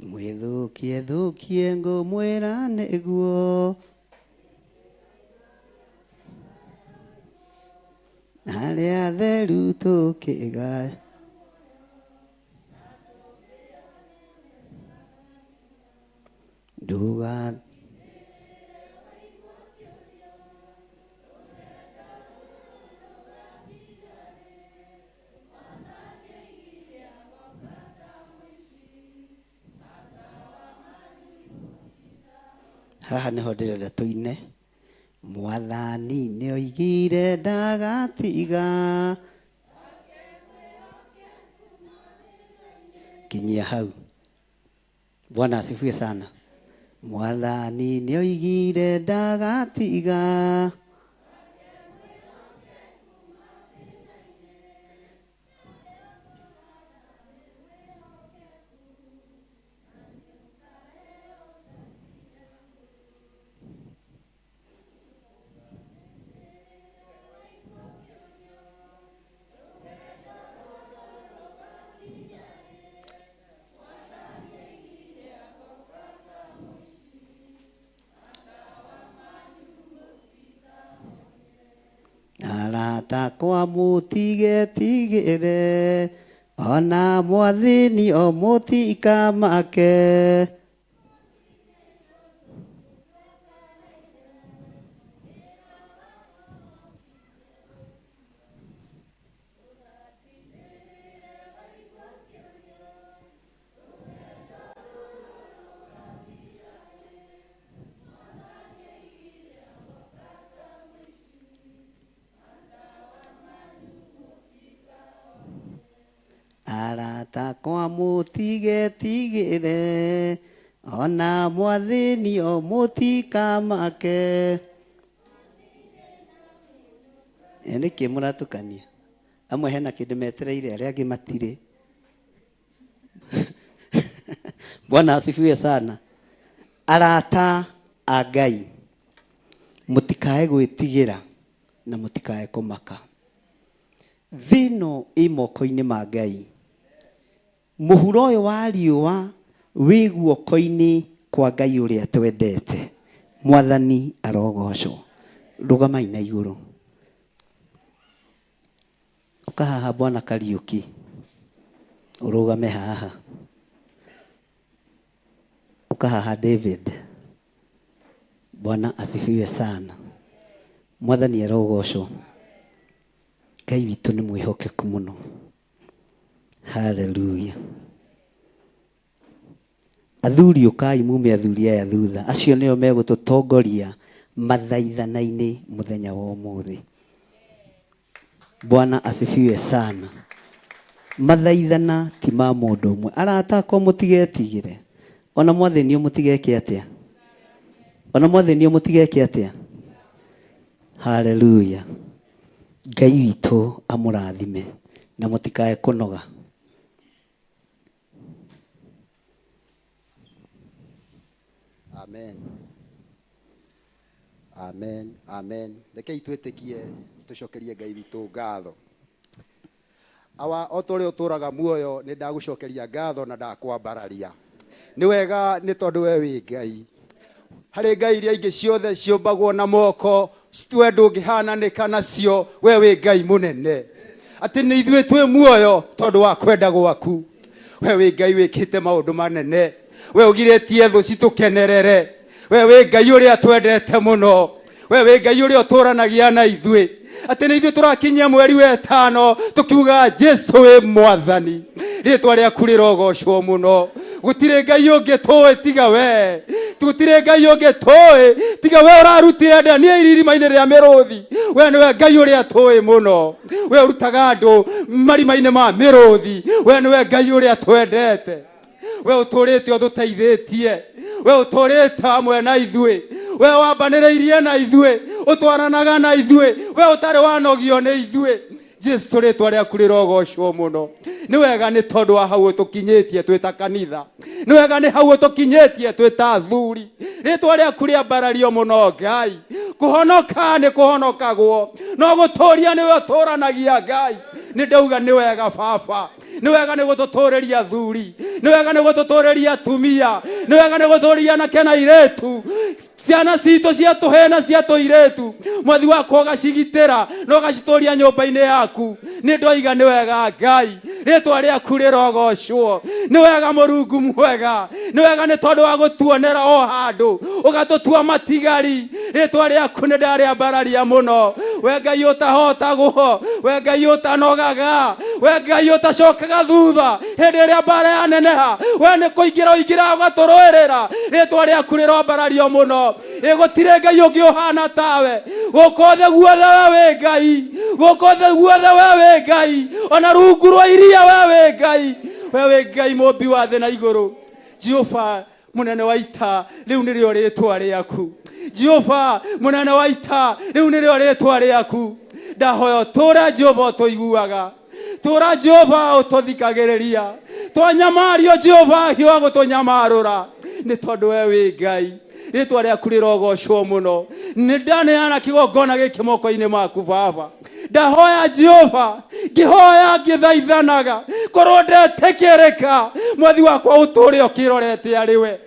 Mwĩthũkie thũkie ngũmwĩra nĩguo. Arĩa atheru tũkĩgaya. Nduga haha nĩho ndĩrenda tũine. Mwathani nĩ oigire ndagatiga. Kinyia hau. Bwana asifiwe sana. Mwathani nĩ oigire ndagatiga. Arata kwa mũtige tigĩre, ona mwathini o mũtikamake. Arata kwa mũtige tigĩre, ona mwathini o mũtikamake. Nĩkĩ mũratukania? Amwe hena kĩndũ metereire, arĩa angĩ matirĩ. Bwana asifiwe sana. Arata a Ngai, mũtikae gwĩtigĩra na mũtikae kũmaka. Thĩno ĩ moko-inĩ ma Ngai. Mũhuro ũyũ wa riũa wĩ guoko-inĩ kwa Ngai ũrĩa twendete. Mwathani arogocwo. Rũgamai na igũrũ. Ũka haha Bwana Kariuki. Ũrũgame haha. Ũka haha David. Bwana asifiwe sana. Mwathani arogocwo. Ngai witũ nĩ mwĩhokeku mũno. Hallelujah. Athuri ũkai mume athuri aya thutha. Acio nĩo megũtũtongoria mathaithana-inĩ mũthenya wa ũmũthĩ. Bwana asifiwe sana. Mathaithana ti ma mũndũ ũmwe. Arata akwa mũtigetigĩre. Ona mwathani mũtigeke atĩa. Ona mwathani mũtigeke atĩa. Hallelujah. Ngai witũ amũrathime na mũtikae kũnoga. Amen. Amen. Amen. Rekei twĩtĩkie tucokerie Ngai witũ ngatho. Awa otore ũtũraga muoyo nĩ ndagũcokeria ngatho na ndakwambararia. Nĩ wega nĩ tondũ we wĩ Ngai. Harĩ Ngai iria ingĩ ciothe ciũmbagwo na moko, we ndũngĩhananĩka nacio, we wĩ Ngai mũnene. Atĩ nĩ ithuĩ twĩ muoyo tondũ wa kwenda gwaku. We wĩ Ngai wĩkĩte maũndũ manene. We ũgirĩtie thũ citũkenerere. We wĩ Ngai ũrĩa twendete mũno. We wĩ Ngai ũrĩa ũtũranagia na ithuĩ. Atĩ nĩ ithuĩ tũrakinyia mweri wa ĩtano tukiuga Jesu wĩ Mwathani. Rĩĩtwa rĩaku rĩrogocwo mũno. Gũtirĩ Ngai ũngĩ tũĩ tiga we. Gũtirĩ Ngai ũngĩ tũĩ tiga we ũrarutire Danieli irima-inĩ rĩa mĩrũthi. We nĩwe Ngai ũrĩa tũĩ mũno. We ũrutaga andũ marima-inĩ ma mĩrũthi. We nĩwe Ngai ũrĩa twendete. We ũtũrĩte ũtũteithĩtie. We ũtũrĩte hamwe na ithuĩ. We wambanĩrĩirie na ithuĩ. Ũtwaranaga na ithuĩ. We ũtarĩ wanogio nĩ ithuĩ. Jesu rĩĩtwa rĩaku rĩrogocwo mũno. Nĩ wega nĩ tondũ wa hau ũtũkinyĩtie twĩ ta kanitha. Nĩ wega nĩ hau ũtũkinyĩtie twĩ ta athuri. Rĩĩtwa rĩaku rĩambarario mũno Ngai. Kũhonoka nĩ kũhonokagwo. No gũtũũria nĩwe ũtũũranagia Ngai. Nĩ ndauga nĩ wega Baba. Nĩ wega nĩ gũtũtũũrĩria athuri. Nĩ wega nĩ gũtũtũũrĩria atumia. Nĩ wega nĩ gũtũũrĩria anake na airĩtu. Ciana citũ cia tũhĩĩ na cia tũirĩtu. Mwathi wakwa ũgacigitĩra na ũgacitũũria nyũmba-inĩ yaku. Nĩ ndoiga nĩ wega Ngai. Rĩĩtwa rĩaku rĩrogocwo. Nĩ wega Mũrungu mwega. Nĩ wega nĩ tondũ wa gũtuonera o handũ. Ũgatũtua matigari. Rĩĩtwa rĩaku nĩ ndarĩambararia mũno. We Ngai ũtahotagwo. We Ngai ũtanogaga. We Ngai ũtacokaga thutha. Hĩndĩ ĩrĩa mbara yaneneha. We nĩ kũingĩra ũingĩra ũgatũrũĩrĩra. Rĩĩtwa rĩaku rĩrombarario mũno. Gũtirĩ Ngai ũngĩ ũhana tawe. Gũkũ thĩ guothe we wĩ Ngai. Gũkũ thĩ guothe we wĩ Ngai. Ona rungu rwa iria we wĩ Ngai. We wĩ Ngai mũmbi wa thĩ na igũrũ. Jehova mũnene wa ita, rĩu nĩrĩo rĩĩtwa rĩaku. Jehova mũnene wa ita, rĩu nĩrĩo rĩĩtwa rĩaku. Ndahoya ũtũũre Jehova ũtũiguaga. Tũũra Jehova ũtũthikagĩrĩria. Twanyamario Jehova hiwa gũtũnyamarũra. Nĩ tondũ we wĩ Ngai. Rĩĩtwa rĩaku rĩrogocwo mũno. Nĩ ndaneana kĩgongona gĩkĩ moko-inĩ maku Baba. Ndahoya Jehova, ngĩhoya ngĩthaithanaga, korwo ndetĩkĩrĩka, Mwathi wakwa ũtũũre ũkĩrorete arĩ we.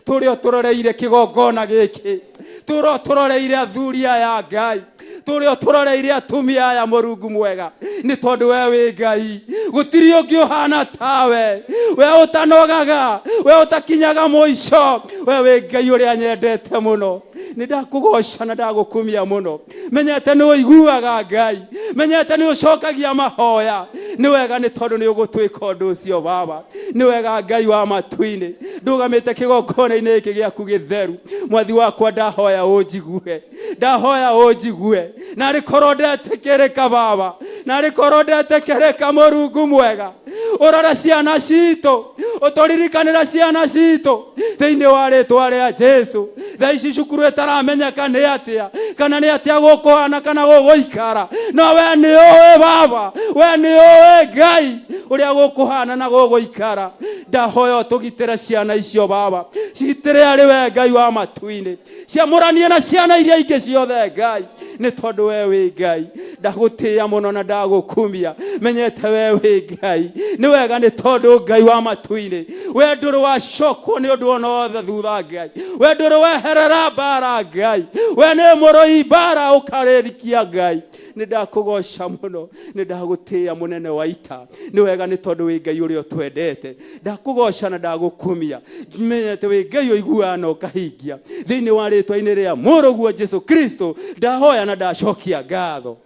Tũũre ũtũroreire kĩgongona gĩkĩ. Tũũre ũtũroreire athuri aya Ngai. Tũũre ũtũroreire atumia aya Mũrungu mwega. Nĩ tondũ we wĩ Ngai. Gũtirĩ ũngĩ ũhana tawe. We ũtanogaga. We ũtakinyaga mũico. We wĩ Ngai ũrĩa nyendete mũno. Nĩ ndakũgoca na ndagũkumia mũno. Menyete nĩ ũiguaga Ngai. Menyete nĩ ũcokagia mahoya. Nĩ wega nĩ tondũ nĩ ũgũtwĩka ũndũ ũcio Baba. Nĩ wega Ngai wa matu-inĩ. Ndũgamĩte kĩgongona-inĩ gĩkĩ gĩaku gĩtheru. Mwathi wakwa ndahoya ũnjigue. Ndahoya ũnjigue. Na rĩkorwo ndetĩkĩrĩka Baba. Na rĩkorwo ndetĩkĩrĩka Mũrungu mwega. Ũrora ciana citũ. Ũtũririkanĩra ciana citũ. thĩinĩ wa rĩtwa rĩa Jesu. Thaa ici cukuru ĩtaramenyeka nĩ atĩa, kana nĩ atĩa gũkũhana kana gũgũikara, no we nĩ ũĩ Baba, we nĩ ũĩ Ngai ũrĩa gũkũhana na gũgũikara. Ndahoya ũtũgitĩre ciana icio Baba, cigitĩre arĩ we Ngai wa matu-inĩ, ciamũranie na ciana iria ingĩ ciothe Ngai, nĩ tondũ we wĩ Ngai. Ndagũtĩĩa mũno na ndagũkumia, menyete we wĩ Ngai. Nĩ wega nĩ tondũ Ngai wa matu-inĩ, we ndũrĩ wacokwo nĩ ũndũ ona wothe thutha Ngai, we ndũrĩ weherera mbara Ngai, we nĩ mũrũi mbara ũkarĩrikia Ngai. Nĩ ndakũgoca mũno, nĩ ndagũtĩĩa mũnene wa ita. Nĩ wega nĩ tondũ wĩ Ngai ũrĩa ũtwendete. Ndakũgoca na ndagũkumia, menyete wĩ Ngai ũiguaga na ũkahingia. Thĩinĩ wa rĩtwa-inĩ rĩa mũrũguo Jesu Kristo ndahoya na ndacokia ngatho.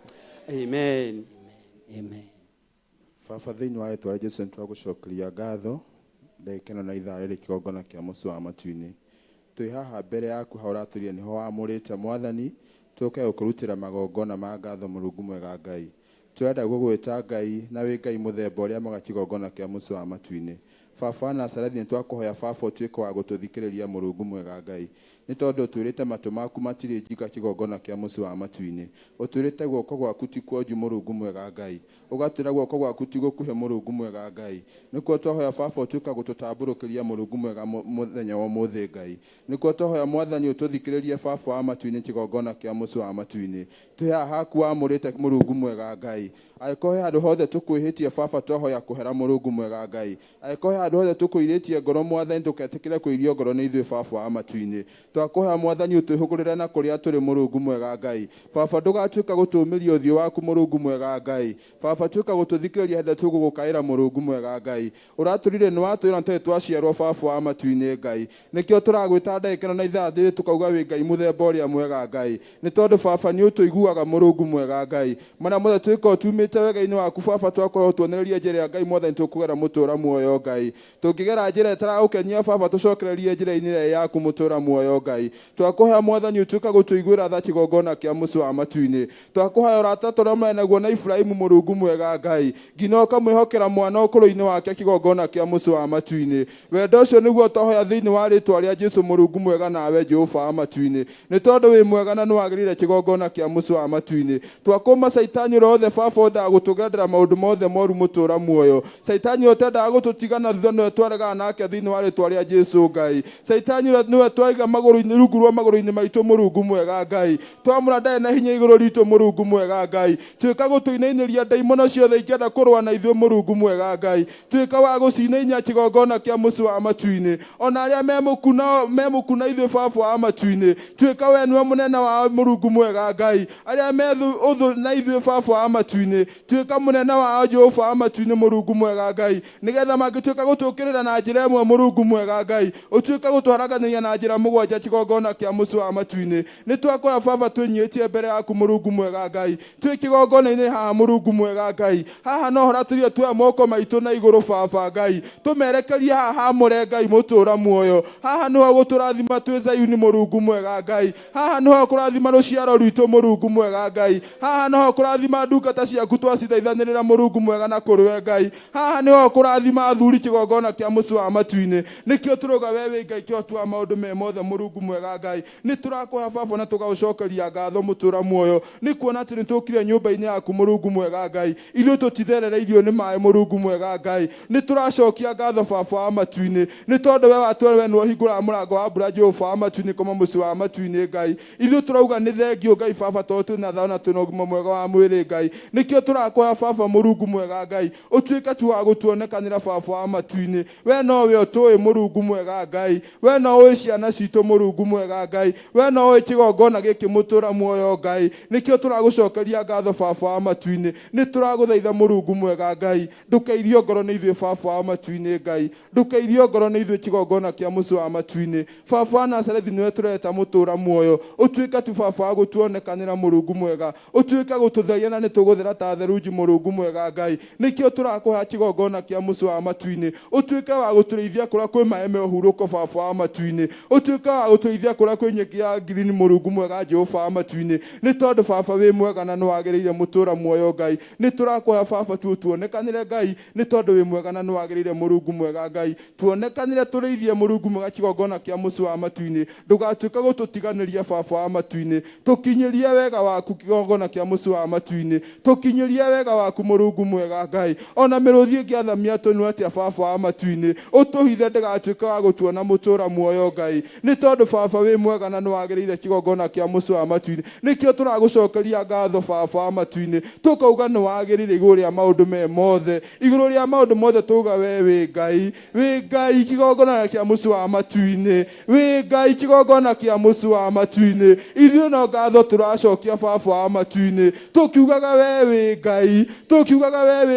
Amen. Amen. Baba, thĩinĩ wa rĩtwa rĩa Jesu nĩtwagũcokeria ngatho ndagĩkeno na ithaa rĩrĩ kĩgongona kĩa mũciĩ wa matu-inĩ. Twĩ haha mbere yaku ha ũratũria nĩho wamũrĩte Mwathani, tũke gũkũrutĩra magongona ma ngatho Mũrungu mwega Ngai. Twenda gũgwĩta Ngai na wĩ Ngai mũthemba ũrĩa mwega kĩgongona kĩa mũciĩ wa matu-inĩ. Baba Nazarethi nĩtwakũhoya Baba ũtuĩke wa gũtũthikĩrĩria Mũrungu mwega Ngai. Nĩ tondũ ũtwĩrĩte matũ maku matirĩ njika kĩgongona kĩa mũciĩ wa matu-inĩ. Ũtwĩrĩte guoko gwaku ti kwonju Mũrungu mwega Ngai. Ũgatwĩra guoko gwaku ti gũkuhĩ Mũrungu mwega Ngai. Nĩkuo twahoya Baba ũtuĩka gũtũtambũrũkĩria Mũrungu mwega mũthenya wa ũmũthĩ Ngai. Nĩkuo twahoya Mwathani ũtũthikĩrĩrie Baba wa matu-inĩ kĩgongona kĩa mũciĩ wa matu-inĩ. Twĩ haha haku wamũrĩte Mũrungu mwega Ngai. Angĩkorwo handũ hothe tũkwĩhĩtie Baba twahoya kũhera Mũrungu mwega Ngai. Angĩkorwo handũ hothe tũkũirĩtie ngoro Mwathani tũketĩkĩre kũirio ngoro nĩ ithuĩ Baba wa matu-inĩ. Twakũhoya Mwathani ũtwĩhũgũrĩre na kũrĩa tũrĩ Mũrungu mwega Ngai. Baba ndũgatuĩka gũtũũmĩria ũthiũ waku Mũrungu mwega Ngai. Baba tuĩka gũtũthikĩrĩria hĩndĩ tũgũgũkaĩra Mũrungu mwega Ngai. Ũratũrire nĩ watwĩra tũrĩ twaciarwo Baba wa matu-inĩ Ngai. Nĩkĩo tũragwĩta ndagĩkeno na ithaa rĩrĩ tũkauga wĩ Ngai mũthemba ũrĩa mwega Ngai. Nĩ tondũ Baba nĩ ũtũiguaga Mũrungu mwega Ngai. Mana mothe twĩka ũtumĩte wega-inĩ waku Baba twakũhoya ũtuonererie njĩra ya Ngai Mwathani tũkũgera mũtũũra muoyo Ngai. Tũngĩgera njĩra ĩtaragũkenia Baba tũcokererie njĩra-inĩ yaku mũtũũra muoyo Ngai. Twakũhoya Mwathani ũtuĩka gũtũiguĩra tha kĩgongona kĩa mũciĩ wa matu-inĩ. Twakũhoya ũrata tũrĩa marĩ naguo na Ibrahimu Mũrungu mwega Ngai. Nginya ũkamwĩhokera mwana ũkũrũ-inĩ wake kĩgongona kĩa mũciĩ wa matu-inĩ. Wendo ũcio nĩguo twahoya thĩinĩ wa rĩtwa rĩa Jesu Mũrungu mwega nawe Jehova wa matu-inĩ. Nĩ tondũ wĩ mwega na nĩwagĩrĩire kĩgongona kĩa mũciĩ wa matu-inĩ. Twakũma Saitani ũrĩa wothe Baba ũndaga gũtũgendera maũndũ mothe moru mũtũũra muoyo. Saitani ũtendaga gũtũtigana thutha nĩwe twaregaga nake thĩinĩ wa rĩtwa rĩa Jesu Ngai. Saitani nĩwe twaiga magũrũ-inĩ rungu rwa magũrũ-inĩ maitũ Mũrungu mwega Ngai. Twamũra ndarĩ na hinya igũrũ ritũ Mũrungu mwega Ngai. Tuĩka gũtũinainĩria ndaimono ciothe ingĩenda kũrũa na ithuĩ Mũrungu mwega Ngai. Tuĩka wa gũcinainia kĩgongona kĩa mũciĩ wa matu-inĩ. Ona arĩa memũkuna ithuĩ Baba wa matu-inĩ. Tuĩka we nĩwe mũnene wa Mũrungu mwega Ngai. Arĩa ũthũ na ithuĩ Baba wa matu-inĩ. Tuĩka mũnene wa Jehova wa matu-inĩ Mũrungu mwega Ngai. Nĩgetha mangĩtuĩka gũtũkĩrĩra na njĩra ĩmwe Mũrungu mwega Ngai. Ũtuĩka gũtwaraganĩria na njĩra mũgwanja kĩgongona kĩa mũciĩ wa matu-inĩ. Nĩ twakũhoya Baba twĩnyihĩtie mbere yaku Mũrungu mwega Ngai. Twĩ kĩgongona-inĩ haha Mũrungu mwega Ngai. Haha no horatũria tuoya moko maitũ na igũrũ Baba Ngai. Tũmerekerie haha hamũre Ngai mũtũũra muoyo. Haha nĩho gũtũrathima twĩ Zayuni Mũrungu mwega Ngai. Haha nĩho kũrathima rũciaro rwitũ Mũrungu mwega Ngai. Haha nĩho kũrathima ndungata ciaku twacithaithanĩrĩra Mũrungu mwega na kũrũe Ngai. Haha nĩho kũrathima athuri kĩgongona kĩa mũciĩ wa matu-inĩ. Nĩkĩo tũrauga we wĩ Ngai kĩo twa maũndũ me mothe Mũrungu mwega Ngai. Nĩ tũrakũhoya Baba na tũgagũcokeria ngatho mũtũũra muoyo. Nĩ kuona atĩ nĩ tũkire nyũmba-inĩ yaku Mũrungu mwega Ngai. Ithuĩ tũtitherereirio nĩ maĩ Mũrungu mwega Ngai. Nĩ tũracokia ngatho Baba wa matu-inĩ. Nĩ tondũ we watwĩra we nĩwe ũhingũraga mũrango wa mbura Jehova wa matu-inĩ kuma mũciĩ wa matu-inĩ Ngai. Ithuĩ tũrauga nĩ thengio Ngai Baba tondũ twĩna thayũ na twĩna ũgima mwega wa mwĩrĩ Ngai. Nĩkĩo tũrakũhoya Baba Mũrungu mwega Ngai. Ũtuĩke tu wa gũtuonekanĩra Baba wa matu-inĩ. We nowe ũtũĩ Mũrungu mwega Ngai. We nowe ciana citũ Mũrungu mwega Ngai. We nowe kĩgongona gĩkĩ mũtũũra muoyo Ngai. Nĩkĩo tũragũcokeria ngatho Baba wa matu-inĩ. Nĩ tũragũthaitha Mũrungu mwega Ngai. Ndũkairio ngoro nĩ ithuĩ Baba wa matu-inĩ Ngai. Ndũkairio ngoro nĩ ithuĩ kĩgongona kĩa mũciĩ wa matu-inĩ. Baba wa Nazarethi nĩwe tũreta mũtũũra muoyo. Ũtuĩke tu Baba wa gũtuonekanĩra Mũrungu mwega. Ũtuĩke gũtũtheria na nĩ tũgũthera ta therunji Mũrungu mwega Ngai. Nĩkĩo tũrakũhoya kĩgongona kĩa mũciĩ wa matu-inĩ. utuike wa gutureithia kuria kwi maeme uhuruko baba wa matu-ini utuike wa gutureithia kuria kwi nyeki ya green Murungu mwega Jehova wa matu-ini ni tondu baba wi mwega na no wagiriire mutura muoyo Ngai ni turakuoya baba tuonekanire Ngai ni tondu wi mwega na no wagiriire Murungu mwega Ngai tuonekanire tureithie Murungu mwega kigongona kia muci wa matu-ini ndugatuike gututiganiria baba wa matu-ini tukinyirie wega waku kigongona kia muci wa matu-ini tukinyirie wega waku Murungu mwega Ngai ona miruthi ngiathamia tunu atia baba wa matu-ini utuhithe ndegatuike wa gutuona mutura muoyo Ngai ni tondu baba wi mwega na no wagiriire kigongona kia muci wa matu-ini nikio turagucokeria ngatho baba wa matu-ini tukauga no wagiriire iguru ria maundu me mothe iguru ria maundu mothe tuga we wi Ngai kigongona kia muci wa matu-ini wi Ngai kigongona kia muci wa matu-ini ithuĩ no ngatho turacokia baba wa matu-ini tukiugaga we wi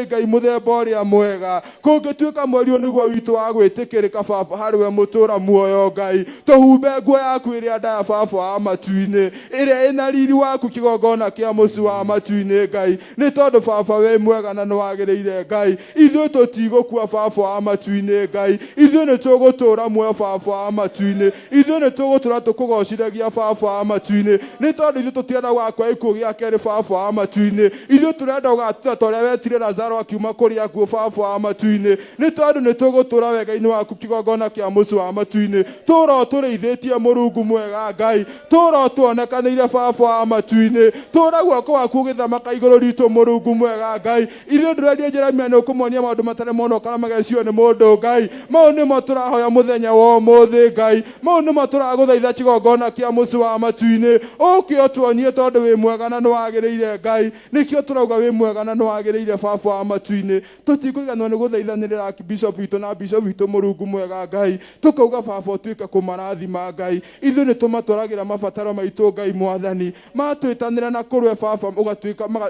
Ngai muthemba uria mwega kungituika mweri niguo witu wa gwitikirika baba hariwe mutura muoyo Ngai tuhumbe nguo yaku iria ndaya baba wa matu-ini iria ina riri waku kigongona kia muci wa matu-ini Ngai ni tondu baba we mwega na no wagiriire Ngai ithuĩ tutigukua baba wa matu-ini Ngai ithuĩ ni tugutura muoyo baba wa matu-ini ithuĩ ni tugutura tukugocithagia baba wa matu-ini ni tondu ithuĩ tutienda gwakwa ikuũ gia keri baba wa matu-ini ithuĩ turenda ugatuta toria wetire Lazaro akiuma kuria kuo baba wa matu-ini ni tondu ni tugutura wega-ini waku kigongona kia muci wa matu-ini tura tureithĩtie Murungu mwega Ngai tura tuonekanĩire baba wa matu-ini tura guoko waku githamaka iguru ritu Murungu mwega Ngai ithuĩ ndũrerie Jeremia nĩ ũkũmonia maũndũ matarĩ mona kana magacio nĩ mũndũ Ngai mau nĩmo tũrahoya mũthenya wa ũmũthĩ Ngai mau nĩmo tũragũthaitha kigongona kia muci wa matu-ini ũkĩo tuonie tondu wi mwega na nĩ wagĩrĩire Ngai nĩkĩo tũrauga wi mwega na nĩ wagĩrĩire baba wa matu-ini tũtikũriganĩrwo nĩ gũthaithanĩrĩra bishop witũ na bishop witũ Murungu mwega Ngai tukauga baba ũtuĩke kũmarathima Ngai ithuĩ nĩ tũmatwaragĩra mabataro maitũ Ngai mwathani matwĩtanĩra na kũrwe baba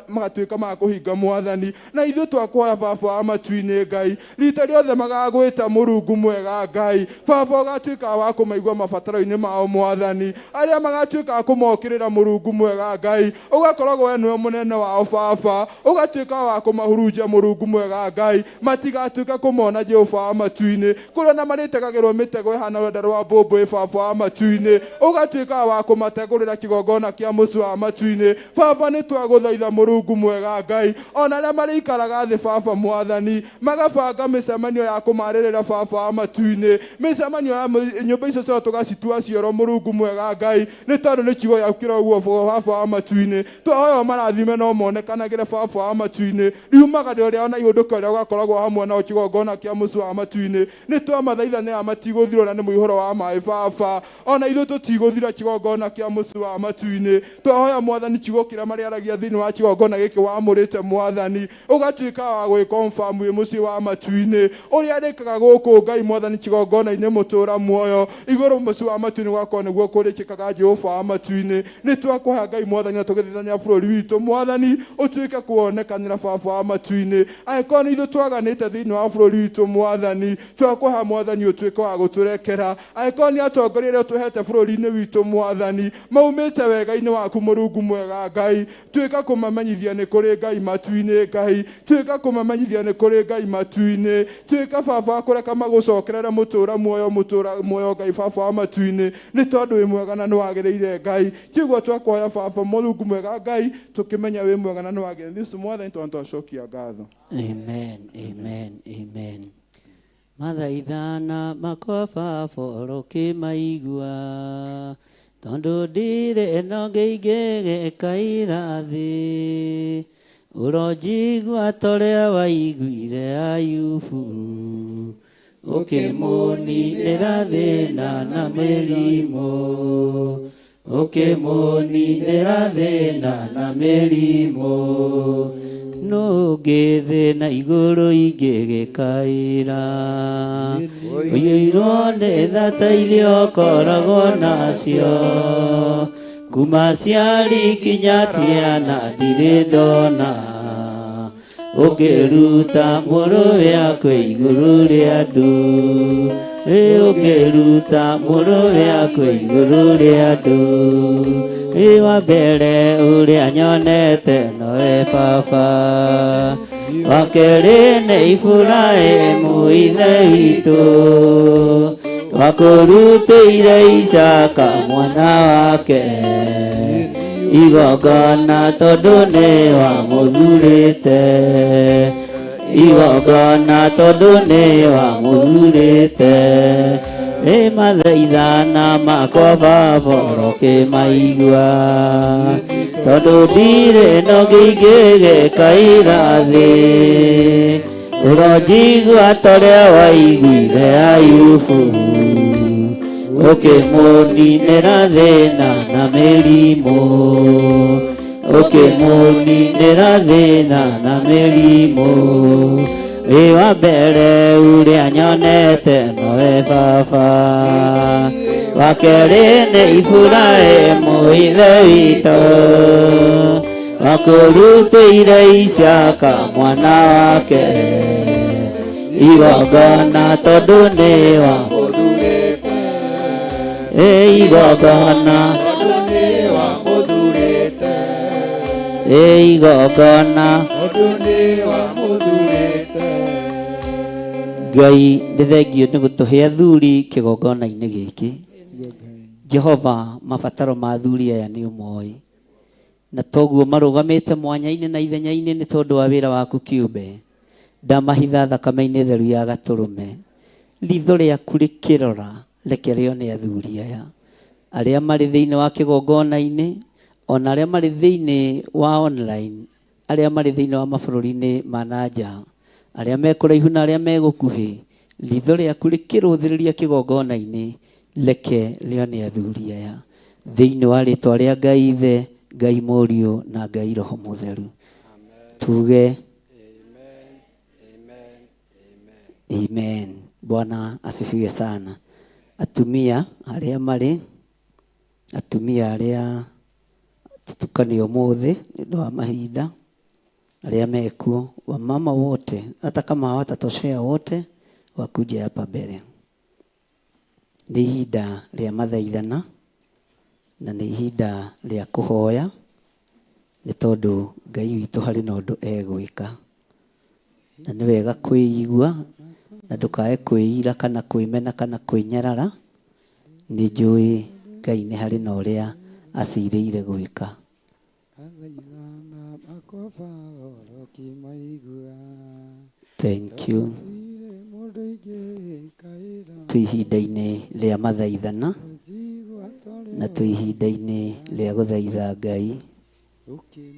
magatuĩka ma kũhinga mwathani na ithuĩ twakũhoya baba wa matu-ini Ngai rita rĩothe magagwĩta Murungu mwega Ngai baba ũgatuĩka wa kũmaigua mabataro-inĩ mao mwathani arĩa magatuĩka kũmokĩrĩra Murungu mwega Ngai ũgakoragwo we nĩwe mũnene wao baba ũgatuĩka wa kũmahurunjia Murungu mwega Ngai matigatuĩka kũmona Jehova wa matu-ini kũrĩa na marĩtegagĩrwo mĩtego ĩhana rwenda rwa mbũmbũĩ baba wa matu-ini ũgatuĩka wa kũmategũrĩra kigongona kia muci wa matu-ini baba nĩ twagũthaitha Murungu mwega Ngai ona arĩa marĩikaraga thĩ baba mwathani magabanga mĩcemanio ya kũmarĩrĩra baba wa matu-ini mĩcemanio ya nyũmba icio ciao tũgacitua cioro Murungu mwega Ngai nĩ tondũ nĩ kiugo gĩaku kĩroguo baba wa matu-ini twahoya marathime no monekanagĩre baba wa matu-ini riumaganĩro rĩao na ihũndũko rĩao gakoragwo hamwe nao kigongona kia muci wa matu-ini nĩ twamathaithanĩra matigũthirwo na nĩ mũihũro wa maĩ baba ona ithuĩ tũtigũthira kigongona kia muci wa matu-ini twahoya mwathani kiugo kĩrĩa marĩaragia thĩinĩ wa kigongona gĩkĩ wamũrĩte mwathani ũgatuĩka wa gwĩkonfamu wĩ muciĩ wa matu-ini ũrĩa rĩkaga gũkũ Ngai mwathani kigongona-inĩ mũtũra muoyo igũrũ muciĩ wa matu-ini gwakorwo nĩguo kũrĩkĩkaga Jehova wa matu-ini nĩ twakũhoya Ngai mwathani na tũgĩthaithania bũrũri witũ mwathani ũtuĩke kuonekanĩra baba wa matu-ini angĩkorwo nĩ ithuĩ twaganĩte thĩinĩ wa bũrũri witũ mwathani twakũhoya mwathani ũtuĩke wa gũtũrekera angĩkorwo nĩ atongoria arĩa ũtũhete bũrũri-inĩ witũ mwathani maumĩte wega-inĩ waku Murungu mwega Ngai tuĩka kũmamenyithia nĩ kũrĩ Ngai matu-ini Ngai tuĩka kũmamenyithia nĩ kũrĩ Ngai matu-ini tuĩka baba kũreka magũcokerere mũtũra muoyo Ngai baba wa matu-ini nĩ tondũ wĩ mwega na nĩ wagĩrĩire Ngai kĩguo twakũhoya baba Murungu mwega Ngai tũkĩmenya wĩ mwega na nĩ wagĩrĩire Yesu mwathani twatwacokia ngatho amen mathaithana makwa baba ũrũkĩmaigua tondu ndire no ngĩigĩgĩka irathi ũronjigua toria waiguire Ayubu ũkĩmũninĩra thĩna na mĩrimũ ũkĩmũninĩra thĩna na mĩrimũ nũngĩthĩna igũrũ ingĩgĩkaĩra ũiyũirwo nĩ thata iria ũkoragwo nacio kuma ciari kinya ciana ndirĩ ndona ũkĩruta mũrũwe akwe igũrũ rĩa andũ ũkĩruta mũrũwe akwe igũrũ rĩa andũ wa mbere ũrĩa nyonete nowe baba wa kerĩ nĩ Iburahĩmu ithe witũ, wa kũrutĩire Isaka mwana wake igongona tondũ nĩ wamũthurĩte, igongona tondũ nĩ wamũthurĩte. Ĩ mathaithana makwa Baba ũrokĩmaigua, tondũ ndirĩ no ngĩingĩgĩkaĩra thĩ, ũronjigua torĩa waiguire Ayubu, ũkĩmũninĩra thĩna na mĩrimũ, ũkĩmũninĩra thĩna na mĩrimũ. Wĩ wa mbere ũrĩa nyonete nowe Baba, wa kerĩ nĩ Iburahĩmu ithe witũ, wa kũrutĩire Isaka mwana wake igongona tondũ nĩ wamũthurĩte, igongona tondũ nĩ wamũthurĩte, igongona tondũ nĩ wamũthurĩte. Ngai nĩ thengio nĩ gũtũhe athuri kĩgongona-inĩ gĩkĩ. Jehova, mabataro ma athuri aya nĩ ũmoĩ, na toguo marũgamĩte mwanya-inĩ na ithenya-inĩ nĩ tondũ wa wĩra waku kĩũmbe. Ndamahitha thakame-inĩ theru ya Gatũrũme, ritho rĩaku rĩkĩrora reke rĩone athuri aya arĩa marĩ thĩinĩ wa kĩgongona-inĩ, ona arĩa marĩ thĩinĩ wa online, arĩa marĩ thĩinĩ wa mabũrũri-inĩ ma nanja, arĩa me kũraihu na arĩa me gũkuhĩ. Ritho rĩaku rĩkĩrũthĩrĩria kĩgongona-inĩ reke rĩone athuri aya thĩinĩ wa rĩtwa rĩa Ngai Ithe, Ngai Mũriũ na Ngai Roho Mũtheru. Tuge amen. Bwana asifiwe sana. Atumia arĩa marĩ, atumia arĩa tutukanio mũthĩ nĩ ũndũ wa mahinda, arĩa mekuo, wamama wote, hata kama hawatatoshea wote, wakuje hapa mbele. Nĩ ihinda rĩa mathaithana na nĩ ihinda rĩa kũhoya, nĩ tondũ Ngai witũ harĩ na ũndũ egwĩka, na nĩ wega kwĩigua na ndũkae kwĩira kana kwĩmena kana kwĩnyarara. Nĩ njũĩ Ngai nĩ harĩ na ũrĩa acirĩire gwĩka. Thank you. Twĩ ihinda-inĩ rĩa mathaithana na twĩ ihinda-inĩ rĩa gũthaitha Ngai,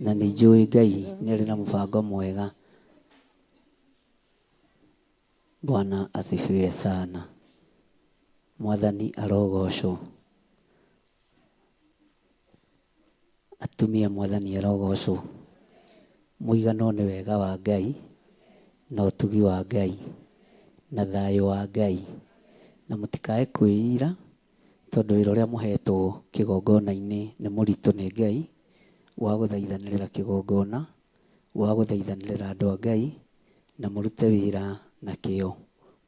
na nĩ njũĩ Ngai nĩ arĩ na mũbango mwega. Bwana asifiwe sana. Mwathani arogocwo. Atumia, Mwathani arogocwo. Mũigano nĩ wega wa Ngai na ũtugi wa Ngai na thayũ wa Ngai, na mũtikae kwĩira tondũ wĩra ũrĩa mũhetwo kĩgongona-inĩ nĩ mũritũ nĩ Ngai, wa gũthaithanĩrĩra kĩgongona, wa gũthaithanĩrĩra andũ a Ngai, na mũrute wĩra na kĩo.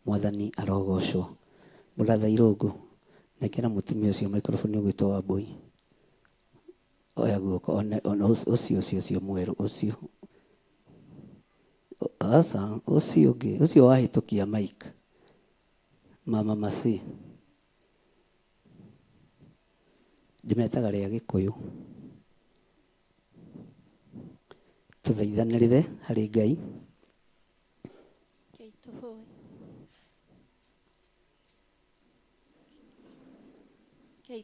Mwathani arogocwo. Mũratha Irũngũ, nekera mũtumia ũcio microphone ũgwĩtwo Wambui. Oya guoko, ũcio mwerũ ũcio. Asa, ũcio ũngĩ, ũcio wahĩtũkia mic. Mama Masi. Ndĩmetaga rĩa Gĩkũyũ. Tũthaithanĩrĩre harĩ Ngai.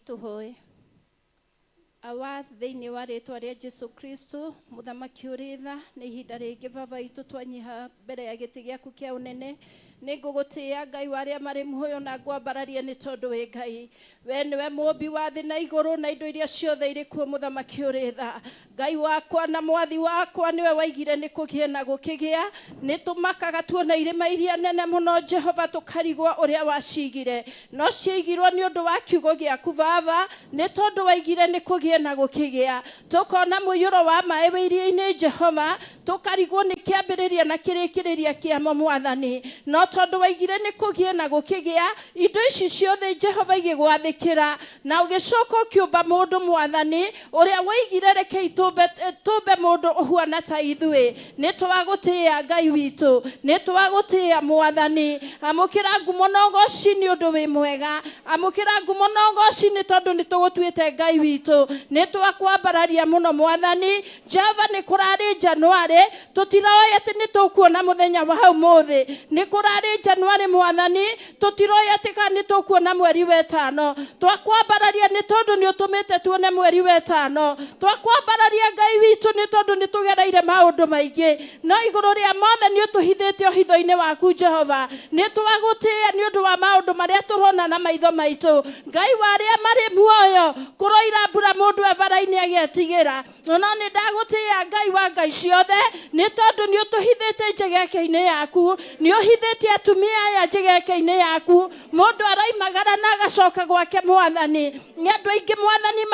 Tũhoe. Awa thĩinĩ wa rĩtwa rĩa Jesu Kristo, mũthamaki ũrĩ tha, nĩ ihinda rĩngĩ Baba witũ twanyiha mbere ya gĩtĩ gĩaku kĩa ũnene. Nĩ ngũgũtĩĩa Ngai wa arĩa marĩ muoyo na ngwambararia nĩ tondũ wĩ Ngai. We nĩwe mũmbi wa thĩ na igũrũ na indo iria ciothe irĩ kuo, mũthamaki ũrĩ tha. Ngai wakwa na mwathi wakwa, nĩwe waigire nĩ kũgĩe na gũkĩgĩa. Nĩ tũmakaga tuona irĩma iria nene mũno Jehova, tũkarigwo ũrĩa wacigire, no ciaigirwo nĩ ũndũ wa kiugo gĩaku Baba, nĩ tondũ waigire nĩ kũgĩe na gũkĩgĩa. Tũkona mũiyũro wa maĩ iria-inĩ Jehova, tũkarigwo nĩ kĩambĩrĩria na kĩrĩkĩrĩria kĩamo Mwathani, no tondũ waigire nĩ kũgĩe na gũkĩgĩa, indo ici ciothe Jehova igĩgwathĩkĩra, na ũgĩcoka ũkĩũmba mũndũ Mwathani, ũrĩa waigire reke tũmbe mũndũ ũhuana ta ithuĩ. Nĩ twagũtĩĩa Ngai witũ, nĩ twagũtĩĩa Mwathani. Amũkĩra ngumo na ũgooci nĩ ũndũ wĩ mwega, amũkĩra ngumo na ũgooci nĩ tondũ nĩ tũgũtuĩte Ngai witũ. Nĩ twakwambararia mũno Mwathani. Jehova nĩ kũrarĩ Januari, tũtiroĩ atĩ nĩ tũkuona mũthenya wa ũmũthĩ. Nĩ kũrarĩ Januari Mwathani, tũtiroĩ atĩ kana nĩ tũkuona mweri wa ĩtano. Twakwambararia nĩ tondũ nĩ ũtũmĩte tuone mweri wa ĩtano. Twakwambararia Ngai witũ nĩ tondũ nĩ tũgereire maũndũ maingĩ, no igũrũ rĩa mothe nĩ ũtũhithĩte ũhitho-inĩ waku Jehova. Nĩ twagũtĩĩa nĩ ũndũ wa maũndũ marĩa tũrona na maitho maitũ. Ngai wa arĩa marĩ muoyo, kũroira mbura mũndũ ebara-inĩ agĩetigĩra. No nĩ ndagũtĩĩa Ngai wa ngai ciothe, nĩ tondũ nĩ ũtũhithĩte njegeke-inĩ yaku, nĩ ũhithĩtie atumia aya njegeke-inĩ yaku. Mũndũ aroimagara na agacoka gwake Mwathani. Nĩ andũ aingĩ Mwathani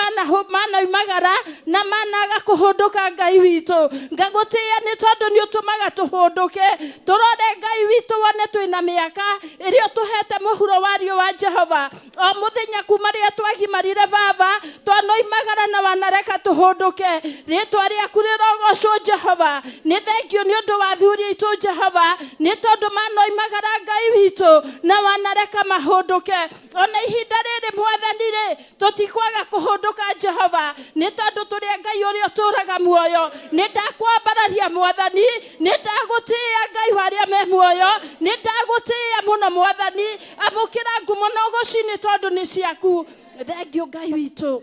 manoimagara na managa kũhũndũka Ngai witũ. Ngagũtĩĩa nĩ tondũ nĩ ũtũmaga tũhũndũke, tũrore Ngai witũ wone twĩna mĩaka ĩrĩa ũtũhete mũhuro wa riũa Jehova. O mũthenya kuma rĩrĩa twagimarire baba, twanoimagara na wanareka tũhũndũke. Rĩĩtwa rĩaku rĩrogocwo Jehova. Nĩ thengio nĩ ũndũ wa athuri aitũ Jehova, nĩ tondũ manoimagara Ngai witũ na wanareka mahũndũke. Ona ihinda rĩrĩ Mwathani-rĩ, tũtikwaga kũhũndũka Jehova, nĩ tondũ tũrĩ Ngai ũrĩa ũtũũraga muoyo. Nĩ ndakwambararia Mwathani, nĩ ndagũtĩĩa Ngai wa arĩa me muoyo, nĩ ndagũtĩĩa mũno Mwathani. Amũkĩra ngumo na ũgooci nĩ tondũ nĩ ciaku. Thengio Ngai witũ.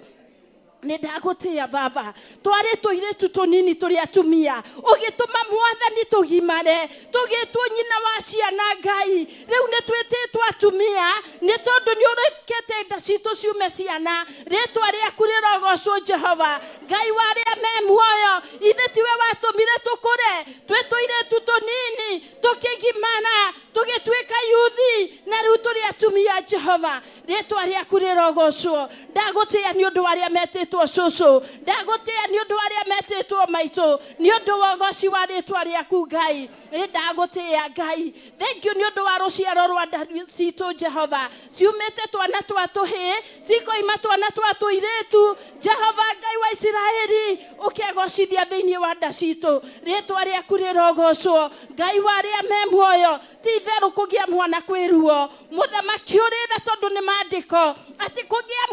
Nĩ ndagũtĩĩa baba. Twarĩ tũirĩtu tũnini tũrĩ atumia, ũgĩtũma Mwathani tũgimare, tũgĩtwo nyina wa ciana Ngai. Rĩu nĩ twĩtĩtwo atumia nĩ tondũ nĩ ũrekete nda citũ ciume ciana. Rĩĩtwa rĩaku rĩrogocwo Jehova. Ngai wa arĩa me muoyo, ithe tiwe watũmire tũkũre twĩ tũirĩtu tũnini, tũkĩgimana, tũgĩtuĩka yuthi, na rĩu tũrĩ atumia Jehova. Rĩĩtwa rĩaku rĩrogocwo. Ndagũtĩĩa nĩ ũndũ wa arĩa metĩtwo cũcũ, ndagũtĩĩa nĩ ũndũ wa arĩa metĩtwo maitũ, nĩ ũndũ wa ũgooci wa rĩĩtwa rĩaku Ngai. Nĩ ndagũtĩĩa Ngai. Thengio nĩ ũndũ wa rũciaro rwa nda citũ Jehova, ciumĩte twana twa tũhĩĩ, cikoima twana twa tũirĩtu. Jehova Ngai wa Isiraeli, ũkegocithia thĩinĩ wa nda citũ. Rĩĩtwa rĩaku rĩrogocwo. Ngai wa arĩa me muoyo, ti itherũ kũgĩa mwana kwĩ ruo. Mũthamaki ũrĩ tha tondũ nĩ maandĩko atĩ kũgĩa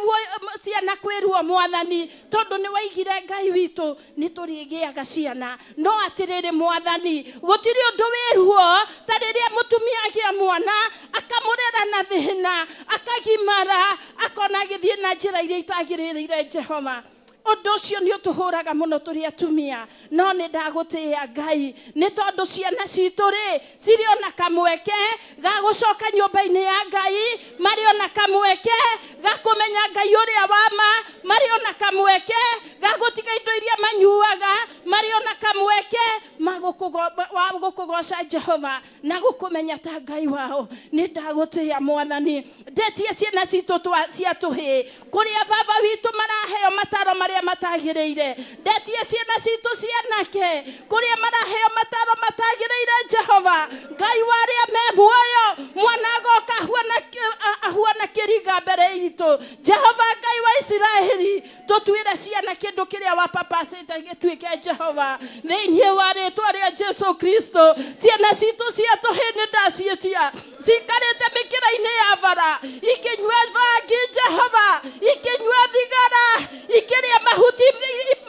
ciana kwĩ ruo Mwathani, tondũ nĩ waigire Ngai witũ nĩ tũrĩgĩaga ciana. No atĩrĩrĩ Mwathani, gũtirĩ ũndũ wĩ ruo ta rĩrĩa mũtumia agĩa mwana akamũrera na thĩna, akagimara, akona agĩthiĩ na njĩra iria itagĩrĩire Jehova. Ũndũ ũcio nĩ ũtũhũraga mũno tũrĩ atumia, no nĩ ndagũtĩĩa Ngai, nĩ tondũ ciana citũ-rĩ cirĩ ona kamweke ga gũcoka nyũmba-inĩ ya Ngai, marĩ ona kamweke ga kũmenya Ngai ũrĩa wa ma, marĩ ona kamweke ga gũtiga indo iria manyuaga, marĩ ona kamweke wa gũkũgoca Jehova na gũkũmenya ta Ngai wao. Nĩ ndagũtĩĩa Mwathani. Ndetie ciana citũ cia tũhĩĩ kũrĩa baba witũ maraheo mataro marĩa matagĩrĩire. Ndetie ciana citũ cianake kũrĩa maraheo mataro matagĩrĩire Jehova. Ngai wa arĩa me muoyo, mwana agoka ahuana kĩringa mbere itũ. Jehova Ngai wa Isiraeli, tũtuĩre ciana kĩndũ kĩrĩa wapapacĩte gĩtuĩke Jehova. Thĩinĩ wa rĩĩtwa rĩa Jesu Kristo, ciana citũ cia tũhĩĩ nĩ ndaciĩtia cikarĩte mĩkĩra-inĩ ya bara, ikĩnyua bangi Jehova, ikĩnyua thigara, ikĩrĩa mahuti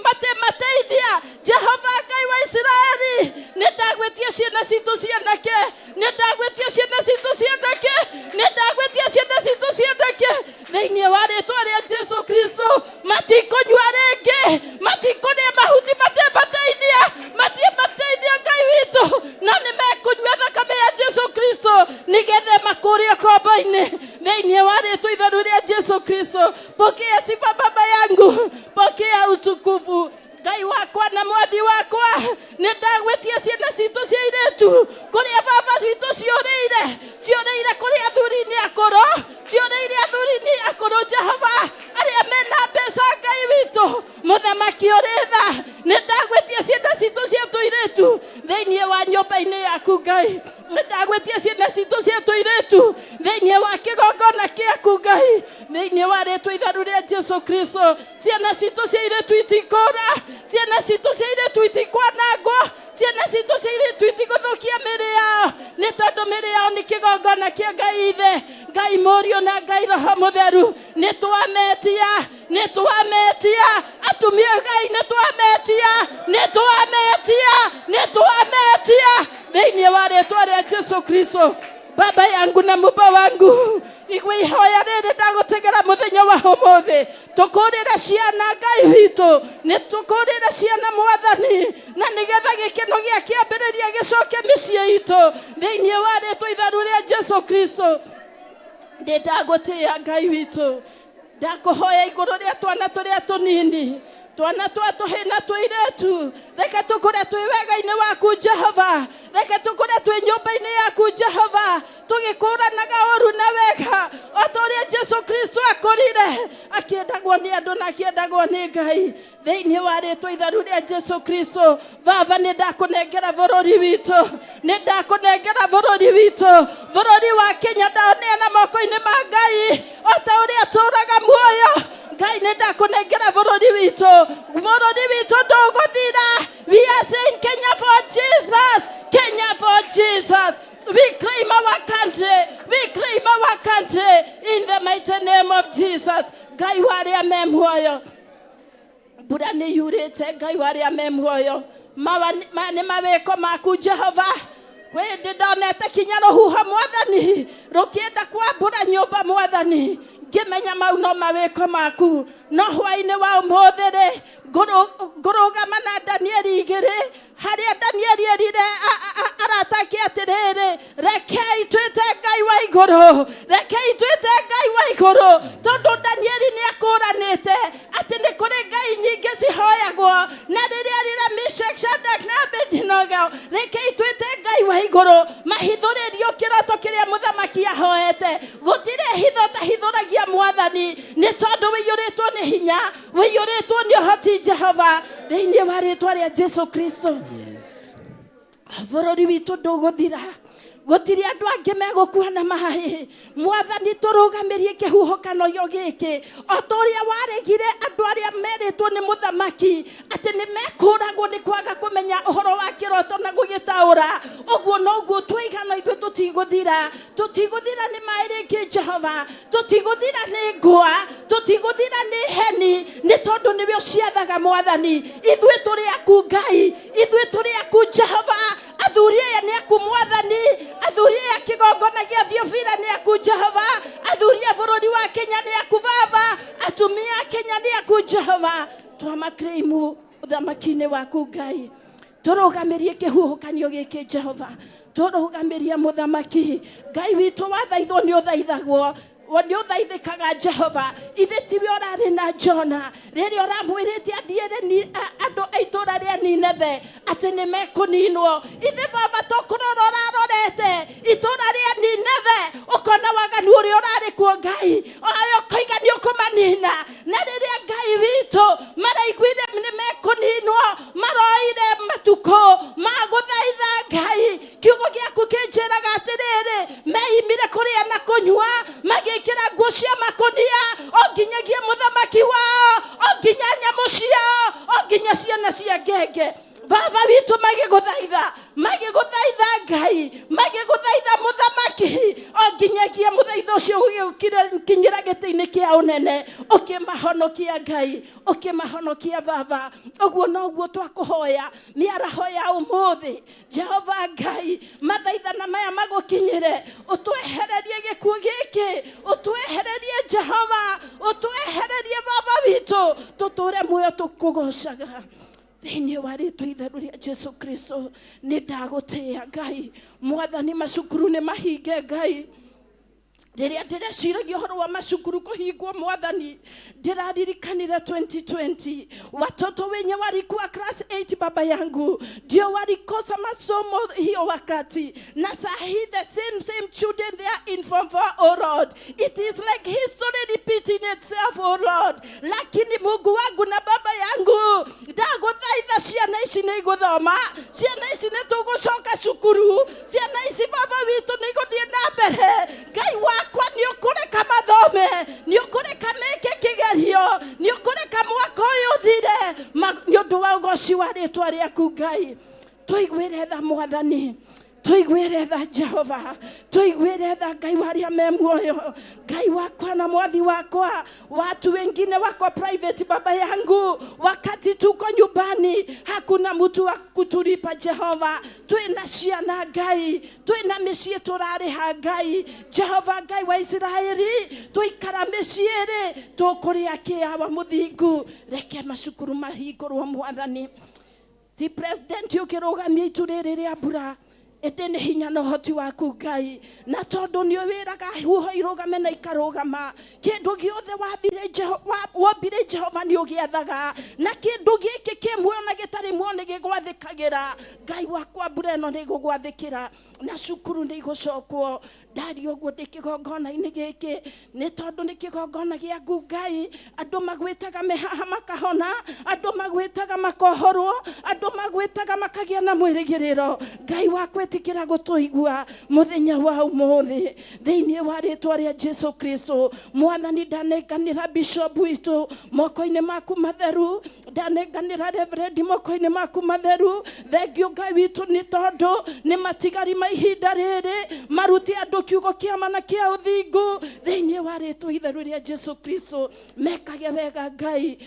matemateithia. Jehova Ngai wa Isiraeli, nĩ ndagwĩtia ciana citũ cianake, nĩ ndagwĩtia ciana citũ cianake, nĩ ndagwĩtia ciana citũ cianake. Thĩinĩ wa rĩĩtwa rĩa Jesu Kristo, matikũnyua rĩngĩ, matikũrĩa mahuti matemateithia, matemateithia Ngai witũ, no nĩ mekũnyua thakame ya Jesu Kristo nĩgetha makũrĩa kombo-inĩ. Thĩinĩ wa rĩĩtwa itheru rĩa Jesu Kristo, pokea sifa Baba yangu, pokea utukufu. Ngai wakwa na mwathi wakwa, nĩ ndagwĩtia ciana citũ cia airĩtu kũrĩa baba citũ ciũrĩire kũrĩa athuri-inĩ akũrũ, ciũrĩire athuri-inĩ akũrũ Jehova, arĩa mena mbeca Ngai witũ, mũthamaki ũrĩ tha. Nĩ ndagwĩtia ciana citũ cia tũirĩtu thĩinĩ wa ciana citũ cia airĩtu itikũra, ciana citũ cia airĩtu itikwanangwo, ciana citũ cia airĩtu itigũthũkia mĩrĩ yao, nĩ tondũ mĩrĩ yao nĩ kĩgongona kĩa Ngai Ithe, Ngai Mũriũ na Ngai Roho Mũtheru. Nĩ twametia atumia Ngai, nĩ twametia thĩinĩ wa rĩĩtwa rĩa Jesu Kristo. Baba yangu na Muumba wangu, igwe ihoya rĩrĩ ndagũtegera mũthenya wa ũmũthĩ, tũkũrĩre ciana Ngai witũ, nĩ tũkũrĩre ciana Mwathani, na nĩgetha gĩkeno gĩa kĩambĩrĩria gĩcoke mĩciĩ itũ thĩinĩ wa rĩĩtwa itheru rĩa Jesu Kristo. Nĩ ndagũtĩĩa Ngai witũ, ndakũhoya igũrũ rĩa twana tũrĩa tũnini, twana twa tũhĩ na tũirĩtu, reke tũkũre twĩ wega-inĩ waku Jehova, reke tũkũre twĩ nyũmba-inĩ yaku Jehova, tũgĩkũranaga ũru na wega, o ta ũrĩa Jesu Kristo akũrire, akĩendagwo nĩ andũ na akĩendagwo nĩ Ngai. Thĩinĩ wa rĩĩtwa itheru rĩa Jesu Kristo, Baba nĩ ndakũnengera bũrũri witũ, bũrũri wa Kenya ndaneana moko-inĩ ma Ngai, o ta ũrĩa tũraga muoyo. Ngai nĩ ndakũnengera bũrũri witũ ndũgũthira. We are saying Kenya for Jesus, Kenya for Jesus. We claim our country in the mighty name of Jesus. Ngai warĩa me muoyo, mbura nĩ yurĩte, Ngai warĩa me muoyo, maya nĩ mawĩko maku Jehova. Kwĩ ndonete kinya rũhuho Mwathani rũkĩenda kwambũra nyũmba Mwathani, ngĩmenya mau no mawĩko maku. No hwaĩ-inĩ wa ũmũthĩ-rĩ, ngũrũgama na Danieli 2 harĩa Danieli erire arataki atĩrĩrĩ, rekei twĩte Ngai wa igũrũ, tondũ Danieli nĩ akũranĩte atĩ nĩ kũrĩ ngai nyingĩ cihoyagwo, na rĩrĩa erire Meshach, Shadrach na Abednego, rekei twĩte Ngai wa igũrũ, mahithũrĩrio kĩroto kĩrĩa mũthamaki ahoete. Gũtirĩ hitho ta hithũragia Mwathani, nĩ tondũ wĩiyũrĩtwo nĩ hinya, wĩiyũrĩtwo nĩ ũhoti Jehova, thĩinĩ wa rĩĩtwa rĩa Jesu Kristo. Bũrũri witũ ndũgũthira, gũtirĩ andũ angĩ megũkua na maĩ. Mwathani tũrũgamĩrie kĩhuhũkano gĩkĩ, o ta ũrĩa waregire andũ arĩa merĩtwo nĩ mũthamaki atĩ nĩ mekũragwo nĩ kwaga kũmenya ũhoro wa kĩroto na gũgĩtaũra, ũguo noguo twaigana ithuĩ tũtigũthira nĩ maĩ rĩngĩ Jehova, tũtigũthira nĩ ngwa, tũtigũthira nĩ heni, nĩ tondũ nĩwe ũciathaga Mwathani. Ithuĩ tũrĩ aku Ngai, ithuĩ tũrĩ aku Jehova, athuri aya nĩ aku Mwathani, athuri aya kĩgongona gĩa Thiofila nĩ aku Jehova, athuri a bũrũri wa Kenya nĩ aku Baba, atumia a Kenya nĩ aku Jehova. Twamakreimu ũthamaki-inĩ waku Ngai, tũrũgamĩrie kĩhuhũkanio gĩkĩ Jehova, tũrũgamĩrie mũthamaki. Ngai witũ wathaithwo nĩ ũthaithagwo, nĩ ũthaithĩkaga Jehova. Ithe tiwe ũrarĩ na Jona rĩrĩa ũramwĩrĩte athiĩre andũ a itũũra rĩa Nineve atĩ nĩ mekũninwo. Ithe Baba tũkũrora ũrarorete itũũra rĩa Nineve, ũkona waganu ũrĩa ũrarĩ kuo Ngai, onawe ũkoiga nĩ ũkũmanina. Na rĩrĩa Ngai witũ maraiguire nĩ mekũninwo, maroire matukũ ma gũthaitha Ngai, kiugo gĩaku kĩnjĩraga atĩrĩrĩ, meimire kũrĩa na kũnyua, magĩkĩra nguo cia makũnia, o nginyagia mũthamaki wao, o nginya nyamũ ciao, o nginya ciana cia ngenge. Baba witũ magĩgũthaitha Ngai, magĩgũthaitha mũthamaki, o nginyagia mũthaitho ũcio ũgĩkinyĩra gĩtĩ-inĩ kĩa ũnene, ũkĩmahonokia Ngai, ũkĩmahonokia Baba. Ũguo noguo twakũhoya mĩaraho ya ũmũthĩ Jehova Ngai, mathaithana maya magũkinyĩre, ũtwehererie gĩkuũ gĩkĩ, ũtwehererie Jehova, ũtwehererie Baba witũ, tũtũre muoyo tũkũgocaga thĩinĩ wa rĩĩtwa itheru rĩa Jesu Kristo. Nĩ ndagũtĩĩa Ngai, Mwathani macukuru nĩ mahinge Ngai. Rĩrĩa ndĩreciragia ũhoro wa macukuru kũhingwo Mwathani, ndĩraririkanire 2020 watoto wenye walikuwa class 8 Baba yangu ndio walikosa masomo hiyo wakati, na sahi the same children they are in form 4, oh Lord. It is like history repeating itself, oh Lord. Lakini Mungu wangu na Baba yangu, ndagũthaitha ciana ici nĩ igũthoma, ciana ici nĩ tũgũcoka cukuru, ciana ici Baba witũ nĩ igũthiĩ na mbere. Ngai wakwa nĩ ũkũreka mathome, nĩ ũkũreka meke kĩgerio, nĩ ũkũreka nĩ ũndũ wa ũgoci wa rĩtwa rĩaku Ngai. Tũiguĩre tha Mwathani, tũiguĩre tha Jehova, tũiguĩre tha Ngai wa arĩa me muoyo, Ngai wakwa na mwathi wakwa. Watu wengine wako private, baba yangu, wakati tuko nyumbani hakuna mtu wa kutulipa Jehova. Twina ciana Ngai, twina mĩciĩ tũrarĩha Ngai, Jehova Ngai wa Israeli, tũikara mĩciĩ-rĩ tũkũrĩa kĩ wa mũthingu. Reke macukuru mahingũrwo Mwathani. Ti president ũkĩrũgamia itu rĩrĩ rĩa mbura, ĩndĩ nĩ hinya na ũhoti waku Ngai, na tondũ nĩ wĩraga huho irũgame na ikarũgama, kĩndũ gĩothe wombire Jehova nĩ ũgĩethaga, na kĩndũ gĩkĩ kĩ muoyo na gĩtarĩ muoyo nĩ gĩgwathĩkagĩra. Ngai wakwa mbura ĩno nĩ gũgwathĩkĩra, na cukuru nĩ igũcokwo. Ndari ũguo ndĩ kĩgongona-inĩ gĩkĩ nĩ tondũ nĩ kĩgongona gĩaku Ngai. Andũ magwĩtaga mehaha makahona, andũ magwĩtaga makohorwo, andũ magwĩtaga makagĩa na mwĩrĩgĩrĩro. Ngai wakwa ĩtĩkĩra gũtũigua mũthenya wa ũmũthĩ thĩinĩ wa rĩtwa rĩa Jesu Kristo. Mwathani, ndanenganĩra bishop witũ moko-inĩ maku matheru, ndanenganĩra reverend moko-inĩ maku matheru. Thengiũ Ngai witũ nĩ tondũ nĩ matigari ma ihinda rĩrĩ maruti andũ kiugo kĩa ma na kĩa ũthingu thĩinĩ wa rĩtwa itheru rĩa Jesu Kristo. Mekage wega Ngai,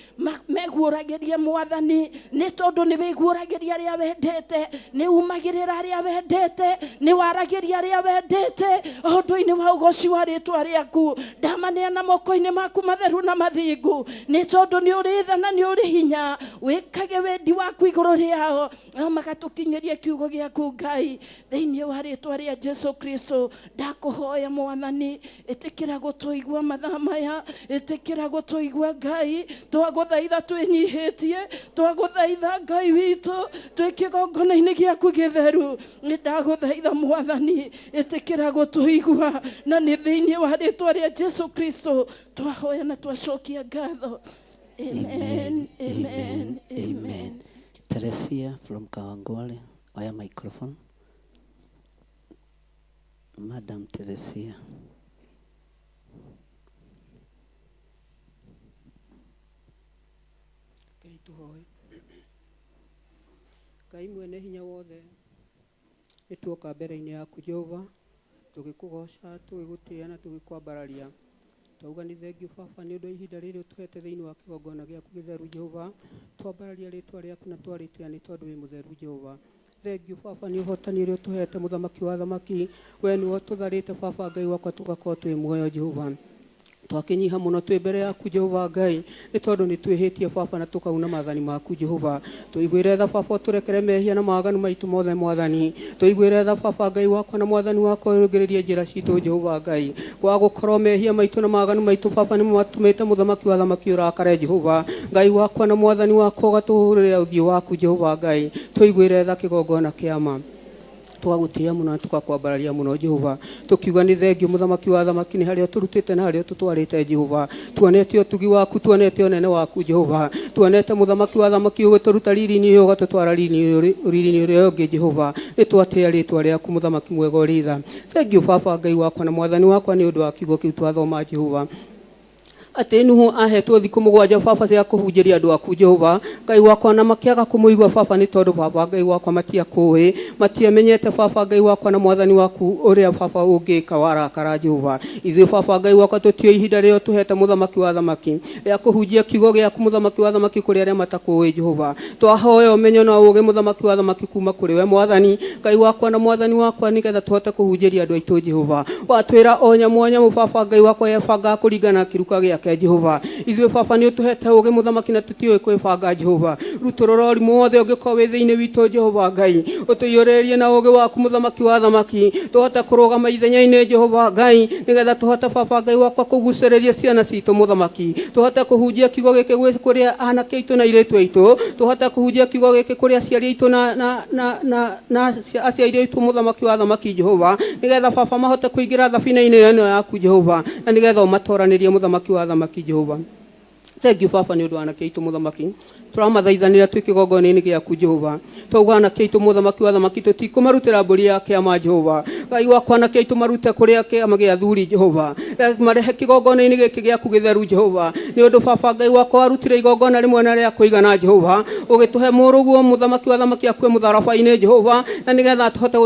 meguũragĩrie Mwathani, nĩ tondũ nĩ wĩguũragĩria arĩa wendete, nĩ umagĩrĩra arĩa wendete, nĩ waragĩria arĩa wendete ũndũ-inĩ wa ũgoci wa rĩtwa rĩaku. Ndamaneana moko-inĩ maku matheru na mathingu, nĩ tondũ nĩ ũrĩ tha na nĩ ũrĩ hinya. Wĩkage wendi waku igũrũ rĩao, nao magatũkinyĩria kiugo gĩaku Ngai thĩinĩ wa rĩtwa rĩa Jesu Kristo. Ndakũhoya Mwathani, ĩtĩkĩra gũtũigua mathaa maya, ĩtĩkĩra gũtũigua Ngai. Twagũthaitha twĩnyihĩtie, twagũthaitha Ngai witũ twĩ kĩgongona-inĩ gĩaku gĩtheru. Nĩ ndagũthaitha Mwathani, ĩtĩkĩra gũtũigua, na nĩ thĩinĩ wa rĩtwa rĩa Jesu Kristo twahoya na twacokia ngatho. Amen, amen, amen. Teresia from Kawangware, oya microphone. Madam Teresia. Ngai tũhoe. Ngai mwene hinya wothe, nĩ tuoka mbere-inĩ yaku Jehova, tũgĩkũgoca, tũgĩgũtĩĩa na tũgĩkwambararia. Twauga nĩ thengiũ Baba nĩ ũndũ wa ihinda rĩrĩ ũtũhete thĩinĩ wa kĩgongona gĩaku gĩtheru Jehova. Twambararia rĩtwa rĩaku na twarĩtĩĩa nĩ tondũ wĩ mũtheru Jehova. Thengiũ Baba nĩ ũhotani ũrĩa ũtũhete mũthamaki wa thamaki. We nĩwe ũtũtharĩte Baba Ngai wakwa tũgakorwo twĩ muoyo Jehova. Twakinyiha muno twĩ mbere yaku Jehova Ngai nĩ tondũ nĩ twĩhĩtie Baba na tũkauna maathani maku Jehova. Tũiguĩre tha Baba ũtũrekere mehia na maaganu maitũ mothe Mwathani. Tũiguĩre tha Baba Ngai wakwa na Mwathani wakwa ũrũngĩrĩrie njĩra citũ Jehova Ngai. Kwa gũkorwo mehia maitũ na maaganu maitũ Baba nĩ matũmĩte mũthamaki wa thamaki ũrakare Jehova. Ngai wakwa na Mwathani wakwa ũgatũhũrĩra ũthiũ waku Jehova Ngai. Tũiguĩre tha kĩgongona kĩa ma. Twagũtĩĩa mũno na tũgakwambararia mũno Jehova. Tũkiuga nĩ thengiũ mũthamaki wa thamaki nĩ harĩa ũtũrutĩte na harĩa ũtũtwarĩte Jehova. Tuonete ũtugi waku, tuonete ũnene waku Jehova. Tuonete mũthamaki wa thamaki ũgĩtũruta riri-inĩ ũyũ ũgatũtwara riri-inĩ ũrĩa ũngĩ Jehova. Nĩ twatĩĩa rĩtwa rĩaku mũthamaki mwega ũrĩ tha. Thengiũ Baba Ngai wakwa na Mwathani wakwa nĩ ũndũ wa kiugo kĩu twathoma Jehova. Atĩ Nuhu ahetwo thikũ mũgwanja Baba cia kũhunjĩria andũ aku Jehova. Ngai wakwa na makĩaga kũmũigua Baba nĩ tondũ Baba Ngai wakwa matiakũĩ, matiamenyete Baba Ngai wakwa na Mwathani waku ũrĩa Baba ũngĩka warakara Jehova. Ithuĩ Baba Ngai wakwa tũtio ihinda rĩrĩa ũtũhete mũthamaki wa thamaki rĩa kũhunjia kiugo gĩaku mũthamaki wa thamaki kũrĩ arĩa matakũĩ Jehova. Twahoya ũmenyo na ũũgĩ mũthamaki wa thamaki kuma kũrĩ we Mwathani. Ngai wakwa na Mwathani wakwa nĩgetha tũhote kũhunjĩria andũ aitũ Jehova. Watwĩra o nyamũ Baba Ngai wakwa yebangaga kũringana na kĩruka gĩake Jehova. Ithuĩ Baba nĩ ũtũhete ũũgĩ mũthamaki na tũtiũĩ kwĩbanga Jehova. Rutũrũ rũri wothe ũngĩkorwo wĩ thĩinĩ witũ Jehova Ngai, ũtũiyũrĩrie na ũũgĩ waku mũthamaki wa thamaki, tũhote kũrũgama ithenya-inĩ Jehova Ngai, nĩgetha tũhote Baba Ngai wakwa kũgucĩrĩria ciana citũ mũthamaki, tũhote kũhunjia kiugo gĩkĩ kũrĩa anake aitũ na airĩtu aitũ, tũhote kũhunjia kiugo gĩkĩ kũrĩa aciari aitũ na aciari aitũ mũthamaki wa thamaki Jehova, nĩgetha Baba mahote kũingĩra thabina-inĩ ĩno yaku Jehova, na nĩgetha ũmatwaranĩrie mũthamaki wa thamaki Jehova. Thank you Baba nĩ ũndũ wa anake aitũ mũthamaki tũramathaithanĩra twĩ kĩgongona-inĩ gĩaku Jehova twauga anake aitũ mũthamaki wa thamaki tũtikũmarutĩra mbũri ya kĩama Jehova Ngai wakwa anake aitũ marute kũrĩa kĩama gĩa athuri Jehova marehe kĩgongona-inĩ gĩkĩ gĩaku gĩtheru Jehova nĩ ũndũ Baba Ngai wakwa warutire igongona rĩmwe na rĩa kũigana Jehova ũgĩtũhe mũrũguo mũthamaki wa thamaki akue mũtharaba-inĩ Jehova na nĩgetha tũhote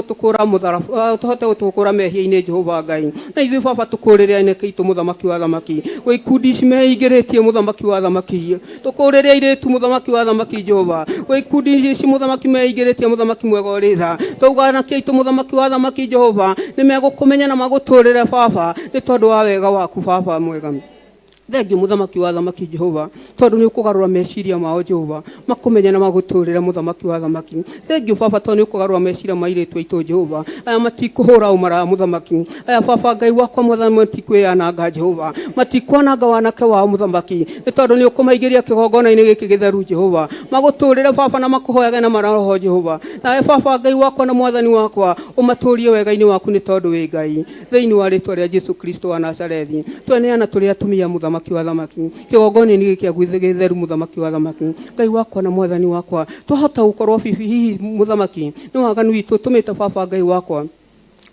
gũtũkũra mehia-inĩ Jehova Ngai na ithuĩ Baba tũkũrĩre anake aitũ mũthamaki wa thamaki gwĩ ikundi ici meingĩrĩtie mũthamaki wa thamaki tũkũrĩre airĩtu mũthamaki wa thamaki Jehova gwĩ ikundi ici mũthamaki meingĩrĩtie mũthamaki mwega ũrĩ tha twauga anake aitũ mũthamaki wa thamaki Jehova nĩ megũkũmenya na magũtũrĩre Baba nĩ tondũ wa wega waku Baba mwega Thengi mũthamaki wa thamaki Jehova tondũ nĩ ũkũgarũra meciria mao Jehova makũmenya na magũtũrĩra mũthamaki wa thamaki Thengi Baba tondũ nĩ ũkũgarũra meciria ma airĩtu aitũ Jehova aya matikũhũra ũmara mũthamaki aya Baba Ngai wakwa mũthamaki kwĩananga Jehova matikwananga wanake wao mũthamaki nĩ tondũ nĩ ũkũmaingĩria kĩgongona-inĩ gĩkĩ gĩtheru Jehova magũtũrĩre Baba na makũhoyage na maroho Jehova nawe Baba Ngai wakwa na mwathani wakwa ũmatũrie wega-inĩ waku nĩ tondũ wĩ Ngai thĩinĩ wa rĩtwa rĩa Jesũ Kristo wa Nazarethi tweneana tũrĩ atumia mũthamaki wa thamaki kĩgongona-inĩ gĩkĩ gĩtheru mũthamaki wa thamaki Ngai wakwa na mwathani wakwa twahota gũkorwo hihi mũthamaki nĩ waganu witũ tũmĩte Baba Ngai wakwa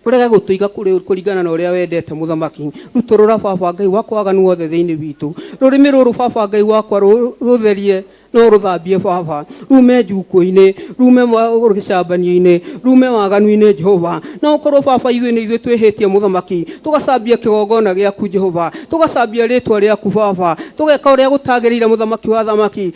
ũrege gũtũiga kũringana na ũrĩa wendete mũthamaki rutũrũra Baba Ngai wakwa waganu wothe thĩinĩ witũ rũrĩmĩ rũrũ Baba Ngai wakwa rũtherie no rũthambie Baba rume njuku-inĩ rume gĩcambania-inĩ rume waganu-inĩ Jehova no ũkorwo Baba ithuĩ twĩhĩtie mũthamaki tũgacambia kĩgongona gĩaku Jehova tũgacambia rĩtwa rĩaku Baba tũgeka ũrĩa gũtagĩrĩire mũthamaki wa thamaki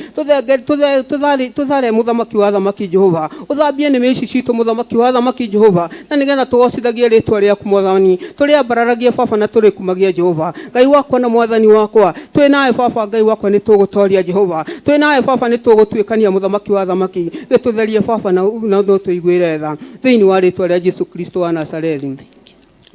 tũthare mũthamaki wa thamaki Jehova ũthambie nĩmĩ ici citũ mũthamaki wa thamaki Jehova na nĩgetha tũgocithagie rĩtwa rĩaku mwathani tũrĩambararagie Baba na tũrĩkumagie Jehova Ngai wakwa na mwathani wakwa twĩ nawe Baba Ngai wakwa nĩ tũgũtoria Jehova twĩ nawe Baba nĩ tũgũtuĩkania mũthamaki wa thamaki gĩtũtherie Baba na tũiguĩre tha thĩinĩ wa rĩtwa rĩa Jesũ Kristo wa Nazarethi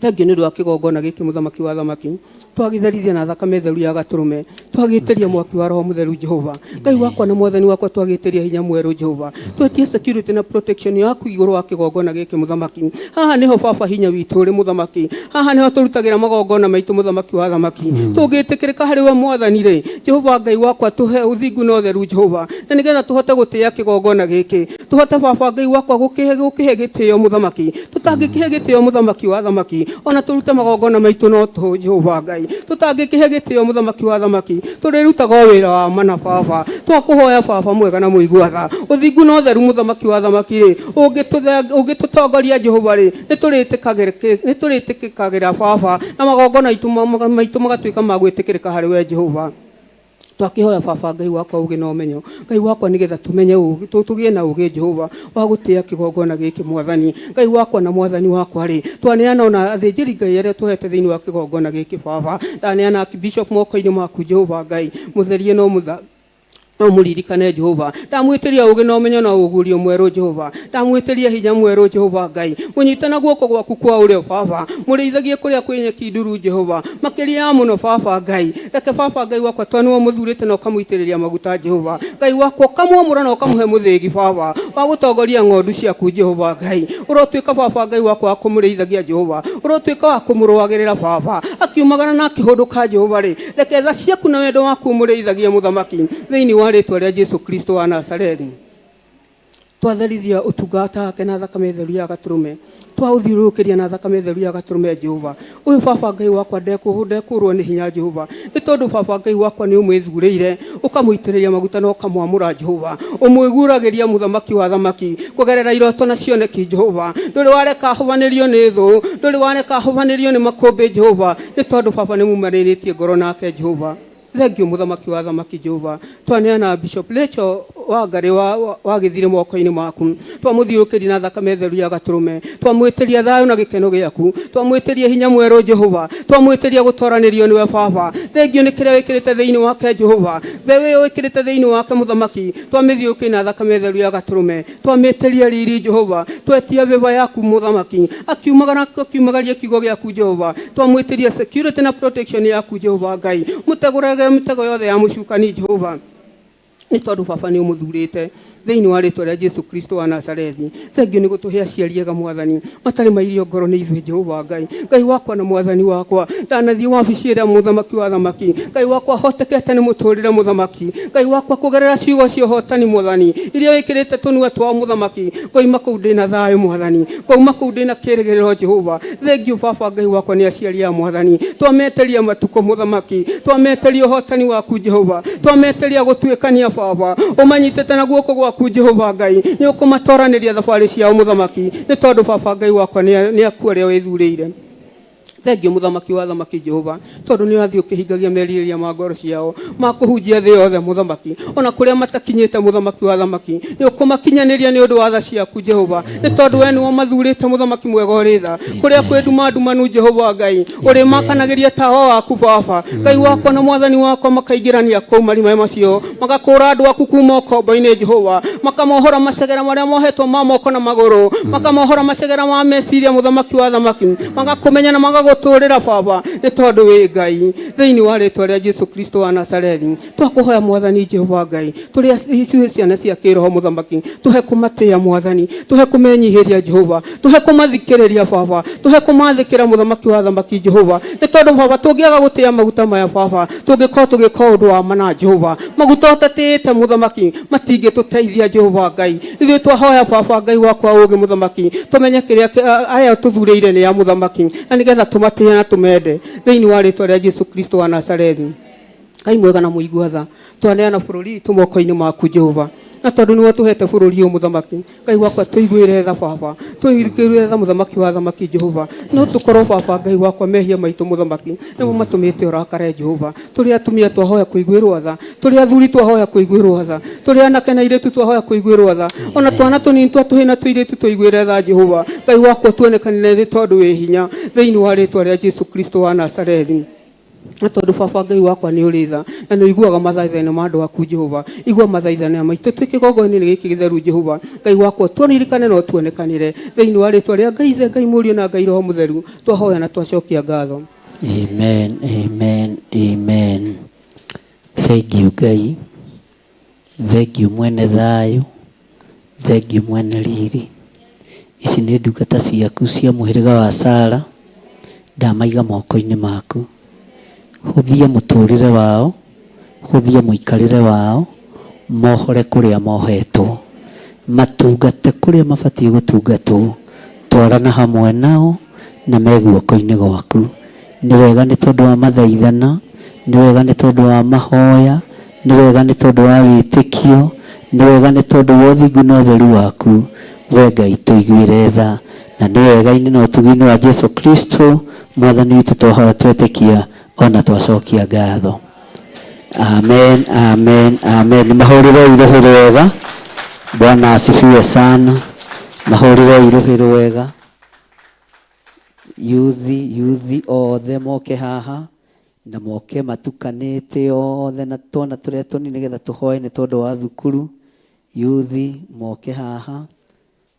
Thengi nĩ ũndũ wa kĩgongona gĩkĩ mũthamaki wa thamaki twagitherithia na thakame theru ya gatũrũme twagĩtĩria mwaki wa roho mũtheru Jehova Ngai wakwa na mwathani wakwa twagĩtĩria hinya mwerũ Jehova twetie security na protection yaku igũrũ wa kĩgongona gĩkĩ mũthamaki haha nĩho Baba hinya witũ ũrĩ mũthamaki haha nĩho tũrutagĩra magongona maitũ mũthamaki wa thamaki tũngĩtĩkĩrĩka harĩ we mwathani rĩ Jehova Ngai wakwa tũhe ũthingu na ũtheru Jehova na nĩgetha tũhote gũtĩĩa kĩgongona gĩkĩ tũhote Baba Ngai wakwa gũkĩhe gĩtĩo mũthamaki tũtangĩkĩhe gĩtĩo mũthamaki wa thamaki ona tũrute magongona maitũ no tũ Jehova Ngai tutangĩkĩhe gĩtĩo mũthamaki wa thamaki tũrĩrutaga wĩra wa mana Baba twakũhoya Baba mwega na mũigua-tha ũthingu na ũtheru mũthamaki wa thamaki rĩ ũngĩtũtongoria Jehova rĩ nĩ tũrĩtĩkagĩra Baba na magongona maitũ magatuĩka ma gwĩtĩkĩrĩka harĩ we Jehova twakĩhoya Baba Ngai wakwa ũgĩ na ũmenyo Ngai wakwa nĩgetha tũmenye tũgĩe na ũgĩ Jehova wa gũtĩĩa kĩgongona gĩkĩ mwathani Ngai wakwa na mwathani wakwa rĩ twaneana ona athĩnjĩri Ngai arĩa tũhete thĩinĩ wa kĩgongona gĩkĩ Baba ndaneana Archbishop moko-inĩ maku Jehova Ngai mũtherie no mũririkane Jehova ndamwĩtĩria ũgĩ na ũmenyo na ũguũrio mwerũ Jehova ndamwĩtĩria hinya mwerũ Jehova Ngai mũnyitana guoko gwaku kwa ũrĩo Baba mũrĩithagie kũrĩa kwĩ nyeki nduru Jehova makĩria mũno Baba Ngai reke Baba Ngai wakwa twanĩwe mũthurĩte na ũkamũitĩrĩria maguta Jehova Ngai wakwa ũkamwamũra na ũkamũhe mũthĩgi Baba wa gũtongoria ng'ondu ciaku Jehova Ngai ũrotuĩka Baba Ngai wakwa wa kũmũrĩithagia Jehova ũrotuĩka wa kũmũrũagĩrĩra Baba akiumagara na akĩhũndũka Jehova rĩ reke tha ciaku na wendo waku ũmũrĩithagie mũthamaki thĩinĩ wa rĩtwa rĩa Jesũ Kristo wa Nazarethi twatherithia ũtungata wake na thakame theru ya gatũrũme twaũthiũrũrũkĩria na thakame theru ya gatũrũme Jehova ũyũ Baba Ngai wakwa ndekũrwo nĩ hinya Jehova nĩ tondũ Baba Ngai wakwa nĩ ũmwĩthurĩire ũkamũitĩrĩria maguta na ũkamwamũra Jehova ũmwĩguũragĩria mũthamaki wa thamaki kũgerera iroto na cioneki Jehova ndũrĩ wareka ahobanĩrio nĩ thũ ndũrĩ wareka ahobanĩrio nĩ makũmbĩ Jehova nĩ tondũ Baba nĩ mumarĩrĩtie ngoro nake Jehova Thengiũ mũthamaki wa thamaki Jehova twaneana Bishop Rachel Wangari wagĩthire moko-inĩ maku twamũthiũrũkĩria na thakame theru ya gatũrũme twamwĩtĩria thayũ na gĩkeno gĩaku twamwĩtĩria hinya mwerũ Jehova twamwĩtĩria gũtoranĩrio nĩwe Baba thengiũ nĩ kĩrĩa wĩkĩrĩte thĩinĩ wake Jehova wewe wĩkĩrĩte thĩinĩ wake mũthamaki twamĩthiũrũkĩria na thakame theru ya gatũrũme twamĩtĩria riri Jehova twetia vĩva yaku mũthamaki akiumagaria kiugo gĩaku Jehova twamwĩtĩria security na protection yaku Jehova Ngai mũtegũragĩra mĩtego yothe ya mũcukani Jehova nĩ tondũ baba nĩ ũmũthurĩte thĩinĩ wa rĩtwa rĩa Jesu Kristo wa Nazarethi. Thengio nĩ gũtũhe aciari ega Mwathani matarĩ mairio ngoro nĩ ithuĩ Jehova Ngai. Ngai wakwa na Mwathani wakwa, ndanathiĩ wabici ĩrĩa mũthamaki wa thamaki. Ngai wakwa hotekete nĩ mũtũrĩre mũthamaki. Ngai wakwa kũgerera ciugo cia ũhotani Mwathani iria wĩkĩrĩte tũnua twa mũthamaki. Ngoima kũu ndĩna thayũ Mwathani, ngoima kũu ndĩna kĩĩrĩgĩrĩro Jehova. Thengio baba Ngai wakwa nĩ aciari a Mwathani. Twameteria matukũ mũthamaki, twameteria ũhotani waku Jehova, twameteria gũtuĩkania baba. Ũmanyitĩte na guoko gwaku Jehova Ngai, nĩ ũkũmatwaranĩria thabarĩ ciao mũthamaki, nĩ tondũ baba Ngai wakwa nĩ aku arĩa wĩthurĩire. Thengio mũthamaki wa thamaki Jehova, tondũ nĩ ũrathiĩ ũkĩhingagia merirĩria ma ngoro ciao ma kũhunjia thĩ yothe mũthamaki, ona kũrĩa matakinyĩte mũthamaki wa thamaki, nĩ ũkũmakinyanĩria nĩ ũndũ wa tha ciaku Jehova, nĩ tondũ we nĩwe mathurĩte mũthamaki mwega ũrĩ tha, kũrĩa kwĩ nduma ndumanu Jehova Ngai, ũrĩ makanagĩria tawa waku baba. Ngai wakwa na Mwathani wakwa makaingĩrania kũu marima macio, magakũra andũ aku kuma ũkombo-inĩ Jehova, makamohora macegera marĩa mohetwo ma moko na magũrũ, makamohora macegera ma meciria mũthamaki wa thamaki, magakũmenya na magagũtũrĩra baba, nĩ tondũ wĩ Ngai. Thĩinĩ wa rĩtwa rĩa Jesu Kristo wa Nazarethi twakũhoya Mwathani Jehova Ngai, tũrĩa ithuĩ ciana cia kĩroho mũthamaki, tũhe kũmatĩĩa Mwathani, tũhe kũmenyihĩria Jehova, tũhe kũmathikĩrĩria baba, tũhe kũmathĩkĩra mũthamaki wa thamaki Jehova, nĩ tondũ baba tũngĩaga gũtĩĩa maguta maya baba, tũngĩkorwo tũgĩka ũndũ wa mana Jehova, maguta ũtatĩĩte mũthamaki matingĩtũteithia Jehova Ngai. Ithuĩ twahoya baba Ngai wakwa ũũgĩ mũthamaki, tũmenye kĩrĩa aya tũthurĩire nĩ ya mũthamaki, na nĩgetha tũmatĩĩa na tũmende thĩinĩ wa rĩtwa rĩa Jesu Kristo wa Nazarethi. Ngai mwega na mũigua tha, twaneana bũrũri witũ moko-inĩ maku Jehova, na tondũ nĩwe tũhete bũrũri ũyũ mũthamaki. Ngai wakwa tũiguĩre tha baba, tũiguĩre tha mũthamaki wa thamaki Jehova, no tũkorwo baba Ngai wakwa mehia maitũ mũthamaki nĩmo matũmĩte ũrakare Jehova. Tũrĩ atumia twahoya kũiguĩrwo tha, tũrĩ athuri twahoya kũiguĩrwo tha, tũrĩ anake na airĩtu twahoya kũiguĩrwo tha, ona twana tũnini twatũhĩ na tũirĩtu tũiguĩre tha Jehova. Ngai wakwa tuonekanire nĩ tondũ wĩ hinya thĩinĩ wa rĩtwa rĩa Jesu Kristo wa Nazarethi. Na tondũ baba Ngai wakwa nĩ ũrĩ tha na nĩ ũiguaga mathaithana ma andũ aku Jehova, igua mathaithana maitũ twĩ kĩgongona-inĩ gĩkĩ gĩtheru Jehova. Ngai wakwa tuoririkane no tuonekanire thĩinĩ wa rĩtwa rĩa Ngai Ithe, Ngai Mũriũ na Ngai Roho Mũtheru, twahoya na twacokia ngatho. Amen, amen, amen. Thank you Ngai, thank you mwene thayũ, thank you mwene riri. Ici nĩ ndungata ciaku cia mũhĩrĩga wa Sara, ndamaiga moko-inĩ maku. Hũthia mũtũrĩre wao, hũthia mũikarĩre wao, mohore kũrĩa mohetwo, matungate kũrĩa mabatiĩ gũtungatwo, twarana hamwe nao na me guoko-inĩ gwaku. Nĩ wega nĩ tondũ wa mathaithana, nĩ wega nĩ tondũ wa mahoya, nĩ wega nĩ tondũ wa wĩtĩkio, nĩ wega nĩ tondũ wa ũthingu na ũtheru waku. We Ngai tũiguĩre tha, na nĩ wega-inĩ na ũtugi-inĩ wa Jesu Kristo Mwathani witũ twahoya twetĩkia ona twacokia ngatho. Amen, amen, amen. Mahũrĩre irohĩ rwega. Bwana asifiwe sana. Mahũrĩre irohĩ rwega. Yuthi othe moke haha na moke matukanĩte othe na twana tũrĩa tũnini nĩgetha tũhoe nĩ tondũ wa thukuru. Yuthi moke haha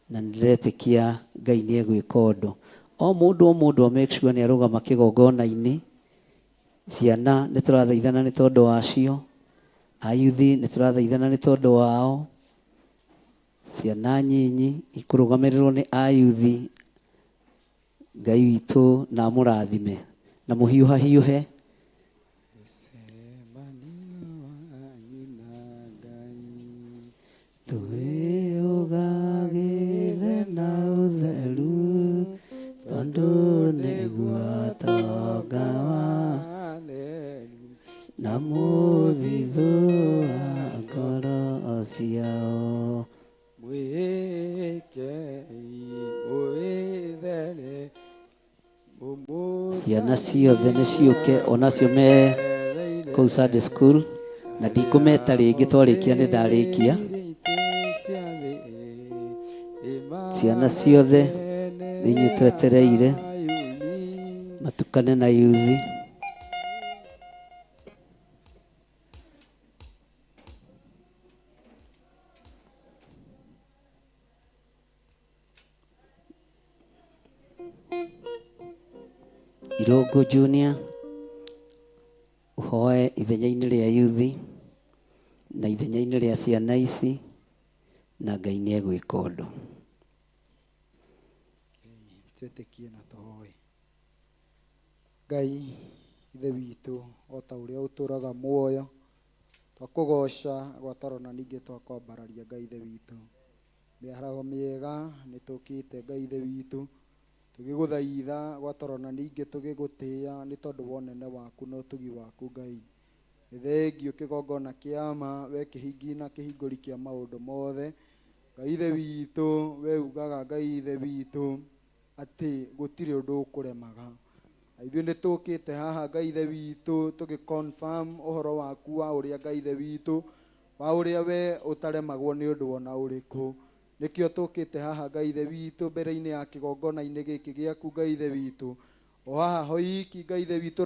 na nĩndĩretĩkia Ngai nĩ egwĩka ũndũ. O mũndũ make sure nĩ arũgama kĩgongona-inĩ. Ciana nĩ tũrathaithana nĩ tondũ wacio, ayuthi nĩ tũrathaithana nĩ tondũ wao. Ciana nyinyi ikũrũgamĩrĩrwo nĩ ayuthi. Ngai witũ na mũrathime na mũhiũhahiũhe. Twĩyũgagĩre na ũtheru tondũ nĩguo atonga wa na mũthithũ wa ngoro ciao. Ciana ciothe nĩ ciũke onacio me kũu Sunday school, na ndikũmeta rĩngĩ twarĩkia nĩ ndarĩkia. Ciana ciothe inyuĩ twetereire matukane na yuthi. Irũngũ Junior uhoe ithenya-inĩ rĩa yuthi. na ithenya-inĩ rĩa ciana ici, na Ngai nĩ egwĩka ũndũ. Twĩtĩkie na tũhoe. Ngai ithe witũ, o ta ũrĩa ũtũraga muoyo, twakũgoca gwataro na ningĩ twakwambararia Ngai ithe witũ. Mĩaraho mĩega nĩ tũkĩte Ngai ithe witũ, tũgĩgũthaitha gwataro na ningĩ tũgĩgũtĩĩa nĩ tondũ wa ũnene waku na ũtugi waku Ngai. Nĩ thengio kĩgongona kĩa ma, we kĩhingi na kĩhingũri kĩa maũndũ mothe. Ngai ithe witũ, we ugaga Ngai ithe witũ atĩ gũtirĩ ũndũ ũkũremaga. Ithuĩ nĩ tũkĩte haha Ngai ithe witũ tũgĩ-confirm ũhoro waku wa ũrĩa Ngai ithe witũ, wa ũrĩa we ũtaremagwo nĩ ũndũ ona ũrĩkũ. Nĩkĩo tũkĩte haha Ngai ithe witũ mbere-inĩ ya kĩgongona-inĩ gĩkĩ gĩaku Ngai ithe witũ. O haha hoiki Ngai ithe witũ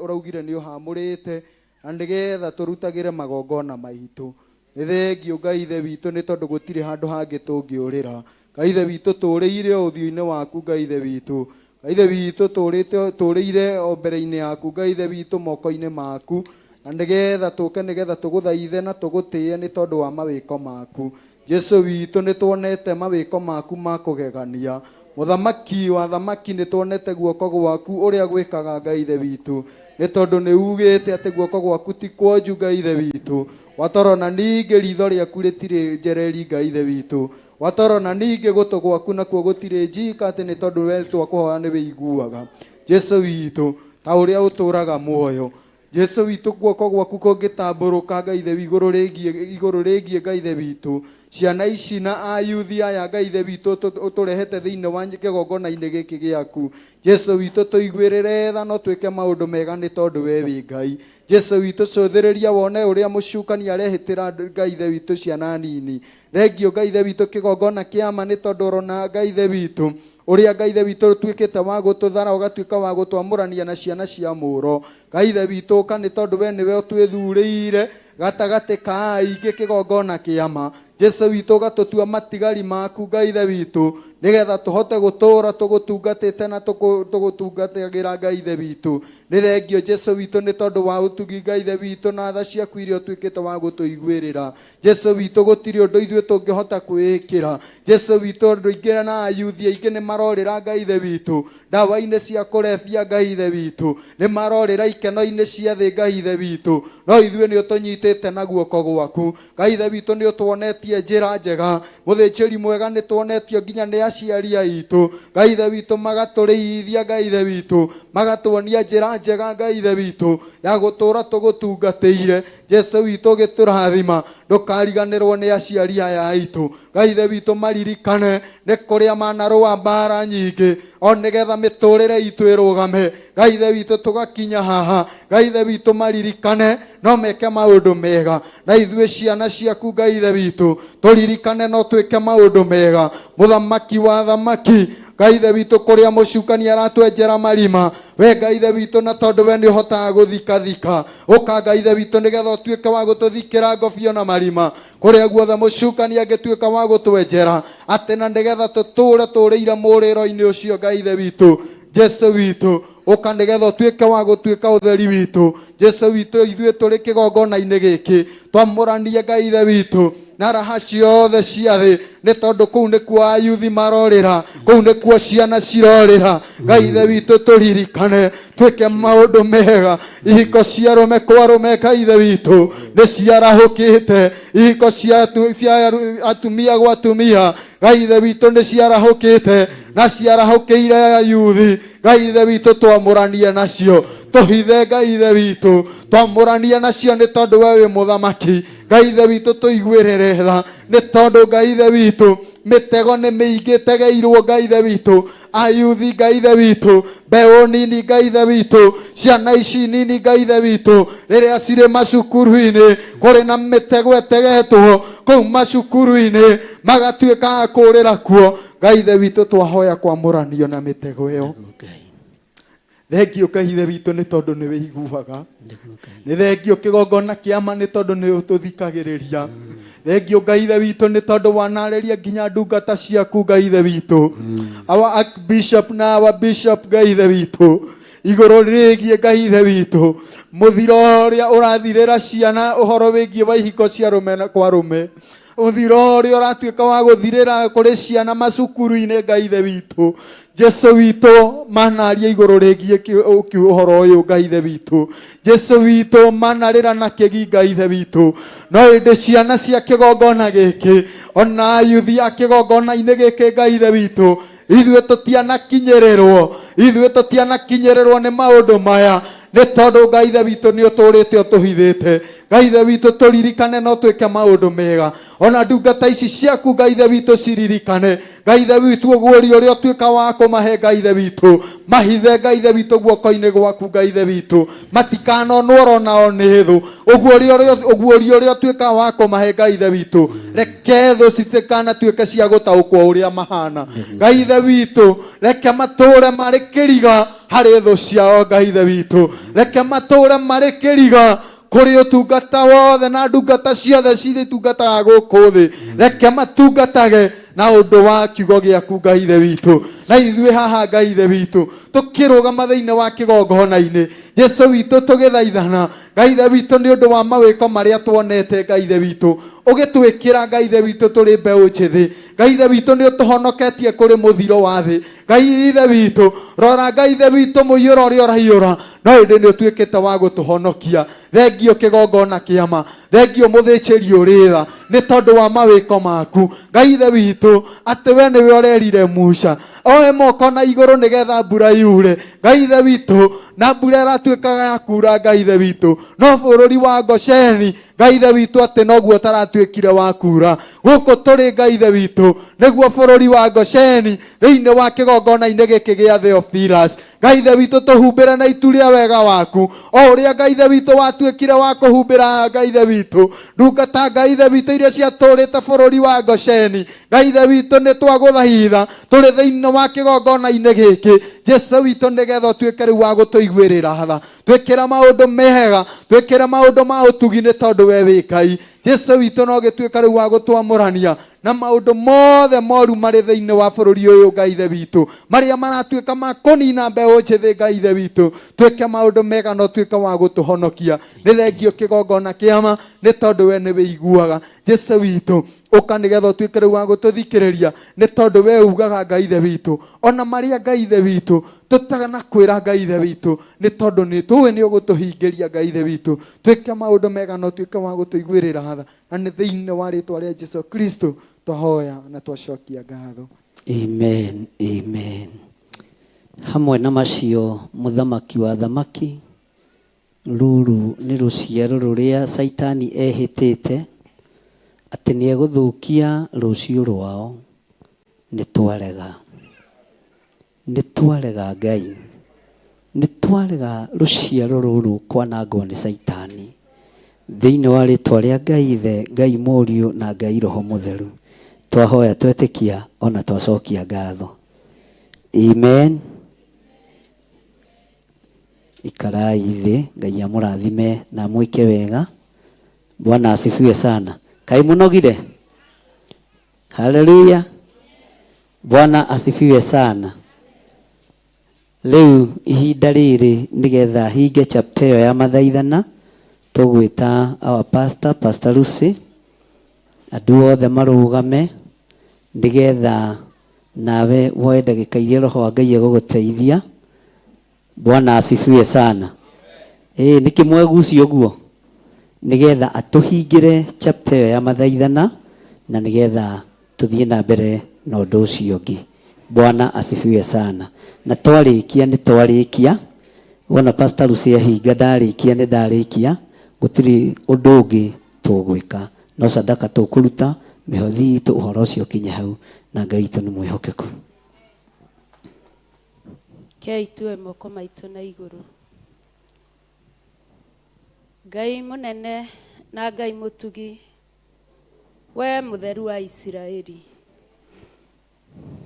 ũraugire nĩ ũhamũrĩte na nĩgetha tũrutagĩre magongona maitũ. Nĩ thengio Ngai ithe witũ nĩ tondũ gũtirĩ handũ hangĩ tũngĩũrĩra. Ngai ithe witũ tũrĩire o ũthiũ-inĩ waku Ngai ithe witũ. Ngai ithe witũ tũrĩire o mbere-inĩ yaku Ngai ithe witũ moko-inĩ maku, na nĩgetha tũke nĩgetha tũgũthaithe na tũgũtĩe nĩ tondũ wa mawĩko maku. Jesu witũ nĩ tuonete mawĩko maku ma kũgegania. Mũthamaki wa thamaki nĩ tuonete guoko gwaku ũrĩa gwĩkaga Ngai ithe witũ, nĩ tondũ nĩ ugĩte atĩ guoko gwaku ti kwonju Ngai ithe witũ. Watoro na ningĩ ritho rĩaku rĩtirĩ njereri Ngai ithe witũ. Watoro na ningĩ gũtũ gwaku nakuo gũtirĩ njika atĩ nĩ tondũ we twakũhoya nĩ wĩiguaga. Jesu witũ, ta ũrĩa ũtũraga muoyo. Jesu witũ, guoko gwaku kũngĩtambũrũka Ngai ithe igũrũ rĩgiĩ Ngai ithe witũ, ciana ici na ayuthi aya Ngai ithe witũ ũtũrehete thĩinĩ wa kĩgongona-inĩ gĩkĩ gĩaku. Jesu witũ, tũiguĩrĩre tha no twĩke maũndũ mega nĩ tondũ we wĩ Ngai. Jesu witũ, cũthĩrĩria wone ũrĩa mũcukani arehĩtĩra Ngai ithe witũ ciana nini. Thengio Ngai ithe witũ kĩgongona kĩama nĩ tondũ ũrona Ngai ithe witũ ũrĩa Ngai ithe witũ ũtuĩkĩte wa gũtũthara ũgatuĩka wa gũtwamũrania na ciana cia mũũro. Ngai ithe witũ ũka nĩ tondũ we nĩwe ũtwĩthurĩire gatagatĩ ka aingĩ kĩgongona kĩama. Jesu witũ, ũgatũtua matigari maku Ngai ithe witũ, nĩgetha tũhote gũtũũra tũgũtungatĩte na tũgũtungatagĩra Ngai ithe witũ. Nĩ thengio Jesu witũ nĩ tondũ wa ũtugi Ngai ithe witũ na tha ciaku iria ũtuĩkĩte wa gũtũiguĩrĩra. Jesu witũ, gũtirĩ ũndũ ithuĩ tũngĩhota kwĩĩkĩra. Jesu witũ, andũ aingĩ na ayuthi aingĩ nĩ marorĩra Ngai ithe witũ ndawa-inĩ cia kũrebia Ngai ithe witũ, nĩ marorĩra ikeno-inĩ cia thĩ Ngai ithe witũ, no ithuĩ nĩ ũtũnyitĩte na guoko gwaku. Ngai ithe witũ, nĩ ũtuonetie njĩra njega. Mũthĩnjĩri mwega nĩ tuonetio nginya nĩ aciari aitũ Ngai ithe witũ, magatũrĩithia Ngai ithe witũ, magatuonia njĩra njega Ngai ithe witũ ya gũtũũra tũgũtungatĩire. Jesu witũ, ũgĩtũrathima ndũkariganĩrwo nĩ aciari aya aitũ. Ngai ithe witũ, maririkane nĩ kũrĩa manarũa mbara nyingĩ o nĩgetha mĩtũrĩre itũ ĩrũgame. Ngai ithe witũ, tũgakinya haha Ngai ithe witũ, maririkane no meke maũndũ mega, na ithuĩ ciana ciaku Ngai ithe witũ tũririkane no twĩke maũndũ mega. Mũthamaki wa thamaki Ngai ithe witũ, kũrĩa mũcukani aratwenjera marima, we Ngai ithe witũ, na tondũ we nĩ ũhotaga gũthikathika, ũka Ngai ithe witũ nĩgetha ũtuĩke wa gũtũthikĩra ngobio na marima kũrĩa guothe mũcukani angĩtuĩka wa gũtwenjera, atĩ na nĩgetha tũtũũre tũrĩire mũrĩro-inĩ ũcio Ngai ithe witũ. Jesu witũ, ũka nĩgetha ũtuĩke wa gũtuĩka ũtheri witũ. Jesu witũ, ithuĩ tũrĩ kĩgongona-inĩ gĩkĩ twamũranie Ngai ithe witũ na raha ciothe cia thĩ, nĩ tondũ kũu nĩkuo ayuthi marorĩra, kũu nĩkuo ciana cirorĩra. Ngai ithe witũ, tũririkane twĩke maũndũ mega. Ihiko cia arũme kwa arũme Ngai ithe witũ nĩ ciarahũkĩte, ihiko cia atumia gwa atumia Ngai ithe witũ nĩ ciarahũkĩte na ciarahũkĩire ayuthi. Ngai ithe witũ, twamũranie nacio, tũhithe Ngai ithe witũ, twamũranie nacio nĩ tondũ we wĩ mũthamaki. Ngai ithe witũ, tũiguĩrĩre tha nĩ tondũ Ngai ithe witũ, mĩtego nĩ mĩingĩ tegeirwo Ngai ithe witũ, ayuthi Ngai ithe witũ, mbeũ nini Ngai ithe witũ, ciana ici nini Ngai ithe witũ, rĩrĩa cirĩ macukuru-inĩ kũrĩ na mĩtego ĩtegetwo kũu macukuru-inĩ, magatuĩka a kũũrĩra kuo. Ngai ithe witũ, twahoya kwamũranio na mĩtego ĩyo. Thengio Ngai ithe witũ nĩ tondũ nĩ wĩiguaga. Nĩ thengio kĩgongona kĩama nĩ tondũ nĩ ũtũthikagĩrĩria. Thengio Ngai ithe witũ nĩ tondũ wanarĩria nginya ndungata ciaku Ngai ithe witũ, our Archbishop na our Bishop Ngai ithe witũ, igũrũ rĩgiĩ Ngai ithe witũ muthiro uria urathirira ciana uhoro wigie baihiko cia rume kwa rume muthiro uria uratuika wa guthirira kuri ciana macukuru-ini Ngai ithe witu Jesu witu manaria iguru rigie uhoro uyu Ngai ithe witu Jesu witu manarira na kigi Ngai ithe witu no inde ciana cia kigongona giki ona yuthi ya kigongona-ini giki Ngai ithe witu ithuĩ tũtianakinyĩrĩrwo nĩ maũndũ maya nĩ tondũ Ngai ithe witũ nĩ ũtũrĩte ũtũhithĩte. Ngai ithe witũ tũririkane no twĩke maũndũ mega ona ndungata ici ciaku Ngai ithe witũ ciririkane. Ngai ithe witũ ũguũrio ũrĩa ũtuĩka wa kũmahe Ngai ithe witũ mahithe Ngai ithe witũ guoko-inĩ gwaku Ngai ithe witũ matikanonwo onao nĩ thũ. Ũguũrio ũrĩa ũtuĩka wa kũmahe Ngai ithe witũ reke thũ citikanatuĩke cia gũtaũkwo ũrĩa mahana. Ngai ithe witũ reke matũũre marĩ kĩriga harĩ thũ ciao Ngai ithe witũ reke matũũre marĩ kĩriga kuri ũtungata wothe na ndungata ciothe cirĩ tungataga gũkũ thĩ reke matungatage na ũndũ wa kiugo gĩaku Ngai ithe witũ. Na ithuĩ haha Ngai ithe witũ tũkĩrũgama thĩinĩ wa kĩgongona-inĩ Jesu witũ tũgĩthaithana Ngai ithe witũ nĩ ũndũ wa mawĩko marĩa tuonete Ngai ithe witũ ũgĩtwĩkĩra Ngai ithe witũ tũrĩ mbeũ njĩthĩ. Ngai ithe witũ nĩ ũtũhonoketie kũrĩ mũthiro wa thĩ. Ngai ithe witũ rora Ngai ithe witũ mũiyũro ũrĩa ũraiyũra no hĩndĩ nĩ ũtuĩkĩte wa gũtũhonokia. Thengio kĩgongona kĩama thengio mũthĩnjĩri ũrĩ tha nĩ tondũ wa mawĩko maku Ngai ithe witũ atĩ we nĩwe ũrerire Musa oe moko na igũrũ nĩgetha mbura yure. Ngai ithe witũ na mbura ĩratuĩkaga ya kura Ngai ithe witũ no bũrũri wa Gosheni Ngai ithe witũ atĩ noguo ũtaratuĩkire wa kura. Gũkũ tũrĩ Ngai ithe witũ nĩguo bũrũri wa Gosheni thĩinĩ wa kĩgongona-inĩ gĩkĩ gĩa Theophilus. Ngai ithe witũ tũhumbĩre na itu rĩa wega waku o ũrĩa Ngai ithe witũ watuĩkire wa kũhumbĩra Ngai ithe witũ ndungata Ngai ithe witũ iria ciatũrĩte bũrũri wa Gosheni. Ngai ithe witũ nĩ twagũthaitha tũrĩ thĩinĩ wa kĩgongona-inĩ gĩkĩ Jesu witũ nĩgetha ũtuĩke rĩu wa gũtũiguĩrĩra tha twĩkĩra maũndũ mega twĩkĩra maũndũ ma ũtugi nĩ tondũ we wĩ Ngai. Jesu witũ no gĩtuĩka rĩu wa gũtwamũrania na maũndũ mothe moru marĩ thĩinĩ wa bũrũri ũyũ Ngai ithe witũ marĩa maratuĩka ma kũnina mbeũ njĩthĩ Ngai ithe witũ twĩke maũndũ mega no tuĩke wa gũtũhonokia. Nĩ thengio kĩgongona kĩama nĩ tondũ we nĩwe iguaga Jesu witũ ũka nĩgetha ũtuĩke rĩu wa gũtũthikĩrĩria nĩ tondũ we ugaga Ngai ithe witũ ona marĩa Ngai ithe witũ tũtanakwĩra Ngai ithe witũ nĩ tondũ nĩ tũĩ nĩ ũgũtũhingĩria Ngai ithe witũ twĩke maũndũ mega no tuĩke wa gũtũiguĩrĩra tha na nĩ thĩinĩ wa rĩĩtwa rĩa Jesu Kristo twahoya na twacokia ngatho. Amen, amen. Hamwe na macio mũthamaki wa thamaki ruru nĩ rũciaro rũrĩa Saitani ehĩtĩte atĩ nĩ egũthũkia rũciũ rwao. Nĩ twarega Ngai nĩ twarega rũciaro rũrũ kwanangwo nĩ Saitani thĩinĩ wa rĩĩtwa rĩa Ngai ithe Ngai mũriũ na Ngai roho mũtheru twahoya twetĩkia ona twacokia ngatho. Amen. Ikarai thĩ Ngai amũrathime na mwĩke wega. Bwana asifiwe sana. Kai mũnogire. Haleluya. Bwana asifiwe sana. Rĩu ihinda rĩrĩ nĩgetha hinge chapter ĩyo ya mathaithana tũgwĩta our Pastor Lucy andũ othe marũgame nĩgetha nawe woe ndagĩka iria roho wa Ngai egũgũteithia. Bwana asifiwe sana. Nĩkĩ mwegucio ũguo nĩgetha atũhingĩre chapter ĩyo ya mathaithana na nĩgetha tũthiĩ na mbere na ũndũ ũcio ũngĩ. Bwana asifiwe sana. Na twarĩkia nĩ twarĩkia wona Pastor Lucy ahinga ndarĩkia nĩ ndarĩkia gũtirĩ ũndũ ũngĩ tũgwĩka no sadaka tũkũruta mĩhothi itũ ũhoro ũcio ũkinye hau na Ngai witũ nĩ mwĩhokeku. Kei tuwe moko maitũ na igũrũ. Ngai mũnene na Ngai mũtugi we mũtheru wa Isiraeli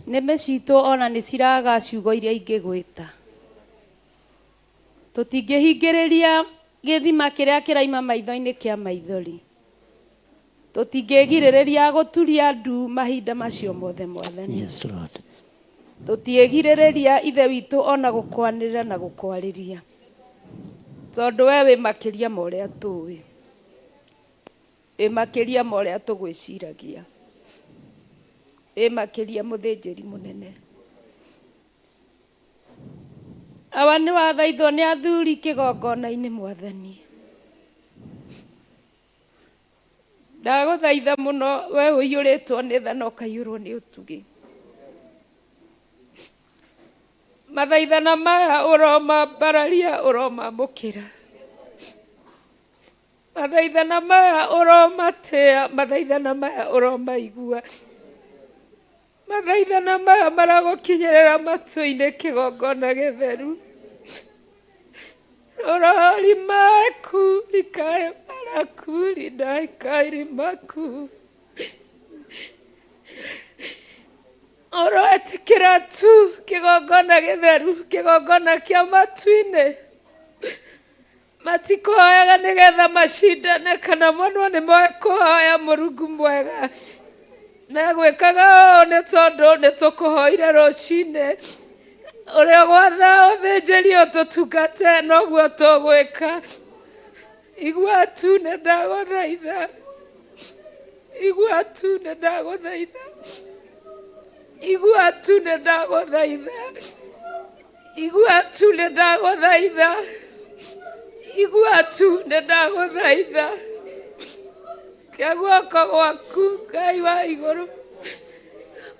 nĩme citũ ona nĩ ciraga ciugo iria ingĩgwĩta tũtingĩhingĩrĩria gĩthima kĩrĩa kĩraima maitho-inĩ kĩa maithori tũtingĩgirĩrĩria gũturia ndu mahinda macio mothe Mwathani. Yes Lord. Tũtingĩgirĩrĩria ithe witũ ona gũkwanĩrĩra na gũkwarĩria tondu we wi makiria ma uria tuwi wi makiria ma uria tugwiciragia wi makiria muthinjiri munene awa ni wathaithwo ni athuri kigongona-ini Mwathani ndaguthaitha muno we uiyuritwo ni tha na ukaiyurwo ni utugi mathaithana maya uroma bararia uroma mukira mathaithana maya uroma tea mathaithana maya uroma igua mathaithana maya maragukinyirira matu-ini kigongona githeru urori maku likae maraku lidai kairi maku oroetikira tu kigongona githeru kigongona kia matu-ini matikohoyaga nigetha macindane kana monwo ni moe kuhoya Murungu mwega megwikaga ni tondu ni tukuhoire rucine uria gwatha uthinjiri ututungate noguo tugwika igua tu ni ndaguthaitha igua tu ni ndaguthaitha igua tu ni ndaguthaitha igua tu ni ndaguthaitha igua tu ni ndaguthaitha kia guoko gwaku Ngai wa iguru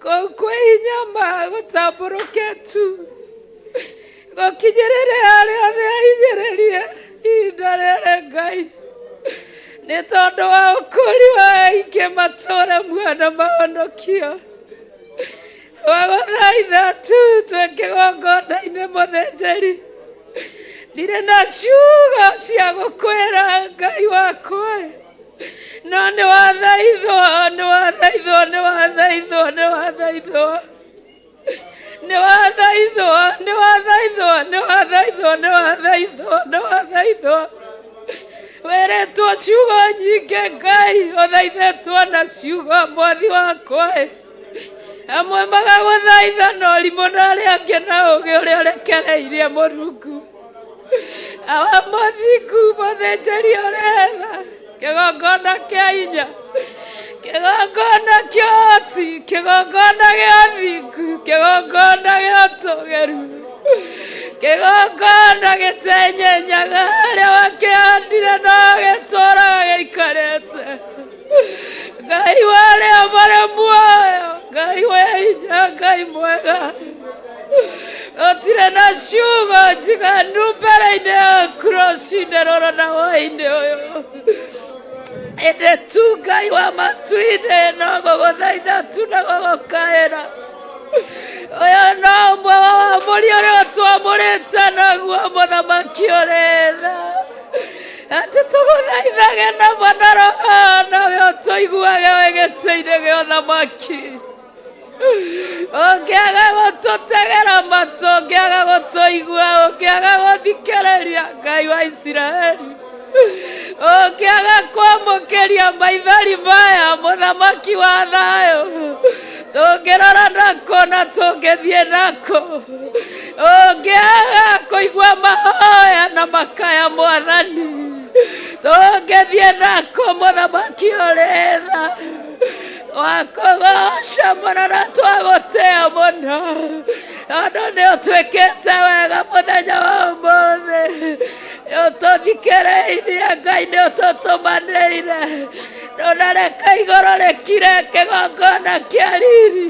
kuu kwi hinya ma gutamburuke tu gukinyirire aria othe ahinyiririe ihinda riri Ngai ni tondu wa ukuri wa aingi mature muoyo mahonokio waguthaitha tu twi kigongona-ini muthinjiri ndire na ciugo cia gukwira Ngai wakwa no ni wathaithwo ni wathaithwo ni wathaithwo ni wathaithwo ni wathaithwo ni wathaithwo ni wathaithwo ni wathaithwo ni wathaithwo weretwo ciugo nyingi Ngai uthaithetwo na ciugo mwathi wakwa amwe magaguthaitha na ũrimũ na arĩa angĩ na ũgĩ ũrĩa ũrekereirie Mũrungu awa mũthingu mũthĩnjĩri ũretha kigongona kia hinya kigongona kia ũhoti kigongona gia thingu kigongona gia ũtũgĩru kigongona gĩtenyenyaga harĩa wakĩhandire no gĩtũraga gĩikarĩte Ngai wa arĩa marĩ muoyo Ngai wa hinya Ngai mwega utire na ciugo njiganu mbere-inĩ yaku rũcinĩ rũrũ na hwaĩ-inĩ ũyũ ĩndĩ tu Ngai wa matu-inĩ no gũgũthaitha tu na gũgũkaĩra ũyũ no ũmwe wa wamũri ũrĩa twamũrĩte naguo mũthamaki ũrĩ tha atĩ tũgũthaithage na mwana roho nawe ũtũiguage wĩ gĩtĩ-inĩ gĩa ũthamaki ũngĩaga gũtũtegera matũ ũngĩaga gũtũigua ũngĩaga gũthikĩrĩria Ngai wa Isiraeli ũngĩaga kwamũkĩria maithori maya mũthamaki wa thayũ tũngĩrora nako na tũngĩthiĩ nako ũngĩaga kũigua mahoya na makaya Mwathani tũngĩthiĩ nako mũthamaki ũrĩ tha wakũgoca mũno na twagũtĩa mũno tondũ nĩ ũtwĩkĩte wega mũthenya wa ũmũthĩ ũtũthikĩrĩirie Ngai nĩ ũtũtũmanĩire ndũnareka igũrũ rĩkire kĩgongona kĩa riri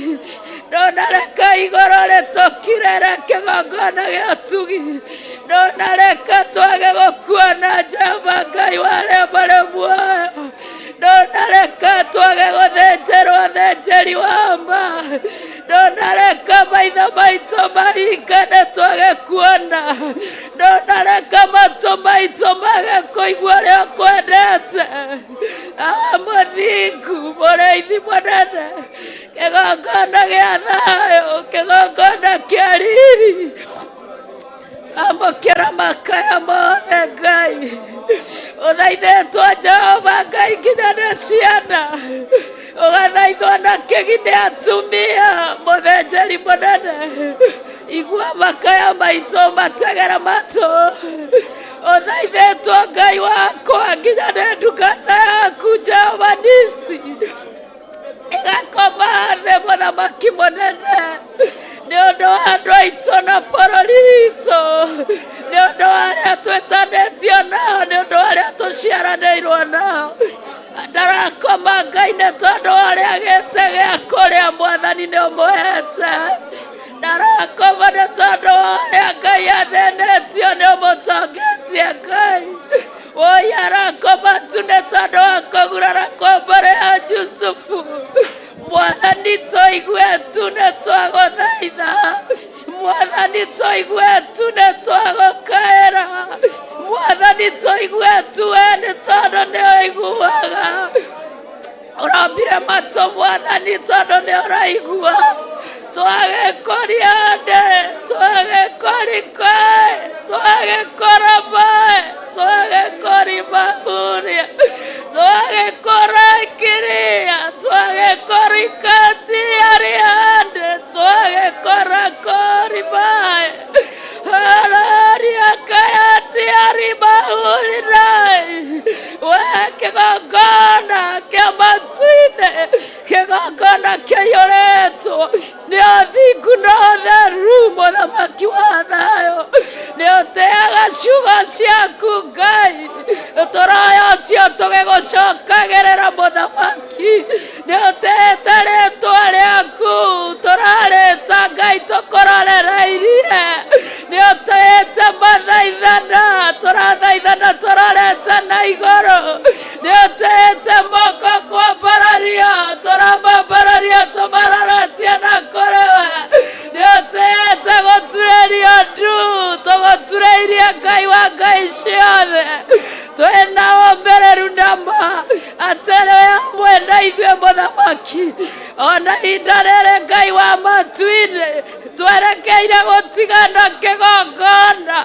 ndũnareka igũrũ rĩtũkirĩre kĩgongona gĩa ũtugi ndũnareka twage gũkuona njamba Ngai wa arĩa marĩ muoyo ndũnareka twage gũthĩnjĩrwo thĩnjĩri wa ma ndũnareka maitho maitũ mahingane twage kuona ndũnareka matũ maitũ mage kũigua ũrĩa ũkwendete mũthingu mũrĩithi mũnene kĩgongona gĩa thayũ kĩgongona kĩa riri amũkĩra makaya mothe Ngai ũthaithĩtwo Jehova Ngai nginya nĩ ciana ũgathaithwo na kĩgi nĩ atumia mũthĩnjĩri mũnene igua makaya maitũ mategera matũ Othaithĩtwo Ngai wakwa nginya nĩ ndungata yaku Jehova Nisi ĩgakoma thĩ mũthamaki mũnene nĩ ũndũ wa andũ aitũ na bũrũri witũ, nĩ ũndũ wa arĩa twĩtanĩtio nao, nĩ ũndũ wa arĩa tũciaranĩirwo nao. Ndarakoma Ngai nĩ tondũ wa ũrĩa gĩtĩ gĩa kũrĩa Mwathani nĩ ũmũhete. Ndarakoma nĩ tondũ wa ũrĩa Ngai athĩnĩtio nĩ ũmũtongetie Ngai. Woi arakoma tu nĩ tondũ wa kũgurara kwa mbere ya Jusufu. Mwathani tũigue tu nĩ twagũthaitha. Mwathani tũigue tu nĩ twagũkaĩra. Mwathani tũigue tu nĩ tondũ nĩ ũiguaga. Ũrambire matũ Mwathani tondũ nĩ ũraigua. Twagĩkũria ndĩ, twagĩkũrika, twagĩkũrama, twagĩkũrima huria, twagĩkũrakiria, twagĩkũrikatia riande, twagĩkũrakorimae. Hararia kayatia rimahulirai. We kĩgongona kĩa matu-inĩ, kĩgongona kĩiyũrĩtwo nĩ ũthingu na ũtheru mũthamaki wa thayũ. Nĩ ũtĩaga ciugo ciaku Ngai. Tũroya ũcio tũgĩgũcokagĩrĩra mũthamaki. Nĩ ũtĩĩte rĩĩtwa rĩaku. Tũrarĩta Ngai tũkũrorereirie. Nĩ ũtĩĩte mathaithana. Tũrathaithana tũrorete na igũrũ. Nĩ ũtĩĩte moko kwambararia. Tũramambararia tũmaroretie na kũrĩ we. Nĩ ũtĩĩte gũturĩria ndu. Tũgũturĩirie Ngai wa ngai ciothe. Twĩna ũmĩrĩru na ma atĩ nĩwe hamwe na ithuĩ mũthamaki. Ona ihinda rĩrĩ Ngai wa matu-inĩ twerekeire gũtigana kĩgongona.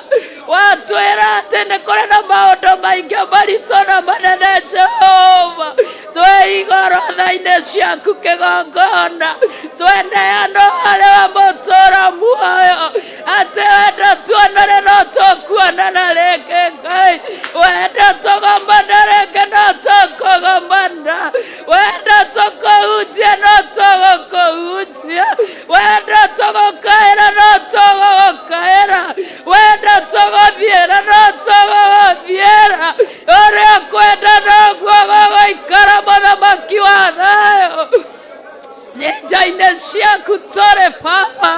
Watwĩra atĩ nĩ kũrĩ na maũndũ maingĩ maritũ na manene Jehova. Twĩ igũrũ tha-inĩ ciaku kĩgongona. Tweneano harĩ wa mũtũũra muoyo. Atĩ wenda tuonane no tũkuonana rĩngĩ Ngai. Wenda tũgomane rĩngĩ no tũkũgomana. Wenda tũkũhunjie no tũgũkũhunjia. Wenda tũgũkaĩra no tũgũkaĩra. Wenda tũgũthiĩra no tũgũthiĩra. Ũrĩa kwenda noguo gũgũikara mũthamaki wa thayũ. Nĩ nja-inĩ ciaku tũrĩ Baba.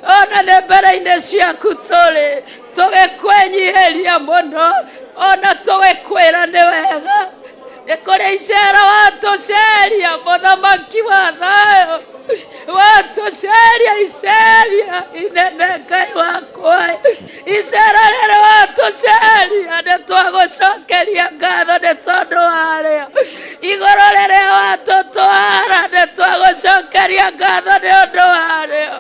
Ona nĩ mbere-inĩ ciaku tũrĩ. Tũgĩkwĩnyihĩria mũno. Ona tũgĩkwĩra nĩ wega. Nĩ kũrĩ icera watũceria mũthamaki wa thayũ. Watũceria iceria inene Ngai wakwa. Icera rĩrĩ watũceria nĩ twagũcokeria ngatho nĩ tondũ warĩo. Igũrũ rĩrĩa watũtwara nĩ twagũcokeria ngatho nĩ ũndũ warĩo.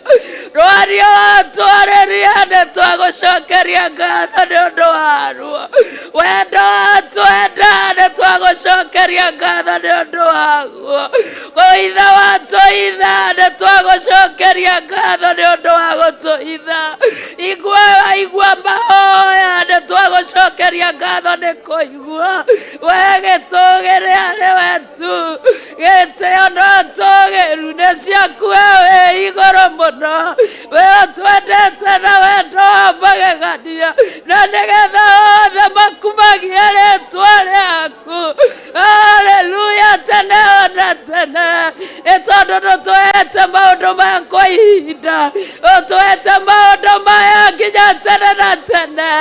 Rwario watwarĩria nĩ twagũcokeria ngatho nĩ ũndũ waruo. Wendo watwenda nĩ twagũcokeria ngatho nĩ ũndũ waguo. Gũitha watũitha nĩ twagũcokeria ngatho nĩ ũndũ wa gũtũitha. Igua mahoya nĩ twagũcokeria ngatho nĩ kũigua. We gĩtũũgĩrĩa nĩ wetu. Gĩtĩo no tũũgĩru nĩ ciaku we wĩ igũrũ mũno. We ũtwendete na wendo wa magegania. Na nĩgetha othe makumagie rĩĩtwa rĩaku. Haleluya tene ona tene. Nĩ tondũ nĩtũhete maũndũ maya kwa ihinda. Ũtũhete maũndũ maya nginya tene na tene.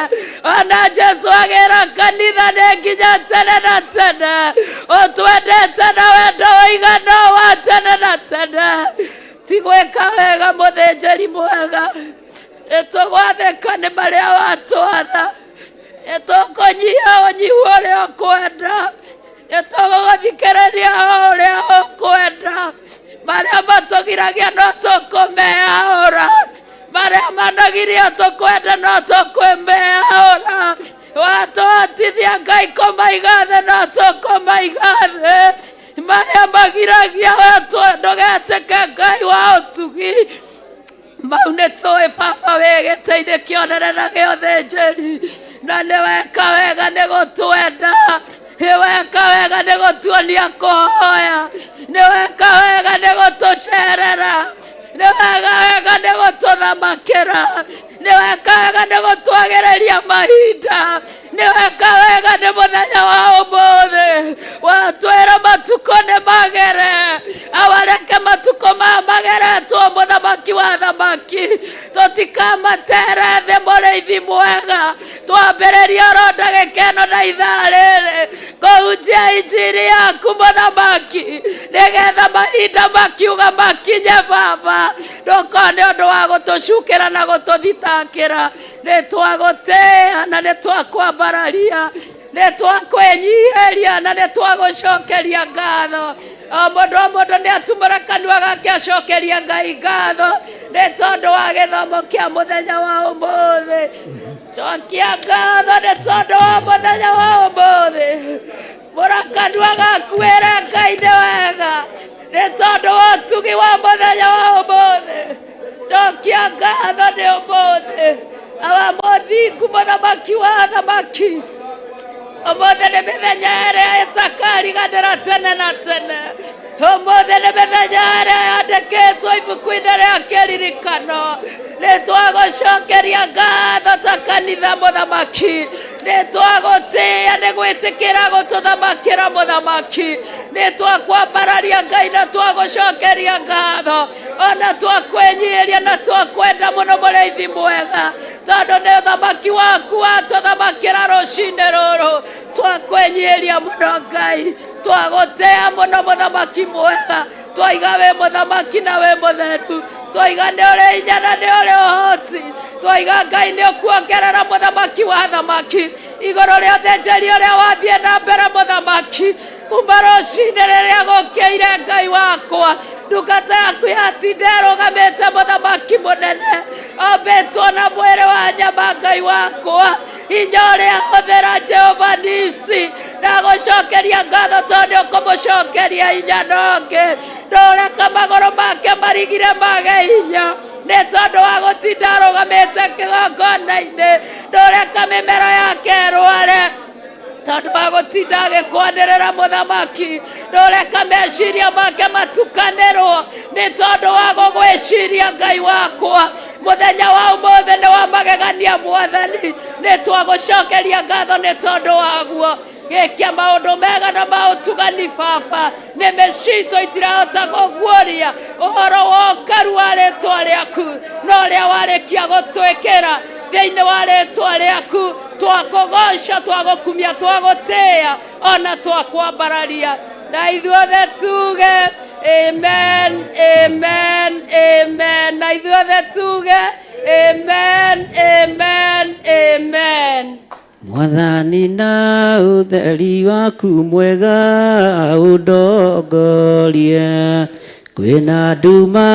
Ona Jesũ agĩra kanitha nĩ nginya tene na tene. Ũtwendete na wendo ũigana wa tene na tene. Ti gwĩka wega mũthĩnjĩri mwega. Nĩtũgwathĩka nĩ marĩa watwatha. Nĩtũkũnyihia ũnyihu ũrĩa ũkwenda. Nĩtũgũthikĩrĩria ũrĩa ũkwenda. Marĩa matũgiragia no tũkũmeaũra. Marĩa managiria tũkwenda no tũkwĩmeaũra. Watũhotithia Ngai kũmaiga thĩ no tũkũmaiga thĩ. Marĩa magiragia we ndũgetĩke Ngai wa ũtugi. Mau nĩ tũĩ Baba wĩ gĩtĩ-inĩ kĩonere na gĩa ũthĩnjĩri. na nĩweka wega nĩ gũtwenda, nĩweka wega nĩ gũtuonia kũhoya, nĩweka wega nĩ gũtũcerera, nĩweka wega nĩ gũtũthamakĩra, nĩweka wega nĩ gũtwagĩrĩria mahinda, nĩweka wega nĩ mũthenya wa ũmũthĩ, watwĩra matukũ nĩ magere, awareke matukũ maya mageretwo mũthamaki wa thamaki, tũtikamatere thĩ mũrĩithi mwega, twambĩrĩrie oro ndagĩka ĩno na ithaa rĩrĩ kũhunjia injiri yaku mũthamaki, nĩgetha mahinda makiuga makinye Baba, ndũkone ũndũ wa gũtũcukĩra na gũtũthitangĩra, nĩ twagũtĩĩa na nĩ twakwambararia, nĩ twakwĩnyihĩria na nĩ twagũcokeria ngatho. O mũndũ nĩ atumũra kanua gake acokeria Ngai ngatho nĩ tondũ wa gĩthomo kĩa mũthenya wa ũmũthĩ. Cokia ngatho nĩ tondũ wa mũthenya wa ũmũthĩ. Tumũra kanua gaku wĩre Ngai nĩ wega nĩ tondũ wa ũtugi wa mũthenya wa ũmũthĩ. Cokia ngatho nĩ ũmũthĩ awa mũthingu mũthamaki wa thamaki. Ũmũthĩ nĩ mĩthenya ĩrĩa ĩtakariganĩra tene na tene. Ũmũthĩ nĩ mĩthenya ĩrĩa yandĩkĩtwo ibuku-inĩ rĩa kĩririkano. Nĩ twagũcokeria ngatho ta kanitha mũthamaki, nĩ twagũtĩĩa nĩ gwĩtĩkĩra gũtũthamakĩra mũthamaki, nĩ twakwambararia Ngai na twagũcokeria ngatho, ona twakwĩnyihĩria na twakwenda mũno mũrĩithi mwega, tondũ nĩ ũthamaki waku watũthamakĩra rũcinĩ rũrũ. Twakwĩnyihĩria mũno Ngai, twagũtĩĩa mũno mũthamaki mwega, twaiga wĩ mũthamaki na wĩ mũtheru, twaiga nĩ ũrĩ hinya na nĩ ũrĩ ũhoti, twaiga Ngai nĩ ũkuongerera mũthamaki wa thamaki igũrũ rĩa ũthĩnjĩri ũrĩa wathiĩ na mbere mũthamaki kuma rũcinĩ rĩrĩa gũkĩire. Ngai wakwa, ndungata yaku yatinda ĩrũgamĩte mũthamaki mũnene, ombĩtwo na mwĩrĩ wa nyama. Ngai wakwa, hinya ũrĩa hũthĩra Jehova Nisi, ndagũcokeria ngatho tondũ nĩ ũkũmũcokeria hinya nongĩ, ndũreka magũrũ make marigire mage hinya nĩ tondũ wa gũtinda arũgamĩte kĩgongona-inĩ, ndũreka mĩmero yake ĩrware tondũ wa gũtinda agĩkwanĩrĩra mũthamaki, ndũreka meciria make matukanĩrwo nĩ tondũ wa gũgwĩciria. Ngai wakwa, mũthenya wa ũmũthĩ nĩ wa magegania Mwathani, nĩ twagũcokeria ngatho nĩ tondũ waguo. Gĩkia maũndũ mega na maũtugani Baba, nĩmĩ citũ itirahota gũguũria ũhoro wa ũkaru wa rĩĩtwa rĩaku, no ũrĩa warĩkia gũtwĩkĩra thĩinĩ wa rĩĩtwa rĩaku, twakũgoca, twagũkumia, twagũtĩĩa, ona twakwambararia. Na ithuothe tuge amen, amen, amen. Na ithuothe tuge amen, amen, amen. Mwathani na ũtheri waku mwega ũndongorie, kwĩna nduma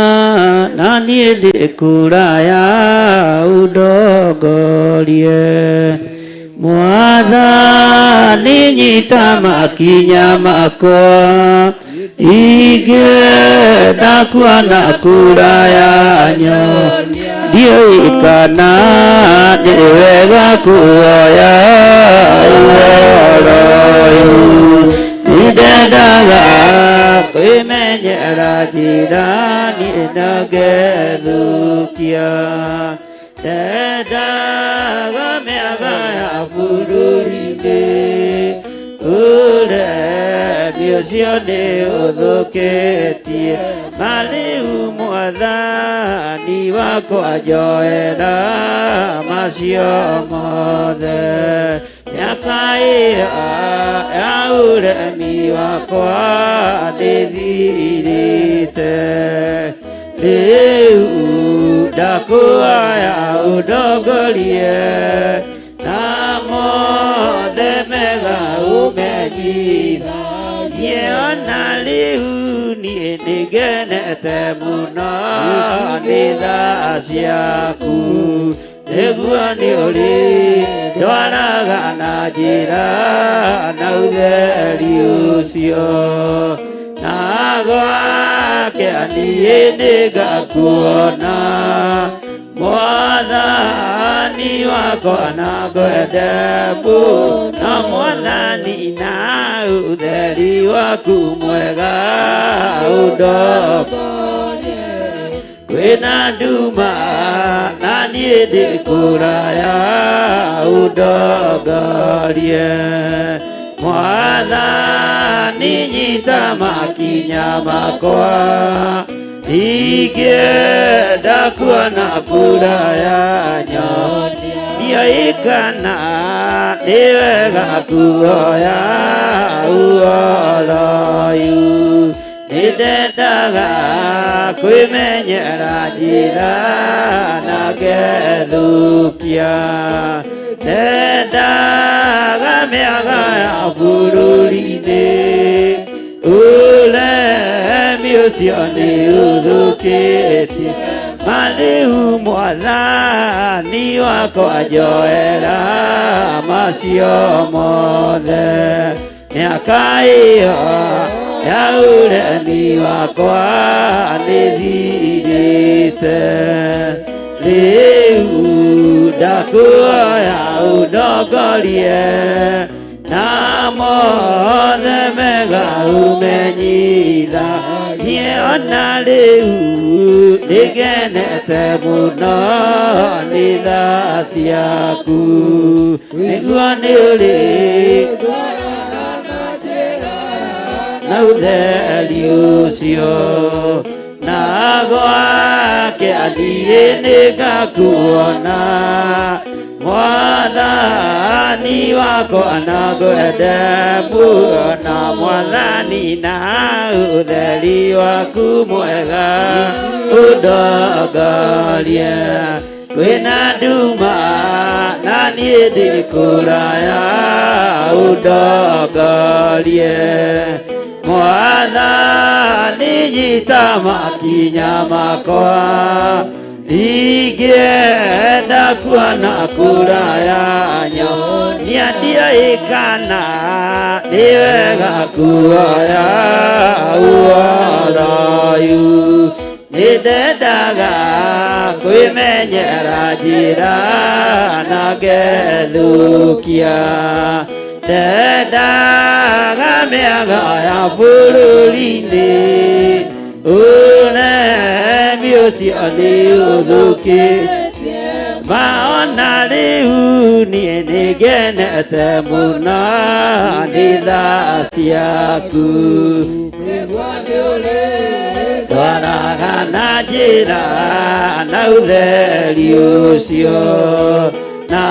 na niĩ ndĩ kũraya ũndongorie. Mwathani nyita makinya makwa, ingĩenda kuona kũraya nyonia, ndiũĩ kana nĩ wega kuoya ũhoro ũyũ. Nĩndendaga kwĩmenyera njĩra niĩ na ngethũkia, ndendaga mĩaga ya bũrũri-inĩ, ũremi ũcio nĩ ũthũkĩtie. Na rĩu Mwathani wakwa njoera macio mothe, mĩaka ĩyo ya ũremi wakwa ndĩthirĩte. Rĩu ndakwĩhoya ũndongorie na mothe mega ũmenyithagie. Ona rĩu niĩ nĩngenete mũno nĩ tha ciaku, nĩguo nĩ ũrĩ ndwaraga na njĩra na ũtheri ũcio, na gwake niĩ nĩngakuona Mwathani wakwa na ngwende mũno Mwathani na ũtheri waku mwega ũndongorie kwĩna nduma na niĩ ndĩ kũraya ũndongorie Mwathani nyita makinya makwa ingĩenda kuona kũraya ndioĩkana nĩ wega kuoya ũhoro ũyũ nĩndendaga kwĩmenyera njĩra na ngethũkia ndendaga mĩaga ya bũrũri-inĩ ũremi ũcio nĩ ũthũkĩtie marĩu Mwathani wakwa njoera macio mothe mĩaka ĩyo ya ũremi wakwa nĩthirĩte rĩu ndakuoya ũndongorie na mothe mega ũmenyithagie ona rĩu nĩngenete mũno nĩ tha ciaku nĩguo nĩ ũrĩ na ũtheri ũcio na gwake niĩ nĩngakuona Mwathani wakwa na ngwende mũno Mwathani na ũtheri waku mwega ũndongorie kwĩna nduma na niĩ ndĩ kũraya ũndongorie Mwathani nyita makinya makwa ingĩenda kuona kũraya nyonia ndioĩkana nĩ wega kuoya ũhoro ũyũ nĩndendaga kwĩmenyera njĩra na ngethũkia ndendaga mĩaga ya bũrũri-inĩ ũremi ũcio nĩ ũthũkĩtie maona rĩu niĩ nĩngenete mũno nĩ tha ciaku nĩguo nĩ ũrĩ twaraga na njĩra na ũtheri ũcio na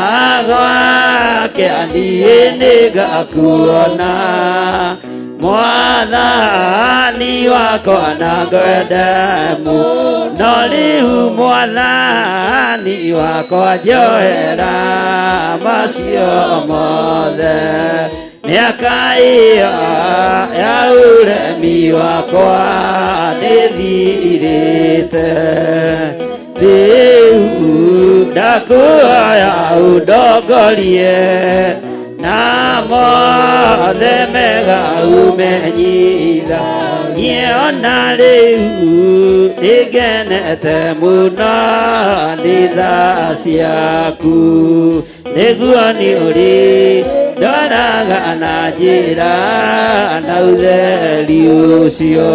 gwake niĩ nĩngakuona Mwathani wakwa na ngwende mũno rĩu Mwathani wakwa njoera macio mothe mĩaka ĩyo ya ũremi wakwa nĩthirĩte rĩu ndakuoya ũndongorie na mothe mega ũmenyithagie ona rĩu nĩngenete mũno nĩ tha ciaku nĩguo nĩ ũrĩ ndoraga na njĩra na ũtheri ũcio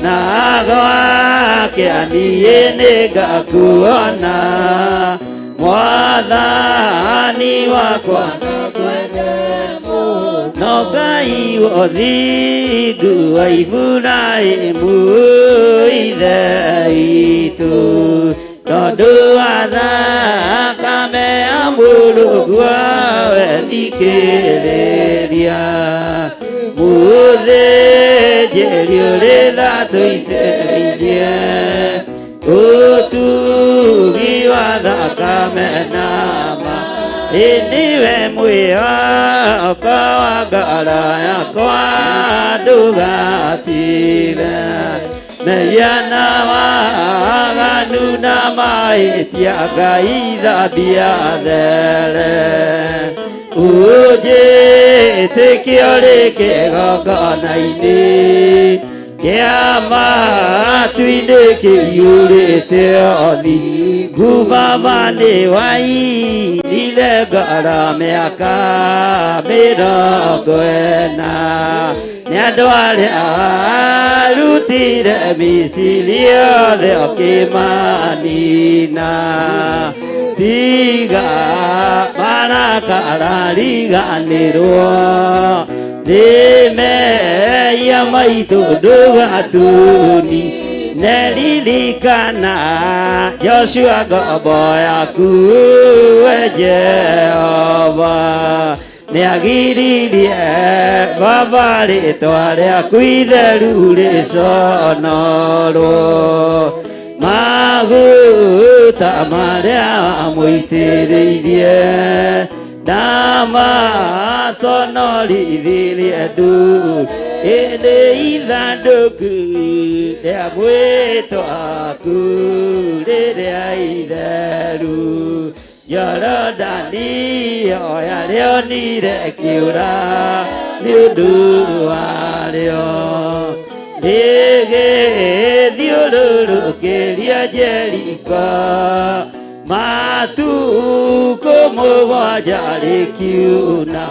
na gwake niĩ nĩngakuona Mwathani wakwa no Ngai wothingu wa Iburahĩmu ithe witũ tondũ wa thakame ya Mũrũngwa we thikĩrĩria mũthĩnjĩri ũrĩ tha tũitĩrĩirie ũtugi wa thakame na ma ĩniwe mwĩhoko wa ngara yakwa ndũgatire meyana waganu na mahĩtia Ngai thambia there ũnjĩtĩkia ũrĩ kĩgongona-inĩ Yama tuinde yure te odi gubaba ne wai ile gara me aka mero goena nyadwale aruti de misilio de okimanina tiga para cara liga nero Deme yamai tu doga tuni nelilikana Joshua goboya ku Jehova neagiri die babali toare akuideru le sonoro magu tamare amuitereirie Dama sonori vili edu ele idandoku de abueto aku de aidaru Yorodani oya leoni de kiura niudu aleo Dege dioloro kelia Jericho Matu como vajare kiuna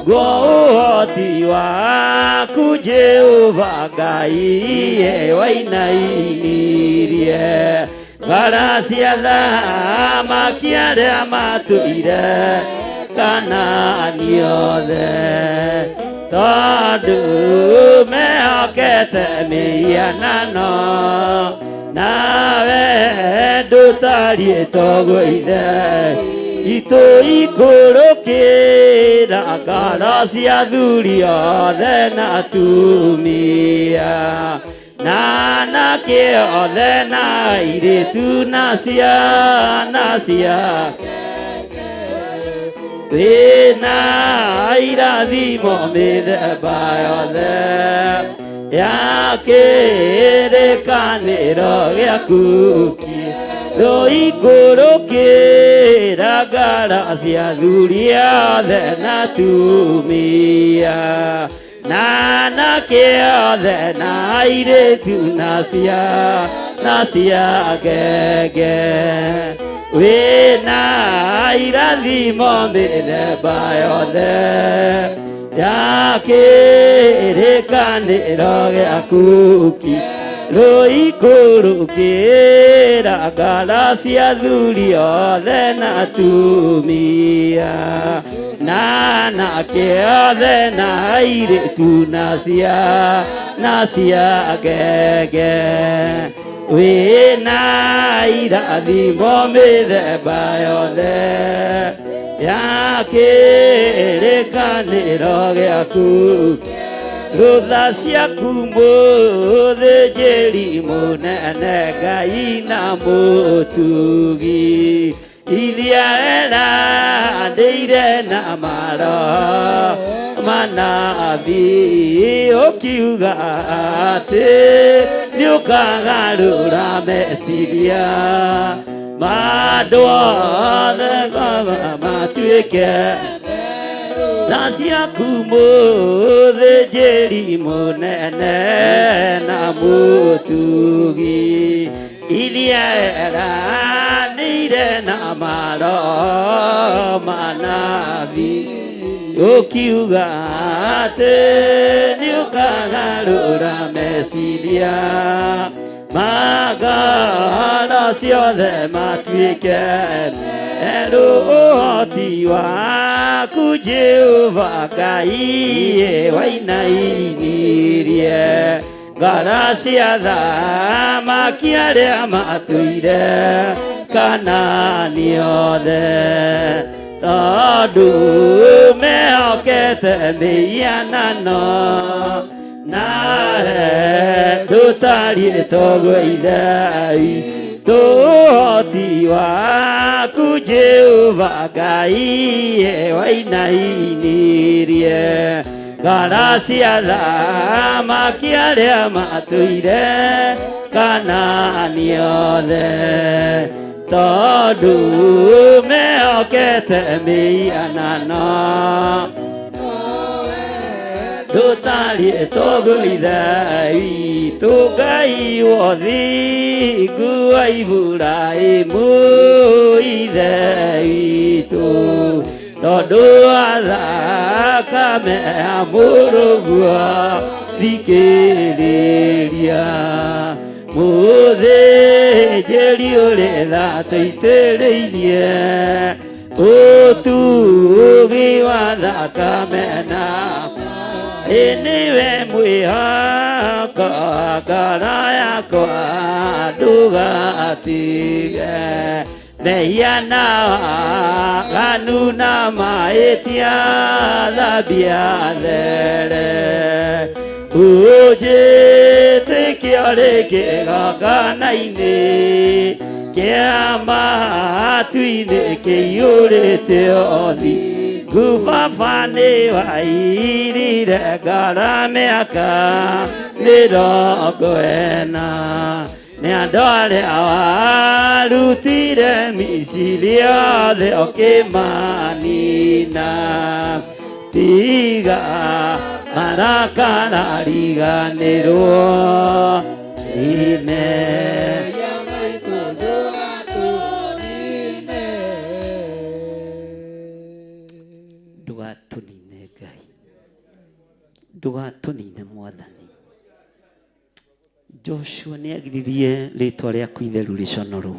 Gooti wa Jehova gai waina inirie Garacia da makiare amatuire Kanani ode Todu me okete mianano Nave dutari togoide Ito ikoroke la garacia duria de natumia Nana ke odena ire tu nasia Vena ira di me de bayode Ya kere kanero ya kuki Doi koroke la garacia duria de natumia Nana ke de naire tu nasia gege We naira di monde de bayode Ya kere kanero ya kuki Roi koroke la galaxia duria de natumia Nana ke de naire tu nasia gege We naira di bombe de bayode Ya kere kanero ya kuki Rodacia kumbo de Jerimo nanaga ina motugi Ilia era deire namara Manabi okiugate Nyukagarura mesilia Madoa de gava matueke Nasia kumo de Jerimo nene na mutugi Ilia era nire na maro manavi Okiugate nyukagarura mesilia Magara sio de matuike Ero tiwa Jehova gai waina inirie Garacia da makiare amatuire Kanani ode Todu me okete mianano Na dutari togoidai Toti wa Jehova gai waina inirie Garacia da makiare amatuire Kanani ode Todu me okete mianano gutari togwithai tugai wothi gua iburai muithai tu tondu athakame amurugua thikiriria muthĩnjĩri ũrĩa tũitĩrĩirie ũtugi wa thakame na nĩwe mwĩhoko ngoro yakwa ndũgatige mehia na waganu na mahĩtia thambia there ũnjĩtĩkia rĩngĩ gongona-inĩ kĩa matu-inĩ kĩiyũrĩte othi ngubaba nĩ wairire ngara mĩaka 40 nĩ andũ arĩa warutire Misiri othe ũkĩmanina tiga marakara riganĩrwo ine ndũgatũnine Ngai ndũgatũnine Mwathani. Joshua nĩ agiririe rĩtwa rĩaku itheru rĩconorwo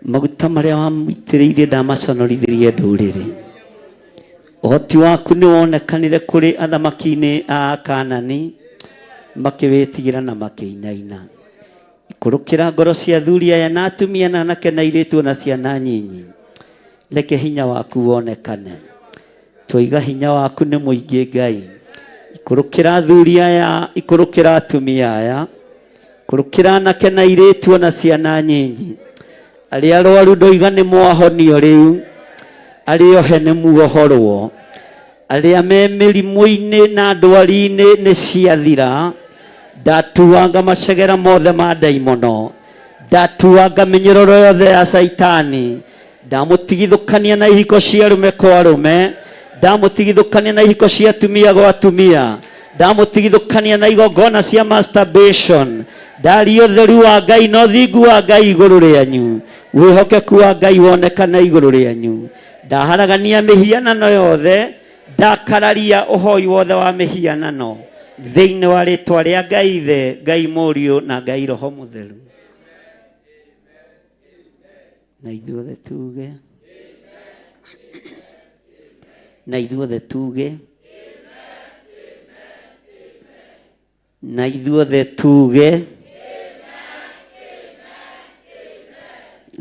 maguta marĩa wamũitĩrĩirie ndamaconorithirie ndũrĩrĩ ũhoti waku nĩ wonekanire kũrĩ athamaki-inĩ a Kaanani makĩwĩtigĩra na makĩinaina ikũrũkĩra ngoro cia thuri aya na atumia na anake na airĩtu na ciana nyinyi reke hinya waku wonekane twoiga hinya waku nĩ mũingĩ Ngai ikũrũkĩra thuri aya ikũrũkĩra atumia aya ikũrũkĩra anake na airĩtu na ciana nyinyi arĩa arwaru ndoiga nĩ mwahonio rĩu arĩa ohe nĩ muohorwo arĩa me mĩrimũ-inĩ na ndwari-inĩ nĩ ciathira ndatuanga macegera mothe ma ndaimono ndatuanga mĩnyororo yothe ya Saitani ndamũtigithũkania na ihiko cia arũme kwa arũme ndamũtigithũkania na ihiko cia atumia gwa atumia ndamũtigithũkania na igongona cia masturbation ndaria ũtheru wa Ngai na ũthingu wa Ngai igũrũ rĩanyu wĩhokeku wa Ngai wonekana igũrũ rĩanyu ndaharagania mĩhianano yothe ndakararia ũhoi wothe wa mĩhianano thĩinĩ wa rĩtwa rĩa Ngai Ithe Ngai Mũriũ na Ngai Roho Mũtheru na ithuothe tuge na ithuothe tuge na ithuothe tuge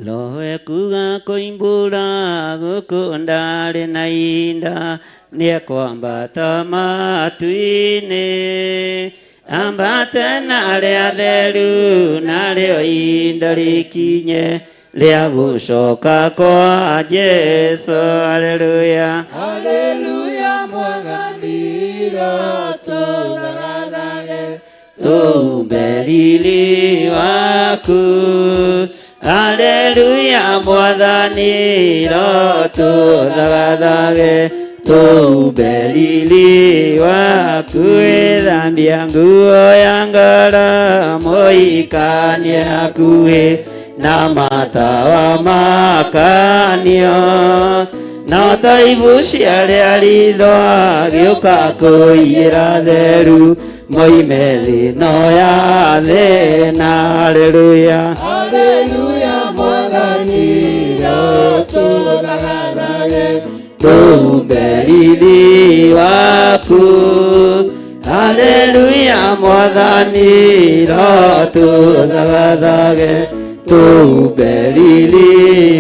Roho ekuga kũimbũra gũkũ ndarĩ na inda nĩekwambata matu-inĩ ambate na rĩa theru narĩo inda rĩkinye rĩa gũcoka kwa Jesu. Haleluya Haleluya Mwathani tũthathage tumbe riri waku. Haleluya Mwathani tũthathage tumbe riri waku. Thambia nguo ya ngara mũikanie hakuhĩ na matawa makanio na taibu cia rĩa ritho agĩũka kũiyĩra theru moime thĩno ya thĩna. Haleluya Haleluya Mwathani tũthathage tumbe riri waku. Haleluya Mwathani tũthathage tumbe riri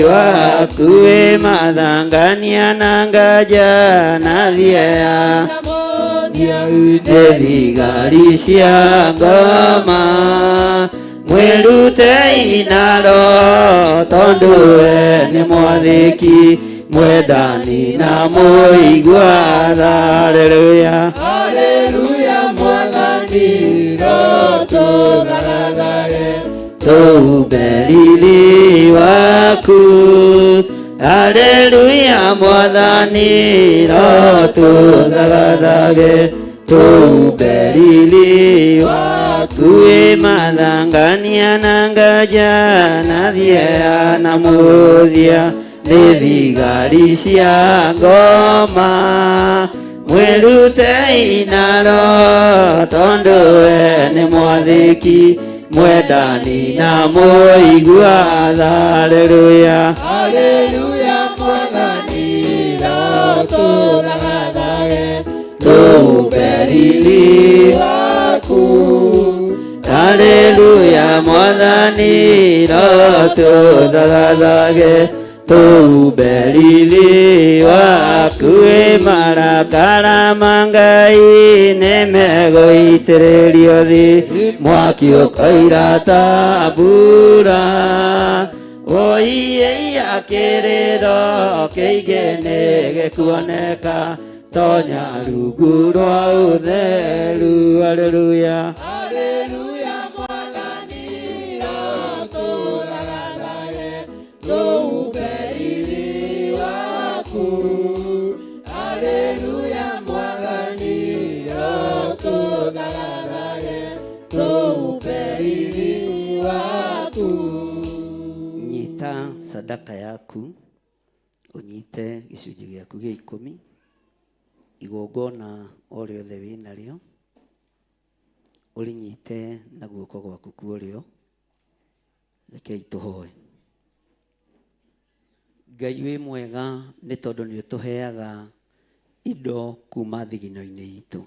waku. Mathangania na nganja na thiea thigari cia ngoma mwĩrute inaro tondũ we nĩ mwathĩki mwendani na mũigua-tha. Haleluya Haleluya Mwathani tũthathage tumbe riri waku. Haleluya Mwathani tũthathage tuberili waku mathangania na ngaja na thiera na muthia ni thigari cia ngoma mwirute inaro tondu we ni mwathiki mwendani na muigua. Haleluya, haleluya, mwathani ro turathage tuberili waku. Haleluya, mwathani ro turathage tuberili waku. Marakara mangai nemegoitĩrĩrio thĩ mwaki ũkairata mbura oiya kĩrĩro kĩingĩ nĩ gĩkuoneka tonya rungu rwa ũtheru. Haleluya, haleluya, mwathani ro turathage tuberili waku. Haleluya, mwathani ro turathage tuberili waku. nyita sadaka yaku unyite gĩcunjĩ gĩaku gĩa 10 igongona o rĩothe wĩnarĩo ũrĩnyite na guoko gwaku kuorĩo. Rekei tũhoe. Ngai wĩ mwega nĩ tondũ nĩ ũtũheaga indo kuma thigino-inĩ itũ.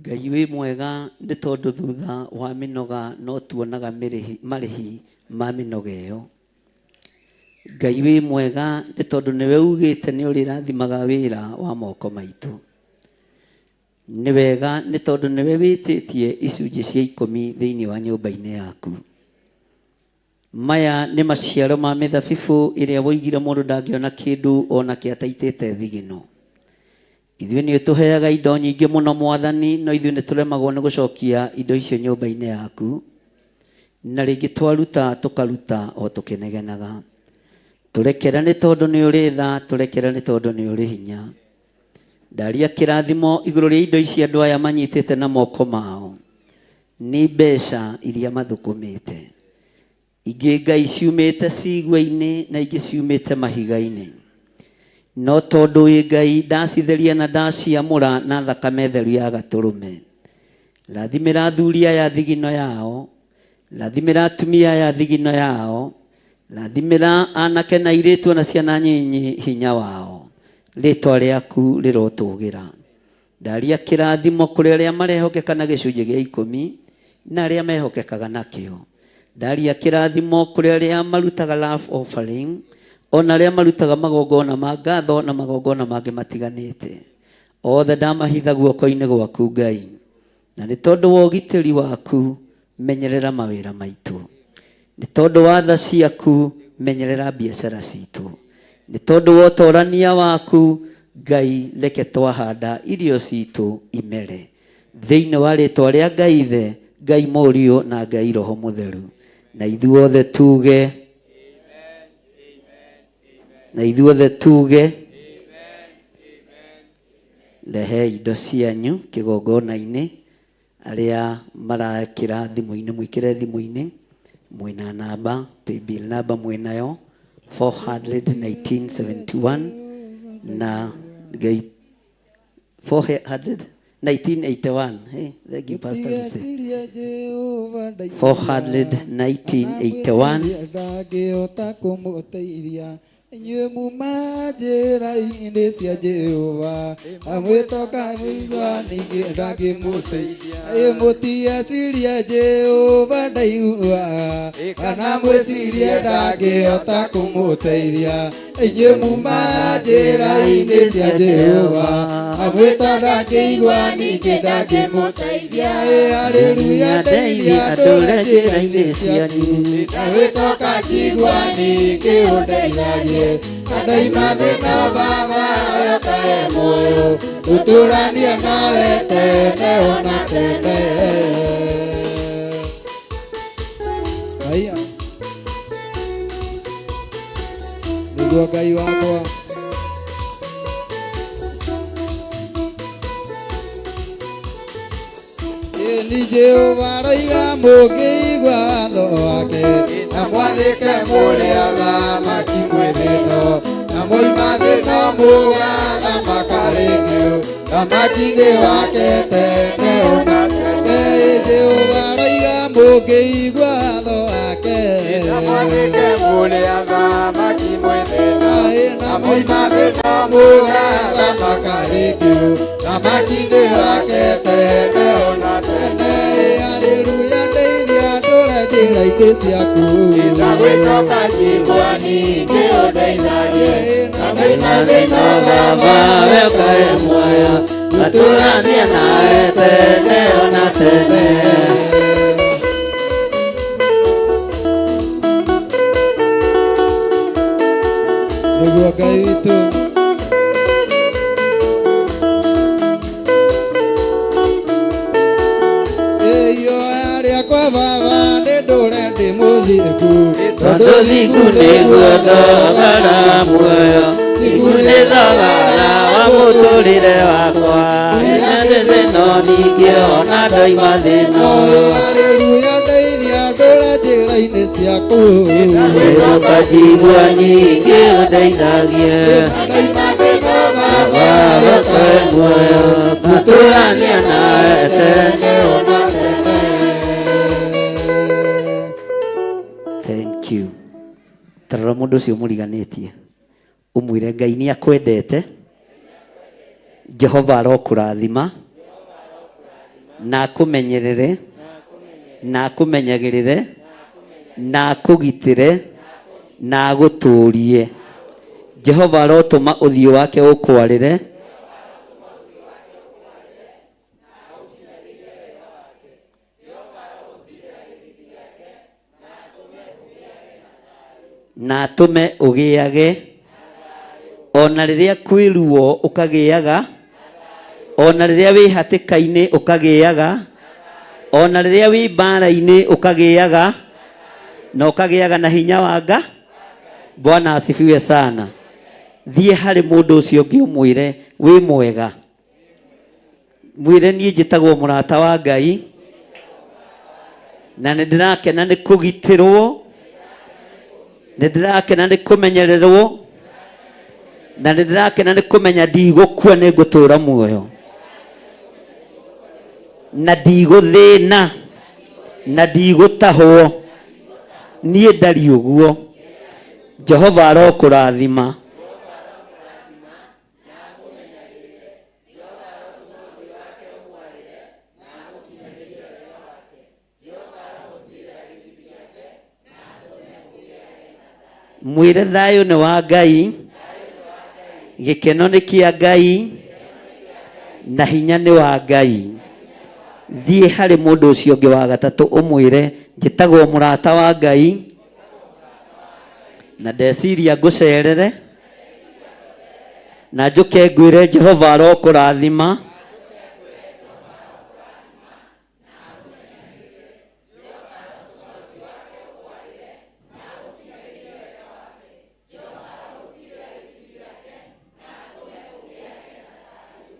Ngai wĩ mwega nĩ tondũ thutha wa mĩnoga no tuonaga marĩhi ma mĩnoga ĩyo. Ngai wĩ mwega nĩ tondũ nĩwe ugĩte nĩ ũrĩrathimaga wĩra wa moko maitũ. Nĩ wega nĩ tondũ nĩwe wĩtĩtie icunjĩ cia 10 thĩinĩ wa nyũmba-inĩ yaku. Maya nĩ maciaro ma mĩthabibũ ĩrĩa woigire mũndũ ndangĩona kĩndũ ona kĩataitĩte thigino. Ithuĩ nĩ ũtũheaga indo nyingĩ mũno Mwathani, no ithuĩ nĩ tũremagwo nĩ gũcokia indo icio nyũmba-inĩ yaku, na rĩngĩ twaruta tũkaruta o tũkĩnegenaga. Tũrekera nĩ tondũ nĩ ũrĩ tha, tũrekera nĩ tondũ nĩ ũrĩ hinya. Ndaria kĩrathimo igũrũ rĩa indo ici andũ aya manyitĩte na moko mao, nĩ mbeca iria mathũkũmĩte. Ingĩ Ngai ciumĩte cigwa-inĩ na ingĩ ciumĩte mahiga-inĩ, no tondũ wĩ Ngai ndacitheria na ndaciamũra na thakame theru ya Gatũrũme. Rathimĩra athuri aya thigino yao, rathimĩra atumia aya thigino yao, rathimĩra anake na airĩtu na ciana nyinyi hinya wao. Rĩtwa rĩaku rĩrotũgĩra. Ndaria kĩrathimo kũrĩ arĩa marehokeka na gĩcunjĩ gĩa 10 na arĩa mehokekaga nakĩo. Ndaria kĩrathimo kũrĩ arĩa marutaga love offering, ona arĩa marutaga magongona ma ngatho na magongona mangĩ matiganĩte. Othe ndamahitha guoko-inĩ gwaku Ngai, na nĩ tondũ wa ũgitĩri waku menyerera mawĩra maitũ. Nĩ tondũ wa tha ciaku menyerera biacara citũ. Nĩ tondũ wa ũtorania waku Ngai reke twahanda irio citũ imere. Thĩinĩ wa rĩtwa rĩa Ngai Ithe, Ngai Mũriũ na Ngai Roho Mũtheru. Na ithuothe tuge, na ithuothe tuge, rehe indo cianyu kĩgongona-inĩ. Arĩa marekĩra thimũ-inĩ mwĩkĩre thimũ-inĩ, mwĩna namba, paybill namba mwĩnayo 41971 na 41981. Hey, thank you Pastor Lucy. 41981. Ndangĩhota kũmũteithia inyuĩ muma njĩra-inĩ cia Jehova, amwĩtoka mũigua ningĩ ndangĩmũteithia. Mũtieciria Jehova ndaigua, kana mwĩcirie ndangĩhota kũmũteithia. Inyuĩ muma njĩra-inĩ cia Jehova, amwĩta ndangĩigua ningĩ ndangĩmũteithia. Haleluya, ndeithia ndũre njĩra-inĩ cianyu, ndagwĩtoka njigua ningĩ ũndeithagie. Ndaima thĩna Baba yokae muoyo, tũtũranie nawe tene ona tene. Haya, nĩguo Ngai wakwa. ni Jehova roiga mũngĩigua tho wake na mwathĩke mũrĩ athamaki mwĩthĩno na moima thĩno mũgathamaka rĩngĩ thamaki-inĩ wake tene ona tene Jehova roiga mũngĩigua tho wake na mwathĩke mũrĩ athamaki mwĩthĩno na moima thĩno mũgathamaka rĩngĩ thamaki-inĩ wake tene ona tene haleluya ndeithia ndũre njĩra-inĩ ciaku ndagwĩcoka njigua ningĩ ũndeithagie na ndaima thĩna baba we ũkahe muoyo ngatũũrania nawe tene ona tene. Nĩguo Ngai witũ kwa baba nĩ ndũre ndĩ mũthingu tondũ thingu nĩguo thogora muoyo thingu nĩ thogora wa mũtũrĩre wakwa nĩ thĩno ningĩ ona ndoima thĩno haleluya ndeithia ndũre njĩra-inĩ ciaku ndagwĩcoka njigua nyingĩ ũndeithagie ndaima thĩno baba ũkahe muoyo ngatũũrania nawe tene ona tene. Thank you. Tarora mundu ucio muriganitie umwire Ngai ni akwendete Jehova arokurathima na akumenyerere na akumenyagirire na akugitire na aguturie Jehova arotuma uthio wake ukwarire na tume ugiage ona riria kwiruo ukagiaga ona riria wi hatikaini ukagiaga ona riria wi mbara-ini ukagiaga na ukagiaga na hinya wanga. Bwana asifiwe sana. Thie hari mundu ucio ngi umwire wi mwega mwire nie njitagwo murata wa Ngai na ndirakena ni kugitirwo ndirakena nĩ kũmenyererwo na ndirakena nĩ kũmenya ndigũkua nĩ ngũtũũra muoyo na ndigũthĩna na ndigũtahwo niĩ ndari ũguo. Jehova arokũrathima mwire thayo nĩ wa Ngai gĩkeno nĩ kĩa Ngai na hinya nĩ wa Ngai. Thie harĩ mũndũ ũcio ũngĩ wa gatatũ ũmwĩre njĩtagwo mũrata wa Ngai na ndeciria ngũcerere na njũke ngwĩre Jehova arokũrathima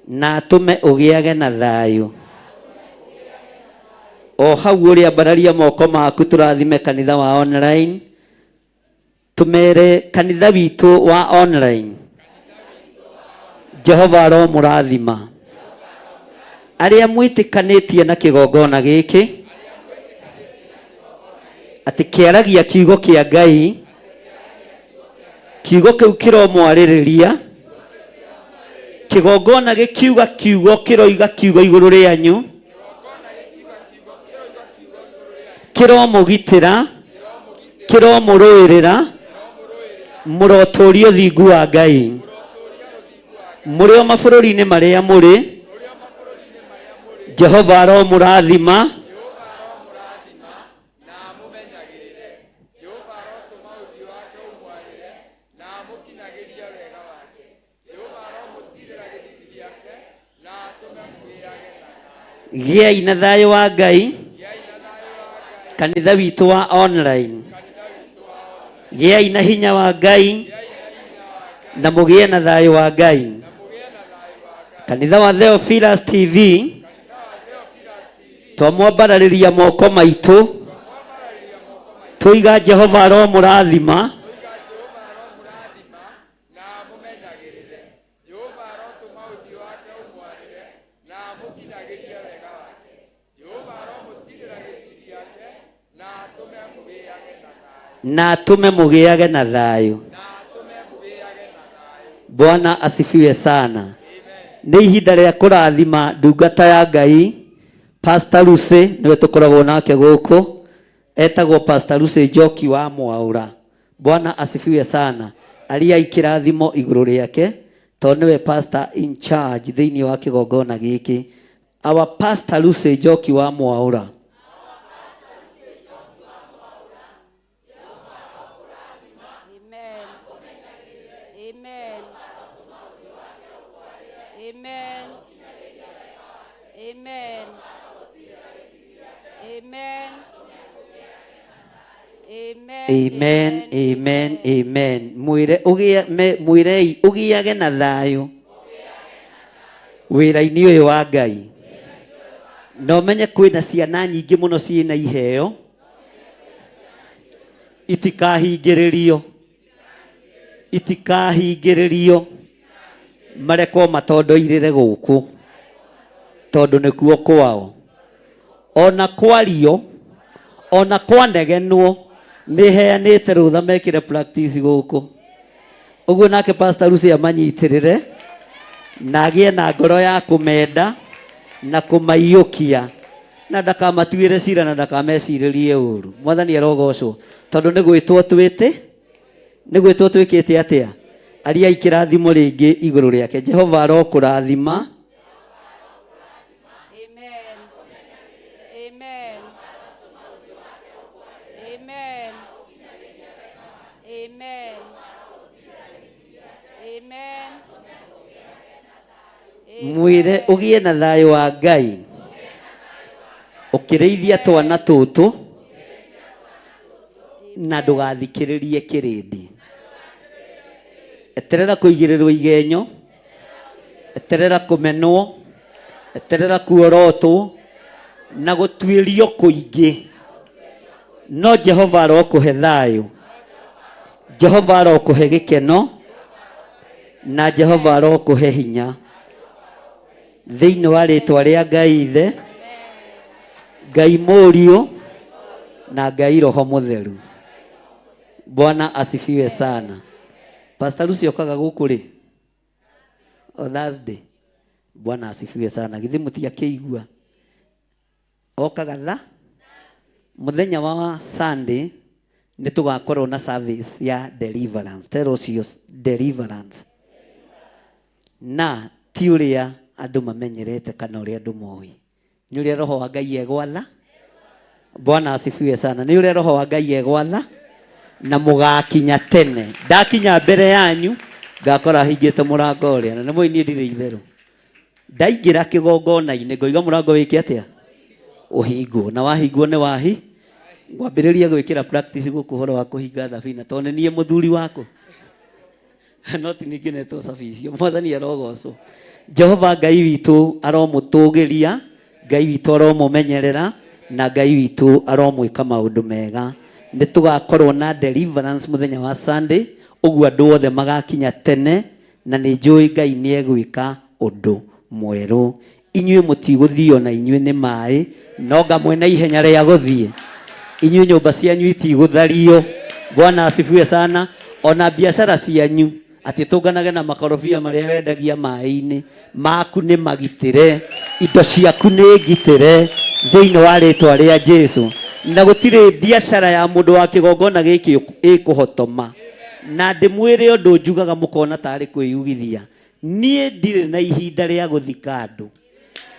na atume ugiage na thayo. O hau ũrĩa mbararia moko maku tũrathime kanitha wa online tumere kanitha witũ wa online Jehova aromũrathima arĩa mwĩtĩkanĩtie na kĩgongona gĩkĩ atĩ kĩaragia kiugo kĩa Ngai kiugo kĩu kĩromwarĩrĩria kigongona gikiuga kiugo kiroiga kiugo iguru rianyu kiromugitira kiromuruirira muroturio thingu wa Ngai muri o mabũrũri-inĩ marĩa mũrĩ Jehova aromũrathima giai na thayo wa Ngai kanitha witũ wa online giai na hinya wa Ngai na mũgĩe na thayo wa Ngai. Kanitha wa Theophilus TV twamwambararĩria moko maitũ tũiga Jehova ro mũrathima na tume mugiage na thayo. Bwana asifiwe sana. Ni ihinda rĩa kũrathima ndungata ya Ngai Pastor Lucy niwe tukoragwo nake guku, etagwo Pastor Lucy Njoki wa Mwaura. Bwana asifiwe sana. Aria ikirathimo iguru riake tondũ niwe pastor in charge thĩinĩ wa kĩgongona gĩkĩ. Our Pastor Lucy Njoki wa Mwaura. Amen, amen, amen. Mwirei ugiage na thayo wĩra-inĩ ũyũ wa Ngai. No menye kwĩna ciana nyingĩ mũno ciĩna iheo itikahingĩrĩrio marekwo matondoirĩre gũkũ tondũ nĩkuo kwao. Ona kwario ona kwanegenwo niheanĩte rũtha mekĩre practice gũkũ. Ũguo nake Pastor Lucy amanyitĩrĩre na agĩe na ngoro ya kũmenda na kũmaiyũkia na ndakamatuĩre cira na ndakamecirĩrie ũru. Mwathani arogocwo tondũ nĩ gwĩtwo twĩkĩte atĩa. Aria ikĩrathimo rĩngĩ igũrũ rĩake. Jehova arokũrathima. Mwire ugie na thayo wa Ngai ukirĩithia twana tũtũ na ndũgathikĩrĩrie kĩrĩndĩ. Eterera kũigĩrĩrwo igenyo, eterera kũmenwo, eterera kuorotwo na gũtuĩrio kũingĩ. No Jehova arokũhe thayo, Jehova arokũhe gĩkeno na Jehova arokũhe hinya thĩinĩ wa rĩtwa rĩa Ngai Ithe, Ngai Mũriũ na Ngai Roho Mũtheru. Bwana asifiwe sana. Pastor Lucy okaga gũkũ rĩ? O Thursday. Bwana asifiwe sana. Githĩ mũtiakĩigua? Okaga mũthenya wa Sunday nĩ tũgakorwo na service ya deliverance. Tell us your deliverance. Na ti ũrĩa andũ mamenyerete kana ũrĩa andũ moĩ. Nĩ ũrĩa Roho wa Ngai egwatha. Bwana asifiwe sana. Nĩ ũrĩa Roho wa Ngai egwatha na mũgakinya tene. Ndakinya mbere yanyu ngakora hingĩte mũrango ũrĩa na nĩ mũi niĩ ndirĩ itherũ. Ndaingĩra kĩgongona-inĩ ngoiga mũrango wĩke atĩa? Ũhingwo. Na wahingwo nĩ wahi ngwambĩrĩria gwĩkĩra practice gũkũ ũhoro wa kũhinga thabina tondũ nĩ niĩ mũthuri wako. No ti ningĩ netwo cabicio. Mwathani arogocwo. Jehova Ngai witũ aromũtũgĩria, Ngai witũ aromũmenyerera na Ngai witũ aromwĩka maũndũ mega. Nĩ tũgakorwo na deliverance mũthenya wa Sunday, ũguo andũ othe magakinya tene na nĩ njũĩ Ngai nĩ egwĩka ũndũ mwerũ. Inyuĩ mũtigũthio na inyuĩ nĩ maĩ, no ngamwe na ihenya rĩa gũthiĩ. Inyuĩ nyũmba cianyu itigũthario. Bwana asifiwe sana. Ona biashara cianyu atĩ tũnganage na makorobia marĩa wendagia maĩ-inĩ maku nĩ magitĩre, indo ciaku nĩ ngitĩre thĩinĩ wa rĩtwa rĩa Jesũ. Na gũtirĩ biashara ya mũndũ wa kĩgongona gĩkĩ ĩkũhotoma. Na ndĩmwĩre ũndũ njugaga mũkona tarĩ kwĩyugithia. Niĩ ndirĩ na ihinda rĩa gũthika andũ.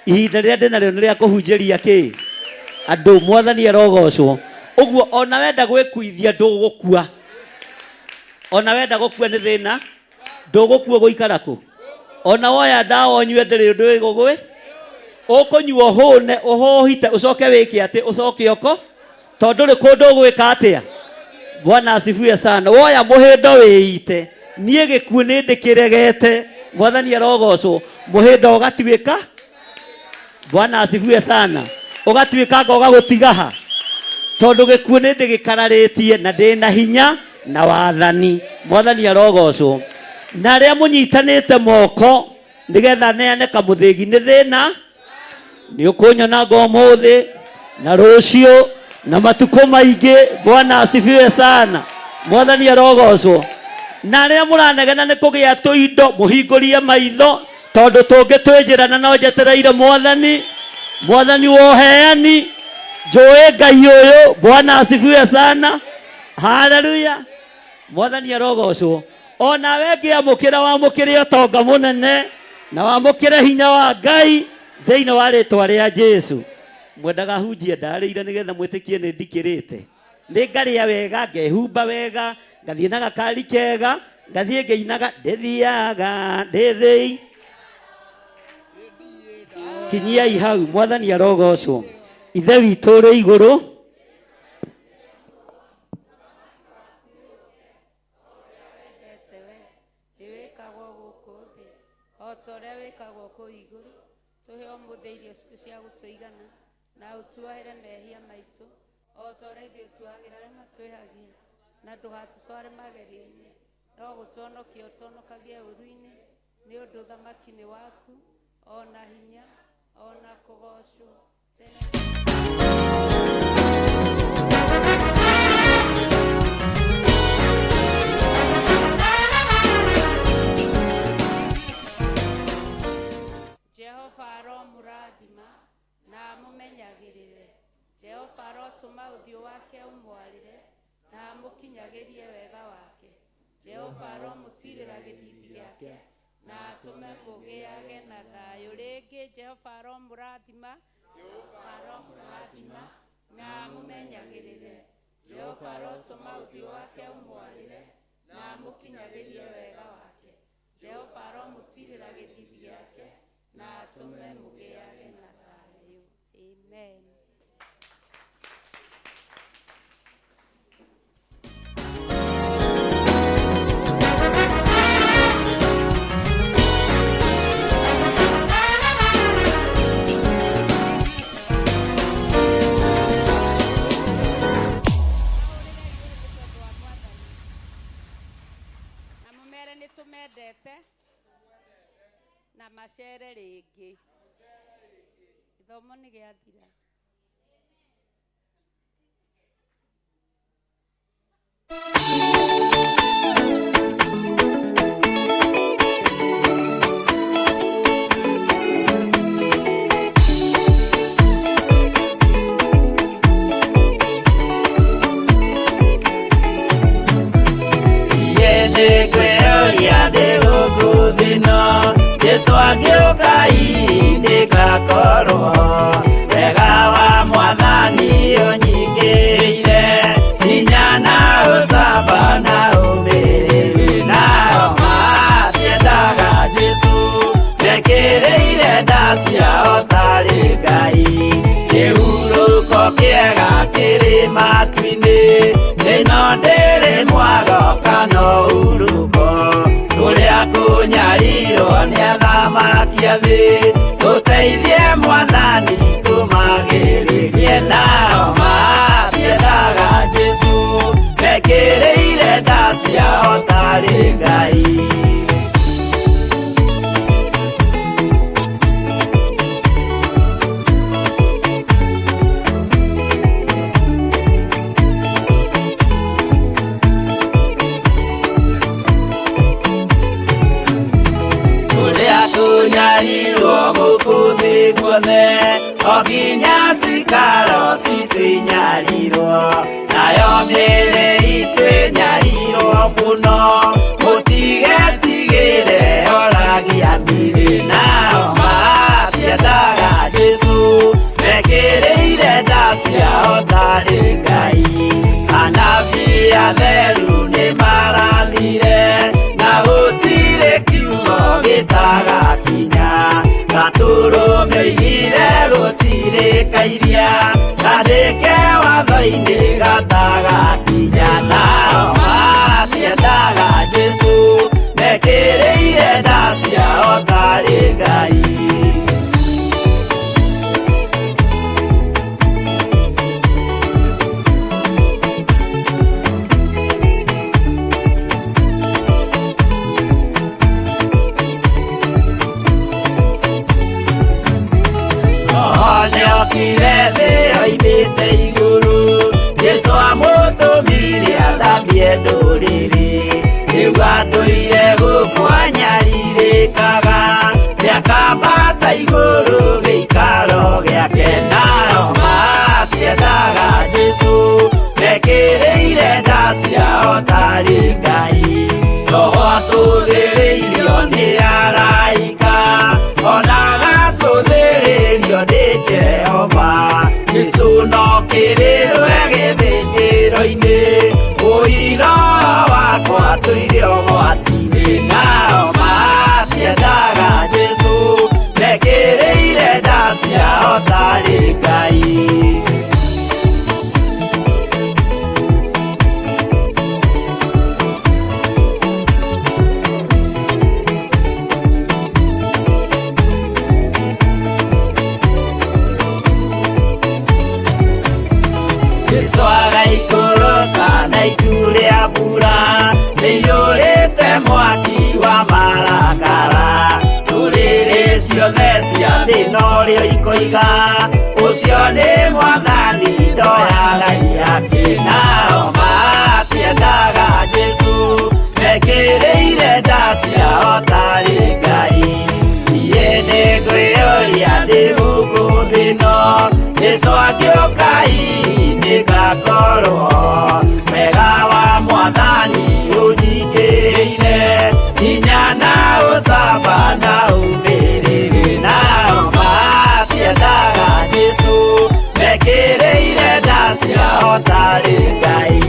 Ihinda rĩrĩa ndĩnarĩo nĩ rĩa kũhunjĩria kĩ? Andũ. Mwathani arogocwo. Ũguo ona wenda gwĩkuithia ndũgũkua. Ona wenda gũkua nĩ thĩna, ndũgũkua gũikara kũ? Ona woya ndawa ũnyue ndĩrĩ ũndũ wĩgũgwe, ũkũnyua ũhũne ũhũhite ũcoke wĩke atĩ ũcoke oko tondũ rĩ kũndũ ũgwĩka atĩa. Bwana asifiwe sana. Woya mũhĩndo wĩite, niĩ gĩkuũ nĩ ndĩkĩregete. Mwathani arogocwo. Mũhĩndo ũgatuĩka. Bwana asifiwe sana. ũgatuĩkanga ũgagũtigaha tondũ gĩkuũ nĩ ndĩgĩkararĩtie na ndĩ na hinya na wathani. Mwathani arogocwo. Na arĩa mũnyitanĩte moko nĩgetha neane kamũthĩgi nĩ thĩna nĩ ũkũnyonanga ũmũthĩ na rũciũ na matukũ maingĩ. Bwana asifiwe sana. Mwathani arogocwo. Na arĩa mũranegena nĩ kũgĩa tũindo mũhingũrie maitho tondũ tũngĩ twĩnjĩrana no njetereire Mwathani. Mwathani wa ũheani njũĩ Ngai ũyũ. Bwana asifiwe sana. Haleluya. Mwathani arogocwo. Ona we ngĩamũkĩra wamũkĩre ũtonga mũnene na wamũkĩre hinya wa Ngai thĩinĩ wa rĩtwa rĩa Jesu. Mwendaga hunjie ndarĩire nĩgetha mwĩtĩkie nĩ ndikĩrĩte. Nĩ ngarĩa wega ngehumba wega ngathiĩ na gakari kega ngathiĩ ngĩinaga ndĩthiaga ndĩthĩ. Kinyiai hau. Mwathani arogocwo. Ithe witũ ũrĩ igũrũ, ũrĩa wĩkagwo kũu igũrũ, tũhe ũmũthĩ irio citũ cia gũtũigana na ũtuohere mehia maitũ o ta ũrĩa ithuĩ tuohagĩra arĩa matwĩhagia, na ndũgatũtware magerio-inĩ, no gũtũhonokia ũtũhonokagie ũru-inĩ, nĩ ũndũ ũthamaki nĩ waku, ona hinya ona kũgocwo tene. Jehova aromũrathima na amũmenyagĩrĩre. Jehova arotũma ũthiũ wake ũmwarĩre na amũkinyagĩrie wega wake. Jehova aromũtirĩra gĩthithi gĩake na atũme mũgĩage na thayũ. Rĩngĩ Jehova aromũrathima na amũmenyagĩrĩre. Jehova arotũma ũthiũ wake ũmwarĩre na amũkinyagĩrie wega wake. Jehova aromũtirĩra gĩthithi gĩake na atũme mũgĩage na thayũ. Amen. Na mũmere nĩ tũmendete na macere rĩngĩ. Gĩthomo nĩ gĩathira. Jesu agĩũka ihinda gakorwo wega wa Mwathani ũnyingĩire hinya na ũcamba na ũmĩrĩru, nao matiendaga Jesu mekĩrĩire nda ciao tarĩ Ngai. Kĩhurũko kĩega kĩrĩ matu-inĩ, ĩno ndĩrĩ mwago kana uruko, tũrĩa kũnyarirwo nĩ athamaki a thĩ, tũteithie Mwathani tũmagĩrĩrie. Nao matiendaga Jesu mekĩrĩire nda ciao tarĩ Ngai. Tunyarirwo gũkũ thĩ guothe, o nginya cikaro citwĩnyarirwo, nayo mĩĩrĩ itwĩnyarirwo mũno, mũtigetigĩre oragia mĩĩrĩ. Nao matiendaga Jesu mekĩrĩire nda ciao tarĩ Ngai. Anabii atheru nĩ marathire na gũtirĩ kiugo gĩtagakinya, gatũrũmĩire gũtirĩkairia, kandĩke watho-inĩ gatagakinya. Nao matiendaga Jesu mekĩrĩire nda ciao tarĩ Ngai. otari Ngai roho atuthĩrĩirio nĩ araika ona agacuthĩrĩrio nĩ Jehova Jesũ no kĩrĩrwe gĩthĩnjĩro-inĩ ũira wakwa tũire ũgwati-inĩ nao matiendaga Jesũ mekĩrĩire nda ciao tarĩ Ngai. Mwaki wa marakara tũrĩrĩ ciothe cia thĩ norĩo ikoiga ũcio nĩ mwathani ndoyaga yake nao matiendaga Jesũ mekĩrĩire nda ciao tarĩ Ngai. Niĩ nĩngwĩyũria ndĩ gũkũ thĩ ĩno Jesũ angĩũka hihi ngakorwo wega wa mwathani ũnyingĩrĩire hinya na ũcamba na umĩrĩru nao matiendaga Jesũ mekĩrĩire nda ciao tarĩ Ngai.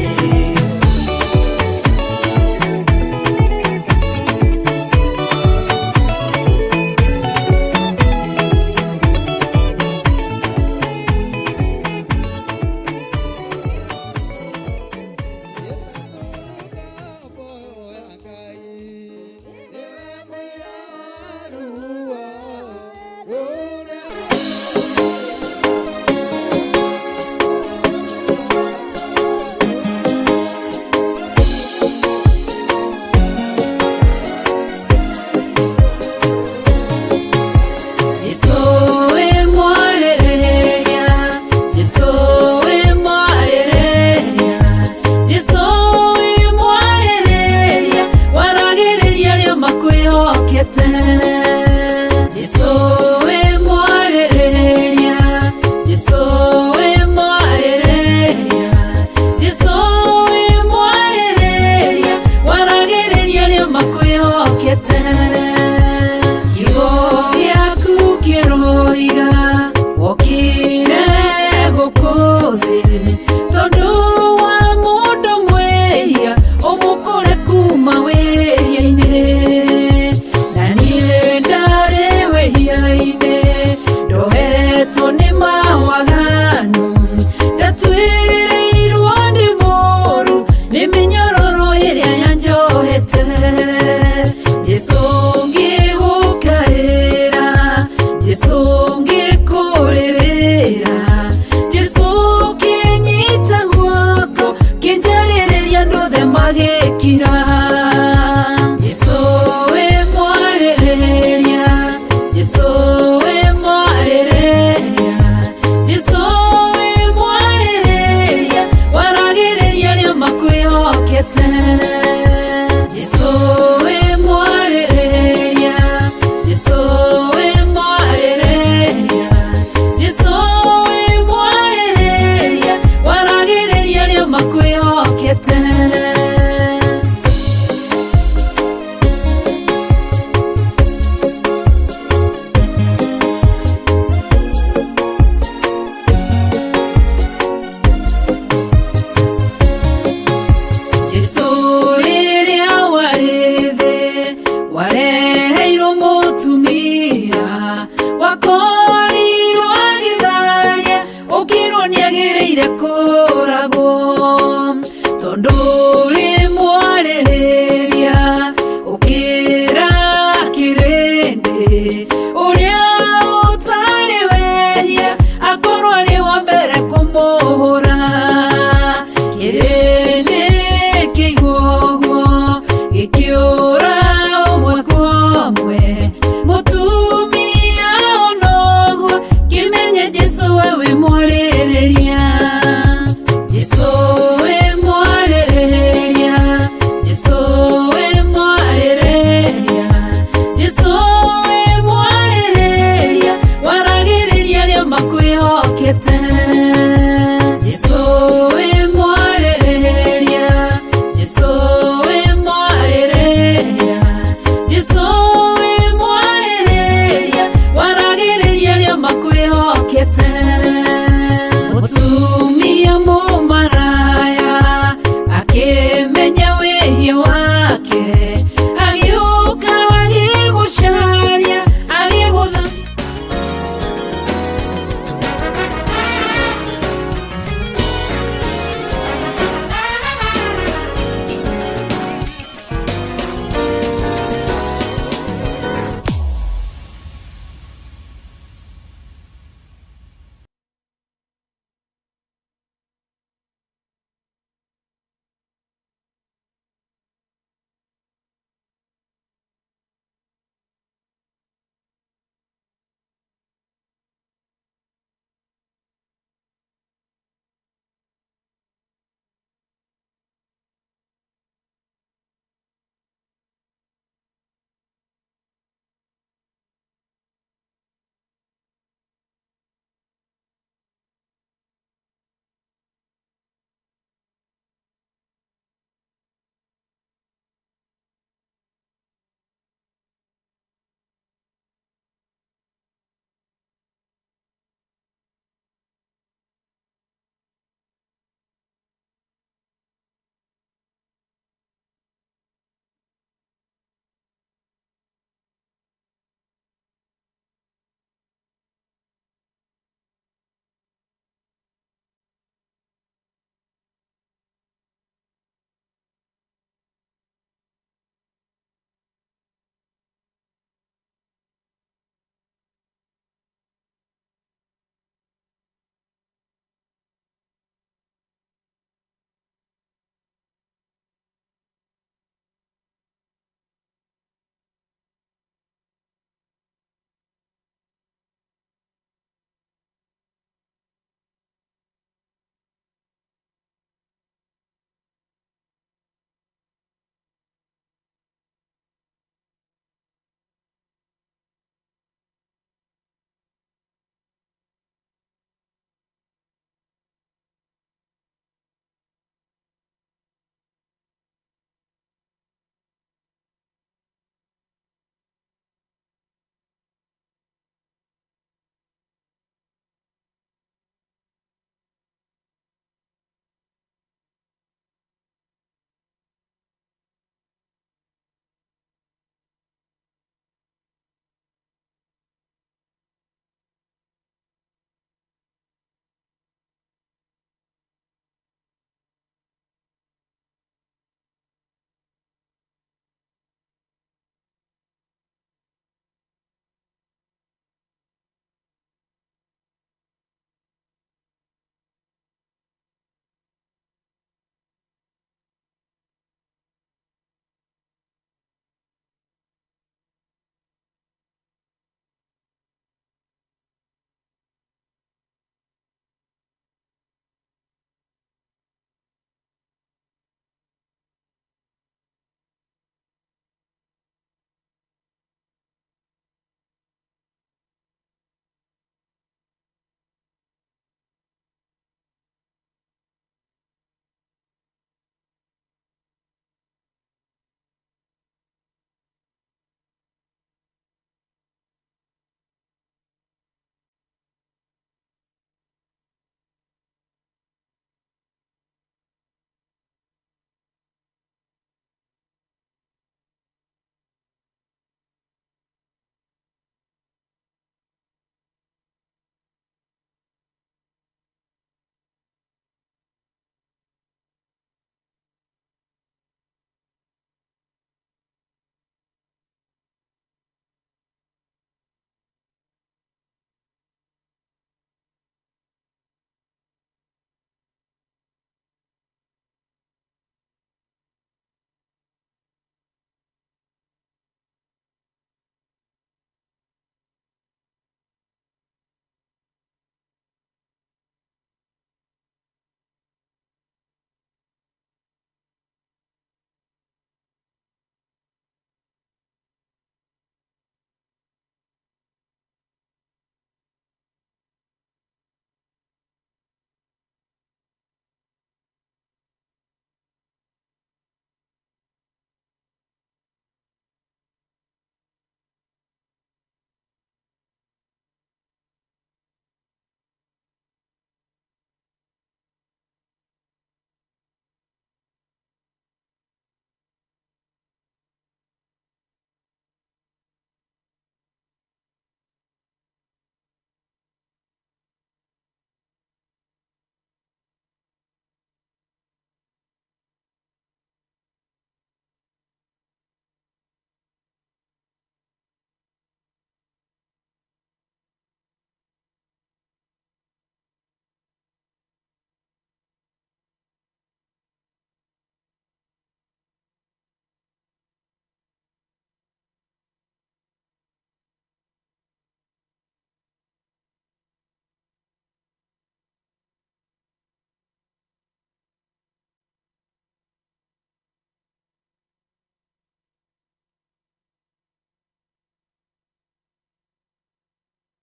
wakorirwo agĩtharia ũkirwo nĩagĩrĩire kũragwo